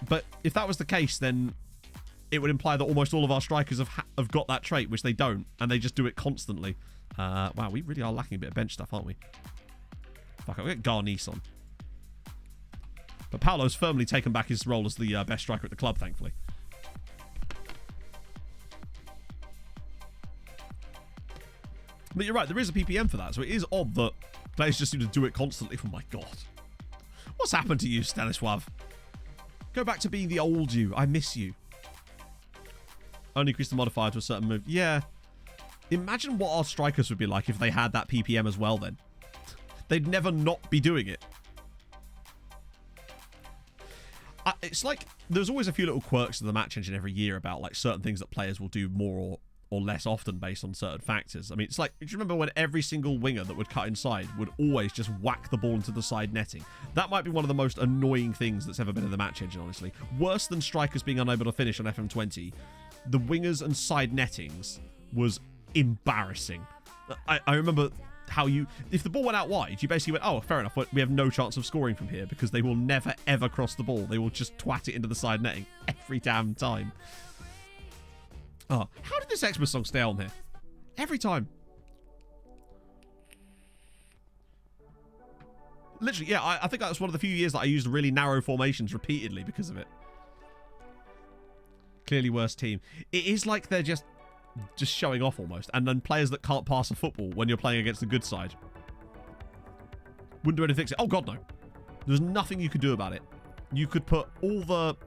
but if that was the case, then it would imply that almost all of our strikers have got that trait, which they don't, and they just do it constantly. Wow, we really are lacking a bit of bench stuff, aren't we? Fuck, I'll get Garnice on. But Paolo's firmly taken back his role as the best striker at the club, thankfully. But you're right, there is a PPM for that, so it is odd that players just seem to do it constantly. Oh my god. What's happened to you, Stanislav? Go back to being the old you. I miss you. Only increase the modifier to a certain move. Yeah. Imagine what our strikers would be like if they had that PPM as well, then. They'd never not be doing it. It's like there's always a few little quirks of the match engine every year about like certain things that players will do more or less often based on certain factors. I mean, it's like, do you remember when every single winger that would cut inside would always just whack the ball into the side netting? That might be one of the most annoying things that's ever been in the match engine, honestly. Worse than strikers being unable to finish on FM20, the wingers and side nettings was embarrassing. I remember how if the ball went out wide, you basically went, oh, fair enough, we have no chance of scoring from here because they will never, ever cross the ball. They will just twat it into the side netting every damn time. Oh, how did this Xmas song stay on here? Every time. Literally, yeah, I think that was one of the few years that I used really narrow formations repeatedly because of it. Clearly worse team. It is like they're just showing off almost. And then players that can't pass a football when you're playing against the good side. Wouldn't do anything to fix it. Oh, God, no. There's nothing you could do about it. You could put all the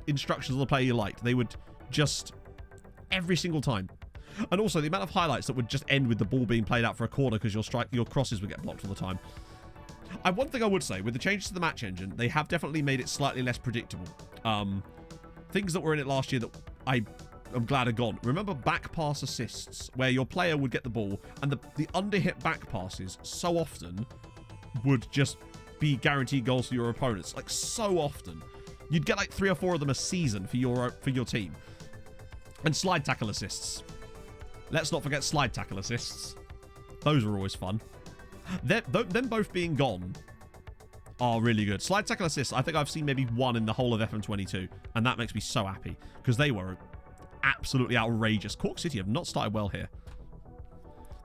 instructions on the player you liked. They would just... every single time. And also the amount of highlights that would just end with the ball being played out for a corner because your crosses would get blocked all the time. And one thing I would say, with the changes to the match engine, they have definitely made it slightly less predictable. Things that were in it last year that I'm glad are gone. Remember back pass assists, where your player would get the ball and the under-hit back passes so often would just be guaranteed goals for your opponents. Like, so often. You'd get like 3 or 4 of them a season for your team. And slide tackle assists. Let's not forget slide tackle assists. Those were always fun. Them both being gone are really good. Slide tackle assists, I think I've seen maybe one in the whole of FM22. And that makes me so happy. Because they were absolutely outrageous. Cork City have not started well here.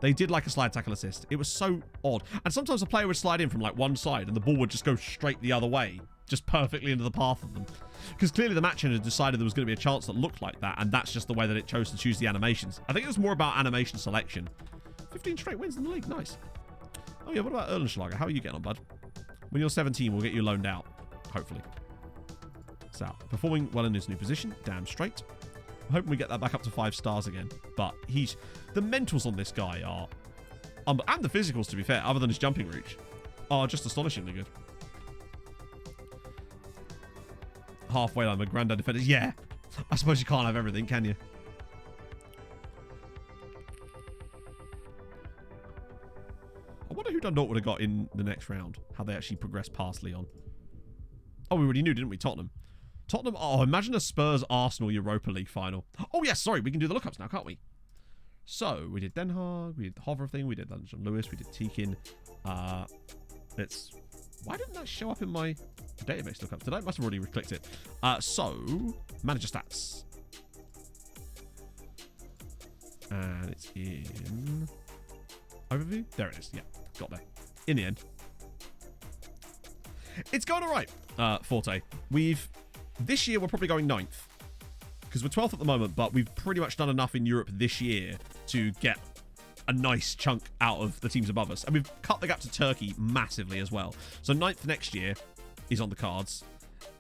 They did like a slide tackle assist. It was so odd. And sometimes a player would slide in from like one side and the ball would just go straight the other way. Just perfectly into the path of them. Because clearly the match engine decided there was going to be a chance that looked like that, and that's just the way that it chose to choose the animations. I think it was more about animation selection. 15 straight wins in the league, nice. Oh yeah, what about Erlenschlager? How are you getting on, bud? When you're 17, we'll get you loaned out, hopefully. So, performing well in his new position, damn straight. I'm hoping we get that back up to 5 stars again. But the mentals on this guy are, and the physicals to be fair, other than his jumping reach, are just astonishingly good. Halfway line, the granddad defenders. Yeah, I suppose you can't have everything, can you? I wonder who Dundalk would have got in the next round. How they actually progressed past Leon. Oh, we already knew, didn't we? Tottenham. Oh, imagine a Spurs-Arsenal Europa League final. Oh, yes, sorry. We can do the lookups now, can't we? So, we did Den Haag. We did the Hover thing. We did London Lewis. We did Tekin. Why didn't that show up in my database lookups? Did I? Must have already clicked it. So, manager stats. And it's in overview. There it is. Yeah, got there. In the end. It's going all right, Forte. This year, we're probably going 9th. Because we're 12th at the moment, but we've pretty much done enough in Europe this year to get a nice chunk out of the teams above us. And we've cut the gap to Turkey massively as well. So 9th next year is on the cards.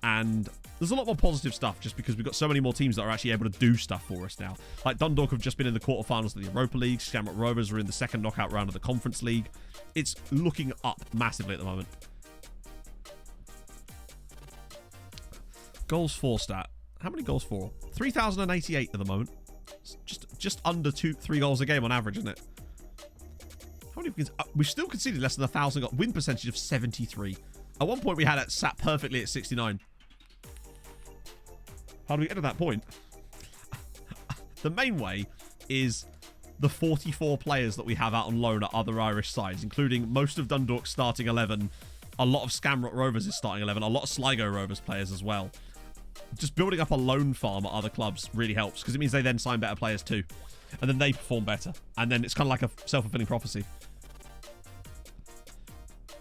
And there's a lot more positive stuff just because we've got so many more teams that are actually able to do stuff for us now. Like Dundalk have just been in the quarterfinals of the Europa League. Shamrock Rovers are in the second knockout round of the Conference League. It's looking up massively at the moment. Goals for stat. How many goals for? 3,088 at the moment. It's just under 3 goals a game on average, isn't it? How many? We've still conceded less than 1,000 goals. Win percentage of 73. At one point, we had it sat perfectly at 69. How do we get to that point? The main way is the 44 players that we have out on loan at other Irish sides, including most of Dundalk's starting 11. A lot of Shamrock Rovers is starting 11. A lot of Sligo Rovers players as well. Just building up a loan farm at other clubs really helps because it means they then sign better players too. And then they perform better. And then it's kind of like a self-fulfilling prophecy.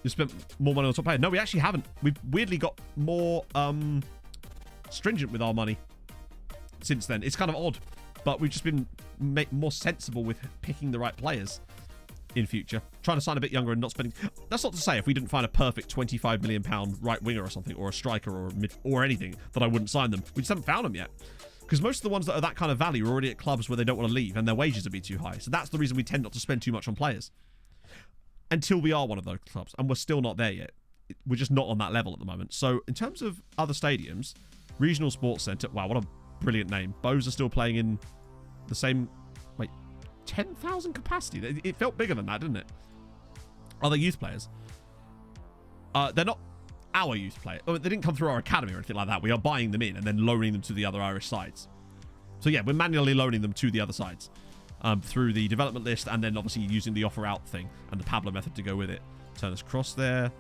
You spent more money on top player. No, we actually haven't. We've weirdly got more stringent with our money since then. It's kind of odd. But we've just been more sensible with picking the right players in future. Trying to sign a bit younger and not spending... That's not to say if we didn't find a perfect £25 million right winger or something, or a striker or anything, that I wouldn't sign them. We just haven't found them yet. Because most of the ones that are that kind of value are already at clubs where they don't want to leave and their wages would be too high. So that's the reason we tend not to spend too much on players. Until we are one of those clubs. And we're still not there yet. We're just not on that level at the moment. So in terms of other stadiums, Regional Sports Centre... Wow, what a brilliant name. Bows are still playing in the same 10,000 capacity. It felt bigger than that, didn't it? Are they youth players? They're not our youth players. Oh, they didn't come through our academy or anything like that. We are buying them in and then loaning them to the other Irish sides. So yeah, we're manually loaning them to the other sides through the development list, and then obviously using the offer out thing and the Pablo method to go with it. Turn us cross there.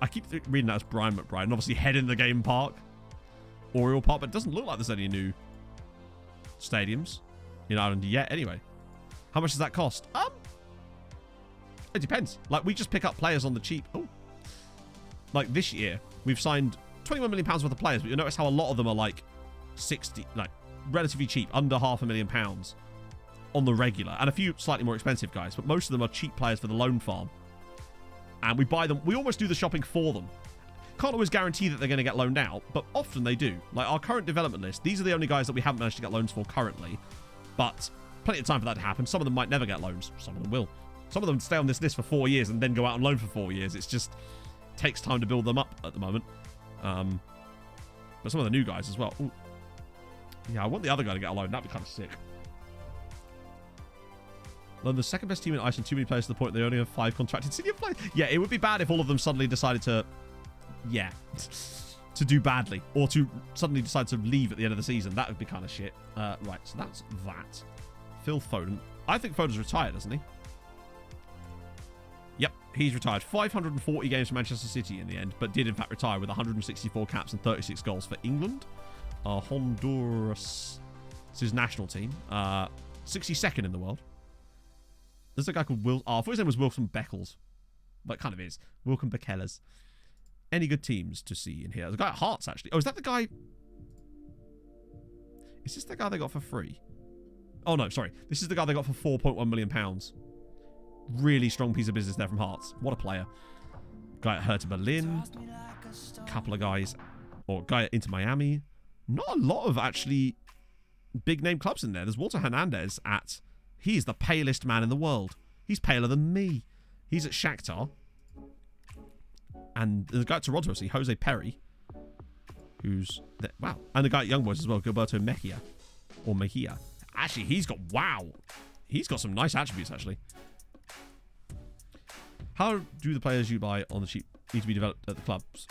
I keep reading that as Brian McBride. And obviously head in the game park. Oriole Park, but it doesn't look like there's any new stadiums in Ireland yet anyway. How much does that cost? It depends. Like, we just pick up players on the cheap. Oh. Like, this year, we've signed £21 million worth of players, but you'll notice how a lot of them are, like, 60, like, relatively cheap, under £500,000 on the regular, and a few slightly more expensive guys, but most of them are cheap players for the loan farm. And we buy them. We almost do the shopping for them. Can't always guarantee that they're going to get loaned out, but often they do. Like, our current development list, these are the only guys that we haven't managed to get loans for currently, but plenty of time for that to happen. Some of them might never get loans. Some of them will. Some of them stay on this list for 4 years and then go out on loan for 4 years. It's just takes time to build them up at the moment. But some of the new guys as well. Ooh. Yeah, I want the other guy to get a loan. That'd be kind of sick. Well, the second best team in Iceland, too many players to the point they only have 5 contracted senior players. Yeah, it would be bad if all of them suddenly decided to, to do badly, or to suddenly decide to leave at the end of the season. That would be kind of shit. Right, so that's that. Phil Foden. I think Foden's retired, isn't he? Yep, he's retired. 540 games for Manchester City in the end, but did in fact retire with 164 caps and 36 goals for England. Honduras. It's his national team. 62nd in the world. There's a guy called Will. I thought his name was Wilson Beckles. But it kind of is. Wilcom Beckellers. Any good teams to see in here? There's a guy at Hearts, actually. Oh, is that the guy? Is this the guy they got for free? Oh, no, sorry. This is the guy they got for £4.1 million. Really strong piece of business there from Hearts. What a player. Guy at Hertha Berlin. A couple of guys. Or guy at Inter Miami. Not a lot of, actually, big-name clubs in there. There's Walter Hernandez at... He's the palest man in the world. He's paler than me. He's at Shakhtar. And there's a guy at Toronto, see, Jose Perry. Who's... Wow. And the guy at Young Boys as well, Gilberto Mejia. Or Mejia. Actually, he's got... Wow. He's got some nice attributes, actually. How do the players you buy on the cheap need to be developed at the clubs?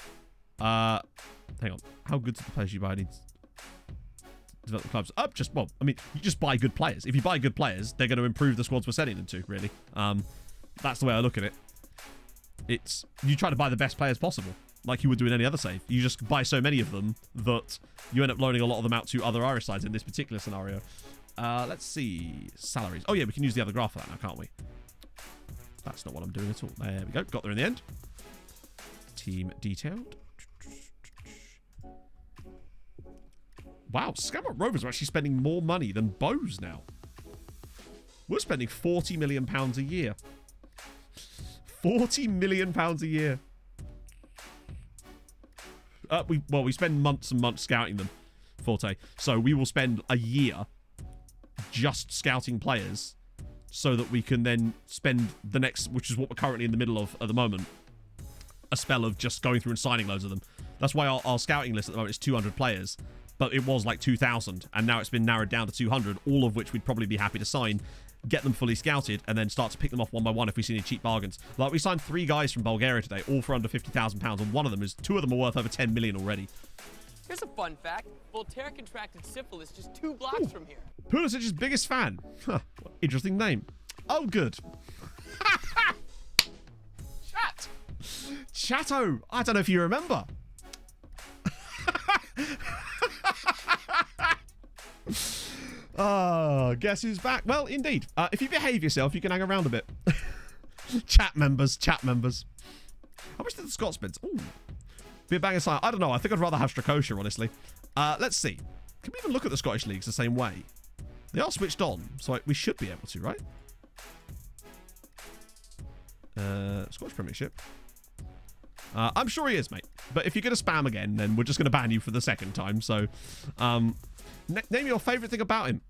Hang on. How good do the players you buy need to develop the clubs? Just, well, I mean, you just buy good players. If you buy good players, they're going to improve the squads we're sending them to, really. That's the way I look at it. It's, you try to buy the best players possible, like you would do in any other save. You just buy so many of them that you end up loaning a lot of them out to other Irish sides in this particular scenario. Let's see. Salaries. Oh, yeah, we can use the other graph for that now, can't we? That's not what I'm doing at all. There we go. Got there in the end. Team detailed. Wow, Scammot Rovers are actually spending more money than Bose now. We're spending £40 million a year. £40 million a year. We spend months and months scouting them, Forte. So we will spend a year just scouting players so that we can then spend the next, which is what we're currently in the middle of at the moment, a spell of just going through and signing loads of them. That's why our scouting list at the moment is 200 players. But it was like 2,000, and now it's been narrowed down to 200, all of which we'd probably be happy to sign, get them fully scouted, and then start to pick them off one by one if we see any cheap bargains. Like, we signed 3 guys from Bulgaria today, all for under £50,000, and one of them is, 2 of them are worth over 10 million already. Here's a fun fact. Voltaire contracted syphilis just 2 blocks from here. Pulisic's biggest fan. Huh, interesting name. Oh, good. Chateau. I don't know if you remember. Guess who's back? Well, indeed. If you behave yourself, you can hang around a bit. Chat members. How much did the Scots spend? Ooh. Be a banger sign. I don't know. I think I'd rather have Strakosha, honestly. Let's see. Can we even look at the Scottish leagues the same way? They are switched on, so we should be able to, right? Scottish Premiership. I'm sure he is, mate. But if you're going to spam again, then we're just going to ban you for the second time. So, name your favourite thing about him.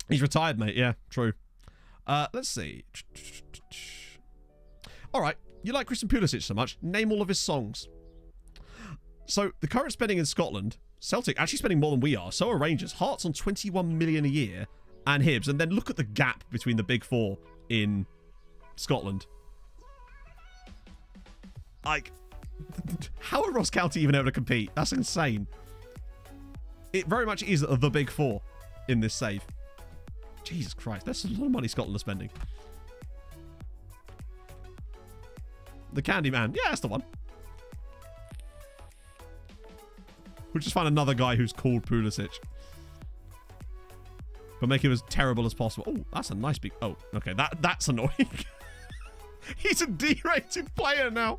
He's retired, mate. Yeah, true. Let's see. All right. You like Christian Pulisic so much. Name all of his songs. So, the current spending in Scotland, Celtic actually spending more than we are. So are Rangers. Hearts on 21 million a year. and Hibs, and then look at the gap between the big four in Scotland. Like, how are Ross County even able to compete? That's insane. It very much is the big four in this save. Jesus Christ, that's a lot of money Scotland are spending. The Candyman. Yeah, that's the one. We'll just find another guy who's called Pulisic. But make him as terrible as possible. Oh, that's a nice big... Oh, okay, that's annoying. He's a D-rated player now.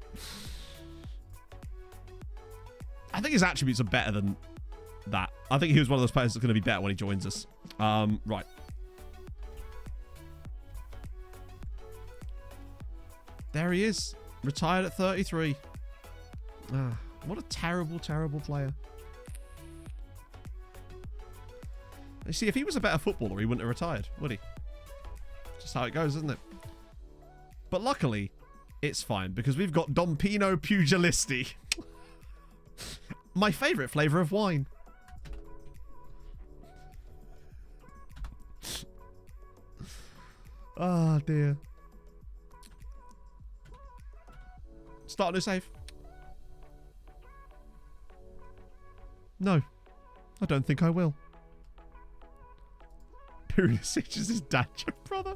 I think his attributes are better than that. I think he was one of those players that's going to be better when he joins us. Right. There he is. Retired at 33. Ah, what a terrible, terrible player. You see, if he was a better footballer, he wouldn't have retired, would he? Just how it goes, isn't it? But luckily, it's fine, because we've got Dompino Pugilisti. My favourite flavour of wine. Oh, dear. Start a new save. No. I don't think I will. Pulisic is his dad, your brother.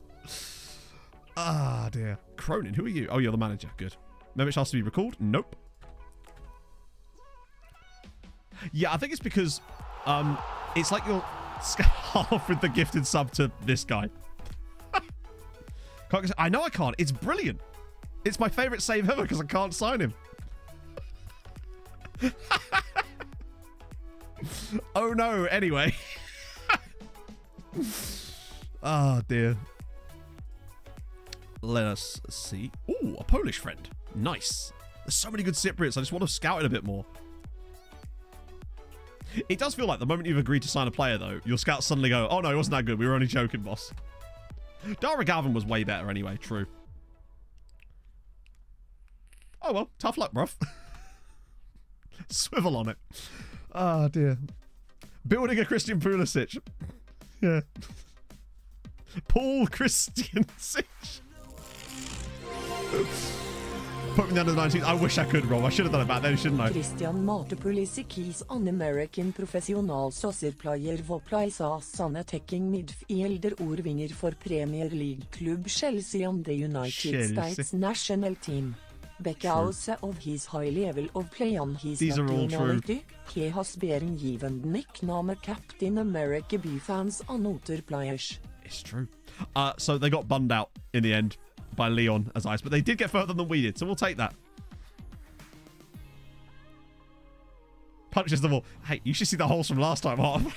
Ah, dear. Cronin, who are you? Oh, you're the manager. Good. Membership has to be recalled? Nope. Yeah, I think it's because it's like you're half with the gifted sub to this guy. I know I can't. It's brilliant. It's my favourite save ever because I can't sign him. Oh no, anyway. Oh dear. Let us see. Ooh, a Polish friend. Nice. There's so many good Cypriots. I just want to scout it a bit more. It does feel like the moment you've agreed to sign a player, though, your scouts suddenly go, oh no, it wasn't that good. We were only joking, boss. Dara Galvin was way better anyway. True. Oh well, tough luck, bruv. Swivel on it. Oh dear. Building a Christian Pulisic. Yeah. Paul Christiansic. Put me down to the 19th. I wish I could, Rob. I should have done it back then, shouldn't I? Christian Marte Pulisic is an American professional soccer player who plays as an attacking midfielder or winger for Premier League club Chelsea and the United States national team. Because of his high level of play and his nationality, he has been given the nickname Captain America by fans and other players. It's true. So they got bummed out in the end by Leon as ice, but they did get further than we did, so we'll take that. Punches the wall. Hey, you should see the holes from last time, Harv.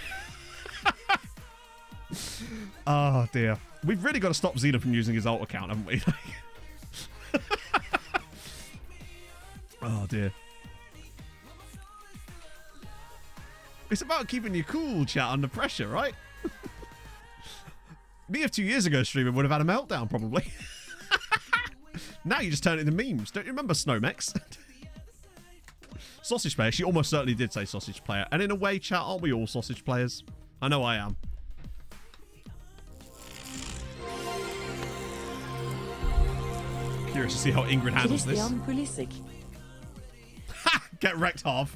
Oh dear. We've really got to stop Zena from using his alt account, haven't we? Oh dear. It's about keeping you cool, chat, under pressure, right? Me of 2 years ago streaming would have had a meltdown, probably. Now you just turn it into memes. Don't you remember Snowmex? Sausage player. She almost certainly did say sausage player. And in a way, chat, aren't we all sausage players? I know I am. Curious to see how Ingrid handles this. Ha! Get wrecked, Harv.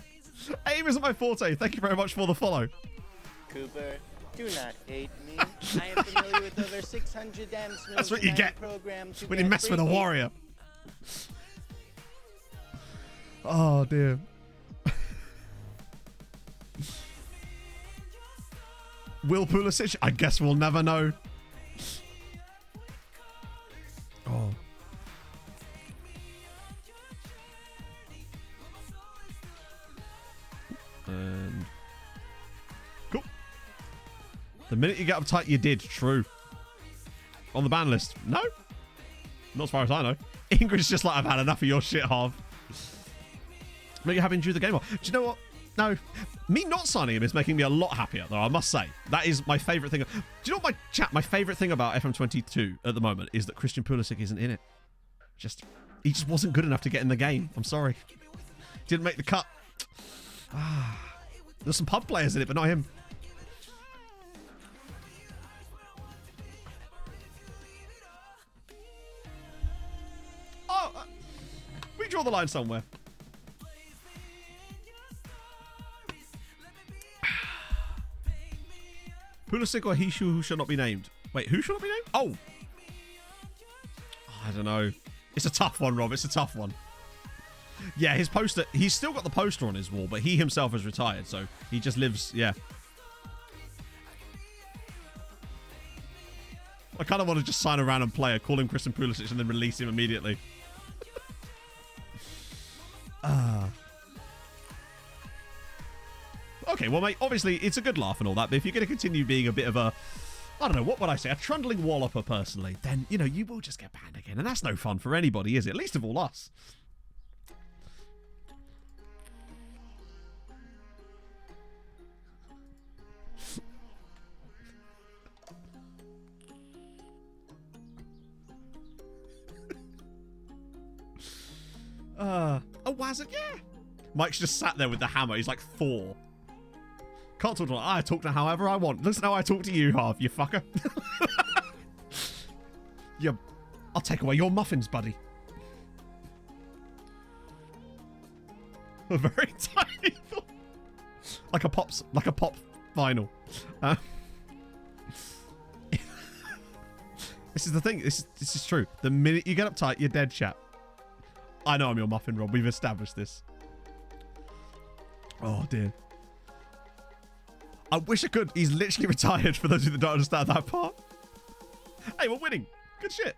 Aim isn't my forte. Thank you very much for the follow. Cooper, do not hate me. I am familiar with over 600 dance moves. That's what you get when you mess with a warrior. Oh, dear. Will Pulisic? I guess we'll never know. Oh. And cool. The minute you get uptight, you did. True. On the ban list? No. Not as far as I know. Ingrid's just like, I've had enough of your shit, Harv. Maybe you have enjoyed the game. Do you know what? No. Me not signing him is making me a lot happier, though, I must say. That is my favourite thing. Do you know what, my favourite thing about FM22 at the moment is that Christian Pulisic isn't in it. He just wasn't good enough to get in the game. I'm sorry. Didn't make the cut. There's some pub players in it, but not him. draw the line somewhere. Pulisic or he who shall not be named? Wait, who shall not be named? Oh! I don't know. It's a tough one, Rob. It's a tough one. Yeah, his poster... He's still got the poster on his wall, but he himself has retired, so he just lives... Yeah. I kind of want to just sign a random player, call him Christian Pulisic, and then release him immediately. Okay, well, mate, obviously, it's a good laugh and all that, but if you're going to continue being a bit of a... I don't know, what would I say? A trundling walloper, personally, then, you know, you will just get banned again, and that's no fun for anybody, is it? Least of all us. Oh, Wazza, yeah. Mike's just sat there with the hammer. He's like Thor. Can't talk to I talk to however I want. Listen how I talk to you, Harv, you fucker. I'll take away your muffins, buddy. Very tiny. like a pop vinyl. This is the thing. This is true. The minute you get uptight, you're dead, chat. I know I'm your muffin, Rob. We've established this. Oh, dear. I wish I could. He's literally retired, for those of you that don't understand that part. Hey, we're winning. Good shit.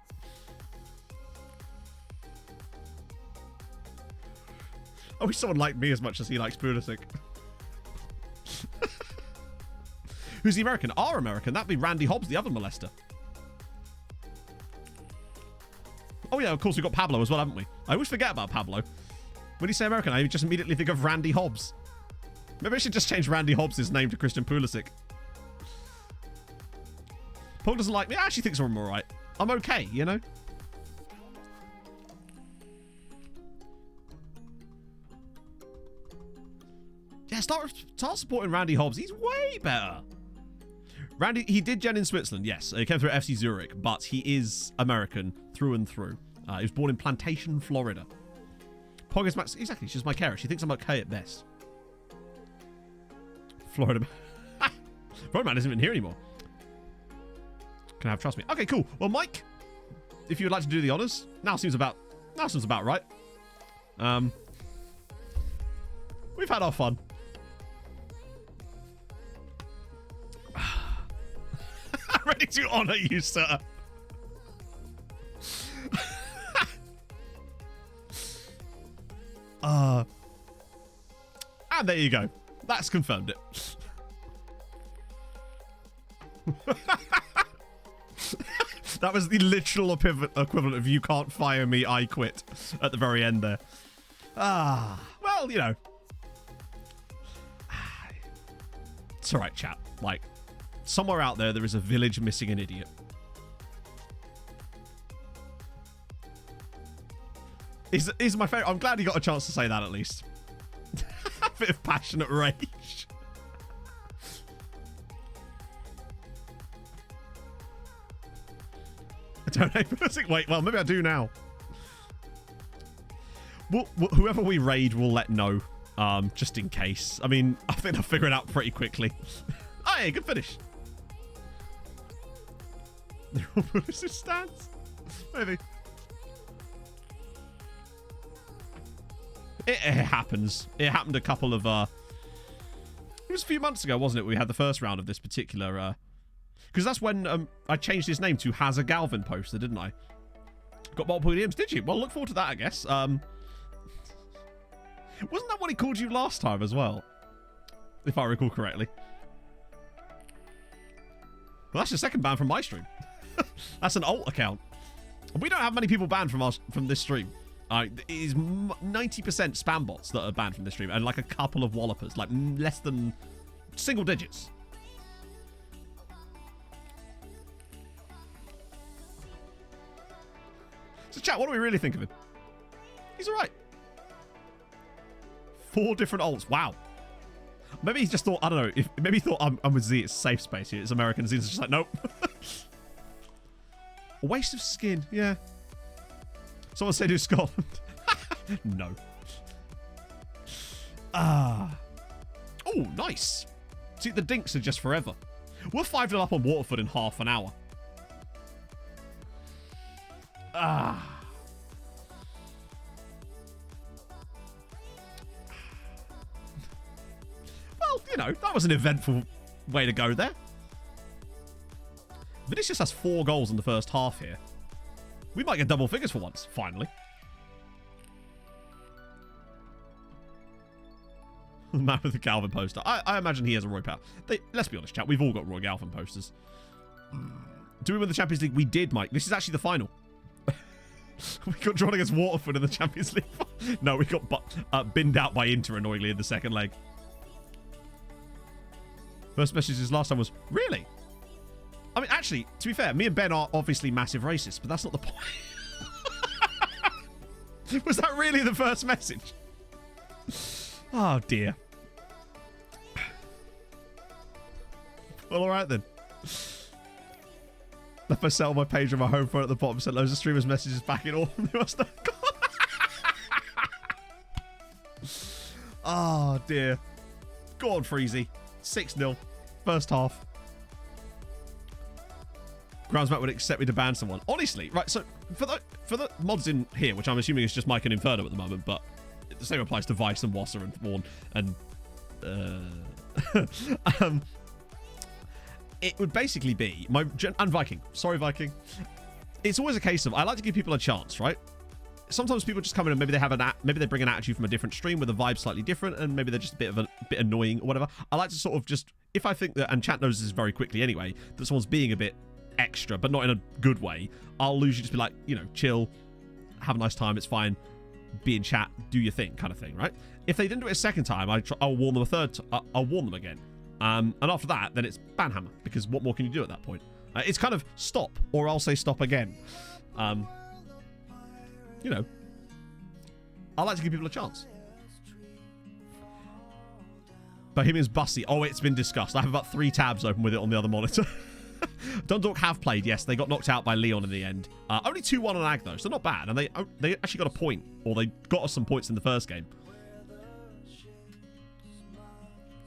I wish someone liked me as much as he likes Pulisic. Who's the American? Our American. That'd be Randy Hobbs, the other molester. Oh, yeah, of course, we've got Pablo as well, haven't we? I always forget about Pablo. When you say American, I just immediately think of Randy Hobbs. Maybe I should just change Randy Hobbs' name to Christian Pulisic. Paul doesn't like me. I actually think I'm all right. I'm okay, you know? Yeah, start supporting Randy Hobbs. He's way better. Randy, he did gen in Switzerland, yes. He came through FC Zurich, but he is American through and through. He was born in Plantation, Florida. Pog is Max. Exactly, she's my carer. She thinks I'm okay at best. Florida. Florida man isn't even here anymore. Can I have trust me? Okay, cool. Well, Mike, if you would like to do the honors, now seems about right. We've had our fun. Ready to honor you, sir. And there you go. That's confirmed it. That was the literal equivalent of "you can't fire me, I quit" at the very end there. Well, you know. It's alright, chat. Like, somewhere out there is a village missing an idiot. He's my favourite. I'm glad he got a chance to say that at least. A bit of passionate rage. I don't know. Wait, well, maybe I do now. Well, whoever we raid will let know, just in case. I mean, I think I'll figure it out pretty quickly. Oh, yeah, good finish. They're all Pulisic stands? Maybe. It happens. It happened a couple of... It was a few months ago, wasn't it? We had the first round of this particular... Because that's when I changed his name to Has a Galvin poster, didn't I? Got multiple DMs, did you? Well, look forward to that, I guess. Wasn't that what he called you last time as well? If I recall correctly. Well, that's your second ban from my stream. That's an alt account. We don't have many people banned from this stream. It is 90% spam bots that are banned from this stream, and like a couple of wallopers, like less than single digits. So chat, what do we really think of him? He's alright. 4 different alts. Wow. Maybe he just thought, I don't know, maybe he thought I'm with Z, it's safe space here. It's American. Z's just like, nope. A waste of skin, yeah. Someone say New Scotland. No. Ah. Oh, nice. See, the dinks are just forever. We're 5-0 up on Waterford in half an hour. Ah. Well, you know, that was an eventful way to go there. Vinicius has 4 goals in the first half here. We might get double figures for once, finally. The man with the Galvin poster. I imagine he has a Roy Power. Let's be honest, chat. We've all got Roy Galvin posters. Do we win the Champions League? We did, Mike. This is actually the final. We got drawn against Waterford in the Champions League. No, we got binned out by Inter, annoyingly, in the second leg. First messages last time was, really? I mean, actually, to be fair, me and Ben are obviously massive racists, but that's not the point. Was that really the first message? Oh, dear. Well, all right, then. Left myself my page on my home phone at the bottom, sent loads of streamers' messages back in all. They must have gone. Oh, dear. Go on, Freezy. 6-0. First half. Groundsmat would accept me to ban someone. Honestly, right, so for the mods in here, which I'm assuming is just Mike and Inferno at the moment, but the same applies to Vice and Wasser and Thorn and it would basically be and Viking. Sorry, Viking. It's always a case of I like to give people a chance, right? Sometimes people just come in and maybe they bring an attitude from a different stream with a vibe slightly different, and maybe they're just a bit annoying or whatever. I like to sort of just, if I think that, and chat knows this very quickly anyway, that someone's being a bit extra, but not in a good way, I'll usually just be like, you know, chill, have a nice time, it's fine, be in chat, do your thing, kind of thing, right? If they didn't do it a second time, I'll warn them a third. I'll warn them again, and after that, then it's banhammer, because what more can you do at that point? It's kind of stop, or I'll say stop again. You know, I like to give people a chance. Bohemian's Bussy. Oh, it's been discussed. I have about 3 tabs open with it on the other monitor. Dundalk have played, yes. They got knocked out by Leon in the end. Only 2-1 on Ag, though, so not bad. And they actually got a point, or they got us some points in the first game.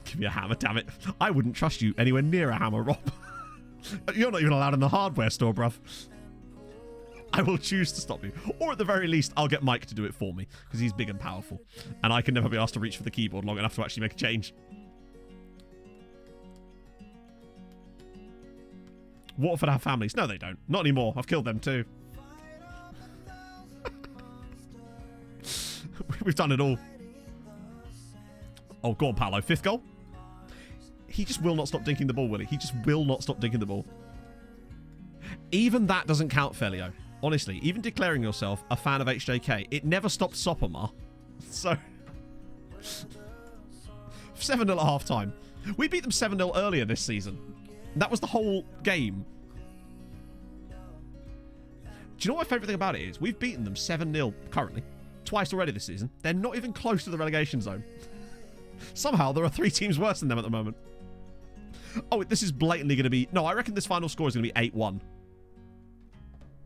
Give me a hammer, damn it. I wouldn't trust you anywhere near a hammer, Rob. You're not even allowed in the hardware store, bruv. I will choose to stop you. Or at the very least, I'll get Mike to do it for me, because he's big and powerful. And I can never be asked to reach for the keyboard long enough to actually make a change. Waterford have families. No, they don't. Not anymore. I've killed them too. We've done it all. Oh, go on, Paolo. 5th goal? He just will not stop dinking the ball, will he? He just will not stop dinking the ball. Even that doesn't count, Felio. Honestly, even declaring yourself a fan of HJK, it never stopped Sopoma. So, 7-0 at half-time. We beat them 7-0 earlier this season. That was the whole game. Do you know what my favourite thing about it is? We've beaten them 7-0 currently. Twice already this season. They're not even close to the relegation zone. Somehow, there are 3 teams worse than them at the moment. Oh, this is blatantly going to be... No, I reckon this final score is going to be 8-1.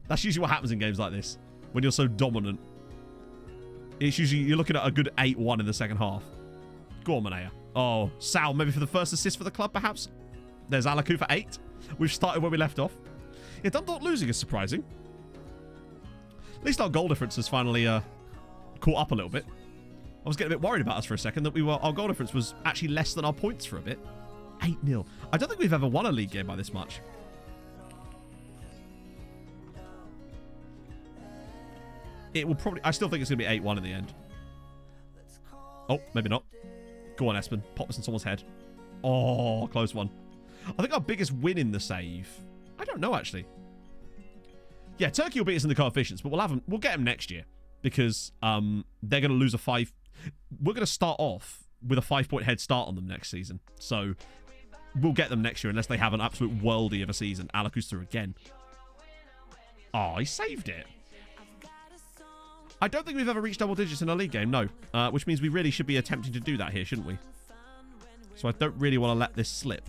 That's usually what happens in games like this. When you're so dominant. It's usually... You're looking at a good 8-1 in the second half. Go on, Manea. Oh, Sal, maybe for the first assist for the club, perhaps? There's Alaku for 8. We've started where we left off. Yeah, Dundalk losing is surprising. At least our goal difference has finally caught up a little bit. I was getting a bit worried about us for a second that our goal difference was actually less than our points for a bit. 8-0. I don't think we've ever won a league game by this much. It will probably... I still think it's going to be 8-1 in the end. Oh, maybe not. Go on, Espen. Pop this in someone's head. Oh, close one. I think our biggest win in the save... I don't know, actually. Yeah, Turkey will beat us in the coefficients, but we'll get them next year. Because they're going to lose a 5... We're going to start off with a 5-point head start on them next season. So, we'll get them next year unless they have an absolute worldie of a season. Alaku's through again. Oh, he saved it. I don't think we've ever reached double digits in a league game, no. Which means we really should be attempting to do that here, shouldn't we? So I don't really want to let this slip.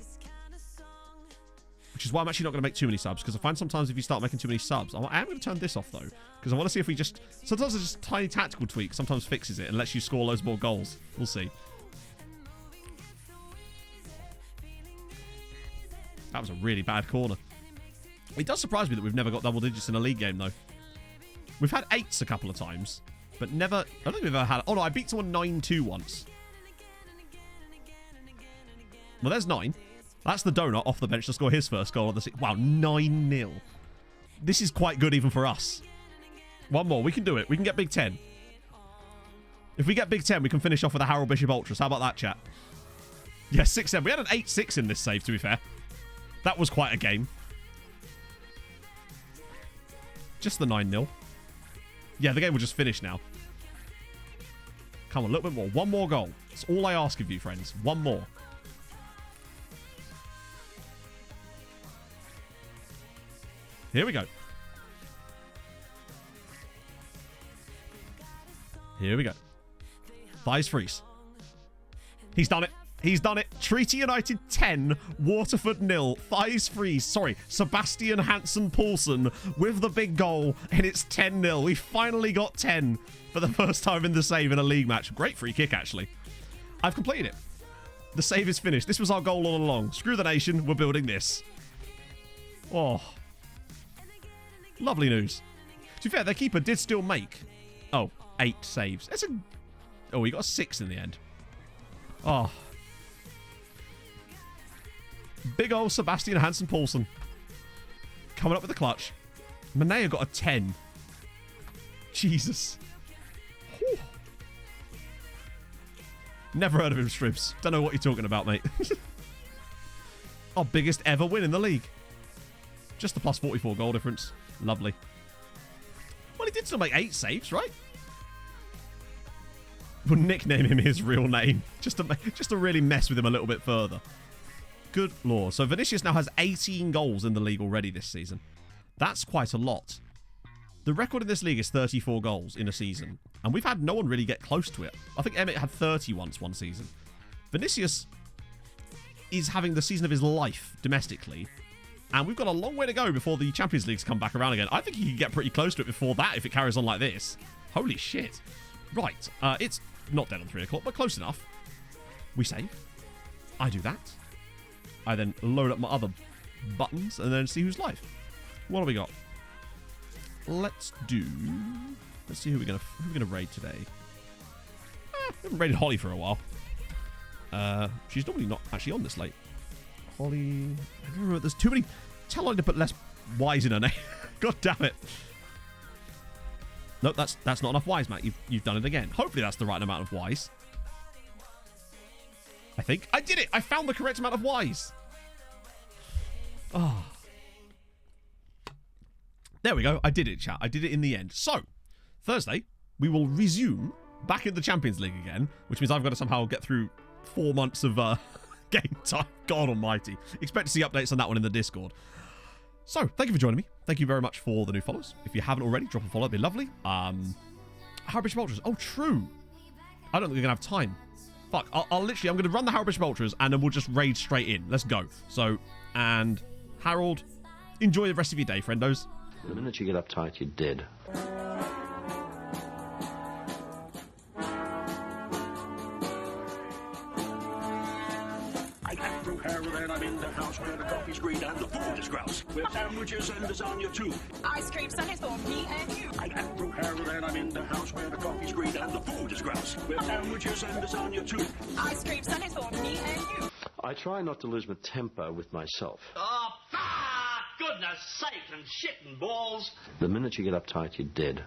which is why I'm actually not going to make too many subs, because I find sometimes if you start making too many subs, I am going to turn this off, though, because I want to see if we just... Sometimes it's just a tiny tactical tweak, sometimes fixes it and lets you score loads more goals. We'll see. That was a really bad corner. It does surprise me that we've never got double digits in a league game, though. We've had 8s a couple of times, but never... I don't think we've ever had... Oh, no, I beat someone 9-2 once. Well, there's 9. That's the donut off the bench to score his first goal of the season. Wow, 9-0. This is quite good even for us. One more. We can do it. We can get Big 10. If we get Big 10, we can finish off with a Harold Bishop Ultras. How about that, chat? Yeah, 6-7. We had an 8-6 in this save, to be fair. That was quite a game. Just the 9-0. Yeah, the game will just finish now. Come on, a little bit more. One more goal. That's all I ask of you, friends. One more. Here we go. Here we go. Thighs freeze. He's done it. He's done it. Treaty United 10, Waterford 0. Thighs freeze. Sorry, Sebastian Hansen-Poulsen with the big goal, and it's 10-0. We finally got 10 for the first time in the save in a league match. Great free kick, actually. I've completed it. The save is finished. This was our goal all along. Screw the nation. We're building this. Oh. Lovely news. To be fair, their keeper did still make... Oh, 8 saves. That's a... Oh, he got a 6 in the end. Oh. Big old Sebastian Hansen-Poulsen. Coming up with the clutch. Manea got a 10. Jesus. Whew. Never heard of him, Stribs. Don't know what you're talking about, mate. Our biggest ever win in the league. Just the plus 44 goal difference. Lovely. Well, he did still make 8 saves, right? We'll nickname him his real name. Just to really mess with him a little bit further. Good lord. So Vinicius now has 18 goals in the league already this season. That's quite a lot. The record in this league is 34 goals in a season. And we've had no one really get close to it. I think Emmett had 30 once one season. Vinicius is having the season of his life domestically. And we've got a long way to go before the Champions Leagues come back around again. I think he can get pretty close to it before that if it carries on like this. Holy shit. Right. It's not dead on 3 o'clock, but close enough. We save. I do that. I then load up my other buttons and then see who's live. What do we got? Let's see who we're gonna raid today. We haven't raided Holly for a while. She's normally not actually on this late. Holly. I don't remember. There's too many. Tell Holly to put less Y's in her name. God damn it. Nope, that's not enough Y's, Matt. You've done it again. Hopefully that's the right amount of Y's. I think. I did it! I found the correct amount of Y's. Oh. There we go. I did it, chat. I did it in the end. So, Thursday, we will resume back in the Champions League again, which means I've got to somehow get through 4 months of game time. God almighty. Expect to see updates on that one in the Discord. So, thank you for joining me. Thank you very much for the new follows. If you haven't already, drop a follow. It'd be lovely. Harold Bishop Ultras. Oh, true. I don't think we're going to have time. Fuck. I'm going to run the Harold Bishop Ultras and then we'll just raid straight in. Let's go. So, and Harold, enjoy the rest of your day, friendos. The minute you get uptight, you're dead. And I'm in the house where the coffee's green and the food is grouse. With sandwiches and lasagna too. Ice cream sundaes for me and you. I am Drew Harold and I'm in the house where the coffee's green and the food is grouse. With sandwiches and lasagna too. Ice cream sundaes for me and you. I try not to lose my temper with myself. Oh, goodness sake and shit and balls. The minute you get uptight, you're dead.